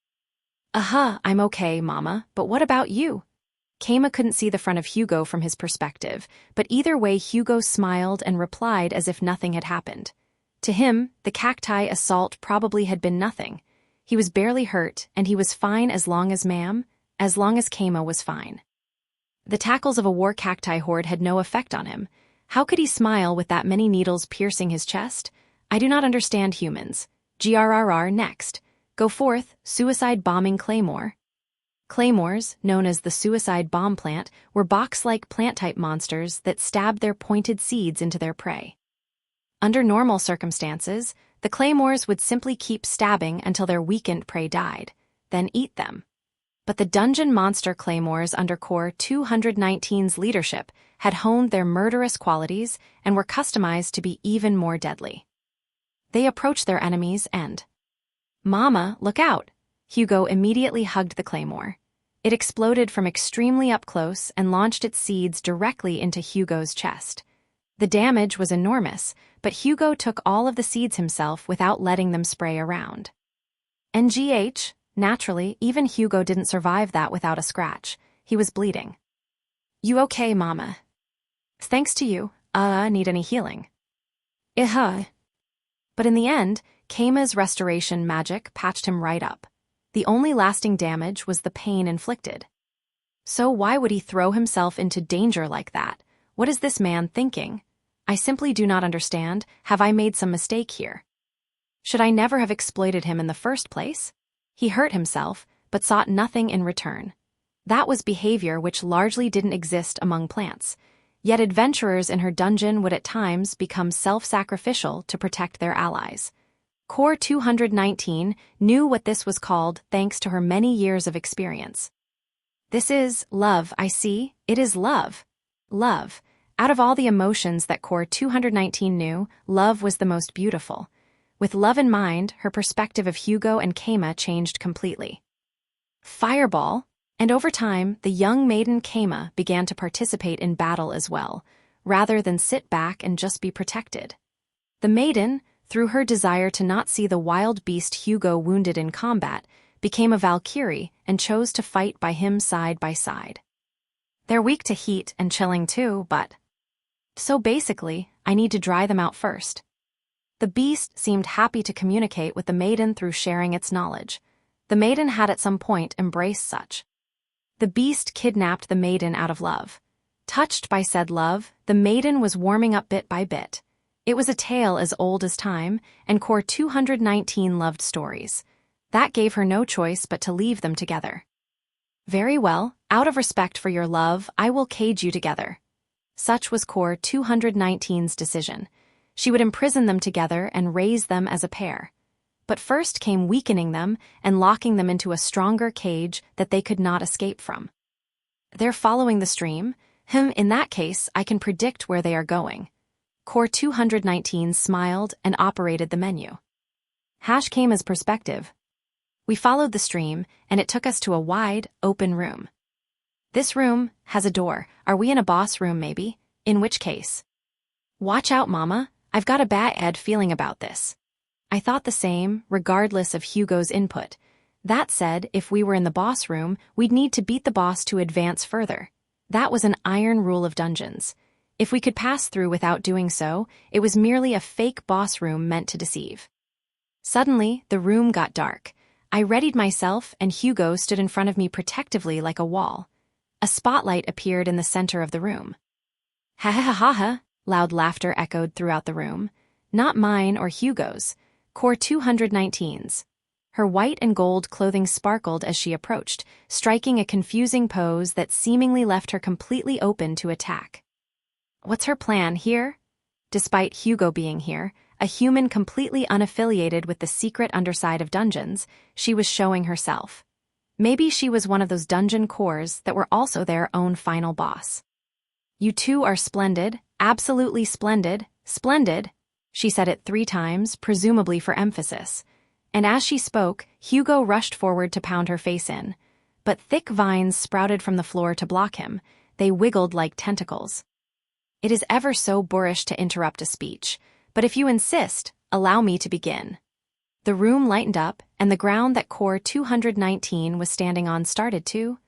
S1: I'm okay, Mama, but what about you? Keima couldn't see the front of Hugo from his perspective, but either way Hugo smiled and replied as if nothing had happened. To him, the cacti assault probably had been nothing. He was barely hurt, and he was fine as long as Keima was fine. The tackles of a war cacti horde had no effect on him. How could he smile with that many needles piercing his chest? I do not understand humans. GRRR next. Go forth, suicide bombing claymore. Claymores, known as the suicide bomb plant, were box-like plant-type monsters that stabbed their pointed seeds into their prey. Under normal circumstances, the claymores would simply keep stabbing until their weakened prey died, then eat them. But the dungeon monster claymores under Core 219's leadership had honed their murderous qualities and were customized to be even more deadly. They approached their enemies and... Mama, look out! Hugo immediately hugged the claymore. It exploded from extremely up close and launched its seeds directly into Hugo's chest. The damage was enormous, but Hugo took all of the seeds himself without letting them spray around. NGH, naturally, even Hugo didn't survive that without a scratch. He was bleeding. You okay, Mama? Thanks to you. Need any healing? But in the end, Keima's restoration magic patched him right up. The only lasting damage was the pain inflicted. So why would he throw himself into danger like that? What is this man thinking? I simply do not understand. Have I made some mistake here? Should I never have exploited him in the first place? He hurt himself, but sought nothing in return. That was behavior which largely didn't exist among plants. Yet adventurers in her dungeon would at times become self-sacrificial to protect their allies. Core 219 knew what this was called thanks to her many years of experience. This is love, I see. It is love. Love. Out of all the emotions that Core 219 knew, love was the most beautiful. With love in mind, her perspective of Hugo and Keima changed completely. Fireball. And over time, the young maiden Keima began to participate in battle as well, rather than sit back and just be protected. The maiden, through her desire to not see the wild beast Hugo wounded in combat, became a Valkyrie and chose to fight by him side by side. They're weak to heat and chilling too, but... So basically, I need to dry them out first. The beast seemed happy to communicate with the maiden through sharing its knowledge. The maiden had at some point embraced such. The beast kidnapped the maiden out of love. Touched by said love, the maiden was warming up bit by bit. It was a tale as old as time, and Core 219 loved stories. That gave her no choice but to leave them together. Very well, out of respect for your love, I will cage you together. Such was Core 219's decision. She would imprison them together and raise them as a pair. But first came weakening them and locking them into a stronger cage that they could not escape from. They're following the stream. In that case, I can predict where they are going. Core 219 smiled and operated the menu. Keima's perspective. We followed the stream, and it took us to a wide, open room. This room has a door. Are we in a boss room, maybe? In which case? Watch out, Mama. I've got a bad feeling about this. I thought the same, regardless of Hugo's input. That said, if we were in the boss room, we'd need to beat the boss to advance further. That was an iron rule of dungeons. If we could pass through without doing so, it was merely a fake boss room meant to deceive. Suddenly, the room got dark. I readied myself, and Hugo stood in front of me protectively like a wall. A spotlight appeared in the center of the room. Ha ha ha ha ha! Loud laughter echoed throughout the room. Not mine or Hugo's. Core 219's. Her white and gold clothing sparkled as she approached, striking a confusing pose that seemingly left her completely open to attack. What's her plan here? Despite Hugo being here, a human completely unaffiliated with the secret underside of dungeons, she was showing herself. Maybe she was one of those dungeon cores that were also their own final boss. You two are splendid, absolutely splendid, splendid. She said it 3 times, presumably for emphasis. And as she spoke, Hugo rushed forward to pound her face in. But thick vines sprouted from the floor to block him. They wiggled like tentacles. It is ever so boorish to interrupt a speech, but if you insist, allow me to begin. The room lightened up, and the ground that Core 219 was standing on started to...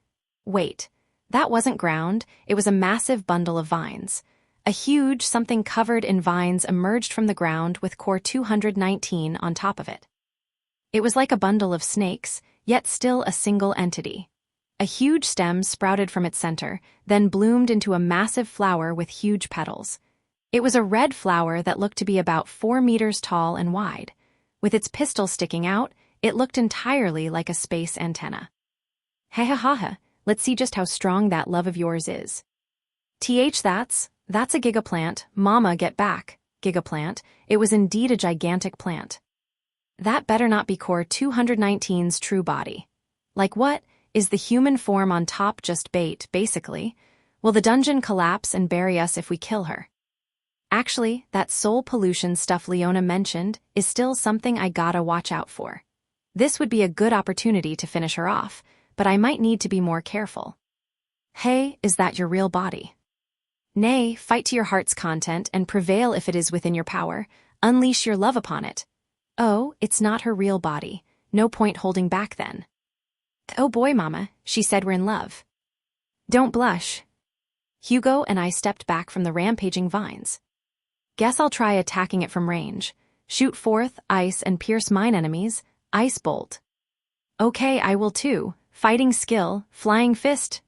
S1: Wait, that wasn't ground, it was a massive bundle of vines. A huge something covered in vines emerged from the ground with Core 219 on top of it. It was like a bundle of snakes, yet still a single entity. A huge stem sprouted from its center, then bloomed into a massive flower with huge petals. It was a red flower that looked to be about 4 meters tall and wide. With its pistil sticking out, it looked entirely like a space antenna. Ha ha ha ha, let's see just how strong that love of yours is. That's a gigaplant, mama get back, gigaplant, it was indeed a gigantic plant. That better not be Core 219's true body. Like what? Is the human form on top just bait, basically? Will the dungeon collapse and bury us if we kill her? Actually, that soul pollution stuff Leona mentioned is still something I gotta watch out for. This would be a good opportunity to finish her off, but I might need to be more careful. Hey, is that your real body? Nay, fight to your heart's content and prevail if it is within your power. Unleash your love upon it. Oh, it's not her real body. No point holding back then. Oh boy, Mama, she said we're in love. Don't blush. Hugo and I stepped back from the rampaging vines. Guess I'll try attacking it from range. Shoot forth, ice, and pierce mine enemies. Ice bolt. Okay, I will too. Fighting skill, flying fist.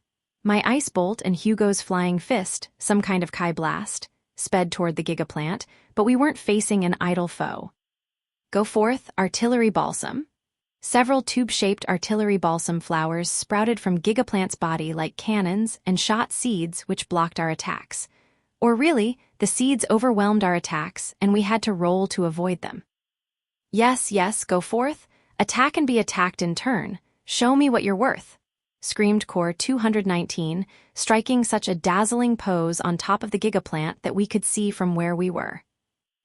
S1: My ice bolt and Hugo's flying fist, some kind of Kai blast, sped toward the gigaplant, but we weren't facing an idle foe. Go forth, artillery balsam. Several tube-shaped artillery balsam flowers sprouted from Gigaplant's body like cannons and shot seeds which blocked our attacks. Or really, the seeds overwhelmed our attacks and we had to roll to avoid them. Yes, yes, go forth. Attack and be attacked in turn. Show me what you're worth, screamed Core 219, striking such a dazzling pose on top of the Gigaplant that we could see from where we were.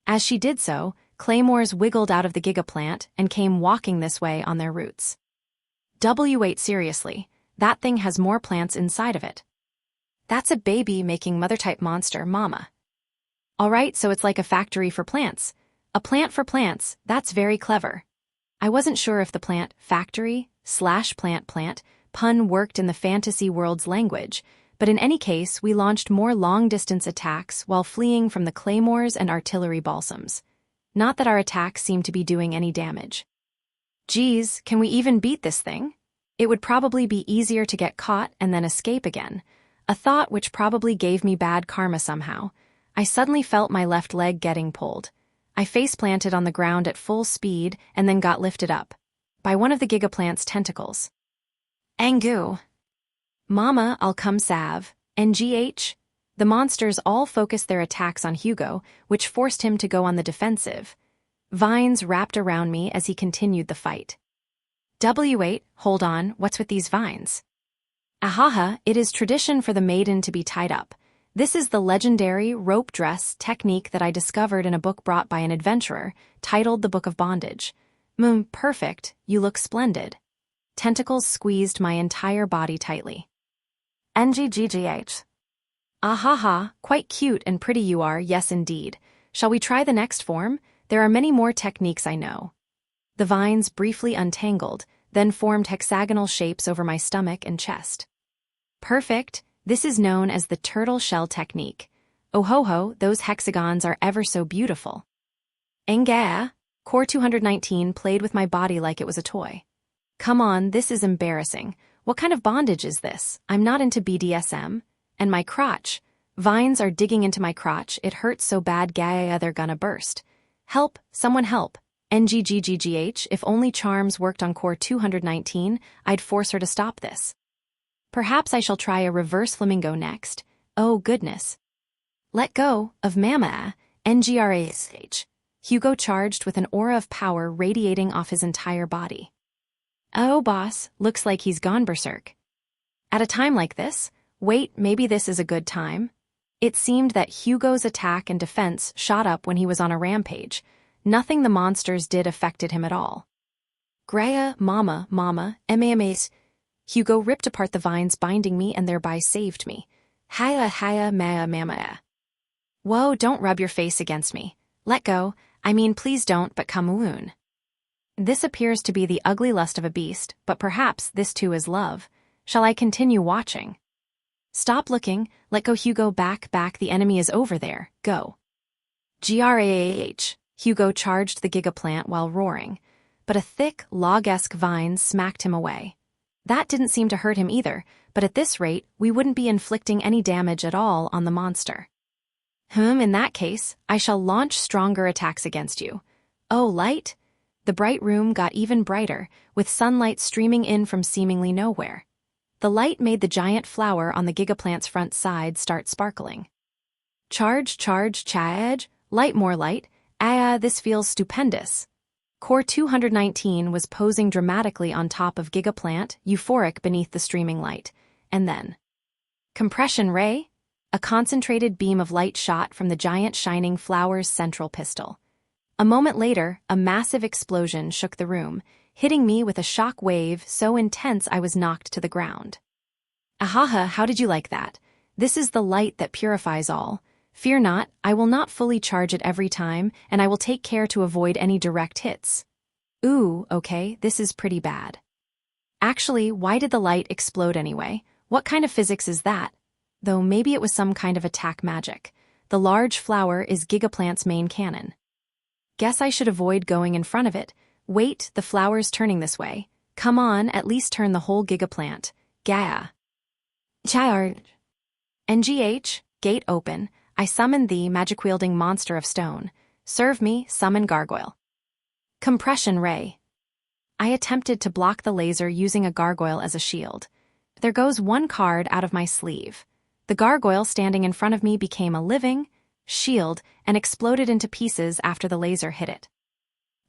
S1: As she did so, claymores wiggled out of the gigaplant and came walking this way on their roots. W8 seriously, that thing has more plants inside of it. That's a baby-making mother-type monster, Mama. Alright, so it's like a factory for plants. A plant for plants, that's very clever. I wasn't sure if the plant, factory, / plant pun worked in the fantasy world's language, but in any case we launched more long-distance attacks while fleeing from the claymores and artillery balsams. Not that our attacks seemed to be doing any damage. Geez, can we even beat this thing? It would probably be easier to get caught and then escape again. A thought which probably gave me bad karma somehow. I suddenly felt my left leg getting pulled. I face-planted on the ground at full speed and then got lifted up by one of the gigaplant's tentacles. Angu. Mama, I'll come salve. NGH? The monsters all focused their attacks on Hugo, which forced him to go on the defensive. Vines wrapped around me as he continued the fight. W8, hold on, what's with these vines? Ahaha, it is tradition for the maiden to be tied up. This is the legendary rope dress technique that I discovered in a book brought by an adventurer, titled The Book of Bondage. Perfect, you look splendid. Tentacles squeezed my entire body tightly. NGGGH. Ahaha, quite cute and pretty you are, yes indeed. Shall we try the next form? There are many more techniques I know. The vines briefly untangled, then formed hexagonal shapes over my stomach and chest. Perfect, this is known as the turtle shell technique. Oh ho ho, those hexagons are ever so beautiful. Enga, Core 219 played with my body like it was a toy. Come on, this is embarrassing. What kind of bondage is this? I'm not into BDSM. And my crotch. Vines are digging into my crotch. It hurts so bad Gaia they're gonna burst. Help, someone help. NGGGGH, if only charms worked on Core 219, I'd force her to stop this. Perhaps I shall try a reverse flamingo next. Oh goodness. Let go of Mama, NGRASH. Hugo charged with an aura of power radiating off his entire body. Oh boss, looks like he's gone berserk. At a time like this, wait, maybe this is a good time. It seemed that Hugo's attack and defense shot up when he was on a rampage. Nothing the monsters did affected him at all. Graya, mama, emamas. Hugo ripped apart the vines binding me and thereby saved me. Haya, mama. Whoa, don't rub your face against me. Let go. I mean, please don't, but kamuun. This appears to be the ugly lust of a beast, but perhaps this too is love. Shall I continue watching? Stop looking. Let go, Hugo. Back, the enemy is over there. Go. Grah. Hugo charged the gigaplant while roaring, but a thick, log-esque vine smacked him away. That didn't seem to hurt him either, but at this rate, we wouldn't be inflicting any damage at all on the monster. In that case, I shall launch stronger attacks against you. Oh, light? The bright room got even brighter, with sunlight streaming in from seemingly nowhere. The light made the giant flower on the gigaplant's front side start sparkling. Charge, charge, light, more light. This feels stupendous. Core 219 was posing dramatically on top of Gigaplant, euphoric beneath the streaming light. And then... Compression ray? A concentrated beam of light shot from the giant shining flower's central pistil. A moment later, a massive explosion shook the room, hitting me with a shock wave so intense I was knocked to the ground. Ahaha, how did you like that? This is the light that purifies all. Fear not, I will not fully charge it every time, and I will take care to avoid any direct hits. Ooh, okay, this is pretty bad. Actually, why did the light explode anyway? What kind of physics is that? Though maybe it was some kind of attack magic. The large flower is Gigaplant's main cannon. Guess I should avoid going in front of it. Wait, the flower's turning this way. Come on, at least turn the whole Gigaplant. Gaia. Charge. NGH, gate open. I summon thee, magic-wielding monster of stone. Serve me, summon gargoyle. Compression ray. I attempted to block the laser using a gargoyle as a shield. There goes one card out of my sleeve. The gargoyle standing in front of me became a living shield and exploded into pieces after the laser hit it.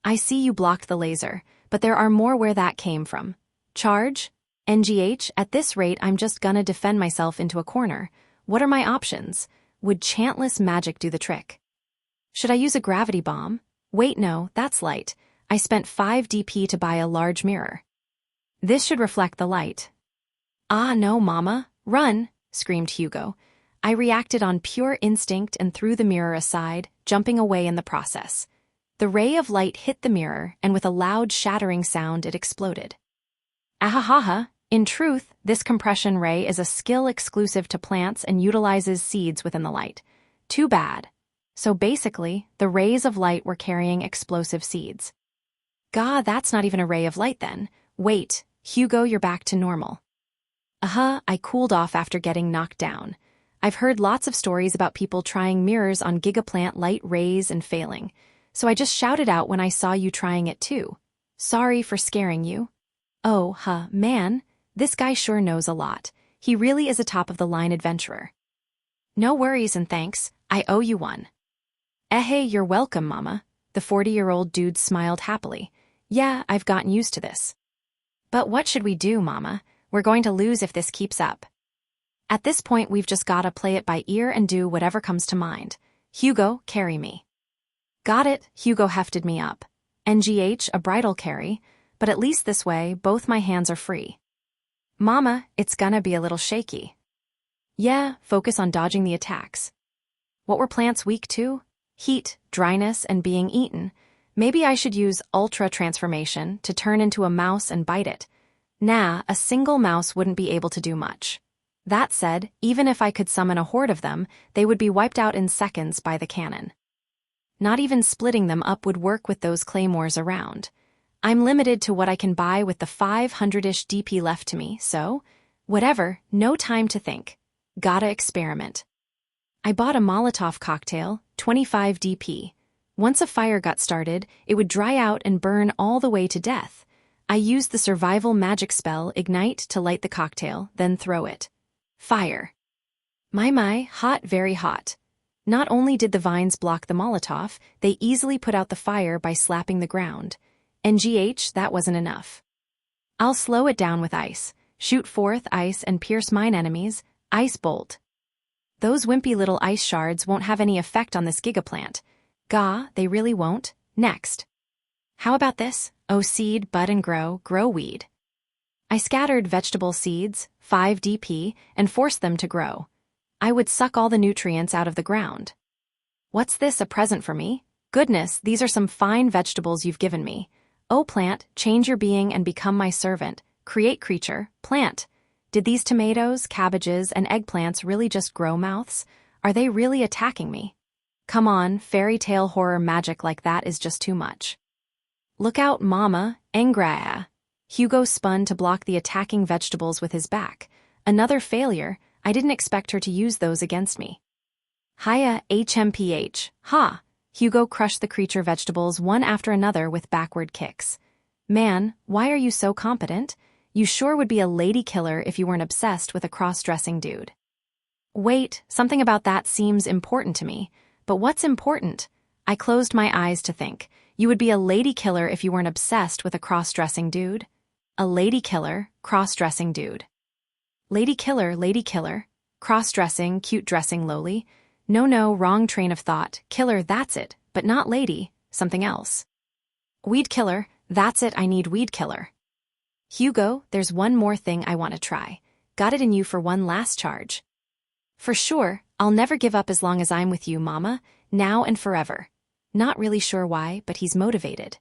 S1: I see you blocked the laser, but there are more where that came from. Charge? NGH, at this rate I'm just gonna defend myself into a corner. What are my options? Would chantless magic do the trick? Should I use a gravity bomb? Wait, no, that's light. I spent 5 DP to buy a large mirror. This should reflect the light. Ah, no, mama. Run, screamed Hugo. I reacted on pure instinct and threw the mirror aside, jumping away in the process. The ray of light hit the mirror, and with a loud shattering sound it exploded. Ahahaha. In truth, this compression ray is a skill exclusive to plants and utilizes seeds within the light. Too bad. So basically, the rays of light were carrying explosive seeds. Gah, that's not even a ray of light then. Wait, Hugo, you're back to normal. I cooled off after getting knocked down. I've heard lots of stories about people trying mirrors on Gigaplant light rays and failing, so I just shouted out when I saw you trying it too. Sorry for scaring you. Oh, man. This guy sure knows a lot. He really is a top-of-the-line adventurer. No worries and thanks, I owe you one. Hey, you're welcome, mama. The 40-year-old dude smiled happily. Yeah, I've gotten used to this. But what should we do, mama? We're going to lose if this keeps up. At this point, we've just gotta play it by ear and do whatever comes to mind. Hugo, carry me. Got it, Hugo hefted me up. NGH, a bridal carry, but at least this way, both my hands are free. Mama, it's gonna be a little shaky. Yeah, focus on dodging the attacks. What were plants weak to? Heat, dryness, and being eaten. Maybe I should use Ultra Transformation to turn into a mouse and bite it. Nah, a single mouse wouldn't be able to do much. That said, even if I could summon a horde of them, they would be wiped out in seconds by the cannon. Not even splitting them up would work with those claymores around. I'm limited to what I can buy with the 500-ish DP left to me, so, whatever, no time to think. Gotta experiment. I bought a Molotov cocktail, 25 DP. Once a fire got started, it would dry out and burn all the way to death. I used the survival magic spell, Ignite, to light the cocktail, then throw it. Fire. My, hot, very hot. Not only did the vines block the Molotov, they easily put out the fire by slapping the ground. NGH, that wasn't enough. I'll slow it down with ice. Shoot forth ice and pierce mine enemies. Ice bolt. Those wimpy little ice shards won't have any effect on this gigaplant. Gah, they really won't. Next. How about this? Oh, seed, bud and grow weed. I scattered vegetable seeds, 5 DP, and forced them to grow. I would suck all the nutrients out of the ground. What's this, a present for me? Goodness, these are some fine vegetables you've given me. Oh plant, change your being and become my servant. Create creature, plant. Did these tomatoes, cabbages, and eggplants really just grow mouths? Are they really attacking me? Come on, fairy tale horror magic like that is just too much. Look out, mama, Engraya. Hugo spun to block the attacking vegetables with his back. Another failure. I didn't expect her to use those against me. Hiya, HMPH. Ha! Hugo crushed the creature vegetables one after another with backward kicks. Man, why are you so competent? You sure would be a lady killer if you weren't obsessed with a cross-dressing dude. Wait, something about that seems important to me. But what's important? I closed my eyes to think. You would be a lady killer if you weren't obsessed with a cross-dressing dude? A lady killer, cross-dressing dude. Lady killer, cross-dressing, cute dressing lowly. No, wrong train of thought. Killer, that's it, but not lady, something else. Weed killer, that's it, I need weed killer. Hugo, there's one more thing I want to try. Got it in you for one last charge. For sure, I'll never give up as long as I'm with you, mama, now and forever. Not really sure why, but he's motivated.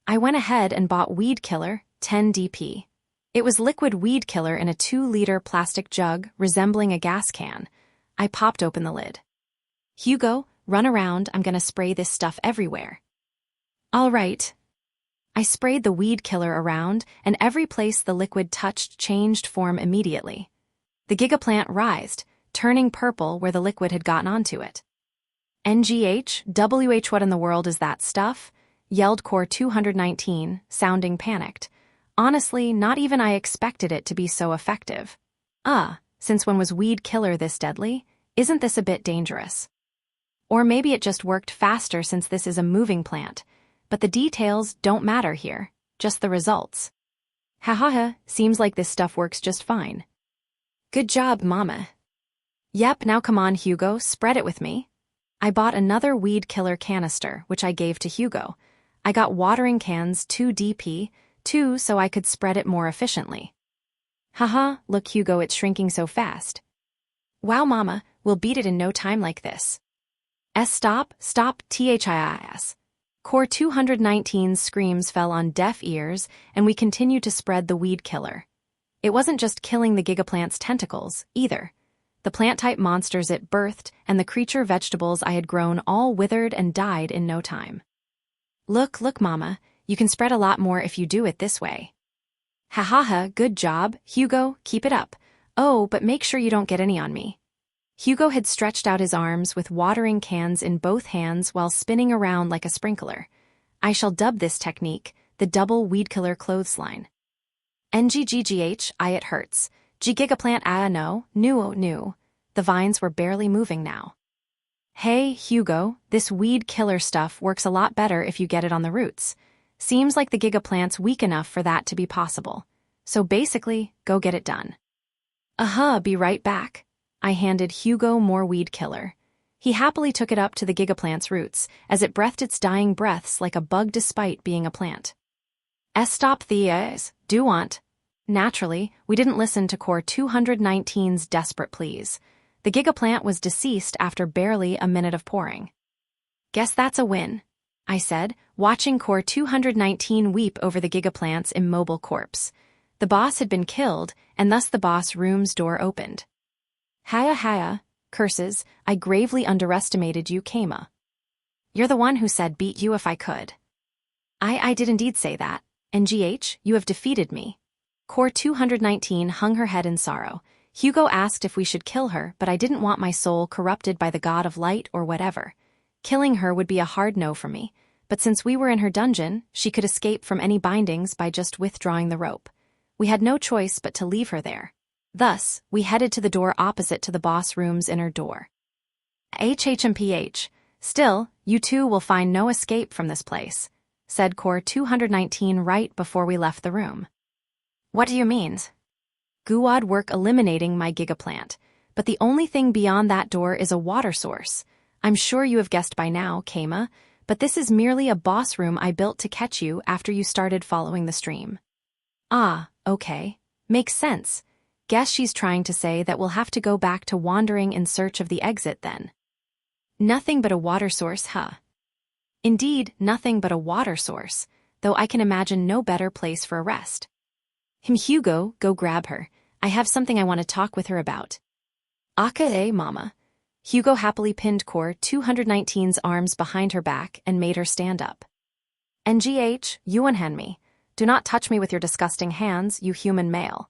S1: I went ahead and bought weed killer, 10 DP. It was liquid weed killer in a 2-liter plastic jug resembling a gas can. I popped open the lid. Hugo, run around, I'm gonna spray this stuff everywhere. All right. I sprayed the weed killer around, and every place the liquid touched changed form immediately. The gigaplant writhed, turning purple where the liquid had gotten onto it. NGH, WH, what in the world is that stuff? Yelled Core 219, sounding panicked. Honestly, not even I expected it to be so effective. Since when was weed killer this deadly? Isn't this a bit dangerous? Or maybe it just worked faster since this is a moving plant. But the details don't matter here, just the results. Ha, seems like this stuff works just fine. Good job, mama. Yep, now come on, Hugo, spread it with me. I bought another weed killer canister, which I gave to Hugo. I got watering cans 2 DP, 2 so I could spread it more efficiently. Haha, look Hugo, it's shrinking so fast. Wow, mama, we'll beat it in no time like this. Stop, THIS. Core 219's screams fell on deaf ears, and we continued to spread the weed killer. It wasn't just killing the gigaplant's tentacles, either. The plant-type monsters it birthed and the creature vegetables I had grown all withered and died in no time. Look, mama, you can spread a lot more if you do it this way. Ha, good job, Hugo, keep it up. Oh, but make sure you don't get any on me. Hugo had stretched out his arms with watering cans in both hands while spinning around like a sprinkler. I shall dub this technique the double weed killer clothesline. NGGGH, it hurts. Gigaplant no. The vines were barely moving now. Hey, Hugo, this weed killer stuff works a lot better if you get it on the roots. Seems like the gigaplant's weak enough for that to be possible. So basically, go get it done. Be right back. I handed Hugo more weed killer. He happily took it up to the gigaplant's roots, as it breathed its dying breaths like a bug despite being a plant. Stop these, do want. Naturally, we didn't listen to Core 219's desperate pleas. The gigaplant was deceased after barely a minute of pouring. Guess that's a win, I said, watching Core 219 weep over the gigaplant's immobile corpse. The boss had been killed, and thus the boss room's door opened. Hiya, curses, I gravely underestimated you, Kama. You're the one who said beat you if I could. I did indeed say that. NGH, you have defeated me. Core 219 hung her head in sorrow. Hugo asked if we should kill her, but I didn't want my soul corrupted by the god of light or whatever. Killing her would be a hard no for me, but since we were in her dungeon, she could escape from any bindings by just withdrawing the rope. We had no choice but to leave her there. Thus, we headed to the door opposite to the boss room's inner door. HHMPH. Still, you two will find no escape from this place, said Core 219 right before we left the room. What do you mean? Guwad work eliminating my gigaplant, but the only thing beyond that door is a water source. I'm sure you have guessed by now, Keima, but this is merely a boss room I built to catch you after you started following the stream. Ah, okay. Makes sense. Guess she's trying to say that we'll have to go back to wandering in search of the exit then. Nothing but a water source, huh? Indeed, nothing but a water source, though I can imagine no better place for a rest. Hugo, go grab her. I have something I want to talk with her about. Aka, mama. Hugo happily pinned Core 219's arms behind her back and made her stand up. NGH, you unhand me. Do not touch me with your disgusting hands, you human male.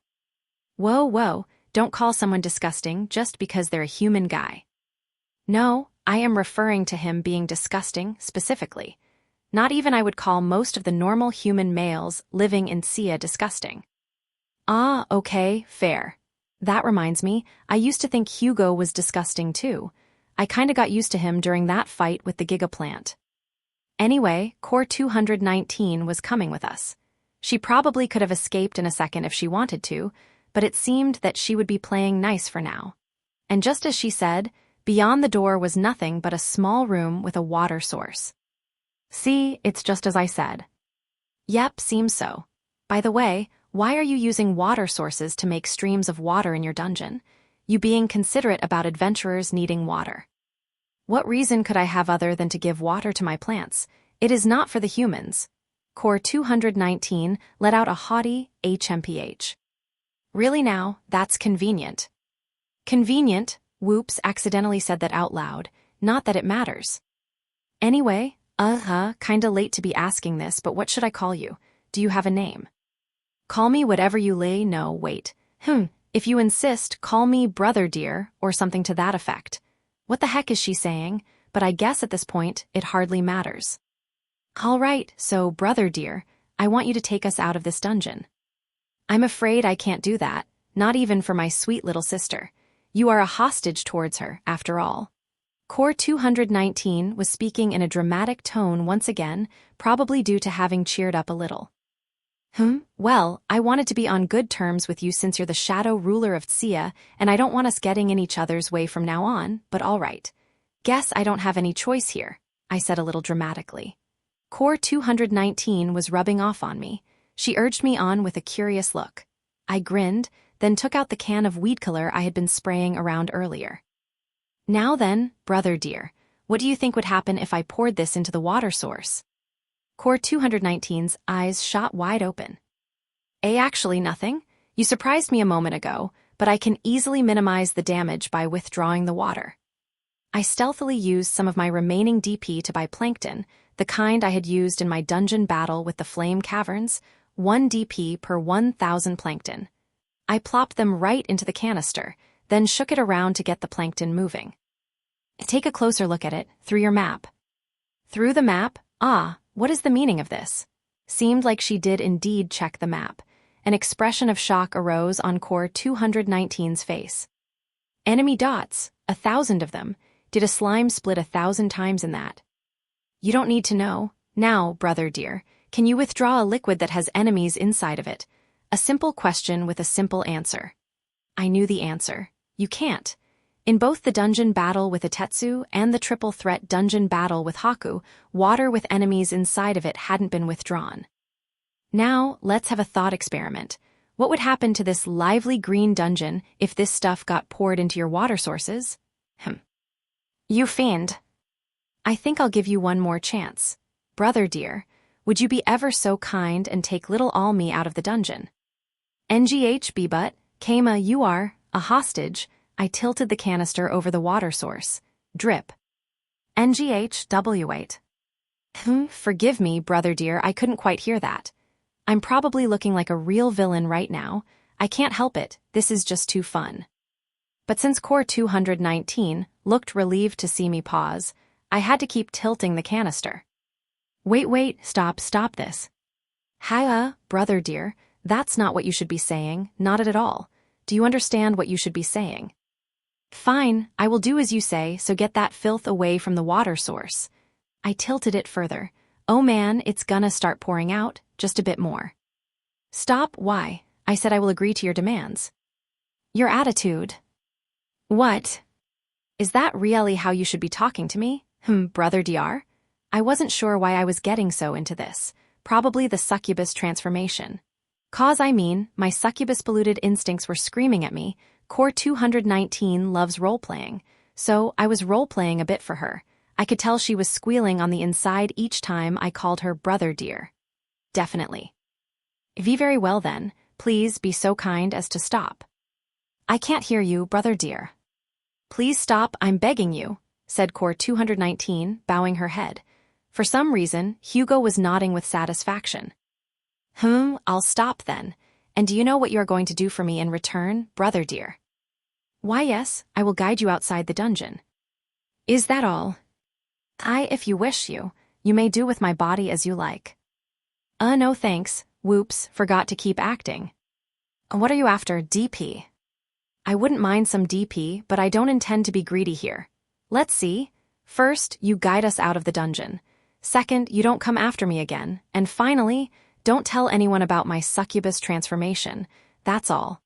S1: Whoa, don't call someone disgusting just because they're a human guy. No, I am referring to him being disgusting specifically. Not even I would call most of the normal human males living in Sia disgusting. Ah, okay, fair. That reminds me, I used to think Hugo was disgusting too. I kinda got used to him during that fight with the Gigaplant. Anyway, Core 219 was coming with us. She probably could have escaped in a second if she wanted to, but it seemed that she would be playing nice for now. And just as she said, beyond the door was nothing but a small room with a water source. See, it's just as I said. Yep, seems so. By the way, why are you using water sources to make streams of water in your dungeon? You being considerate about adventurers needing water. What reason could I have other than to give water to my plants? It is not for the humans. Core 219 let out a haughty HMPH. Really now, that's convenient. Convenient, whoops, accidentally said that out loud, not that it matters. Anyway, kinda late to be asking this, but what should I call you? Do you have a name? Call me whatever you lay, no, wait. If you insist, call me brother dear, or something to that effect. What the heck is she saying? But I guess at this point, it hardly matters. All right, so brother dear, I want you to take us out of this dungeon. I'm afraid I can't do that, not even for my sweet little sister. You are a hostage towards her, after all. Core 219 was speaking in a dramatic tone once again, probably due to having cheered up a little. Well, I wanted to be on good terms with you since you're the shadow ruler of Tsia, and I don't want us getting in each other's way from now on, but all right. Guess I don't have any choice here, I said a little dramatically. Core 219 was rubbing off on me. She urged me on with a curious look. I grinned, then took out the can of weed killer I had been spraying around earlier. Now then, brother dear, what do you think would happen if I poured this into the water source? Core 219's eyes shot wide open. Actually nothing. You surprised me a moment ago, but I can easily minimize the damage by withdrawing the water. I stealthily used some of my remaining DP to buy plankton, the kind I had used in my dungeon battle with the flame caverns, 1 DP per 1,000 plankton. I plopped them right into the canister, then shook it around to get the plankton moving. Take a closer look at it, through your map. Through the map? What is the meaning of this? Seemed like she did indeed check the map. An expression of shock arose on Core 219's face. Enemy dots, 1,000 of them. Did a slime split 1,000 times in that? You don't need to know. Now, brother dear, can you withdraw a liquid that has enemies inside of it? A simple question with a simple answer. I knew the answer. You can't. In both the dungeon battle with Itetsu and the triple threat dungeon battle with Haku, water with enemies inside of it hadn't been withdrawn. Now, let's have a thought experiment. What would happen to this lively green dungeon if this stuff got poured into your water sources? You fiend. I think I'll give you one more chance. Brother dear, would you be ever so kind and take little Almi out of the dungeon? NGH, but, Keima, you are a hostage. I tilted the canister over the water source. Drip. NGH, W8. Forgive me, brother dear, I couldn't quite hear that. I'm probably looking like a real villain right now. I can't help it, this is just too fun. But since Core 219 looked relieved to see me pause, I had to keep tilting the canister. Wait, stop this. Brother dear, that's not what you should be saying, not at all. Do you understand what you should be saying? Fine, I will do as you say, so get that filth away from the water source. I tilted it further. Oh man, it's gonna start pouring out, just a bit more. Stop, why? I said I will agree to your demands. Your attitude. What? Is that really how you should be talking to me? Brother DR? I wasn't sure why I was getting so into this. Probably the succubus transformation. My succubus-polluted instincts were screaming at me. Core 219 loves role-playing. So I was role-playing a bit for her. I could tell she was squealing on the inside each time I called her brother dear. Definitely. Very well then, please be so kind as to stop. I can't hear you, brother dear. Please stop, I'm begging you, said Core 219, bowing her head. For some reason, Hugo was nodding with satisfaction. I'll stop then. And do you know what you are going to do for me in return, brother dear? Why yes, I will guide you outside the dungeon. Is that all? If you wish you may do with my body as you like. No thanks, whoops, forgot to keep acting. What are you after, DP? I wouldn't mind some DP, but I don't intend to be greedy here. Let's see. First, you guide us out of the dungeon. Second, you don't come after me again. And finally, don't tell anyone about my succubus transformation. That's all,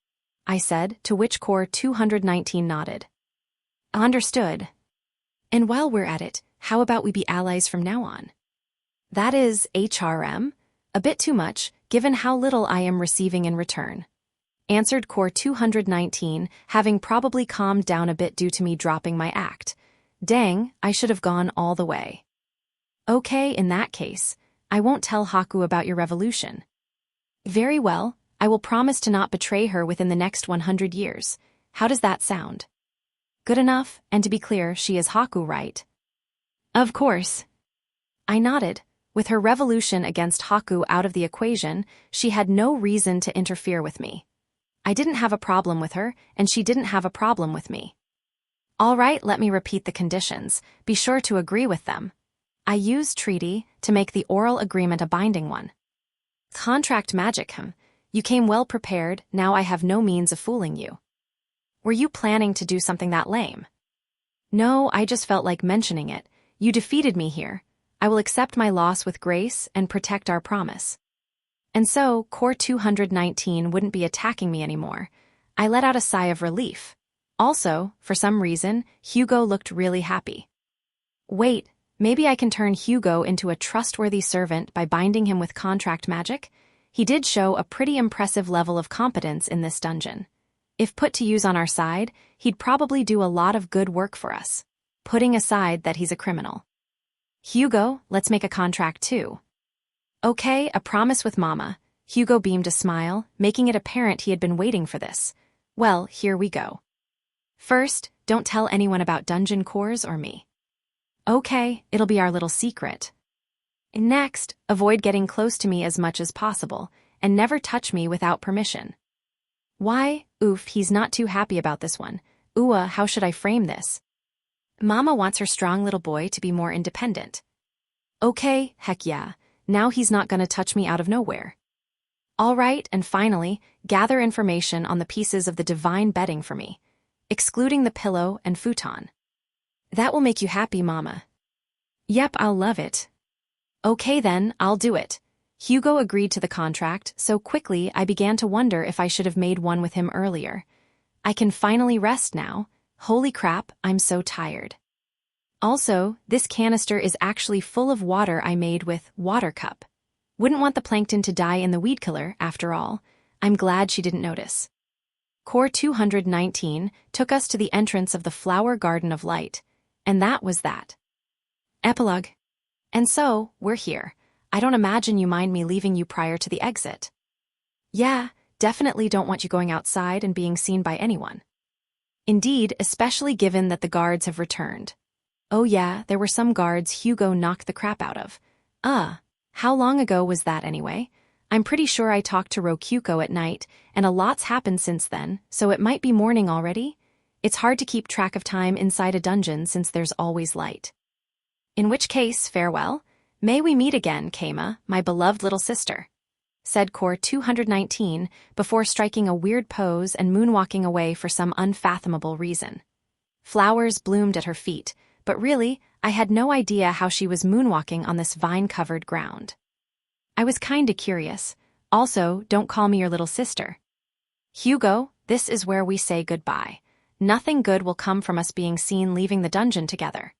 S1: I said, to which Core 219 nodded. Understood. And while we're at it, how about we be allies from now on? That is HRM? A bit too much, given how little I am receiving in return. Answered Core 219, having probably calmed down a bit due to me dropping my act. Dang, I should have gone all the way. Okay, in that case, I won't tell Haku about your revolution. Very well, I will promise to not betray her within the next 100 years. How does that sound? Good enough, and to be clear, she is Haku, right? Of course. I nodded. With her revolution against Haku out of the equation, she had no reason to interfere with me. I didn't have a problem with her, and she didn't have a problem with me. All right, let me repeat the conditions. Be sure to agree with them. I used treaty to make the oral agreement a binding one. Contract magic, You came well prepared, now I have no means of fooling you. Were you planning to do something that lame? No, I just felt like mentioning it. You defeated me here. I will accept my loss with grace and protect our promise. And so, Core 219 wouldn't be attacking me anymore. I let out a sigh of relief. Also, for some reason, Hugo looked really happy. Wait, maybe I can turn Hugo into a trustworthy servant by binding him with contract magic? He did show a pretty impressive level of competence in this dungeon. If put to use on our side, he'd probably do a lot of good work for us, putting aside that he's a criminal. Hugo, let's make a contract too. Okay, a promise with Mama. Hugo beamed a smile, making it apparent he had been waiting for this. Well, here we go. First, don't tell anyone about dungeon cores or me. Okay, it'll be our little secret. Next, avoid getting close to me as much as possible, and never touch me without permission. Why? Oof, he's not too happy about this one. How should I frame this? Mama wants her strong little boy to be more independent. Okay, heck yeah. Now he's not gonna touch me out of nowhere. All right, and finally, gather information on the pieces of the divine bedding for me, excluding the pillow and futon. That will make you happy, Mama. Yep, I'll love it. Okay then, I'll do it. Hugo agreed to the contract so quickly I began to wonder if I should have made one with him earlier. I can finally rest now. Holy crap, I'm so tired. Also, this canister is actually full of water I made with water cup. Wouldn't want the plankton to die in the weed killer, after all. I'm glad she didn't notice. Core 219 took us to the entrance of the Flower Garden of Light, and that was that. Epilogue. And so, we're here. I don't imagine you mind me leaving you prior to the exit. Yeah, definitely don't want you going outside and being seen by anyone. Indeed, especially given that the guards have returned. Oh yeah, there were some guards Hugo knocked the crap out of. How long ago was that anyway? I'm pretty sure I talked to Rokyuko at night, and a lot's happened since then, so it might be morning already? It's hard to keep track of time inside a dungeon since there's always light. In which case, farewell. May we meet again, Keima, my beloved little sister, said Core 219 before striking a weird pose and moonwalking away for some unfathomable reason. Flowers bloomed at her feet, but really, I had no idea how she was moonwalking on this vine-covered ground. I was kinda curious. Also, don't call me your little sister. Hugo, this is where we say goodbye. Nothing good will come from us being seen leaving the dungeon together.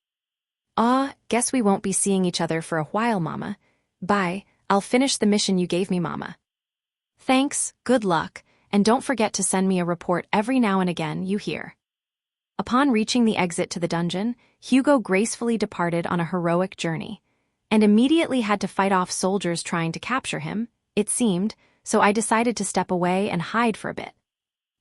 S1: Guess we won't be seeing each other for a while, Mama. Bye, I'll finish the mission you gave me, Mama. Thanks, good luck, and don't forget to send me a report every now and again, you hear. Upon reaching the exit to the dungeon, Hugo gracefully departed on a heroic journey, and immediately had to fight off soldiers trying to capture him, it seemed, so I decided to step away and hide for a bit.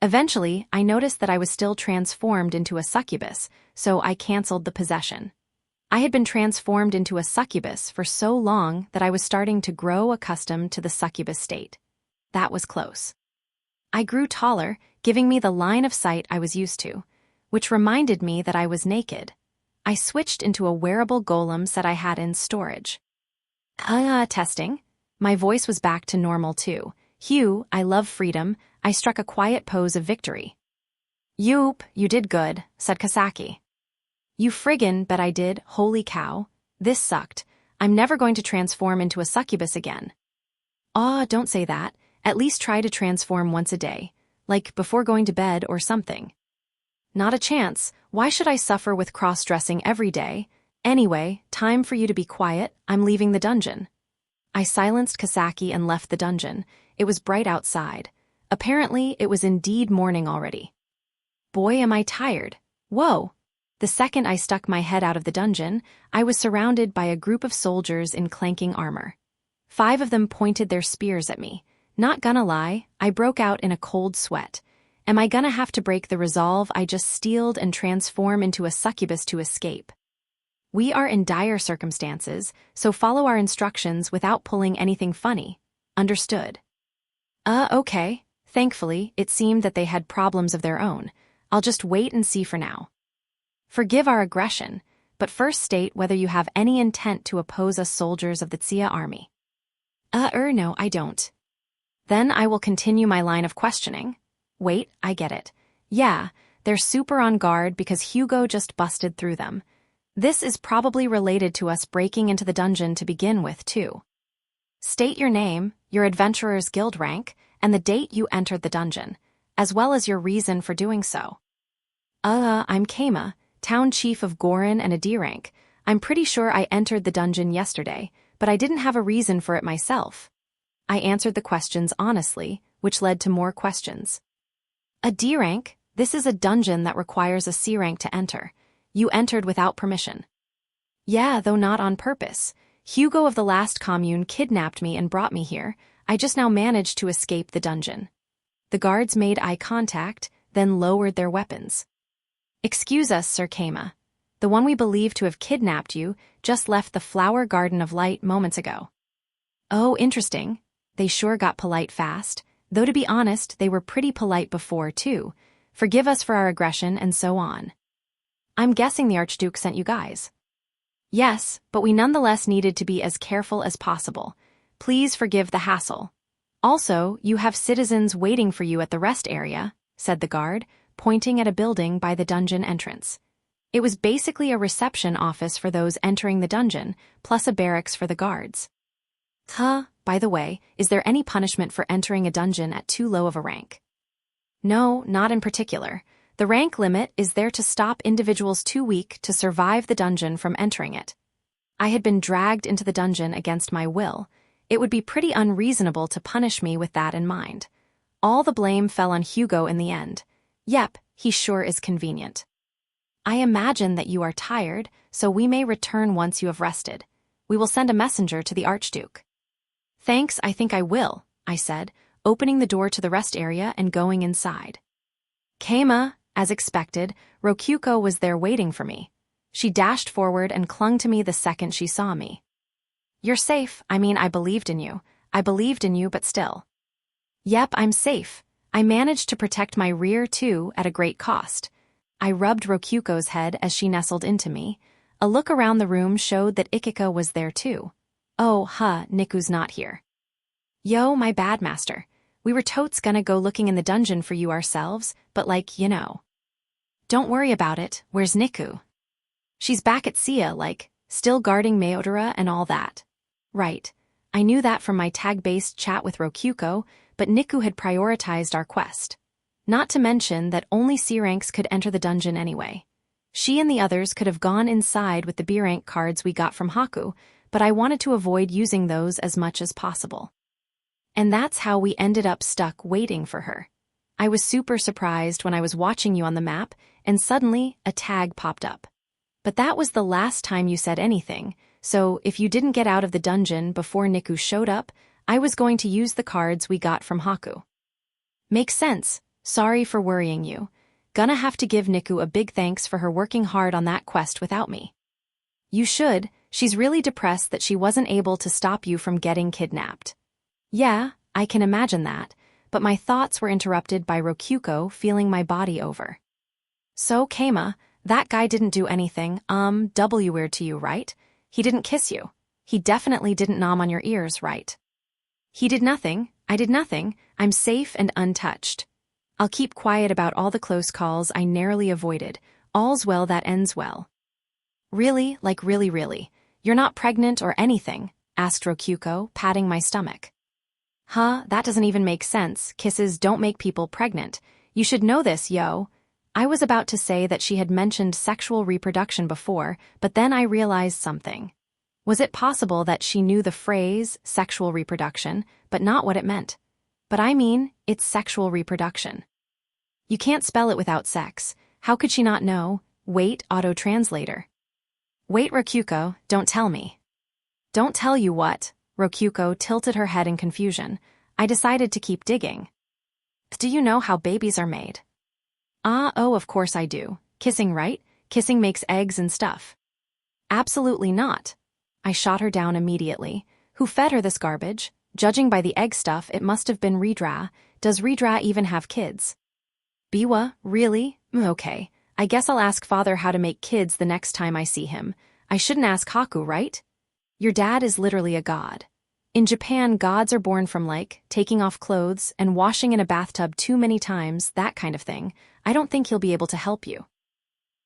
S1: Eventually, I noticed that I was still transformed into a succubus, so I canceled the possession. I had been transformed into a succubus for so long that I was starting to grow accustomed to the succubus state. That was close. I grew taller, giving me the line of sight I was used to, which reminded me that I was naked. I switched into a wearable golem set I had in storage. Testing. My voice was back to normal too. Hugh, I love freedom. I struck a quiet pose of victory. Yoop, you did good, said Kasaki. You friggin' bet I did, holy cow. This sucked. I'm never going to transform into a succubus again. Don't say that. At least try to transform once a day, like before going to bed or something. Not a chance. Why should I suffer with cross-dressing every day? Anyway, time for you to be quiet. I'm leaving the dungeon. I silenced Kasaki and left the dungeon. It was bright outside. Apparently, it was indeed morning already. Boy, am I tired. Whoa! The second I stuck my head out of the dungeon, I was surrounded by a group of soldiers in clanking armor. 5 of them pointed their spears at me. Not gonna lie, I broke out in a cold sweat. Am I gonna have to break the resolve I just steeled and transform into a succubus to escape? We are in dire circumstances, so follow our instructions without pulling anything funny. Understood? Okay. Thankfully, it seemed that they had problems of their own. I'll just wait and see for now. Forgive our aggression, but first state whether you have any intent to oppose us soldiers of the Tsia army. No, I don't. Then I will continue my line of questioning. Wait, I get it. Yeah, they're super on guard because Hugo just busted through them. This is probably related to us breaking into the dungeon to begin with, too. State your name, your adventurer's guild rank, and the date you entered the dungeon, as well as your reason for doing so. I'm Kama, town chief of Gorin and a D rank. I'm pretty sure I entered the dungeon yesterday, but I didn't have a reason for it myself. I answered the questions honestly, which led to more questions. A D rank? This is a dungeon that requires a C rank to enter. You entered without permission. Yeah, though not on purpose. Hugo of the last commune kidnapped me and brought me here. I just now managed to escape the dungeon. The guards made eye contact, then lowered their weapons. Excuse us, Sir Kama. The one we believe to have kidnapped you just left the Flower Garden of Light moments ago. Oh, interesting. They sure got polite fast, though to be honest, they were pretty polite before, too. Forgive us for our aggression and so on. I'm guessing the Archduke sent you guys. Yes, but we nonetheless needed to be as careful as possible. Please forgive the hassle. Also, you have citizens waiting for you at the rest area, said the guard, pointing at a building by the dungeon entrance. It was basically a reception office for those entering the dungeon, plus a barracks for the guards. By the way, is there any punishment for entering a dungeon at too low of a rank? No, not in particular. The rank limit is there to stop individuals too weak to survive the dungeon from entering it. I had been dragged into the dungeon against my will. It would be pretty unreasonable to punish me with that in mind. All the blame fell on Hugo in the end. Yep, he sure is convenient. I imagine that you are tired, so we may return once you have rested. We will send a messenger to the Archduke. Thanks, I think I will, I said, opening the door to the rest area and going inside. Kama, as expected, Rokuko was there waiting for me. She dashed forward and clung to me the second she saw me. You're safe. I mean, I believed in you. I believed in you, but still. Yep, I'm safe. I managed to protect my rear, too, at a great cost. I rubbed Rokuko's head as she nestled into me. A look around the room showed that Ikika was there, too. Oh, Niku's not here. Yo, my bad, master. We were totes gonna go looking in the dungeon for you ourselves, but Don't worry about it. Where's Niku? She's back at Sia, still guarding Meodora and all that. Right. I knew that from my tag-based chat with Rokuko, but Niku had prioritized our quest. Not to mention that only C ranks could enter the dungeon anyway. She and the others could have gone inside with the B rank cards we got from Haku, but I wanted to avoid using those as much as possible. And that's how we ended up stuck waiting for her. I was super surprised when I was watching you on the map, and suddenly a tag popped up. But that was the last time you said anything, so if you didn't get out of the dungeon before Niku showed up, I was going to use the cards we got from Haku. Makes sense. Sorry for worrying you. Gonna have to give Niku a big thanks for her working hard on that quest without me. You should. She's really depressed that she wasn't able to stop you from getting kidnapped. Yeah, I can imagine that, but my thoughts were interrupted by Rokyuko feeling my body over. So, Keima, that guy didn't do anything, weird to you, right? He didn't kiss you. He definitely didn't nom on your ears, right? He did nothing, I did nothing, I'm safe and untouched. I'll keep quiet about all the close calls I narrowly avoided. All's well that ends well. Really, like really, you're not pregnant or anything? Asked Rokyuko, patting my stomach. Huh, that doesn't even make sense. Kisses don't make people pregnant. You should know this, yo. I was about to say that she had mentioned sexual reproduction before, but then I realized something. Was it possible that she knew the phrase, sexual reproduction, but not what it meant? But I mean, it's sexual reproduction. You can't spell it without sex. How could she not know? Wait, Translator. Wait, Rokyuko, don't tell me. Don't tell you what? Rokyuko tilted her head in confusion. I decided to keep digging. Do you know how babies are made? Oh, of course I do. Kissing, right? Kissing makes eggs and stuff. Absolutely not. I shot her down immediately. Who fed her this garbage? Judging by the egg stuff, it must have been Ridra. Does Ridra even have kids? Biwa, really? Okay. I guess I'll ask father how to make kids the next time I see him. I shouldn't ask Haku, right? Your dad is literally a god. In Japan, gods are born from taking off clothes and washing in a bathtub too many times, that kind of thing. I don't think he'll be able to help you.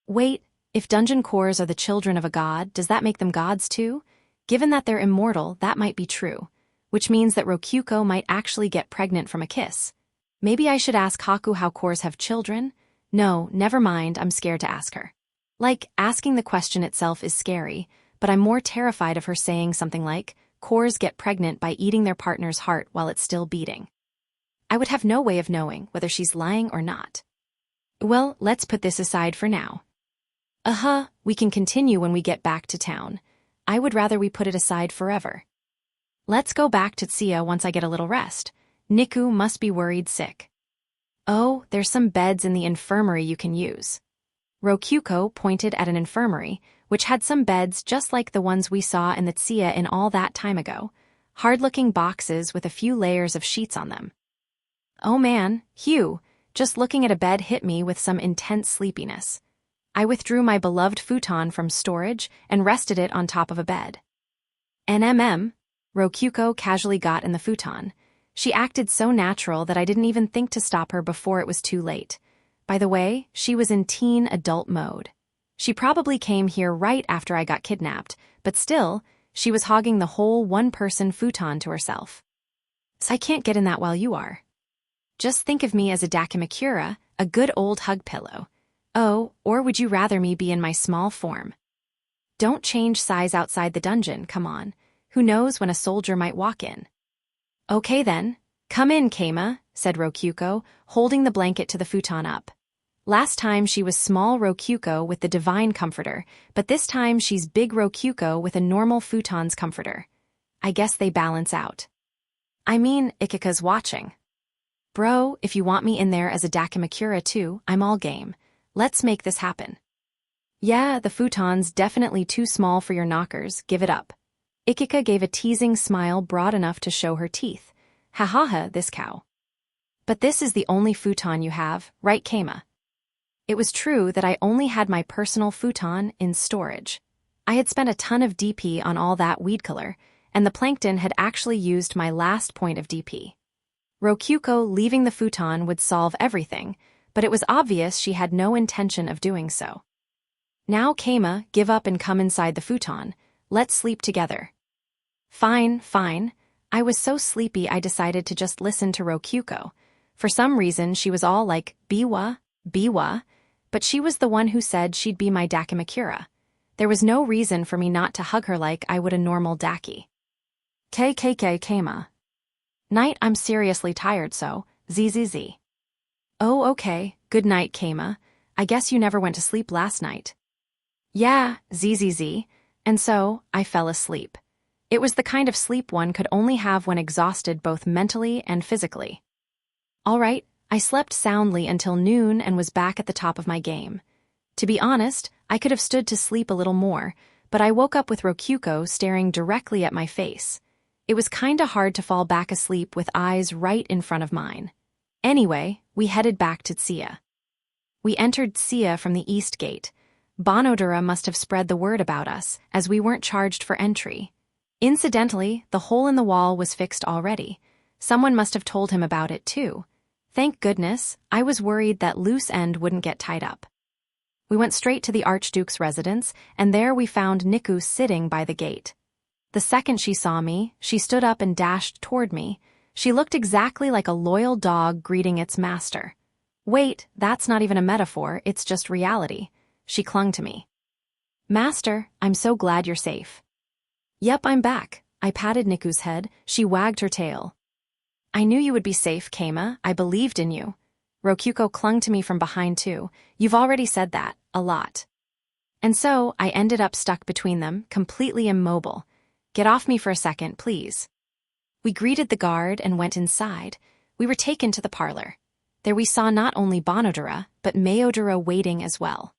S1: Wait, if dungeon cores are the children of a god, does that make them gods too? Given that they're immortal, that might be true. Which means that Rokyuko might actually get pregnant from a kiss. Maybe I should ask Haku how cores have children? No, never mind, I'm scared to ask her. Asking the question itself is scary, but I'm more terrified of her saying something like, cores get pregnant by eating their partner's heart while it's still beating. I would have no way of knowing whether she's lying or not. Well, let's put this aside for now. We can continue when we get back to town. I would rather we put it aside forever. Let's go back to Tsuya once I get a little rest. Niku must be worried sick. Oh, there's some beds in the infirmary you can use. Rokyuko pointed at an infirmary, which had some beds just like the ones we saw in the Tsuya in all that time ago. Hard-looking boxes with a few layers of sheets on them. Oh man, Hugh, just looking at a bed hit me with some intense sleepiness. I withdrew my beloved futon from storage and rested it on top of a bed. Rokyuko casually got in the futon. She acted so natural that I didn't even think to stop her before it was too late. By the way, she was in teen adult mode. She probably came here right after I got kidnapped, but still, she was hogging the whole one-person futon to herself. So I can't get in that while you are. Just think of me as a dakimakura, a good old hug pillow. Oh, or would you rather me be in my small form? Don't change size outside the dungeon, come on. Who knows when a soldier might walk in? Okay then, come in, Keima, said Rokyuko, holding the blanket to the futon up. Last time she was small Rokyuko with the divine comforter, but this time she's big Rokyuko with a normal futon's comforter. I guess they balance out. I mean, Ikika's watching. Bro, if you want me in there as a dakimakura too, I'm all game. Let's make this happen. Yeah, the futon's definitely too small for your knockers, give it up. Ikika gave a teasing smile broad enough to show her teeth. Ha ha ha, this cow. But this is the only futon you have, right, Keima? It was true that I only had my personal futon in storage. I had spent a ton of DP on all that weed killer, and the plankton had actually used my last point of DP. Rokyuko leaving the futon would solve everything, but it was obvious she had no intention of doing so. Now, Keima, give up and come inside the futon. Let's sleep together. Fine. I was so sleepy I decided to just listen to Rokyuko. For some reason, she was all like, biwa, biwa, but she was the one who said she'd be my dakimakura. There was no reason for me not to hug her like I would a normal daki. KKK Kama. Night, I'm seriously tired, so, zzz. Oh, okay, good night, Kama. I guess you never went to sleep last night. Yeah, zzz, and so, I fell asleep. It was the kind of sleep one could only have when exhausted both mentally and physically. All right, I slept soundly until noon and was back at the top of my game. To be honest, I could have stood to sleep a little more, but I woke up with Rokyuko staring directly at my face. It was kinda hard to fall back asleep with eyes right in front of mine. Anyway, we headed back to Tsuya. We entered Tsuya from the east gate. Banodura must have spread the word about us, as we weren't charged for entry. Incidentally, the hole in the wall was fixed already. Someone must have told him about it too. Thank goodness, I was worried that loose end wouldn't get tied up. We went straight to the Archduke's residence, and there we found Niku sitting by the gate. The second she saw me, she stood up and dashed toward me. She looked exactly like a loyal dog greeting its master. Wait, that's not even a metaphor, it's just reality. She clung to me. Master, I'm so glad you're safe. Yep, I'm back. I patted Niku's head. She wagged her tail. I knew you would be safe, Kama. I believed in you. Rokyuko clung to me from behind too. You've already said that, a lot. And so, I ended up stuck between them, completely immobile. Get off me for a second, please. We greeted the guard and went inside. We were taken to the parlor. There we saw not only Banodura, but Meodora waiting as well.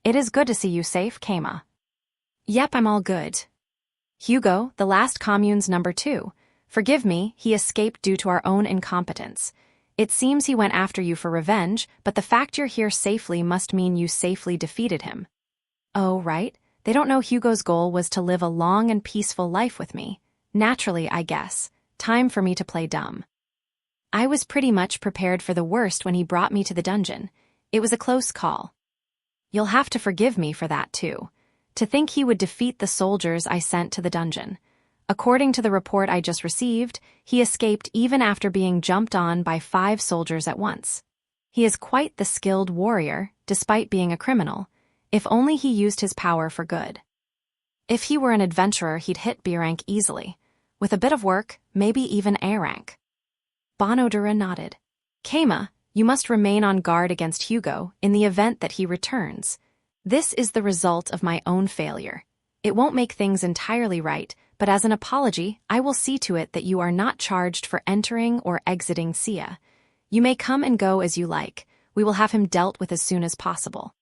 S1: It is good to see you safe, Kama. Yep, I'm all good. Hugo, the last commune's number 2. Forgive me, he escaped due to our own incompetence. It seems he went after you for revenge, but the fact you're here safely must mean you safely defeated him. Oh, right. They don't know Hugo's goal was to live a long and peaceful life with me. Naturally, I guess. Time for me to play dumb. I was pretty much prepared for the worst when he brought me to the dungeon. It was a close call. You'll have to forgive me for that, too. To think he would defeat the soldiers I sent to the dungeon. According to the report I just received, he escaped even after being jumped on by 5 soldiers at once. He is quite the skilled warrior, despite being a criminal. If only he used his power for good. If he were an adventurer, he'd hit B rank easily. With a bit of work, maybe even A rank. Banodura nodded. Kama, you must remain on guard against Hugo in the event that he returns. This is the result of my own failure. It won't make things entirely right, but as an apology, I will see to it that you are not charged for entering or exiting Tsuya. You may come and go as you like. We will have him dealt with as soon as possible.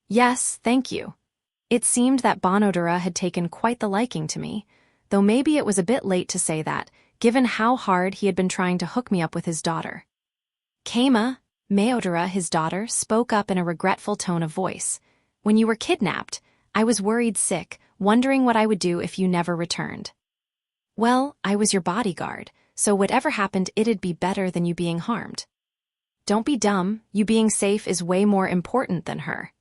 S1: Yes, thank you. It seemed that Banodura had taken quite the liking to me, though maybe it was a bit late to say that, given how hard he had been trying to hook me up with his daughter. Kama, Meodora, his daughter, spoke up in a regretful tone of voice. When you were kidnapped, I was worried sick, wondering what I would do if you never returned. Well, I was your bodyguard, so whatever happened it'd be better than you being harmed. Don't be dumb, you being safe is way more important than her.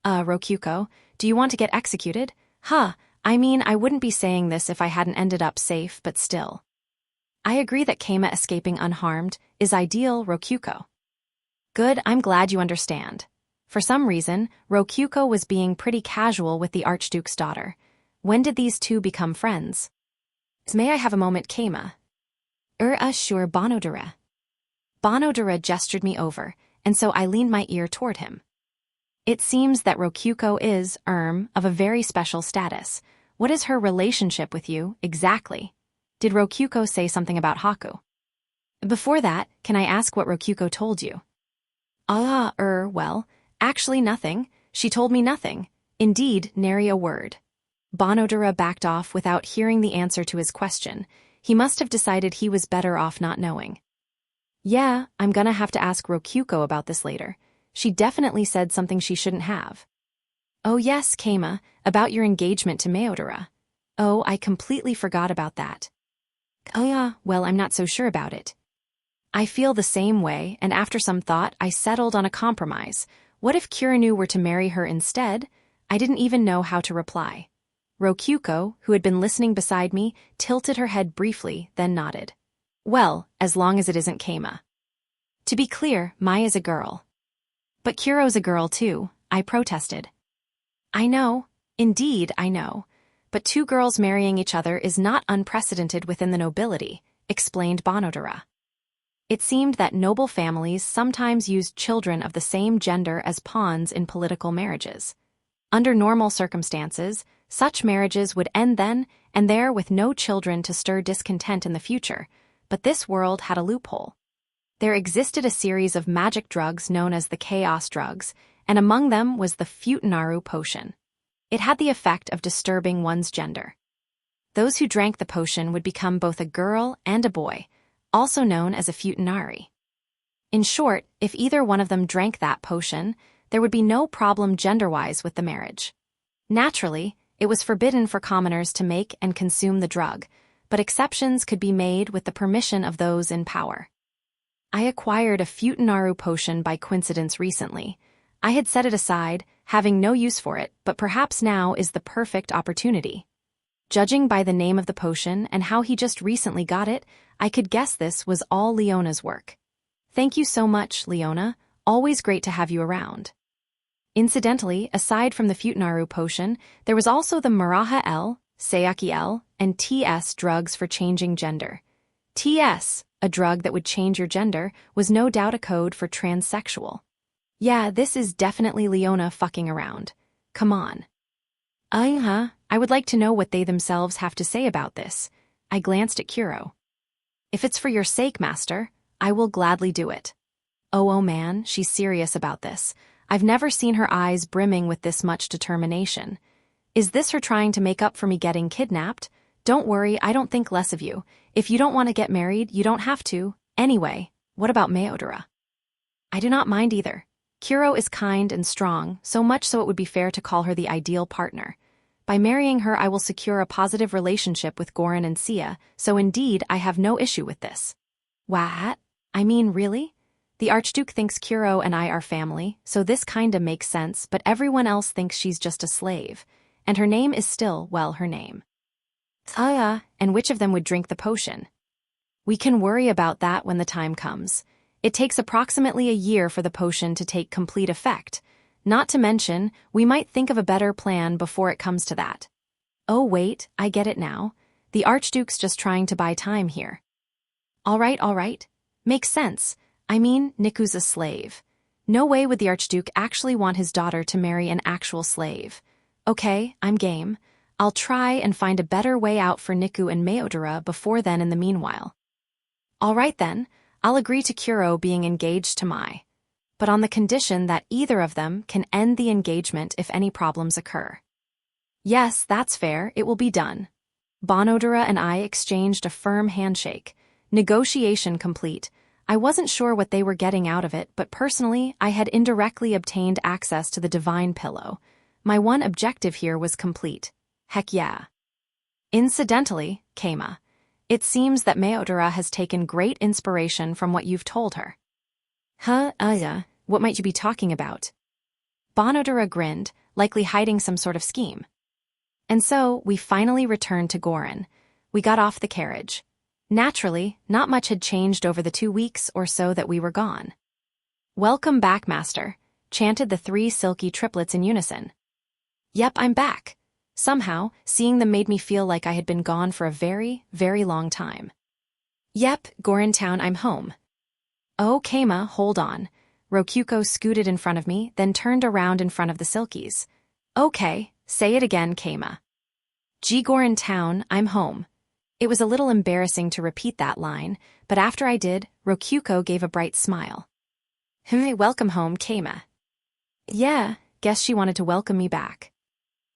S1: Rokyuko, do you want to get executed? I mean, I wouldn't be saying this if I hadn't ended up safe, but still. I agree that Kama escaping unharmed is ideal, Rokyuko. Good, I'm glad you understand. For some reason, Rokyuko was being pretty casual with the Archduke's daughter. When did these two become friends? May I have a moment, Kama? Sure, Banodura. Banodura gestured me over, and so I leaned my ear toward him. It seems that Rokyuko is, of a very special status. What is her relationship with you, exactly? Did Rokyuko say something about Haku? Before that, can I ask what Rokyuko told you? Well, actually nothing. She told me nothing. Indeed, nary a word. Banodura backed off without hearing the answer to his question. He must have decided he was better off not knowing. Yeah, I'm gonna have to ask Rokyuko about this later. She definitely said something she shouldn't have. Oh yes, Kama, about your engagement to Meodora. Oh, I completely forgot about that. Oh yeah, well, I'm not so sure about it. I feel the same way, and after some thought, I settled on a compromise. What if Kirinu were to marry her instead? I didn't even know how to reply. Rokyuko, who had been listening beside me, tilted her head briefly, then nodded. Well, as long as it isn't Kama. To be clear, Mai is a girl. But Kuro's a girl too, I protested. I know, indeed I know. But two girls marrying each other is not unprecedented within the nobility, explained Bonodera. It seemed that noble families sometimes used children of the same gender as pawns in political marriages. Under normal circumstances, such marriages would end then and there with no children to stir discontent in the future, but this world had a loophole. There existed a series of magic drugs known as the chaos drugs, and among them was the Futanaru potion. It had the effect of disturbing one's gender. Those who drank the potion would become both a girl and a boy, also known as a Futanari. In short, if either one of them drank that potion, there would be no problem gender-wise with the marriage. Naturally, it was forbidden for commoners to make and consume the drug, but exceptions could be made with the permission of those in power. I acquired a Futanaru potion by coincidence recently. I had set it aside, having no use for it, but perhaps now is the perfect opportunity. Judging by the name of the potion and how he just recently got it, I could guess this was all Leona's work. Thank you so much, Leona. Always great to have you around. Incidentally, aside from the Futanaru potion, there was also the Maraha L, Sayaki L, and TS drugs for changing gender. TS, a drug that would change your gender, was no doubt a code for transsexual. Yeah, this is definitely Leona fucking around. Come on. I would like to know what they themselves have to say about this. I glanced at Kuro. If it's for your sake, master, I will gladly do it. Oh man, she's serious about this. I've never seen her eyes brimming with this much determination. Is this her trying to make up for me getting kidnapped? Don't worry, I don't think less of you. If you don't want to get married, you don't have to. Anyway, what about Meodora? I do not mind either. Kuro is kind and strong, so much so it would be fair to call her the ideal partner. By marrying her, I will secure a positive relationship with Gorin and Sia, so indeed I have no issue with this. What? I mean, really? The Archduke thinks Kuro and I are family, so this kinda makes sense, but everyone else thinks she's just a slave. And her name is still, well, her name. And which of them would drink the potion? We can worry about that when the time comes. It takes approximately a year for the potion to take complete effect. Not to mention, we might think of a better plan before it comes to that. Oh wait, I get it now. The Archduke's just trying to buy time here. All right. Makes sense. I mean, Niku's a slave. No way would the Archduke actually want his daughter to marry an actual slave. Okay, I'm game. I'll try and find a better way out for Niku and Meodora before then in the meanwhile. All right then, I'll agree to Kuro being engaged to Mai. But on the condition that either of them can end the engagement if any problems occur. Yes, that's fair, it will be done. Bonodera and I exchanged a firm handshake. Negotiation complete. I wasn't sure what they were getting out of it, but personally, I had indirectly obtained access to the divine pillow. My one objective here was complete. Heck yeah. Incidentally, Keima, it seems that Meodora has taken great inspiration from what you've told her. What might you be talking about? Bonodera grinned, likely hiding some sort of scheme. And so, we finally returned to Gorin. We got off the carriage. Naturally, not much had changed over the 2 weeks or so that we were gone. Welcome back, master, chanted the 3 silky triplets in unison. Yep, I'm back. Somehow, seeing them made me feel like I had been gone for a very, very long time. Yep, Gorin Town, I'm home. Oh, Keima, hold on. Rokyuko scooted in front of me, then turned around in front of the Silkies. Okay, say it again, Keima. Gorin Town, I'm home. It was a little embarrassing to repeat that line, but after I did, Rokyuko gave a bright smile. Welcome home, Keima. Yeah, guess she wanted to welcome me back.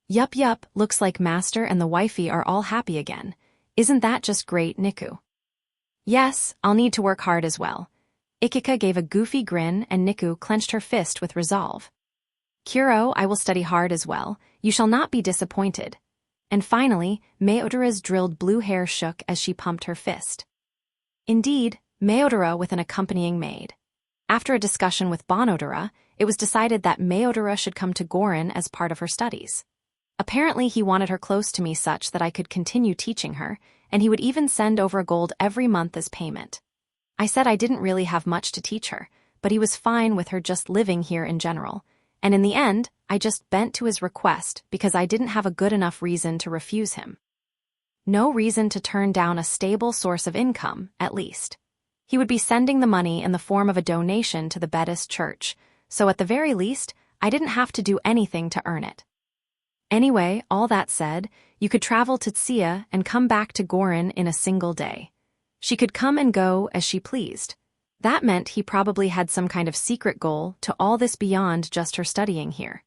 S1: Yup, looks like Master and the wifey are all happy again. Isn't that just great, Niku? Yes, I'll need to work hard as well. Ikika gave a goofy grin and Niku clenched her fist with resolve. Kuro, I will study hard as well. You shall not be disappointed. And finally, Meodora's drilled blue hair shook as she pumped her fist. Indeed, Meodora with an accompanying maid. After a discussion with Bonodera, it was decided that Meodora should come to Gorin as part of her studies. Apparently he wanted her close to me such that I could continue teaching her, and he would even send over gold every month as payment. I said I didn't really have much to teach her, but he was fine with her just living here in general. And in the end, I just bent to his request because I didn't have a good enough reason to refuse him. No reason to turn down a stable source of income, at least. He would be sending the money in the form of a donation to the Buddhist church, so at the very least, I didn't have to do anything to earn it. Anyway, all that said, you could travel to Tsuya and come back to Gorin in a single day. She could come and go as she pleased. That meant he probably had some kind of secret goal to all this beyond just her studying here.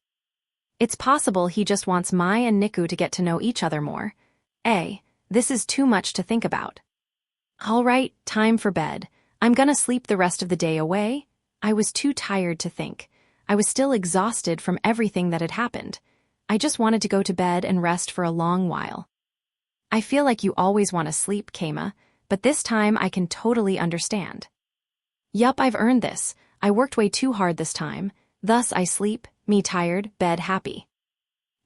S1: It's possible he just wants Mai and Niku to get to know each other more. This is too much to think about. All right, time for bed. I'm gonna sleep the rest of the day away. I was too tired to think. I was still exhausted from everything that had happened. I just wanted to go to bed and rest for a long while. I feel like you always want to sleep, Keima, but this time I can totally understand. Yup, I've earned this. I worked way too hard this time. Thus I sleep, me tired, bed happy.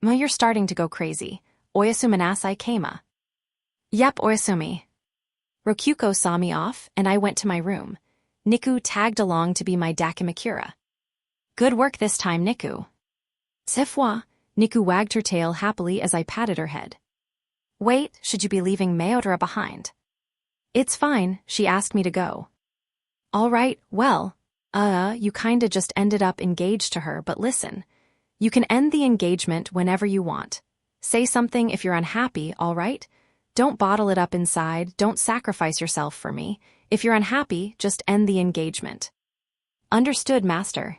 S1: Well, you're starting to go crazy. Oyasuminasai, Keima. Yep, oyasumi. Rokyuko saw me off, and I went to my room. Niku tagged along to be my dakimakura. Good work this time, Niku. Sefwa. Niku wagged her tail happily as I patted her head. Wait, should you be leaving Mayodera behind? It's fine, she asked me to go. All right, well, you kinda just ended up engaged to her, but listen. You can end the engagement whenever you want. Say something if you're unhappy, all right? Don't bottle it up inside, don't sacrifice yourself for me. If you're unhappy, just end the engagement. Understood, master.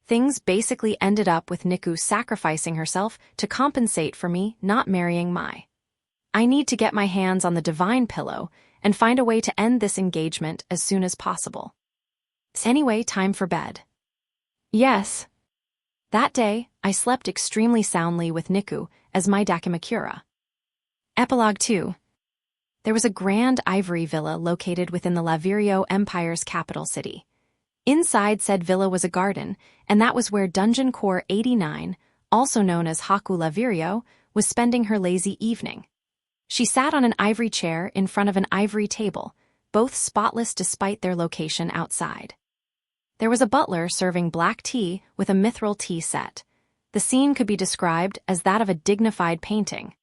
S1: Things basically ended up with Niku sacrificing herself to compensate for me not marrying Mai. I need to get my hands on the divine pillow and find a way to end this engagement as soon as possible. It's anyway time for bed. Yes. That day, I slept extremely soundly with Niku as my dakimakura. Epilogue 2. There was a grand ivory villa located within the Lavirio Empire's capital city. Inside said villa was a garden, and that was where Dungeon Core 89, also known as Haku Lavirio, was spending her lazy evening. She sat on an ivory chair in front of an ivory table, both spotless despite their location outside. There was a butler serving black tea with a mithril tea set. The scene could be described as that of a dignified painting.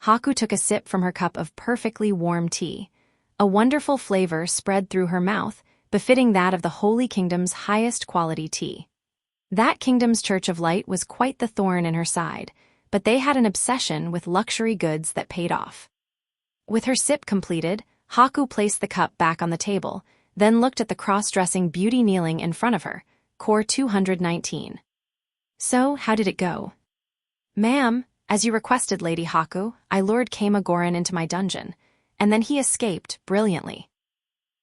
S1: Haku took a sip from her cup of perfectly warm tea. A wonderful flavor spread through her mouth, befitting that of the Holy Kingdom's highest quality tea. That kingdom's Church of Light was quite the thorn in her side, but they had an obsession with luxury goods that paid off. With her sip completed, Haku placed the cup back on the table, then looked at the cross-dressing beauty kneeling in front of her, Core 219. So, how did it go? Ma'am, as you requested, Lady Haku, I lured Keima Gorin into my dungeon, and then he escaped brilliantly.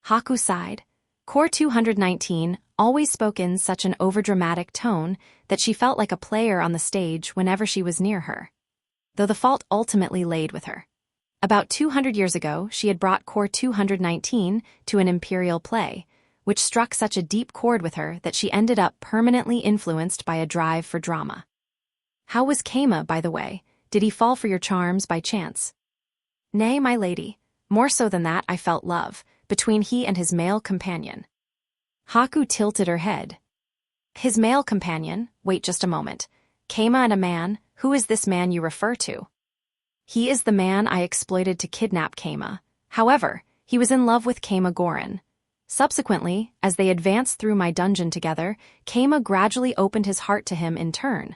S1: Haku sighed. Core 219 always spoke in such an overdramatic tone that she felt like a player on the stage whenever she was near her. Though the fault ultimately laid with her. About 200 years ago, she had brought Core 219 to an imperial play, which struck such a deep chord with her that she ended up permanently influenced by a drive for drama. How was Keima, by the way? Did he fall for your charms by chance? Nay, my lady. More so than that, I felt love between he and his male companion. Haku tilted her head. His male companion? Wait just a moment. Keima and a man? Who is this man you refer to? He is the man I exploited to kidnap Keima. However, he was in love with Keima Gorin. Subsequently, as they advanced through my dungeon together, Keima gradually opened his heart to him in turn.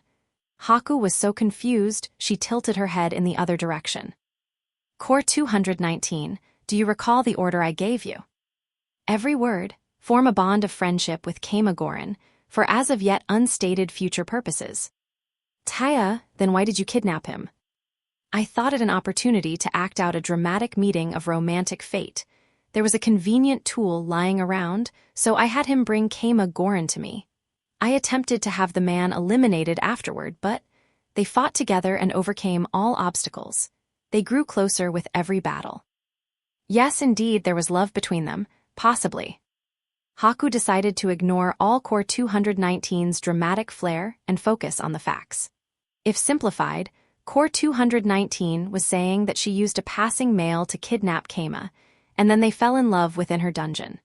S1: Haku was so confused, she tilted her head in the other direction. Core 219, do you recall the order I gave you? Every word. Form a bond of friendship with Keima Gorin, for as of yet unstated future purposes. Taya, then why did you kidnap him? I thought it an opportunity to act out a dramatic meeting of romantic fate. There was a convenient tool lying around, so I had him bring Keima Gorin to me. I attempted to have the man eliminated afterward, but they fought together and overcame all obstacles. They grew closer with every battle. Yes, indeed, there was love between them, possibly. Haku decided to ignore all Core 219's dramatic flair and focus on the facts. If simplified, Core 219 was saying that she used a passing male to kidnap Keima, and then they fell in love within her dungeon.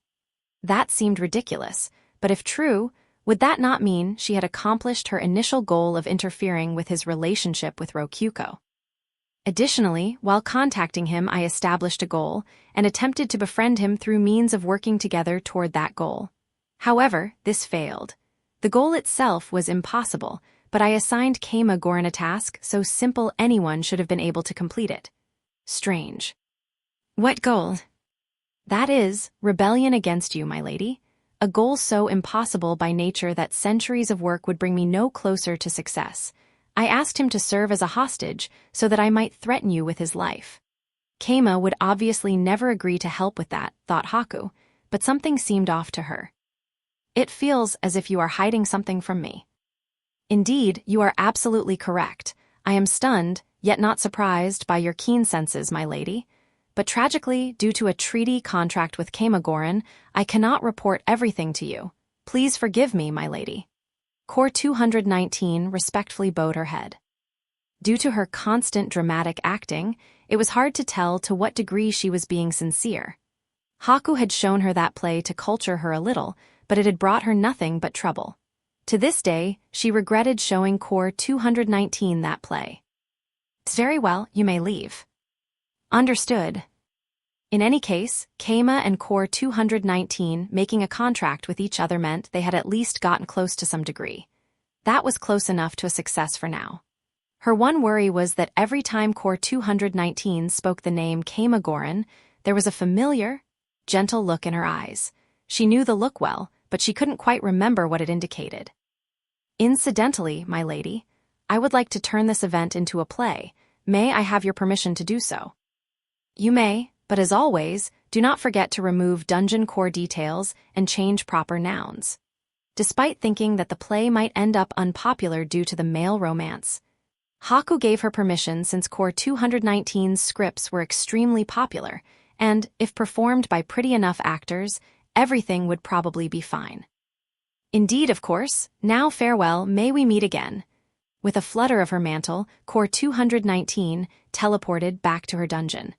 S1: That seemed ridiculous, but if true, would that not mean she had accomplished her initial goal of interfering with his relationship with Rokyuko? Additionally, while contacting him, I established a goal and attempted to befriend him through means of working together toward that goal. However, this failed. The goal itself was impossible, but I assigned Keima Goran a task so simple anyone should have been able to complete it. Strange. What goal? That is, rebellion against you, my lady. A goal so impossible by nature that centuries of work would bring me no closer to success. I asked him to serve as a hostage so that I might threaten you with his life. Keima would obviously never agree to help with that, thought Haku, but something seemed off to her. It feels as if you are hiding something from me. Indeed, you are absolutely correct. I am stunned, yet not surprised by your keen senses, my lady. But tragically, due to a treaty contract with Keima Goran, I cannot report everything to you. Please forgive me, my lady. Core 219 respectfully bowed her head. Due to her constant dramatic acting, it was hard to tell to what degree she was being sincere. Haku had shown her that play to culture her a little, but it had brought her nothing but trouble. To this day, she regretted showing Core 219 that play. Very well, you may leave. Understood. In any case, Keima and Core 219 making a contract with each other meant they had at least gotten close to some degree. That was close enough to a success for now. Her one worry was that every time Core 219 spoke the name Keima Goran, there was a familiar, gentle look in her eyes. She knew the look well, but she couldn't quite remember what it indicated. Incidentally, my lady, I would like to turn this event into a play. May I have your permission to do so? You may, but as always, do not forget to remove dungeon core details and change proper nouns. Despite thinking that the play might end up unpopular due to the male romance, Haku gave her permission since Core 219's scripts were extremely popular, and, if performed by pretty enough actors, everything would probably be fine. Indeed, of course, now farewell, may we meet again. With a flutter of her mantle, Core 219 teleported back to her dungeon.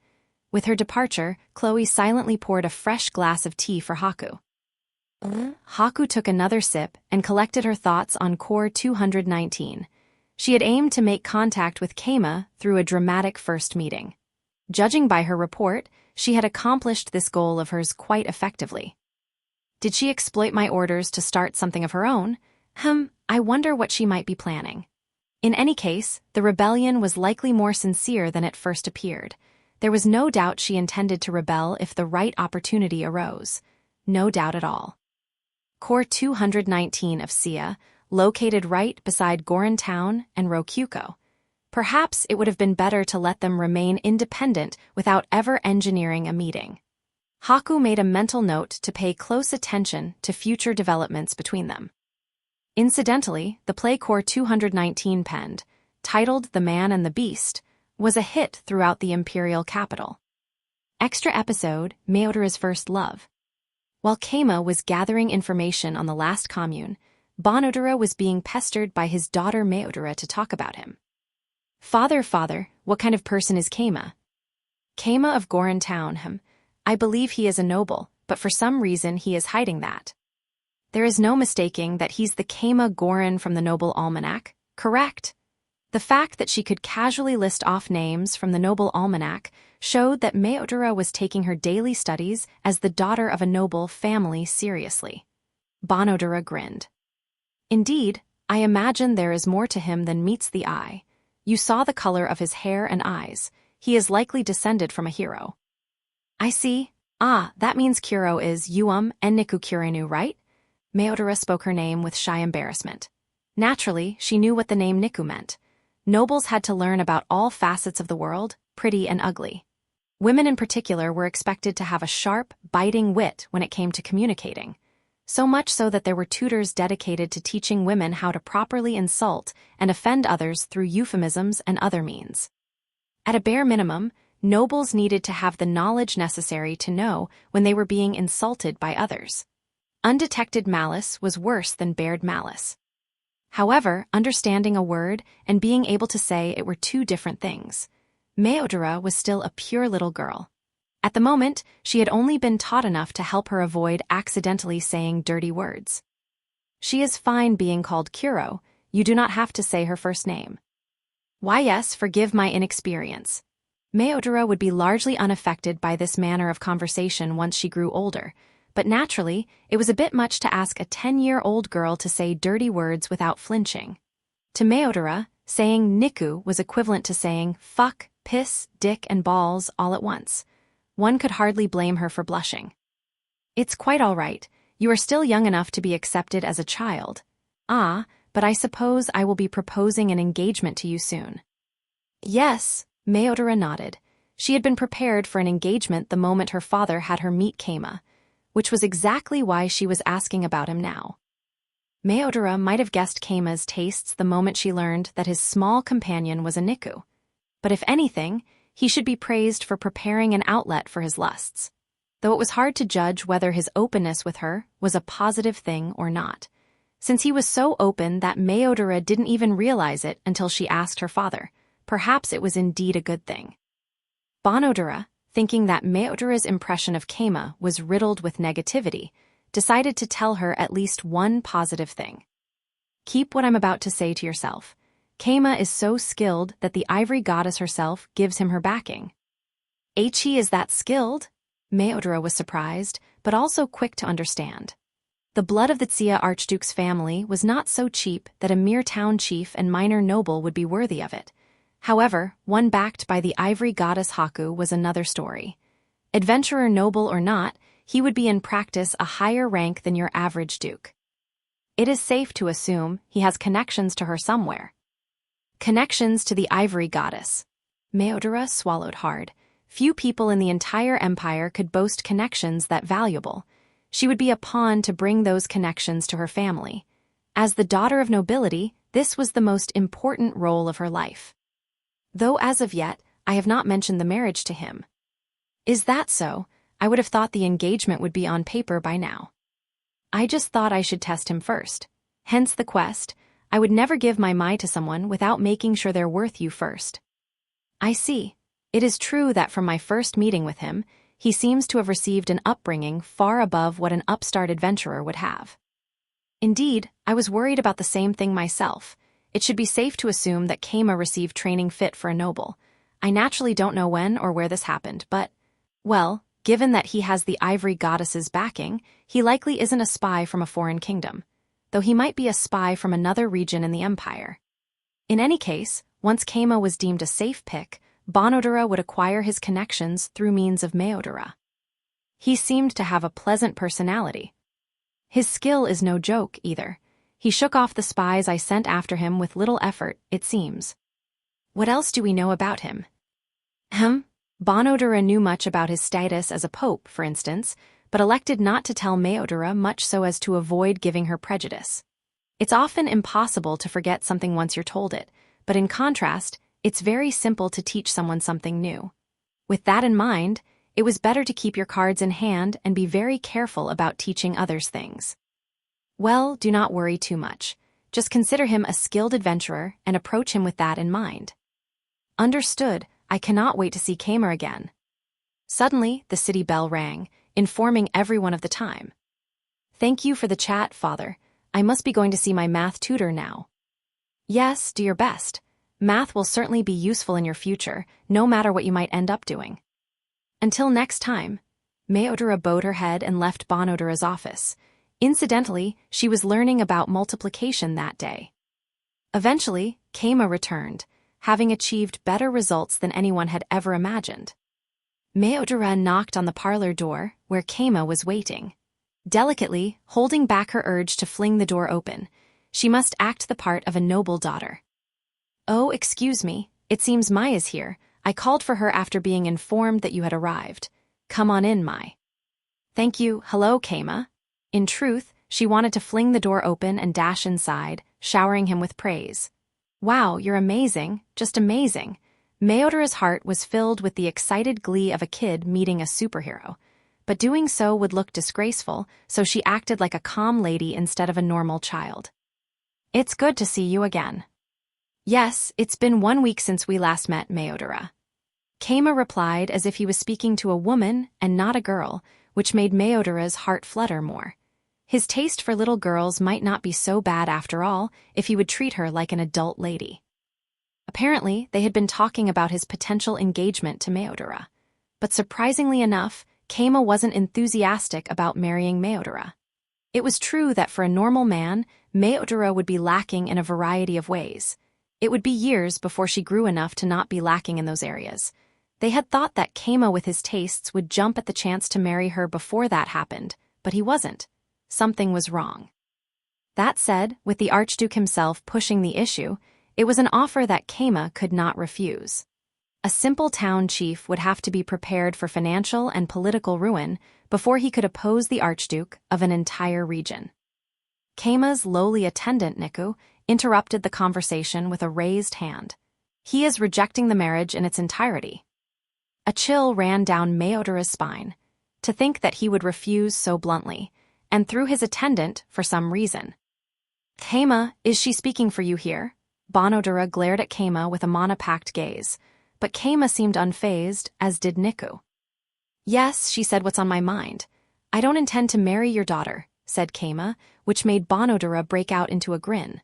S1: With her departure, Chloe silently poured a fresh glass of tea for Haku. Haku took another sip and collected her thoughts on Core 219. She had aimed to make contact with Keima through a dramatic first meeting. Judging by her report, she had accomplished this goal of hers quite effectively. Did she exploit my orders to start something of her own? I wonder what she might be planning. In any case, the rebellion was likely more sincere than it first appeared. There was no doubt she intended to rebel if the right opportunity arose. No doubt at all. Core 219 of Sia, located right beside Goran Town and Rokyuko. Perhaps it would have been better to let them remain independent without ever engineering a meeting. Haku made a mental note to pay close attention to future developments between them. Incidentally, the play Core 219 penned, titled The Man and the Beast, was a hit throughout the imperial capital. Extra episode, Meodara's First Love. While Keima was gathering information on the last commune, Bonodara was being pestered by his daughter Meodara to talk about him. Father, what kind of person is Keima? Keima of Goran Town, I believe he is a noble, but for some reason he is hiding that. There is no mistaking that he's the Keima Goran from the Noble Almanac, correct? The fact that she could casually list off names from the Noble Almanac showed that Meodara was taking her daily studies as the daughter of a noble family seriously. Bonodara grinned. Indeed, I imagine there is more to him than meets the eye. You saw the color of his hair and eyes. He is likely descended from a hero. I see. That means Kuro is Yuum and Niku Kurenu, right? Meodara spoke her name with shy embarrassment. Naturally, she knew what the name Niku meant. Nobles had to learn about all facets of the world, pretty and ugly. Women in particular were expected to have a sharp, biting wit when it came to communicating. So much so that there were tutors dedicated to teaching women how to properly insult and offend others through euphemisms and other means. At a bare minimum, nobles needed to have the knowledge necessary to know when they were being insulted by others. Undetected malice was worse than bared malice. However, understanding a word and being able to say it were two different things. Meodara was still a pure little girl. At the moment, she had only been taught enough to help her avoid accidentally saying dirty words. She is fine being called Kuro. You do not have to say her first name. Why yes, forgive my inexperience. Meodora would be largely unaffected by this manner of conversation once she grew older, but naturally, it was a bit much to ask a 10-year-old girl to say dirty words without flinching. To Meodora, saying Niku was equivalent to saying fuck, piss, dick, and balls all at once. One could hardly blame her for blushing. It's quite all right. You are still young enough to be accepted as a child. Ah, but I suppose I will be proposing an engagement to you soon. Yes, Meodora nodded. She had been prepared for an engagement the moment her father had her meet Keima, which was exactly why she was asking about him now. Meodora might have guessed Keima's tastes the moment she learned that his small companion was a Niku. But if anything, he should be praised for preparing an outlet for his lusts, though it was hard to judge whether his openness with her was a positive thing or not, since he was so open that Meodora didn't even realize it until she asked her father. Perhaps it was indeed a good thing. Bonodora, thinking that Meodora's impression of Keima was riddled with negativity, decided to tell her at least one positive thing. Keep what I'm about to say to yourself. Keima is so skilled that the ivory goddess herself gives him her backing. He is that skilled? Meodora was surprised, but also quick to understand. The blood of the Tsuya Archduke's family was not so cheap that a mere town chief and minor noble would be worthy of it. However, one backed by the ivory goddess Haku was another story. Adventurer noble or not, he would be in practice a higher rank than your average duke. It is safe to assume he has connections to her somewhere. Connections to the ivory goddess. Meodora swallowed hard. Few people in the entire empire could boast connections that valuable. She would be a pawn to bring those connections to her family. As the daughter of nobility, this was the most important role of her life. Though as of yet, I have not mentioned the marriage to him. Is that so? I would have thought the engagement would be on paper by now. I just thought I should test him first. Hence the quest. I would never give my mai to someone without making sure they're worth you first. I see. It is true that from my first meeting with him, he seems to have received an upbringing far above what an upstart adventurer would have. Indeed, I was worried about the same thing myself. It should be safe to assume that Keima received training fit for a noble. I naturally don't know when or where this happened, but, well, given that he has the ivory goddess's backing, he likely isn't a spy from a foreign kingdom, though he might be a spy from another region in the empire. In any case, once Keima was deemed a safe pick, Bonodora would acquire his connections through means of Meodora. He seemed to have a pleasant personality. His skill is no joke, either. He shook off the spies I sent after him with little effort, it seems. What else do we know about him? Bonodora knew much about his status as a pope, for instance, but elected not to tell Meodora much so as to avoid giving her prejudice. It's often impossible to forget something once you're told it, but in contrast, it's very simple to teach someone something new. With that in mind, it was better to keep your cards in hand and be very careful about teaching others things. Well, do not worry too much. Just consider him a skilled adventurer and approach him with that in mind. Understood. I cannot wait to see Keima again. Suddenly, the city bell rang, informing everyone of the time. Thank you for the chat, Father. I must be going to see my math tutor now. Yes, do your best. Math will certainly be useful in your future, no matter what you might end up doing. Until next time. Meodora bowed her head and left Bonodora's office. Incidentally, she was learning about multiplication that day. Eventually, Keima returned, having achieved better results than anyone had ever imagined. Meodora knocked on the parlor door, where Keima was waiting. Delicately, holding back her urge to fling the door open, she must act the part of a noble daughter. Oh, excuse me, it seems Mai is here. I called for her after being informed that you had arrived. Come on in, Mai. Thank you. Hello, Keima. In truth, she wanted to fling the door open and dash inside, showering him with praise. Wow, you're amazing, just amazing. Meodora's heart was filled with the excited glee of a kid meeting a superhero. But doing so would look disgraceful, so she acted like a calm lady instead of a normal child. It's good to see you again. Yes, it's been 1 week since we last met, Meodora. Keima replied as if he was speaking to a woman and not a girl, which made Meodora's heart flutter more. His taste for little girls might not be so bad after all if he would treat her like an adult lady. Apparently, they had been talking about his potential engagement to Meodora. But surprisingly enough, Keima wasn't enthusiastic about marrying Meodora. It was true that for a normal man, Meodora would be lacking in a variety of ways. It would be years before she grew enough to not be lacking in those areas. They had thought that Keima with his tastes would jump at the chance to marry her before that happened, but he wasn't. Something was wrong. That said, with the Archduke himself pushing the issue, it was an offer that Keima could not refuse. A simple town chief would have to be prepared for financial and political ruin before he could oppose the Archduke of an entire region. Keima's lowly attendant, Niku, interrupted the conversation with a raised hand. He is rejecting the marriage in its entirety. A chill ran down Meodora's spine. To think that he would refuse so bluntly, and through his attendant for some reason. Keima, is she speaking for you here? Bonodora glared at Keima with a monopacked gaze, but Keima seemed unfazed, as did Niku. Yes, she said what's on my mind. I don't intend to marry your daughter, said Keima, which made Bonodora break out into a grin.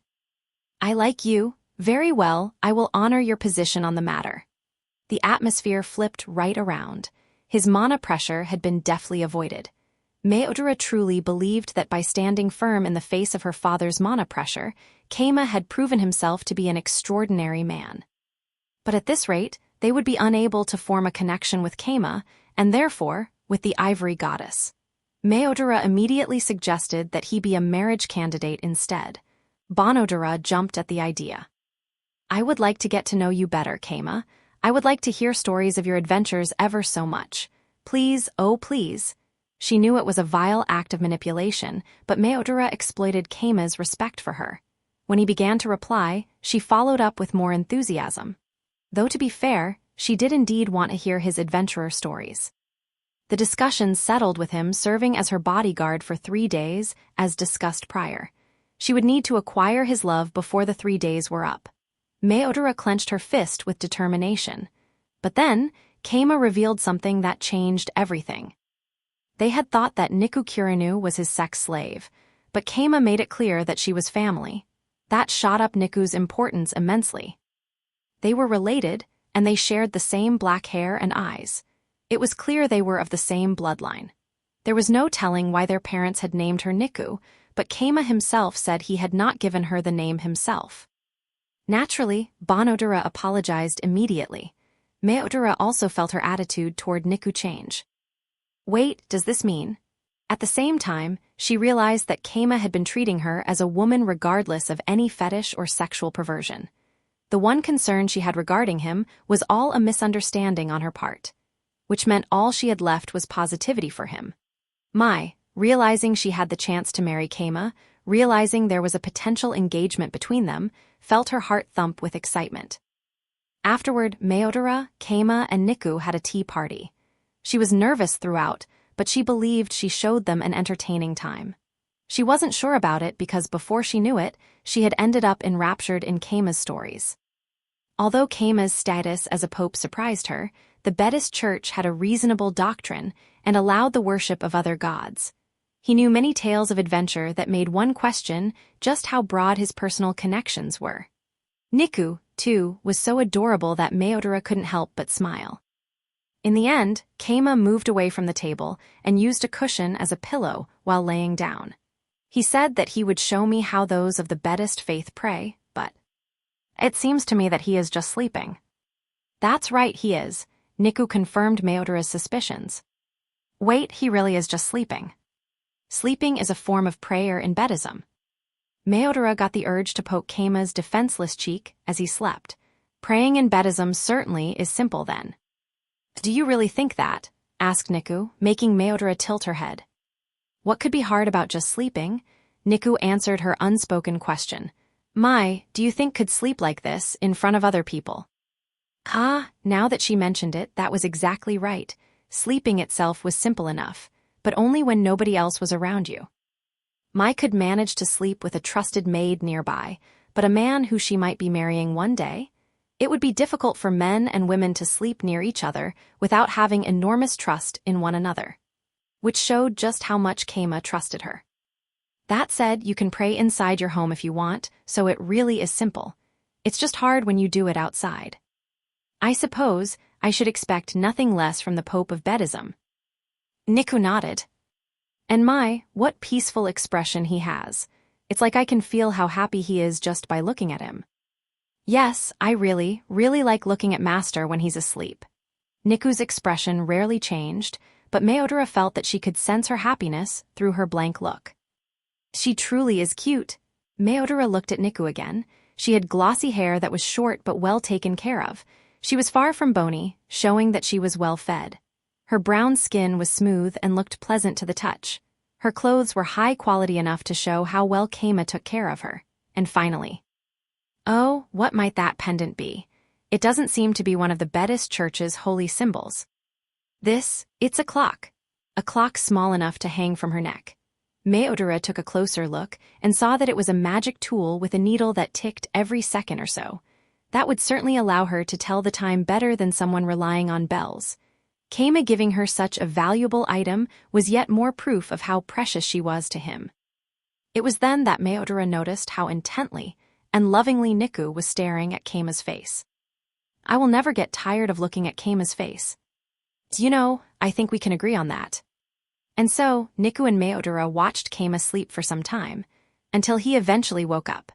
S1: I like you. Very well, I will honor your position on the matter. The atmosphere flipped right around. His mana pressure had been deftly avoided. Meodora truly believed that by standing firm in the face of her father's mana pressure, Keima had proven himself to be an extraordinary man. But at this rate, they would be unable to form a connection with Keima, and therefore, with the ivory goddess. Meodora immediately suggested that he be a marriage candidate instead. Bonodora jumped at the idea. I would like to get to know you better, Keima. I would like to hear stories of your adventures ever so much. Please, oh please. She knew it was a vile act of manipulation, but Meodora exploited Keima's respect for her. When he began to reply, she followed up with more enthusiasm. Though to be fair, she did indeed want to hear his adventurer stories. The discussion settled with him serving as her bodyguard for 3 days, as discussed prior. She would need to acquire his love before the 3 days were up. Meodora clenched her fist with determination. But then, Keima revealed something that changed everything. They had thought that Niku Kirinu was his sex slave, but Keima made it clear that she was family. That shot up Niku's importance immensely. They were related, and they shared the same black hair and eyes. It was clear they were of the same bloodline. There was no telling why their parents had named her Niku, but Keima himself said he had not given her the name himself. Naturally, Bonodora apologized immediately. Meodora also felt her attitude toward Niku change. Wait, does this mean? At the same time, she realized that Keima had been treating her as a woman regardless of any fetish or sexual perversion. The one concern she had regarding him was all a misunderstanding on her part, which meant all she had left was positivity for him. Realizing she had the chance to marry Keima, realizing there was a potential engagement between them, felt her heart thump with excitement. Afterward, Meodora, Keima, and Niku had a tea party. She was nervous throughout, but she believed she showed them an entertaining time. She wasn't sure about it because before she knew it, she had ended up enraptured in Keima's stories. Although Keima's status as a pope surprised her, the Buddhist church had a reasonable doctrine and allowed the worship of other gods. He knew many tales of adventure that made one question just how broad his personal connections were. Niku, too, was so adorable that Meodora couldn't help but smile. In the end, Keima moved away from the table and used a cushion as a pillow while laying down. He said that he would show me how those of the Buddhist faith pray, but it seems to me that he is just sleeping. That's right, he is. Niku confirmed Meodora's suspicions. Wait, he really is just sleeping. Sleeping is a form of prayer in Buddhism. Meodora got the urge to poke Keima's defenseless cheek as he slept. Praying in Buddhism certainly is simple then. Do you really think that? Asked Niku, making Meodora tilt her head. What could be hard about just sleeping? Niku answered her unspoken question. Do you think could sleep like this in front of other people? Now that she mentioned it, that was exactly right. Sleeping itself was simple enough, but only when nobody else was around you. Mai could manage to sleep with a trusted maid nearby, but a man who she might be marrying one day? It would be difficult for men and women to sleep near each other without having enormous trust in one another, which showed just how much Keima trusted her. That said, you can pray inside your home if you want, so it really is simple. It's just hard when you do it outside. I suppose I should expect nothing less from the Pope of Buddhism. Niku nodded. And what peaceful expression he has. It's like I can feel how happy he is just by looking at him. Yes, I really like looking at Master when he's asleep. Niku's expression rarely changed, but Meodora felt that she could sense her happiness through her blank look. She truly is cute. Meodora looked at Niku again. She had glossy hair that was short but well taken care of. She was far from bony, showing that she was well fed. Her brown skin was smooth and looked pleasant to the touch. Her clothes were high quality enough to show how well Keima took care of her. And finally, oh, what might that pendant be? It doesn't seem to be one of the Buddhist church's holy symbols. It's a clock. A clock small enough to hang from her neck. Meodora took a closer look and saw that it was a magic tool with a needle that ticked every second or so. That would certainly allow her to tell the time better than someone relying on bells. Keima giving her such a valuable item was yet more proof of how precious she was to him. It was then that Meodora noticed how intently and lovingly Niku was staring at Keima's face. I will never get tired of looking at Keima's face. I think we can agree on that. And so, Niku and Meodora watched Keima sleep for some time, until he eventually woke up.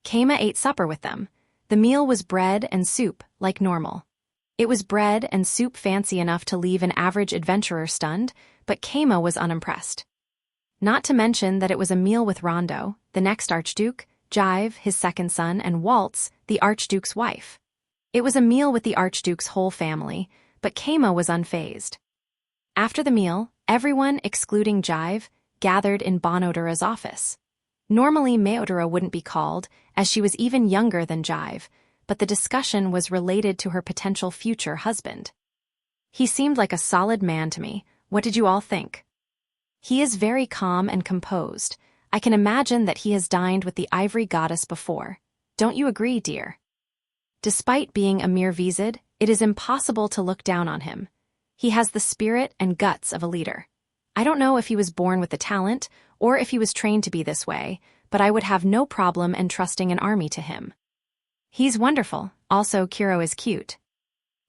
S1: Keima ate supper with them. The meal was bread and soup, like normal. It was bread and soup fancy enough to leave an average adventurer stunned, but Keima was unimpressed. Not to mention that it was a meal with Rondo, the next Archduke, Jive, his second son, and Waltz, the Archduke's wife. It was a meal with the Archduke's whole family, but Keima was unfazed. After the meal, everyone, excluding Jive, gathered in Bonodora's office. Normally, Meodora wouldn't be called, as she was even younger than Jive, but the discussion was related to her potential future husband. He seemed like a solid man to me. What did you all think? He is very calm and composed. I can imagine that he has dined with the ivory goddess before. Don't you agree, dear? Despite being a mere Vizid, it is impossible to look down on him. He has the spirit and guts of a leader. I don't know if he was born with the talent, or if he was trained to be this way, but I would have no problem entrusting an army to him. He's wonderful. Also, Kuro is cute.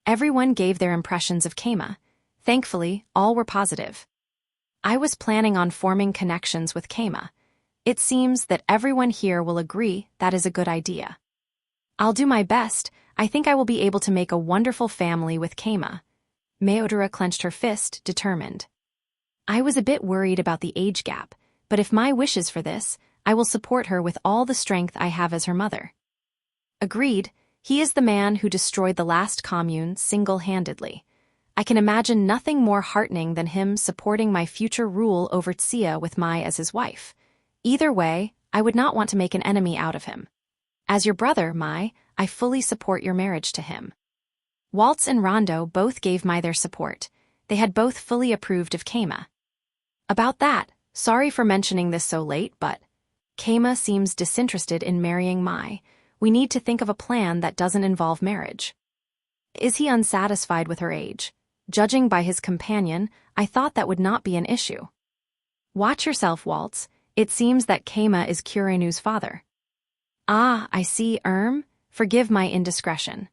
S1: Everyone gave their impressions of Keima. Thankfully, all were positive. I was planning on forming connections with Keima. It seems that everyone here will agree that is a good idea. I'll do my best. I think I will be able to make a wonderful family with Keima. Meodora clenched her fist, determined. I was a bit worried about the age gap, but if my wishes for this, I will support her with all the strength I have as her mother. Agreed. He is the man who destroyed the last commune single-handedly. I can imagine nothing more heartening than him supporting my future rule over Tsia with Mai as his wife. Either way, I would not want to make an enemy out of him. As your brother, Mai, I fully support your marriage to him. Waltz and Rondo both gave Mai their support. They had both fully approved of Keima. About that, sorry for mentioning this so late, but Keima seems disinterested in marrying Mai. We need to think of a plan that doesn't involve marriage. Is he unsatisfied with her age? Judging by his companion, I thought that would not be an issue. Watch yourself, Waltz. It seems that Keima is Kurenu's father. Ah, I see, Forgive my indiscretion.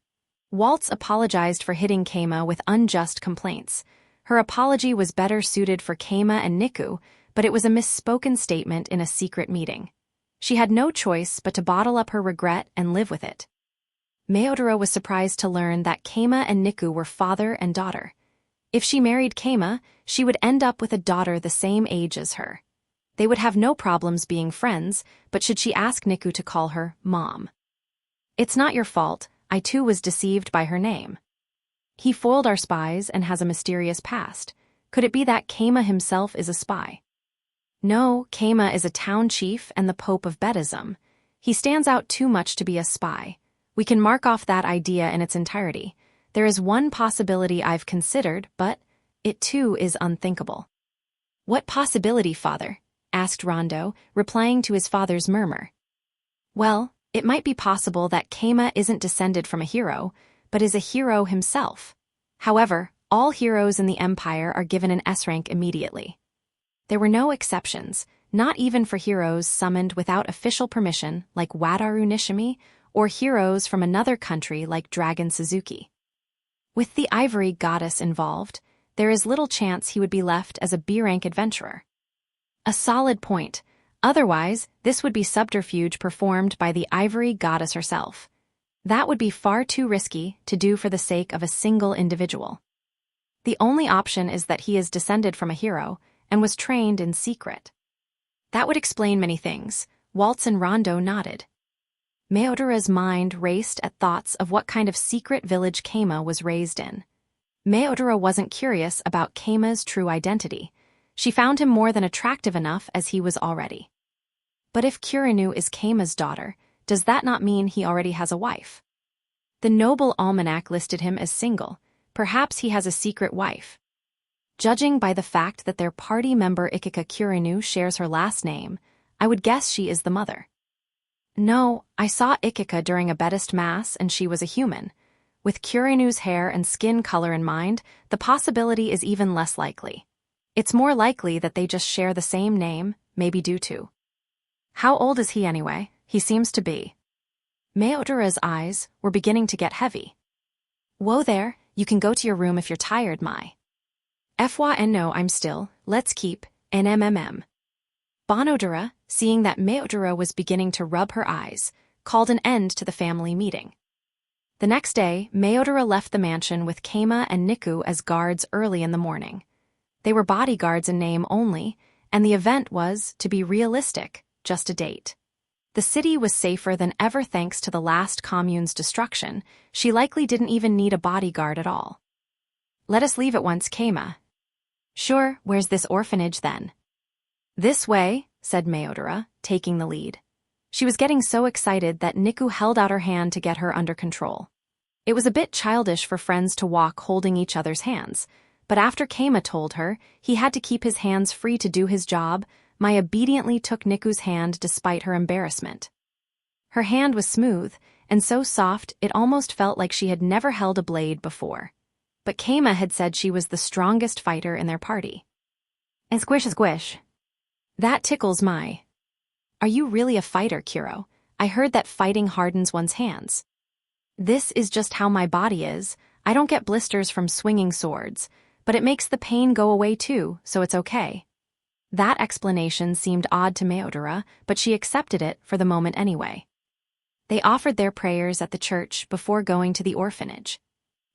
S1: Waltz apologized for hitting Keima with unjust complaints. Her apology was better suited for Keima and Niku, but it was a misspoken statement in a secret meeting. She had no choice but to bottle up her regret and live with it. Meodora was surprised to learn that Keima and Niku were father and daughter. If she married Keima, she would end up with a daughter the same age as her. They would have no problems being friends, but should she ask Niku to call her Mom? It's not your fault. I too was deceived by her name. He foiled our spies and has a mysterious past. Could it be that Keima himself is a spy? No, Keima is a town chief and the Pope of Buddhism. He stands out too much to be a spy. We can mark off that idea in its entirety. There is one possibility I've considered, but it too is unthinkable. What possibility, father? Asked Rondo, replying to his father's murmur. Well, It might be possible that Keima isn't descended from a hero, but is a hero himself. However, all heroes in the Empire are given an S rank immediately. There were no exceptions, not even for heroes summoned without official permission like Wataru Nishimi, or heroes from another country like Dragon Suzuki. With the ivory goddess involved, there is little chance he would be left as a B-rank adventurer. A solid point. Otherwise, this would be subterfuge performed by the ivory goddess herself. That would be far too risky to do for the sake of a single individual. The only option is that he is descended from a hero and was trained in secret. That would explain many things. Waltz and Rondo nodded. Meodara's mind raced at thoughts of what kind of secret village Keima was raised in. Meodara wasn't curious about Keima's true identity. She found him more than attractive enough as he was already. But if Kurinu is Keima's daughter, does that not mean he already has a wife? The Noble Almanac listed him as single. Perhaps he has a secret wife. Judging by the fact that their party member Ikika Kurinu shares her last name, I would guess she is the mother. No, I saw Ikika during a Buddhist mass and she was a human. With Kurinu's hair and skin color in mind, the possibility is even less likely. It's more likely that they just share the same name, maybe due to. How old is he anyway? He seems to be. Meodara's eyes were beginning to get heavy. Whoa there, you can go to your room if you're tired, Mai. Fwa and no, I'm still, let's keep, NMMM. Bonodara, seeing that Meodara was beginning to rub her eyes, called an end to the family meeting. The next day, Meodara left the mansion with Keima and Niku as guards early in the morning. They were bodyguards in name only, and the event was, to be realistic, just a date. The city was safer than ever thanks to the last commune's destruction. She likely didn't even need a bodyguard at all. Let us leave at once, Keima. Sure, where's this orphanage then? This way, said Meodara, taking the lead. She was getting so excited that Niku held out her hand to get her under control. It was a bit childish for friends to walk holding each other's hands, but after Keima told her he had to keep his hands free to do his job, Mai obediently took Niku's hand despite her embarrassment. Her hand was smooth, and so soft it almost felt like she had never held a blade before. But Keima had said she was the strongest fighter in their party. And squish, squish. That tickles Mai. Are you really a fighter, Kuro? I heard that fighting hardens one's hands. This is just how my body is. I don't get blisters from swinging swords, but it makes the pain go away too, so it's okay. That explanation seemed odd to Meodara, but she accepted it for the moment anyway. They offered their prayers at the church before going to the orphanage.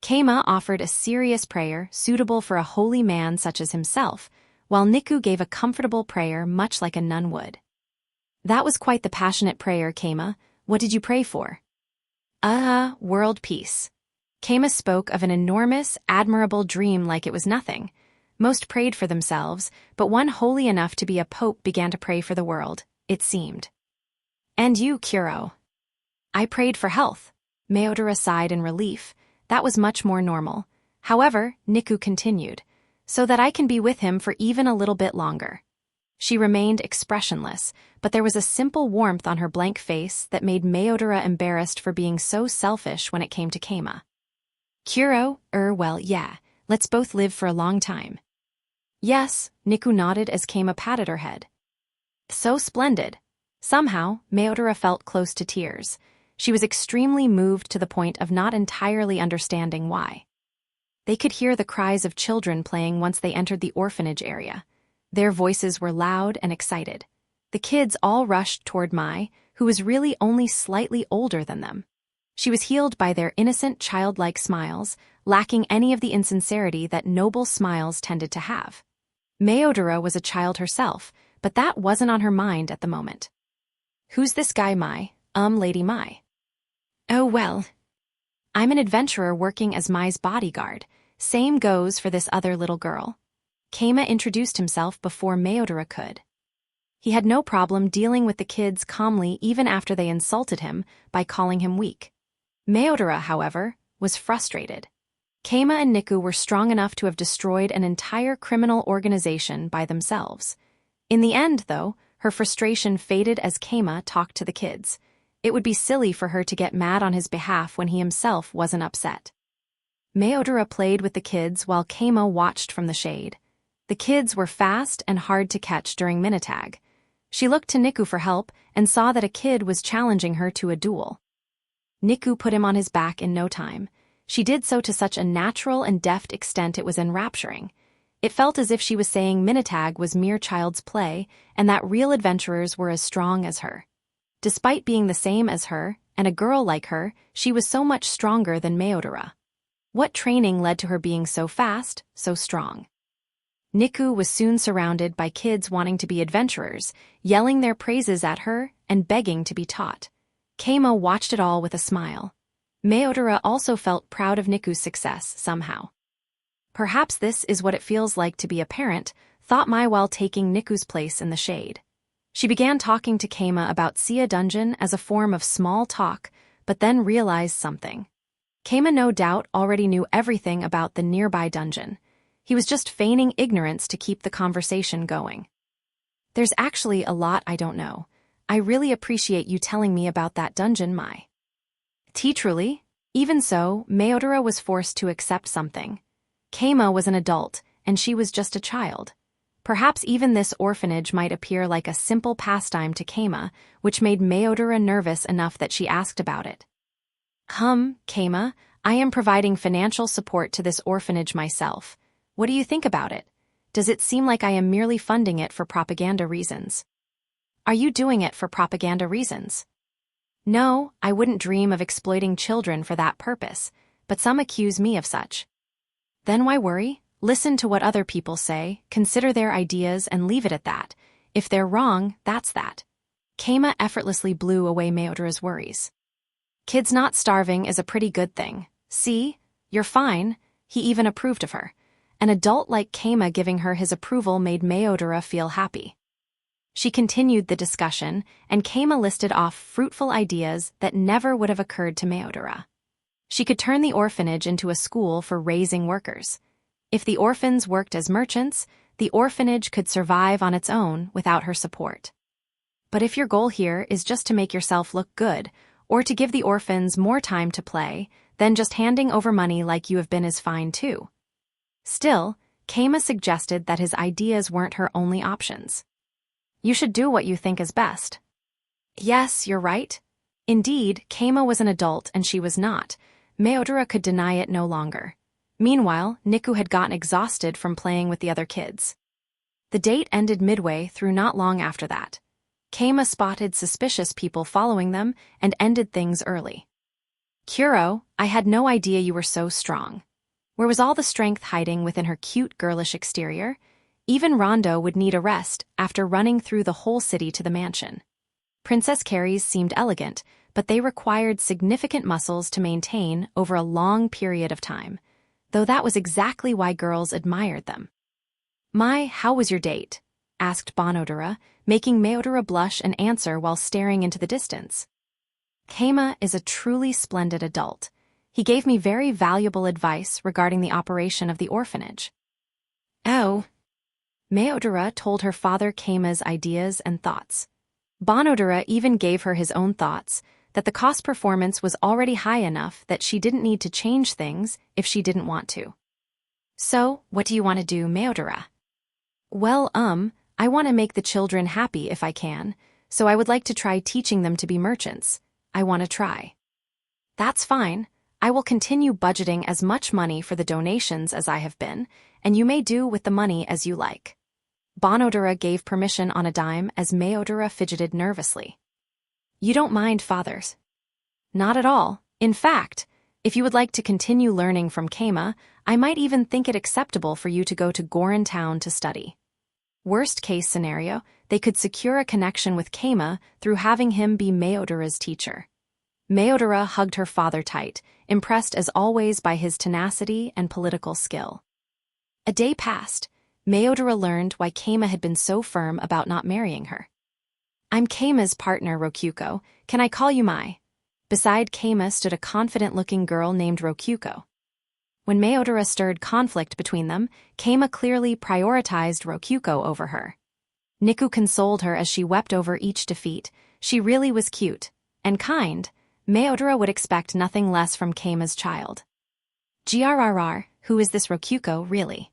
S1: Keima offered a serious prayer suitable for a holy man such as himself, while Niku gave a comfortable prayer much like a nun would. That was quite the passionate prayer, Keima. What did you pray for? World peace. Keima spoke of an enormous, admirable dream like it was nothing. Most prayed for themselves, but one holy enough to be a pope began to pray for the world, it seemed. And you, Kuro? I prayed for health. Meodara sighed in relief. That was much more normal. However, Niku continued, so that I can be with him for even a little bit longer. She remained expressionless, but there was a simple warmth on her blank face that made Meodara embarrassed for being so selfish when it came to Keima. Kuro, well, yeah, let's both live for a long time. Yes, Niku nodded as Keima patted her head. So splendid. Somehow, Meodara felt close to tears. She was extremely moved to the point of not entirely understanding why. They could hear the cries of children playing once they entered the orphanage area. Their voices were loud and excited. The kids all rushed toward Mai, who was really only slightly older than them. She was healed by their innocent, childlike smiles, lacking any of the insincerity that noble smiles tended to have. Meodara was a child herself, but that wasn't on her mind at the moment. Who's this guy, Mai? Lady Mai. Oh, well. I'm an adventurer working as Mai's bodyguard. Same goes for this other little girl. Keima introduced himself before Meodara could. He had no problem dealing with the kids calmly even after they insulted him by calling him weak. Meodara, however, was frustrated. Keima and Niku were strong enough to have destroyed an entire criminal organization by themselves. In the end, though, her frustration faded as Keima talked to the kids. It would be silly for her to get mad on his behalf when he himself wasn't upset. Meodora played with the kids while Keima watched from the shade. The kids were fast and hard to catch during Minitag. She looked to Niku for help and saw that a kid was challenging her to a duel. Niku put him on his back in no time. She did so to such a natural and deft extent it was enrapturing. It felt as if she was saying Minitag was mere child's play and that real adventurers were as strong as her. Despite being the same as her, and a girl like her, she was so much stronger than Meodora. What training led to her being so fast, so strong? Niku was soon surrounded by kids wanting to be adventurers, yelling their praises at her and begging to be taught. Keima watched it all with a smile. Meodora also felt proud of Niku's success somehow. Perhaps this is what it feels like to be a parent, thought Mai while taking Niku's place in the shade. She began talking to Keima about Sia Dungeon as a form of small talk, but then realized something. Keima no doubt already knew everything about the nearby dungeon. He was just feigning ignorance to keep the conversation going. There's actually a lot I don't know. I really appreciate you telling me about that dungeon, Mai. Truly? Even so, Meodora was forced to accept something. Keima was an adult, and she was just a child. Perhaps even this orphanage might appear like a simple pastime to Keima, which made Meodora nervous enough that she asked about it. Keima, I am providing financial support to this orphanage myself. What do you think about it? Does it seem like I am merely funding it for propaganda reasons? Are you doing it for propaganda reasons? No, I wouldn't dream of exploiting children for that purpose, but some accuse me of such. Then why worry? Listen to what other people say, consider their ideas and leave it at that. If they're wrong, that's that. Keima effortlessly blew away Meodora's worries. Kids not starving is a pretty good thing. See? You're fine. He even approved of her. An adult like Keima giving her his approval made Meodora feel happy. She continued the discussion, and Keima listed off fruitful ideas that never would have occurred to Meodora. She could turn the orphanage into a school for raising workers. If the orphans worked as merchants, the orphanage could survive on its own without her support. But if your goal here is just to make yourself look good, or to give the orphans more time to play, then just handing over money like you have been is fine too. Still, Keima suggested that his ideas weren't her only options. You should do what you think is best. Yes, you're right. Indeed, Keima was an adult and she was not. Meodora could deny it no longer. Meanwhile, Niku had gotten exhausted from playing with the other kids. The date ended midway through not long after that. Keima spotted suspicious people following them and ended things early. Kuro, I had no idea you were so strong. Where was all the strength hiding within her cute girlish exterior? Even Rondo would need a rest after running through the whole city to the mansion. Princess Carrie's seemed elegant, but they required significant muscles to maintain over a long period of time, though that was exactly why girls admired them. Mai, how was your date? Asked Bonodora, making Meodora blush and answer while staring into the distance. Keima is a truly splendid adult. He gave me very valuable advice regarding the operation of the orphanage. Oh. Meodora told her father Keima's ideas and thoughts. Bonodora even gave her his own thoughts, that the cost performance was already high enough that she didn't need to change things if she didn't want to. So, what do you want to do, Meodora? Well, I want to make the children happy if I can, so I would like to try teaching them to be merchants. I want to try. That's fine. I will continue budgeting as much money for the donations as I have been, and you may do with the money as you like. Bonodora gave permission on a dime as Meodora fidgeted nervously. You don't mind, fathers? Not at all. In fact, if you would like to continue learning from Keima, I might even think it acceptable for you to go to Goron Town to study. Worst case scenario, they could secure a connection with Keima through having him be Meodora's teacher. Meodora hugged her father tight, impressed as always by his tenacity and political skill. A day passed. Meodora learned why Keima had been so firm about not marrying her. I'm Keima's partner, Rokyuko. Can I call you Mai? Beside Keima stood a confident-looking girl named Rokyuko. When Meodora stirred conflict between them, Keima clearly prioritized Rokyuko over her. Niku consoled her as she wept over each defeat. She really was cute. and kind, Meodora would expect nothing less from Keima's child. Grrr, who is this Rokuko, really?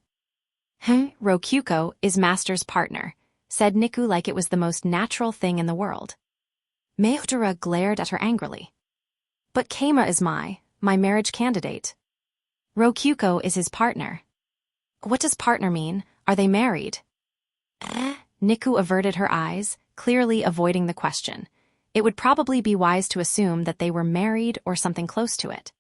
S1: Rokuko is Master's partner, said Niku like it was the most natural thing in the world. Meodora glared at her angrily. But Keima is my marriage candidate. Rokuko is his partner. What does partner mean? Are they married? Niku averted her eyes, clearly avoiding the question. It would probably be wise to assume that they were married or something close to it.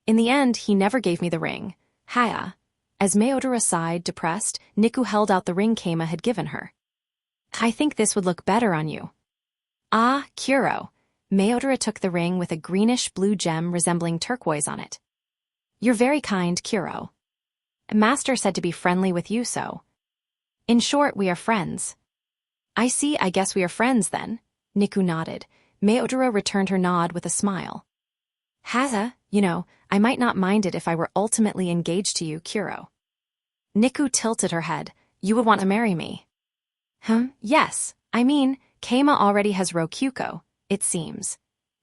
S1: In the end, he never gave me the ring. Haya. As Meodora sighed, depressed, Niku held out the ring Keima had given her. I think this would look better on you. Ah, Kuro. Meodora took the ring with a greenish-blue gem resembling turquoise on it. You're very kind, Kuro. Master said to be friendly with you, so. In short, we are friends. I see, I guess we are friends then. Niku nodded. Meodora returned her nod with a smile. Haza, I might not mind it if I were ultimately engaged to you, Kuro. Niku tilted her head. You would want to marry me. Yes. I mean, Keima already has Rokuko, it seems.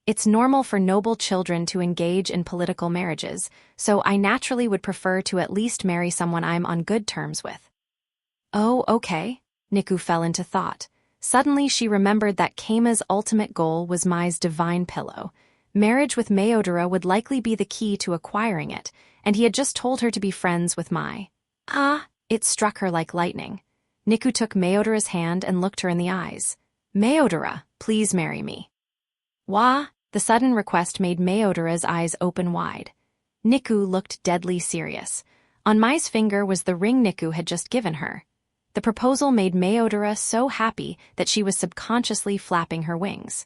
S1: It's normal for noble children to engage in political marriages, so I naturally would prefer to at least marry someone I'm on good terms with. Oh, okay. Niku fell into thought. Suddenly she remembered that Keima's ultimate goal was Mai's divine pillow. Marriage with Meodora would likely be the key to acquiring it, and he had just told her to be friends with Mai. It struck her like lightning. Niku took Meodora's hand and looked her in the eyes. Meodora, please marry me. Wah! The sudden request made Meodora's eyes open wide. Niku looked deadly serious. On Mai's finger was the ring Niku had just given her. The proposal made Meodora so happy that she was subconsciously flapping her wings.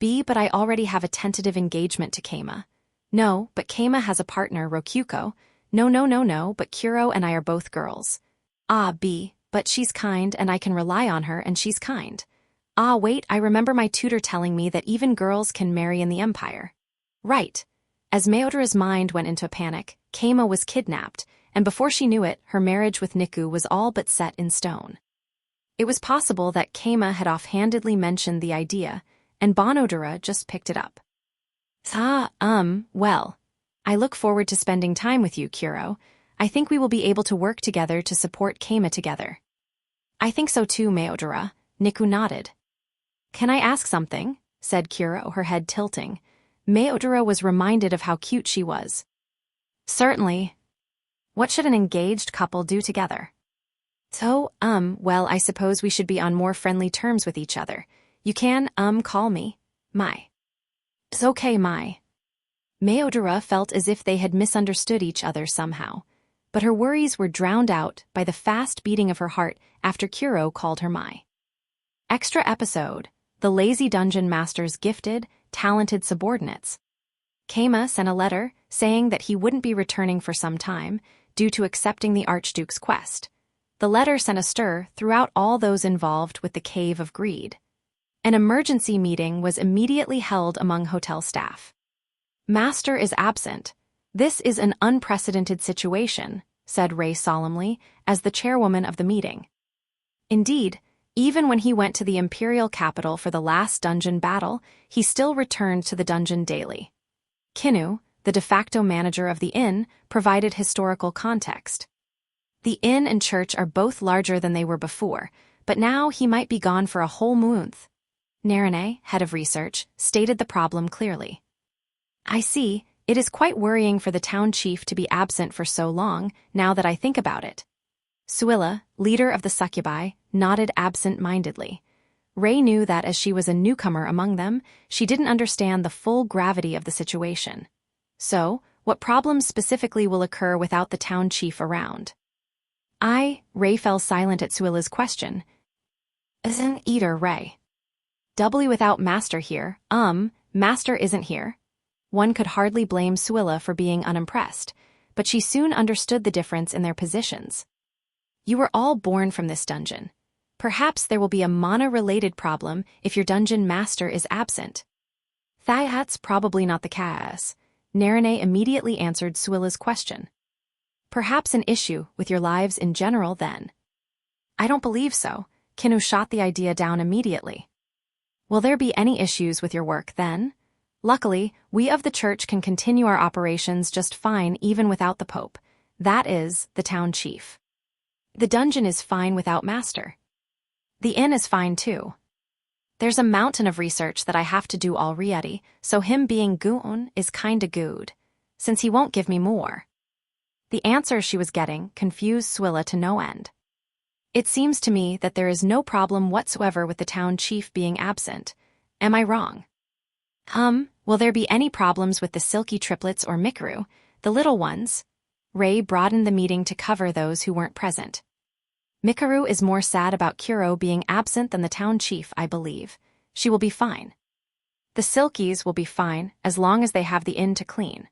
S1: But I already have a tentative engagement to Keima. No, but Keima has a partner, Rokuko. No, but Kuro and I are both girls. But she's kind and I can rely on her and she's kind. Wait, I remember my tutor telling me that even girls can marry in the Empire. Right. As Meodora's mind went into a panic, Keima was kidnapped, and before she knew it, her marriage with Niku was all but set in stone. It was possible that Keima had offhandedly mentioned the idea, and Bonodora just picked it up. Well. I look forward to spending time with you, Kuro. I think we will be able to work together to support Keima together. I think so too, Meodora. Niku nodded. Can I ask something? Said Kuro, her head tilting. Meodora was reminded of how cute she was. Certainly. What should an engaged couple do together? Well, I suppose we should be on more friendly terms with each other. You can, call me Mai. It's okay, Mai. Meodora felt as if they had misunderstood each other somehow, but her worries were drowned out by the fast beating of her heart after Kuro called her Mai. Extra episode: The Lazy Dungeon Master's gifted, talented subordinates. Keima sent a letter saying that he wouldn't be returning for some time due to accepting the Archduke's quest. The letter sent a stir throughout all those involved with the Cave of Greed. An emergency meeting was immediately held among hotel staff. Master is absent. This is an unprecedented situation, said Ray solemnly, as the chairwoman of the meeting. Indeed, even when he went to the imperial capital for the last dungeon battle, he still returned to the dungeon daily. Kinu, the de facto manager of the inn, provided historical context. The inn and church are both larger than they were before, but now he might be gone for a whole month. Narine, head of research, stated the problem clearly. I see, it is quite worrying for the town chief to be absent for so long, now that I think about it. Suilla, leader of the succubi, nodded absent-mindedly. Ray knew that as she was a newcomer among them, she didn't understand the full gravity of the situation. So, what problems specifically will occur without the town chief around? Ray fell silent at Suilla's question. Isn't Eater Ray? Doubly without Master here. Master isn't here. One could hardly blame Suilla for being unimpressed, but she soon understood the difference in their positions. You were all born from this dungeon. Perhaps there will be a mana-related problem if your dungeon master is absent. That's probably not the case. Narine immediately answered Suilla's question. Perhaps an issue with your lives in general, then. I don't believe so. Kinu shot the idea down immediately. Will there be any issues with your work then? Luckily, we of the church can continue our operations just fine even without the Pope. That is, the town chief. The dungeon is fine without master. The inn is fine too. There's a mountain of research that I have to do already, so him being goon is kinda good, since he won't give me more. The answer she was getting confused Swilla to no end. It seems to me that there is no problem whatsoever with the town chief being absent. Am I wrong? Will there be any problems with the silky triplets or Mikaru, the little ones? Ray broadened the meeting to cover those who weren't present. Mikaru is more sad about Kuro being absent than the town chief, I believe. She will be fine. The Silkies will be fine as long as they have the inn to clean.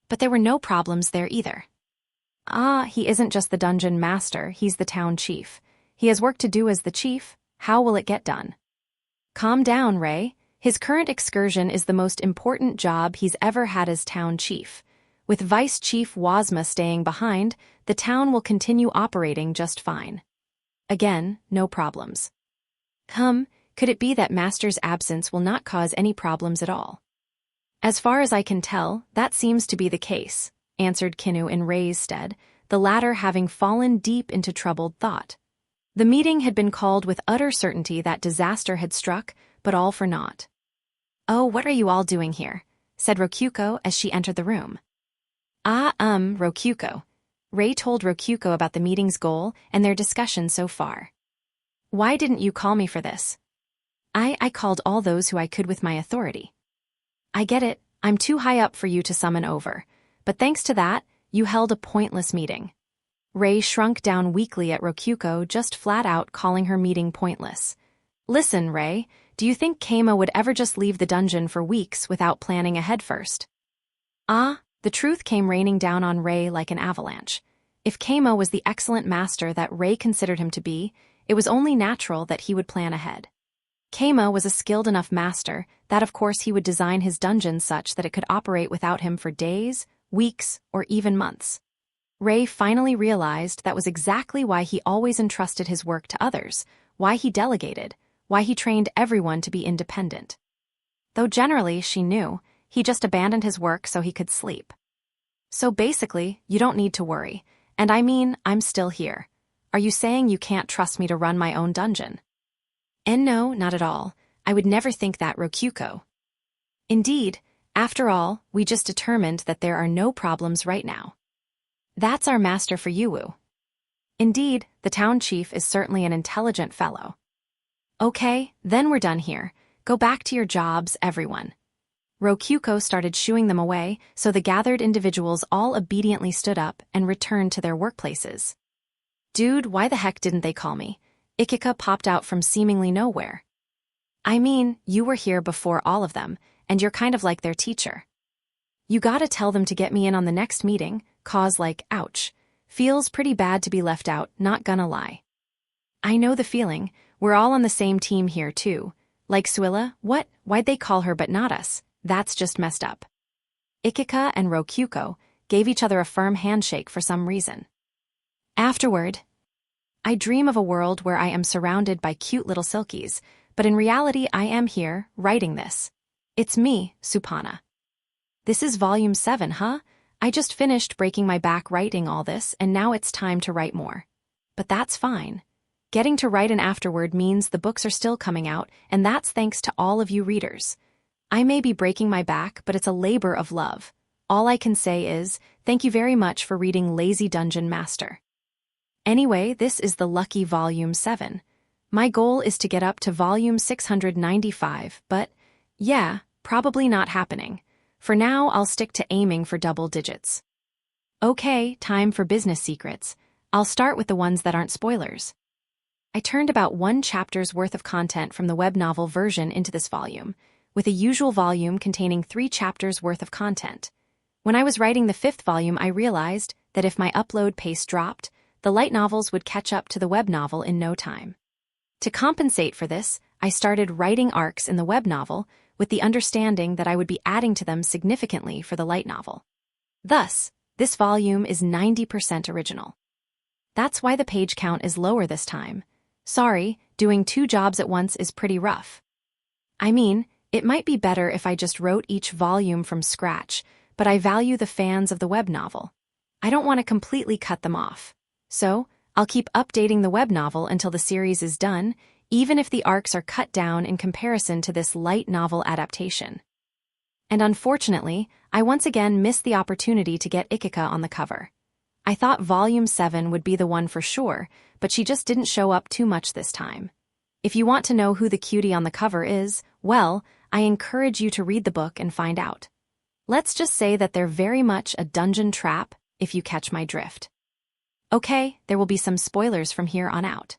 S1: But there were no problems there either. He isn't just the dungeon master, he's the town chief. He has work to do as the chief. How will it get done? Calm down, Ray. His current excursion is the most important job he's ever had as town chief. With Vice Chief Wazma staying behind, the town will continue operating just fine. Again, no problems. Could it be that Master's absence will not cause any problems at all? As far as I can tell, that seems to be the case, answered Kinnu in Ray's stead, the latter having fallen deep into troubled thought. The meeting had been called with utter certainty that disaster had struck, but all for naught. Oh, what are you all doing here? Said Rokuko as she entered the room. Rokuko. Ray told Rokuko about the meeting's goal and their discussion so far. Why didn't you call me for this? I called all those who I could with my authority. I get it, I'm too high up for you to summon over, but thanks to that, you held a pointless meeting. Ray shrunk down weakly at Rokuko, just flat out calling her meeting pointless. Listen, Ray, do you think Keima would ever just leave the dungeon for weeks without planning ahead first? The truth came raining down on Ray like an avalanche. If Keima was the excellent master that Ray considered him to be, it was only natural that he would plan ahead. Keima was a skilled enough master that of course he would design his dungeon such that it could operate without him for days, weeks, or even months. Ray finally realized that was exactly why he always entrusted his work to others, why he delegated, why he trained everyone to be independent. Though generally, she knew, he just abandoned his work so he could sleep. So basically, you don't need to worry, and I mean, I'm still here. Are you saying you can't trust me to run my own dungeon? And no, not at all. I would never think that, Rokuko. Indeed, after all, we just determined that there are no problems right now. That's our master for you. Indeed, the town chief is certainly an intelligent fellow. Okay, then we're done here. Go back to your jobs, everyone. Rokuko started shooing them away, so the gathered individuals all obediently stood up and returned to their workplaces. Dude, why the heck didn't they call me? Ikika popped out from seemingly nowhere. I mean, you were here before all of them, and you're kind of like their teacher. You gotta tell them to get me in on the next meeting, cause like, ouch. Feels pretty bad to be left out, not gonna lie. I know the feeling, we're all on the same team here too. Like Swilla, what? Why'd they call her but not us? That's just messed up. Ikika and Rokuko gave each other a firm handshake for some reason. Afterward, I dream of a world where I am surrounded by cute little silkies, but in reality I am here, writing this. It's me, Supana. This is volume 7, huh? I just finished breaking my back writing all this, and now it's time to write more. But that's fine. Getting to write an afterword means the books are still coming out, and that's thanks to all of you readers. I may be breaking my back, but it's a labor of love. All I can say is, thank you very much for reading Lazy Dungeon Master. Anyway, this is the lucky volume 7. My goal is to get up to volume 695, but, yeah, probably not happening. For now, I'll stick to aiming for double digits. Okay, time for business secrets. I'll start with the ones that aren't spoilers. I turned about 1 chapter's worth of content from the web novel version into this volume, with a usual volume containing 3 chapters worth of content. When I was writing the 5th volume, I realized that if my upload pace dropped, the light novels would catch up to the web novel in no time. To compensate for this, I started writing arcs in the web novel with the understanding that I would be adding to them significantly for the light novel. Thus, this volume is 90% original. That's why the page count is lower this time. Sorry, doing 2 jobs at once is pretty rough. I mean, it might be better if I just wrote each volume from scratch, but I value the fans of the web novel. I don't want to completely cut them off. So, I'll keep updating the web novel until the series is done, even if the arcs are cut down in comparison to this light novel adaptation. And unfortunately, I once again missed the opportunity to get Ikika on the cover. I thought Volume 7 would be the one for sure, but she just didn't show up too much this time. If you want to know who the cutie on the cover is, well, I encourage you to read the book and find out. Let's just say that they're very much a dungeon trap, if you catch my drift. Okay, there will be some spoilers from here on out.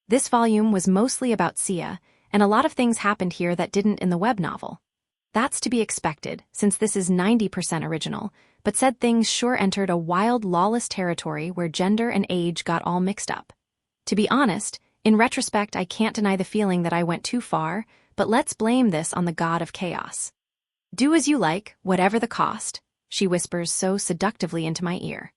S1: This volume was mostly about Sia, and a lot of things happened here that didn't in the web novel. That's to be expected, since this is 90% original, but said things sure entered a wild, lawless territory where gender and age got all mixed up. To be honest, in retrospect I can't deny the feeling that I went too far, but let's blame this on the god of chaos. Do as you like, whatever the cost, she whispers so seductively into my ear.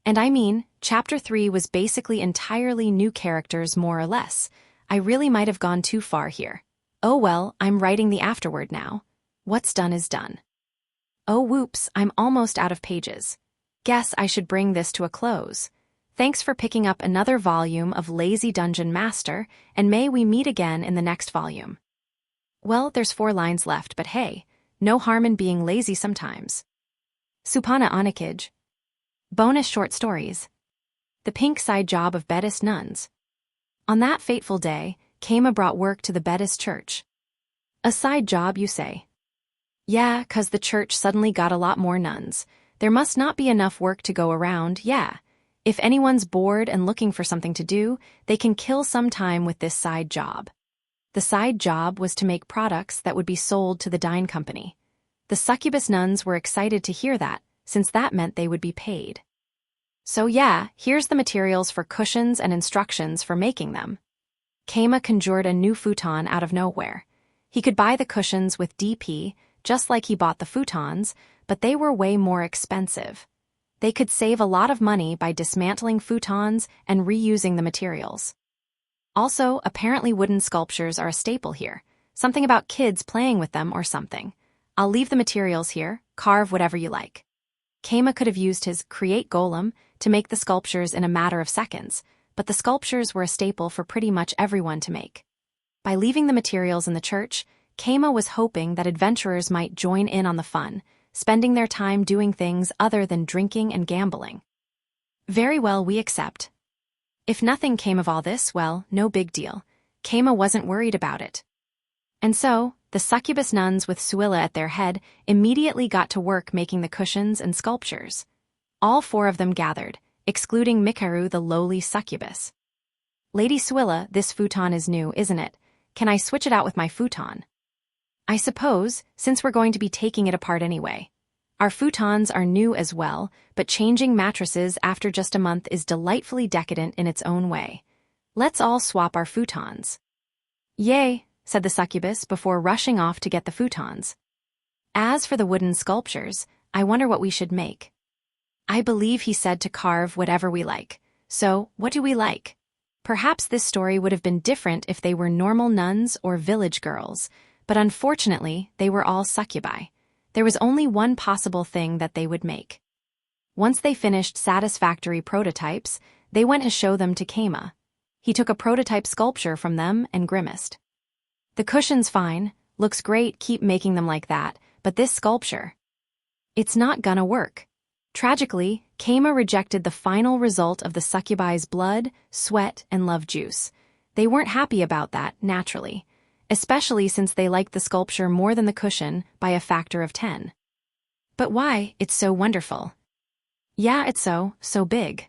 S1: And I mean, Chapter 3 was basically entirely new characters more or less. I really might have gone too far here. Oh well, I'm writing the afterword now. What's done is done. Oh whoops, I'm almost out of pages. Guess I should bring this to a close. Thanks for picking up another volume of Lazy Dungeon Master, and may we meet again in the next volume. Well, there's 4 lines left, but hey, no harm in being lazy sometimes. Supana Onikage. Bonus short stories. The pink side job of Buddhist nuns. On that fateful day, Keima brought work to the Buddhist church. A side job, you say? Yeah, 'cause the church suddenly got a lot more nuns. There must not be enough work to go around, yeah. If anyone's bored and looking for something to do, they can kill some time with this side job. The side job was to make products that would be sold to the Dine Company. The succubus nuns were excited to hear that, since that meant they would be paid. So yeah, here's the materials for cushions and instructions for making them. Keima conjured a new futon out of nowhere. He could buy the cushions with DP, just like he bought the futons, but they were way more expensive. They could save a lot of money by dismantling futons and reusing the materials. Also, apparently wooden sculptures are a staple here. Something about kids playing with them or something. I'll leave the materials here, carve whatever you like. Keima could have used his Create Golem to make the sculptures in a matter of seconds, but the sculptures were a staple for pretty much everyone to make. By leaving the materials in the church, Keima was hoping that adventurers might join in on the fun, spending their time doing things other than drinking and gambling. Very well, we accept. If nothing came of all this, well, no big deal. Keima wasn't worried about it. And so, the succubus nuns with Suilla at their head immediately got to work making the cushions and sculptures. All 4 of them gathered, excluding Mikaru the lowly succubus. Lady Suilla, this futon is new, isn't it? Can I switch it out with my futon? I suppose, since we're going to be taking it apart anyway. Our futons are new as well, but changing mattresses after just a month is delightfully decadent in its own way. Let's all swap our futons. Yay, said the succubus before rushing off to get the futons. As for the wooden sculptures, I wonder what we should make. I believe he said to carve whatever we like. So, what do we like? Perhaps this story would have been different if they were normal nuns or village girls, but unfortunately, they were all succubi. There was only one possible thing that they would make. Once they finished satisfactory prototypes, they went to show them to Keima. He took a prototype sculpture from them and grimaced. The cushion's fine, looks great, keep making them like that, but this sculpture, it's not gonna work. Tragically, Keima rejected the final result of the succubi's blood, sweat, and love juice. They weren't happy about that, naturally. Especially since they liked the sculpture more than the cushion by a factor of 10. But why? It's so wonderful. Yeah, it's so big.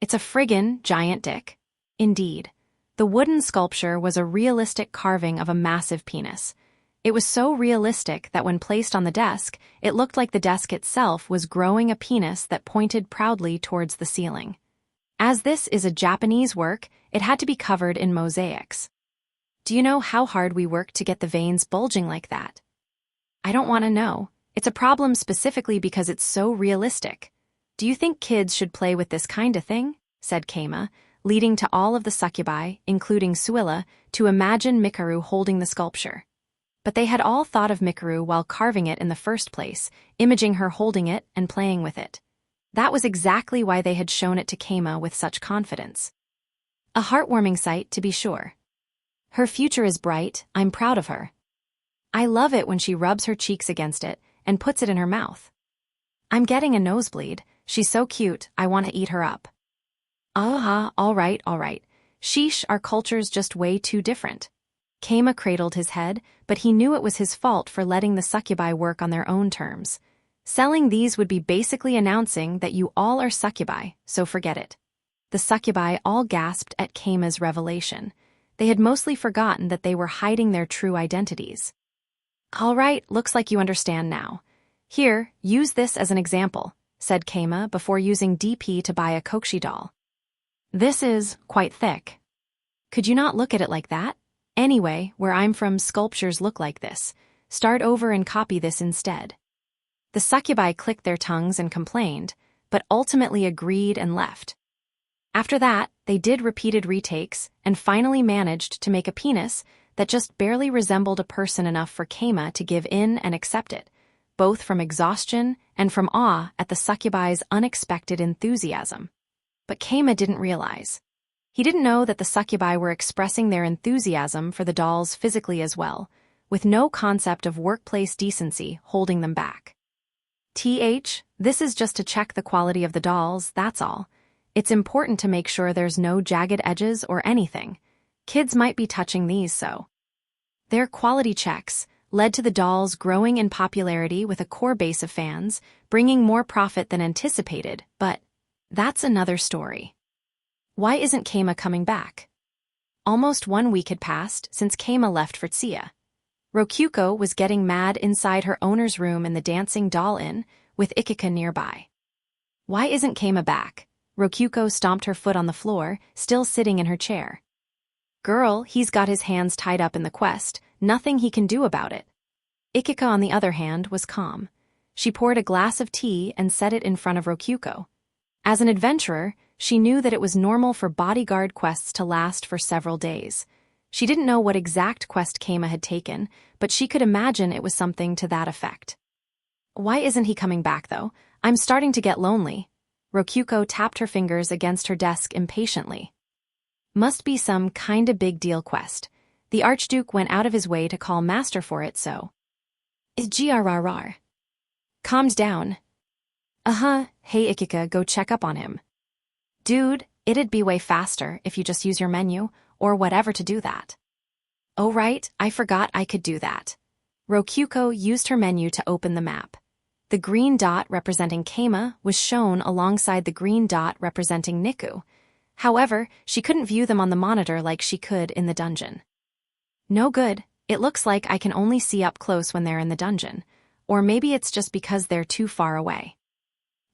S1: It's a friggin' giant dick. Indeed. The wooden sculpture was a realistic carving of a massive penis. It was so realistic that when placed on the desk, it looked like the desk itself was growing a penis that pointed proudly towards the ceiling. As this is a Japanese work, it had to be covered in mosaics. Do you know how hard we worked to get the veins bulging like that? I don't want to know. It's a problem specifically because it's so realistic. Do you think kids should play with this kind of thing? Said Keima, leading to all of the succubi, including Suilla, to imagine Mikaru holding the sculpture. But they had all thought of Mikaru while carving it in the first place, imaging her holding it and playing with it. That was exactly why they had shown it to Keima with such confidence. A heartwarming sight, to be sure. Her future is bright, I'm proud of her. I love it when she rubs her cheeks against it and puts it in her mouth. I'm getting a nosebleed, she's so cute, I want to eat her up. All right. Sheesh, our culture's just way too different. Keima cradled his head, but he knew it was his fault for letting the succubi work on their own terms. Selling these would be basically announcing that you all are succubi, so forget it. The succubi all gasped at Keima's revelation. They had mostly forgotten that they were hiding their true identities. All right, looks like you understand now. Here, use this as an example, said Keima before using DP to buy a Kokushi doll. This is quite thick. Could you not look at it like that? Anyway, where I'm from, sculptures look like this. Start over and copy this instead. The succubi clicked their tongues and complained, but ultimately agreed and left. After that, they did repeated retakes and finally managed to make a penis that just barely resembled a person enough for Keima to give in and accept it, both from exhaustion and from awe at the succubi's unexpected enthusiasm. But Keima didn't realize. He didn't know that the succubi were expressing their enthusiasm for the dolls physically as well, with no concept of workplace decency holding them back. This is just to check the quality of the dolls, that's all. It's important to make sure there's no jagged edges or anything. Kids might be touching these, so. Their quality checks led to the dolls growing in popularity with a core base of fans, bringing more profit than anticipated, but that's another story. Why isn't Keima coming back? Almost 1 week had passed since Keima left for Tsuya. Rokyuko was getting mad inside her owner's room in the Dancing Doll Inn, with Ikika nearby. Why isn't Keima back? Rokyuko stomped her foot on the floor, still sitting in her chair. Girl, he's got his hands tied up in the quest, nothing he can do about it. Ikika, on the other hand, was calm. She poured a glass of tea and set it in front of Rokyuko. As an adventurer, she knew that it was normal for bodyguard quests to last for several days. She didn't know what exact quest Keima had taken, but she could imagine it was something to that effect. Why isn't he coming back, though? I'm starting to get lonely. Rokyuko tapped her fingers against her desk impatiently. Must be some kinda big deal quest. The Archduke went out of his way to call Master for it, so. Grrr. Calmed down. Hey Ikika, go check up on him. Dude, it'd be way faster if you just use your menu, or whatever to do that. Oh right, I forgot I could do that. Rokyuko used her menu to open the map. The green dot representing Keima was shown alongside the green dot representing Niku. However, she couldn't view them on the monitor like she could in the dungeon. No good, it looks like I can only see up close when they're in the dungeon. Or maybe it's just because they're too far away.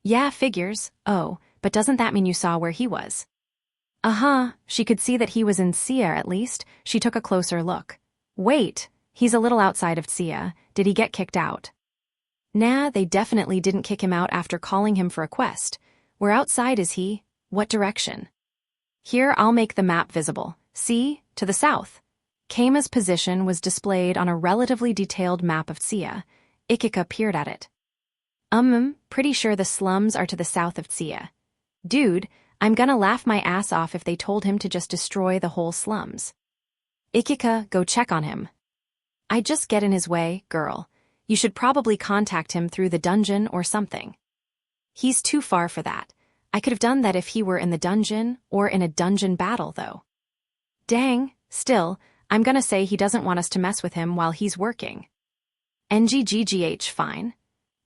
S1: Yeah, figures. Oh, but doesn't that mean you saw where he was? She could see that he was in Tsuya at least. She took a closer look. Wait, he's a little outside of Tsuya. Did he get kicked out? Nah, they definitely didn't kick him out after calling him for a quest. Where outside is he? What direction? Here, I'll make the map visible. See? To the south. Keima's position was displayed on a relatively detailed map of Tsuya. Ikika peered at it. Pretty sure the slums are to the south of Tsuya. Dude, I'm gonna laugh my ass off if they told him to just destroy the whole slums. Ikika, go check on him. I just get in his way, girl. You should probably contact him through the dungeon or something. He's too far for that. I could have done that if he were in the dungeon or in a dungeon battle, though. Dang, still, I'm gonna say he doesn't want us to mess with him while he's working. NGGGH, fine.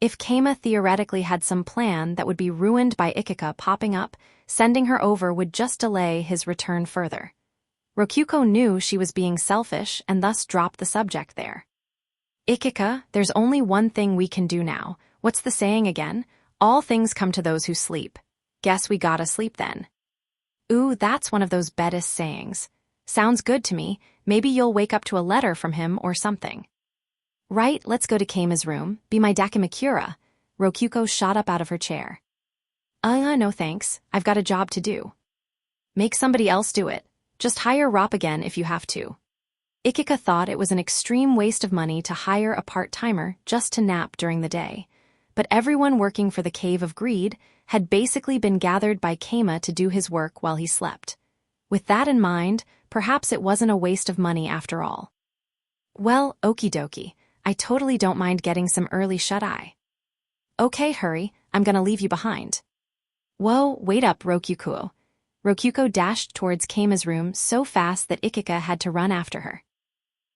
S1: If Keima theoretically had some plan that would be ruined by Ikika popping up, sending her over would just delay his return further. Rokyuko knew she was being selfish and thus dropped the subject there. Ikika, there's only one thing we can do now. What's the saying again? All things come to those who sleep. Guess we gotta sleep then. Ooh, that's one of those Betis sayings. Sounds good to me. Maybe you'll wake up to a letter from him or something. Right, let's go to Keima's room. Be my Dakimakura. Rokyuko shot up out of her chair. No thanks. I've got a job to do. Make somebody else do it. Just hire Rop again if you have to. Ikika thought it was an extreme waste of money to hire a part-timer just to nap during the day. But everyone working for the Cave of Greed had basically been gathered by Keima to do his work while he slept. With that in mind, perhaps it wasn't a waste of money after all. Well, okie dokie, I totally don't mind getting some early shut-eye. Okay, hurry, I'm gonna leave you behind. Whoa, wait up, Rokyuko. Rokyuko dashed towards Keima's room so fast that Ikika had to run after her.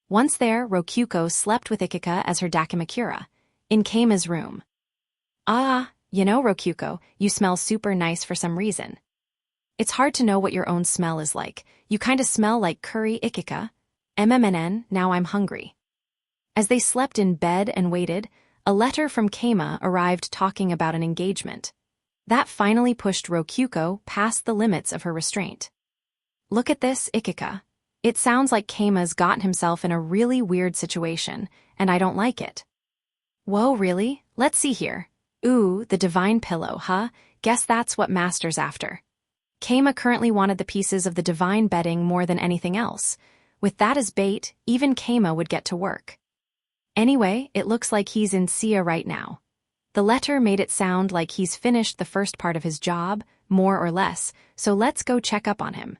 S1: Once there, Rokyuko slept with Ikika as her dakimakura, in Keima's room. You know, Rokyuko, you smell super nice for some reason. It's hard to know what your own smell is like. You kinda smell like curry, Ikika. Now I'm hungry. As they slept in bed and waited, a letter from Keima arrived talking about an engagement. That finally pushed Rokyuko past the limits of her restraint. Look at this, Ikika. It sounds like Keima's gotten himself in a really weird situation, and I don't like it. Whoa, really? Let's see here. Ooh, the divine pillow, huh? Guess that's what Master's after. Keima currently wanted the pieces of the divine bedding more than anything else. With that as bait, even Keima would get to work. Anyway, it looks like he's in Sia right now. The letter made it sound like he's finished the first part of his job, more or less, so let's go check up on him.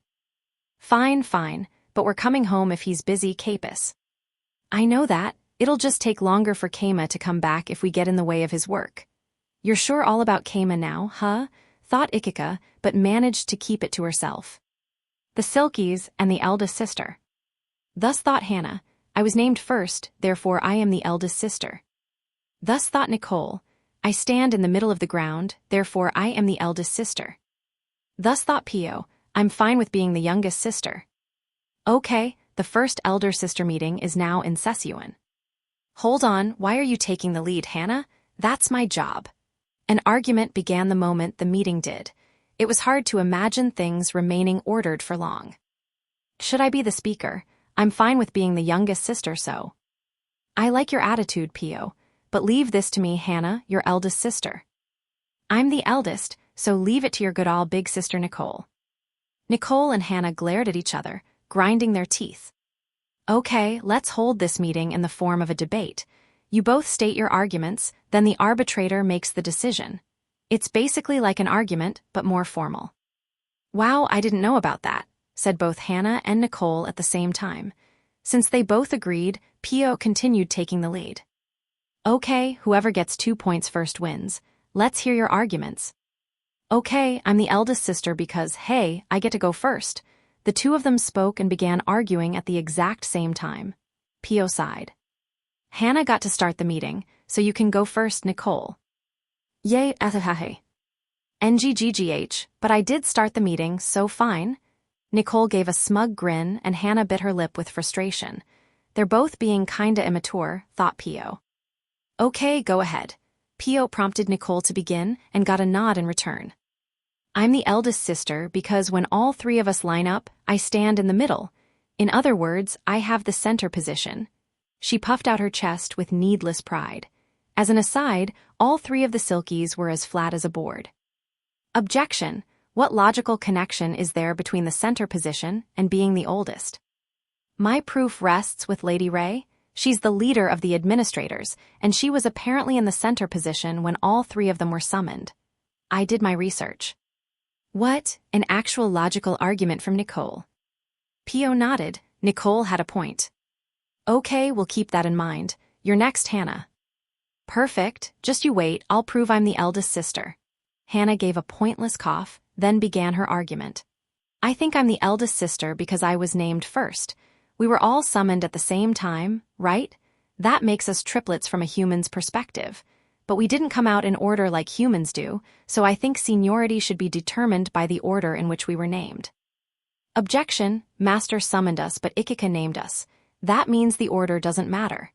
S1: Fine, but we're coming home if he's busy, Capus. I know that. It'll just take longer for Keima to come back if we get in the way of his work. You're sure all about Keima now, huh? Thought Ikika, but managed to keep it to herself. The Silkies and the eldest sister. Thus thought Hana, I was named first, therefore I am the eldest sister. Thus thought Nicole, I stand in the middle of the ground, therefore I am the eldest sister. Thus thought Pio, I'm fine with being the youngest sister. Okay, the first elder sister meeting is now in session. Hold on, why are you taking the lead, Hana? That's my job. An argument began the moment the meeting did. It was hard to imagine things remaining ordered for long. Should I be the speaker? I'm fine with being the youngest sister, so. I like your attitude, Pio, but leave this to me, Hana, your eldest sister. I'm the eldest, so leave it to your good old big sister Nicole. Nicole and Hana glared at each other, grinding their teeth. Okay, let's hold this meeting in the form of a debate. You both state your arguments, then the arbitrator makes the decision. It's basically like an argument, but more formal. Wow, I didn't know about that, said both Hana and Nicole at the same time. Since they both agreed, Pio continued taking the lead. Okay, whoever gets 2 points first wins. Let's hear your arguments. Okay, I'm the eldest sister because, hey, I get to go first. The two of them spoke and began arguing at the exact same time. Pio sighed. Hana got to start the meeting, so you can go first, Nicole. Yay, ahahahe. NGGGH, but I did start the meeting, so fine. Nicole gave a smug grin and Hana bit her lip with frustration. They're both being kinda immature, thought Pio. Okay, go ahead. Pio prompted Nicole to begin and got a nod in return. I'm the eldest sister because when all three of us line up, I stand in the middle. In other words, I have the center position. She puffed out her chest with needless pride. As an aside, all three of the Silkies were as flat as a board. Objection. What logical connection is there between the center position and being the oldest? My proof rests with Lady Ray. She's the leader of the administrators, and she was apparently in the center position when all three of them were summoned. I did my research. What? An actual logical argument from Nicole. Pio nodded. Nicole had a point. Okay, we'll keep that in mind. You're next, Hana. Perfect. Just you wait, I'll prove I'm the eldest sister. Hana gave a pointless cough, then began her argument. I think I'm the eldest sister because I was named first. We were all summoned at the same time, right? That makes us triplets from a human's perspective. But we didn't come out in order like humans do, so I think seniority should be determined by the order in which we were named. Objection. Master summoned us but Ikika named us. That means the order doesn't matter.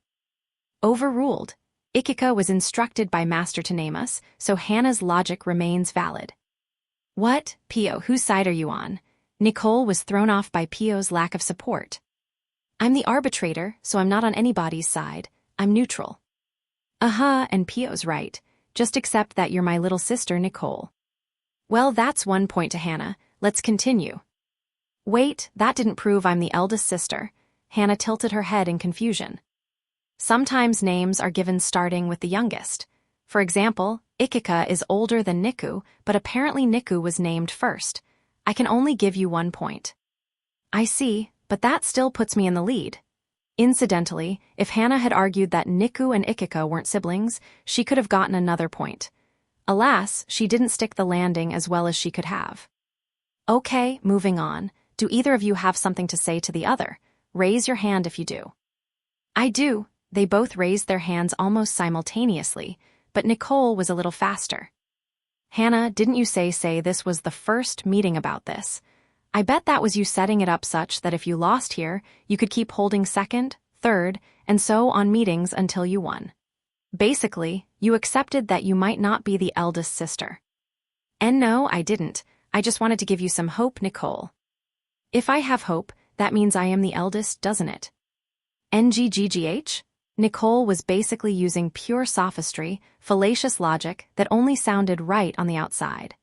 S1: Overruled. Ikika was instructed by Master to name us, so Hana's logic remains valid. What? Pio, whose side are you on? Nicole was thrown off by Pio's lack of support. I'm the arbitrator, so I'm not on anybody's side. I'm neutral. And Pio's right. Just accept that you're my little sister, Nicole. Well, that's 1 point to Hana. Let's continue. Wait, that didn't prove I'm the eldest sister. Hana tilted her head in confusion. Sometimes names are given starting with the youngest. For example, Ikika is older than Niku, but apparently Niku was named first. I can only give you 1 point. I see, but that still puts me in the lead. Incidentally, if Hana had argued that Niku and Ikika weren't siblings, she could have gotten another point. Alas, she didn't stick the landing as well as she could have. Okay, moving on. Do either of you have something to say to the other? Raise your hand if you do. I do. They both raised their hands almost simultaneously, but Nicole was a little faster. Hana, didn't you say this was the first meeting about this? I bet that was you setting it up such that if you lost here, you could keep holding second, third, and so on meetings until you won. Basically, you accepted that you might not be the eldest sister. And no, I didn't. I just wanted to give you some hope, Nicole. If I have hope, that means I am the eldest, doesn't it? NGGGH? Nicole was basically using pure sophistry, fallacious logic that only sounded right on the outside.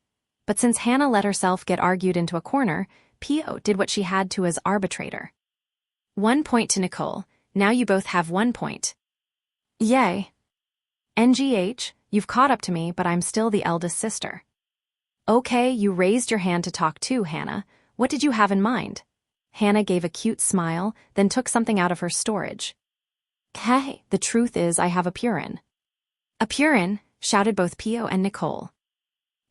S1: But since Hana let herself get argued into a corner, Pio did what she had to as arbitrator. 1 point to Nicole. Now you both have 1 point. Yay. NGH, you've caught up to me, but I'm still the eldest sister. Okay, you raised your hand to talk too, Hana. What did you have in mind? Hana gave a cute smile, then took something out of her storage. Hey, the truth is I have a Purin. A Purin, shouted both Pio and Nicole.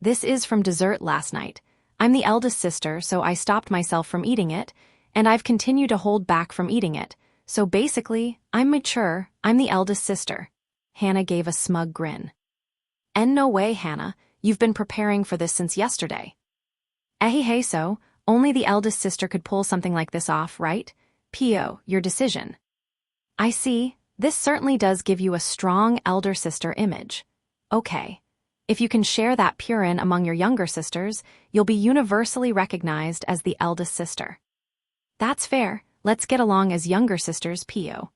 S1: This is from dessert last night. I'm the eldest sister, so I stopped myself from eating it, and I've continued to hold back from eating it, so basically, I'm mature, I'm the eldest sister. Hana gave a smug grin. And no way, Hana, you've been preparing for this since yesterday. Hey, so, only the eldest sister could pull something like this off, right? Pio, your decision. I see, this certainly does give you a strong elder sister image. Okay. If you can share that Purin among your younger sisters, you'll be universally recognized as the eldest sister. That's fair, let's get along as younger sisters, Pio.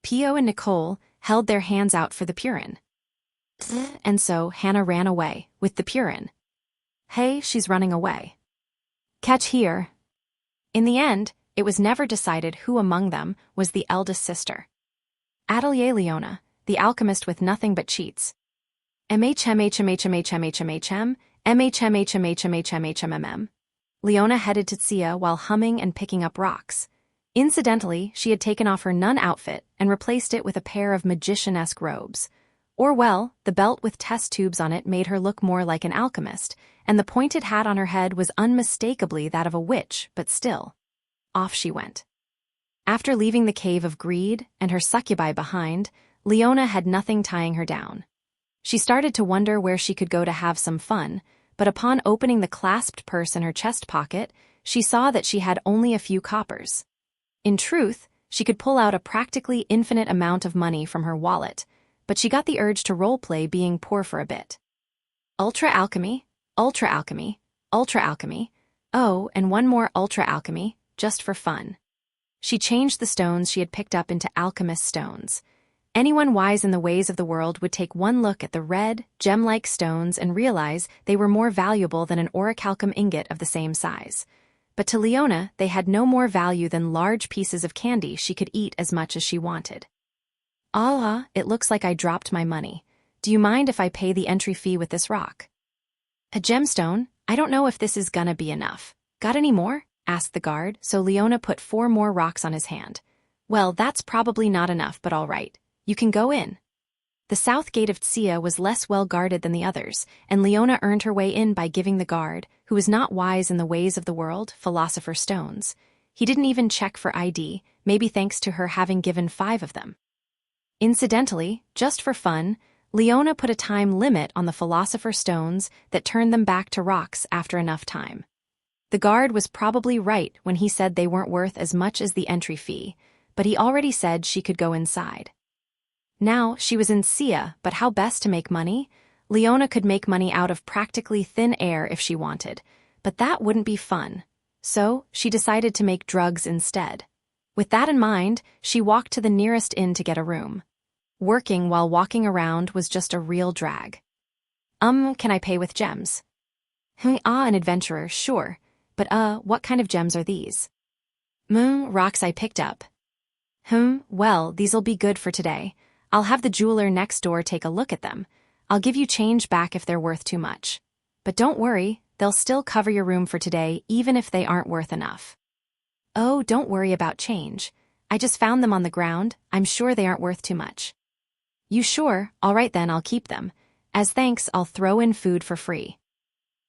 S1: Pio and Nicole held their hands out for the Purin. And so Hana ran away, with the Purin. Hey, she's running away. Catch here. In the end, it was never decided who among them was the eldest sister. Atelier Leona, the alchemist with nothing but cheats. MHMHMHMHMHM. Leona headed to Tsia while humming and picking up rocks. Incidentally, she had taken off her nun outfit and replaced it with a pair of magician-esque robes. Or well, the belt with test tubes on it made her look more like an alchemist, and the pointed hat on her head was unmistakably that of a witch, but still. Off she went. After leaving the cave of greed and her succubi behind, Leona had nothing tying her down. She started to wonder where she could go to have some fun, but upon opening the clasped purse in her chest pocket, she saw that she had only a few coppers. In truth, she could pull out a practically infinite amount of money from her wallet, but she got the urge to roleplay being poor for a bit. Ultra alchemy, ultra alchemy, ultra alchemy, oh, and one more ultra alchemy, just for fun. She changed the stones she had picked up into alchemist stones. Anyone wise in the ways of the world would take one look at the red, gem-like stones and realize they were more valuable than an orichalcum ingot of the same size. But to Leona, they had no more value than large pieces of candy she could eat as much as she wanted. Ah, it looks like I dropped my money. Do you mind if I pay the entry fee with this rock? A gemstone? I don't know if this is gonna be enough. Got any more? Asked the guard, so Leona put 4 more rocks on his hand. Well, that's probably not enough, but all right. You can go in. The south gate of Tsia was less well guarded than the others, and Leona earned her way in by giving the guard, who was not wise in the ways of the world, philosopher's stones. He didn't even check for ID, maybe thanks to her having given 5 of them. Incidentally, just for fun, Leona put a time limit on the philosopher's stones that turned them back to rocks after enough time. The guard was probably right when he said they weren't worth as much as the entry fee, but he already said she could go inside. Now, she was in Tsia, but how best to make money? Leona could make money out of practically thin air if she wanted, but that wouldn't be fun. So, she decided to make drugs instead. With that in mind, she walked to the nearest inn to get a room. Working while walking around was just a real drag. Can I pay with gems? An adventurer, sure. But what kind of gems are these? Rocks I picked up. Well, these'll be good for today. I'll have the jeweler next door take a look at them. I'll give you change back if they're worth too much. But don't worry, they'll still cover your room for today even if they aren't worth enough. Oh, don't worry about change. I just found them on the ground. I'm sure they aren't worth too much. You sure? All right then, I'll keep them. As thanks, I'll throw in food for free.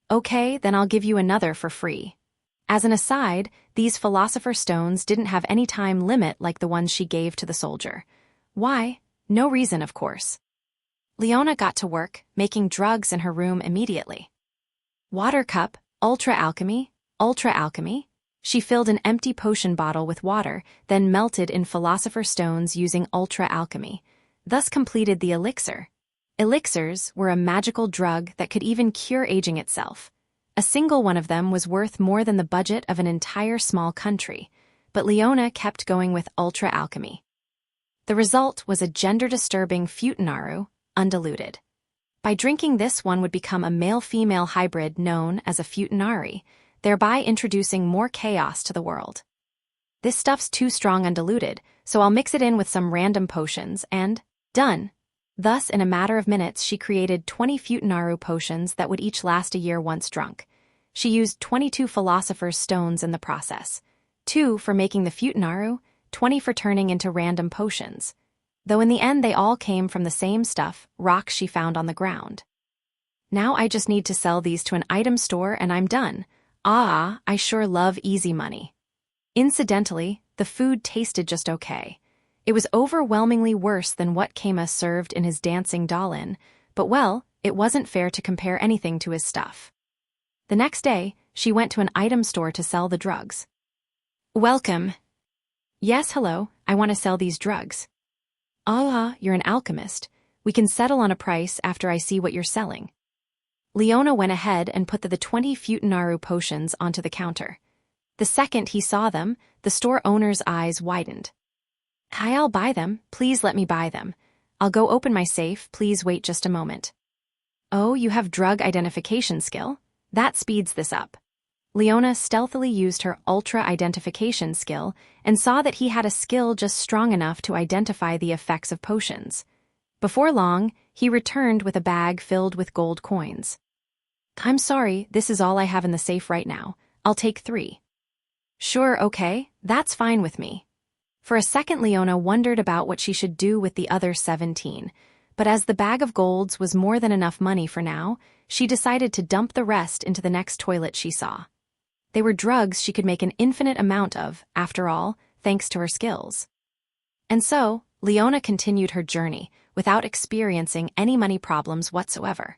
S1: Okay, then I'll give you another for free. As an aside, these philosopher stones didn't have any time limit like the ones she gave to the soldier. Why? No reason, of course. Leona got to work, making drugs in her room immediately. Water cup, ultra alchemy. She filled an empty potion bottle with water, then melted in philosopher stones using ultra alchemy, thus completed the elixir. Elixirs were a magical drug that could even cure aging itself. A single one of them was worth more than the budget of an entire small country, but Leona kept going with ultra alchemy. The result was a gender-disturbing futanaru, undiluted. By drinking this, one would become a male-female hybrid known as a futanari, thereby introducing more chaos to the world. This stuff's too strong undiluted, so I'll mix it in with some random potions and done. Thus, in a matter of minutes, she created 20 futanaru potions that would each last a year once drunk. She used 22 philosopher's stones in the process, 2 for making the futanaru, 20 for turning into random potions. Though in the end they all came from the same stuff, rocks she found on the ground. Now I just need to sell these to an item store and I'm done. I sure love easy money. Incidentally, the food tasted just okay. It was overwhelmingly worse than what Kama served in his dancing doll-in, but well, it wasn't fair to compare anything to his stuff. The next day, she went to an item store to sell the drugs. Welcome. Yes, hello, I want to sell these drugs. You're an alchemist. We can settle on a price after I see what you're selling. Leona went ahead and put the 20 futanaru potions onto the counter. The second he saw them, the store owner's eyes widened. I'll buy them. Please let me buy them. I'll go open my safe. Please wait just a moment. Oh, you have drug identification skill? That speeds this up. Leona stealthily used her ultra identification skill and saw that he had a skill just strong enough to identify the effects of potions. Before long, he returned with a bag filled with gold coins. I'm sorry, this is all I have in the safe right now. I'll take 3. Sure, okay, that's fine with me. For a second, Leona wondered about what she should do with the other 17, but as the bag of golds was more than enough money for now, she decided to dump the rest into the next toilet she saw. They were drugs she could make an infinite amount of, after all, thanks to her skills. And so, Leona continued her journey without experiencing any money problems whatsoever.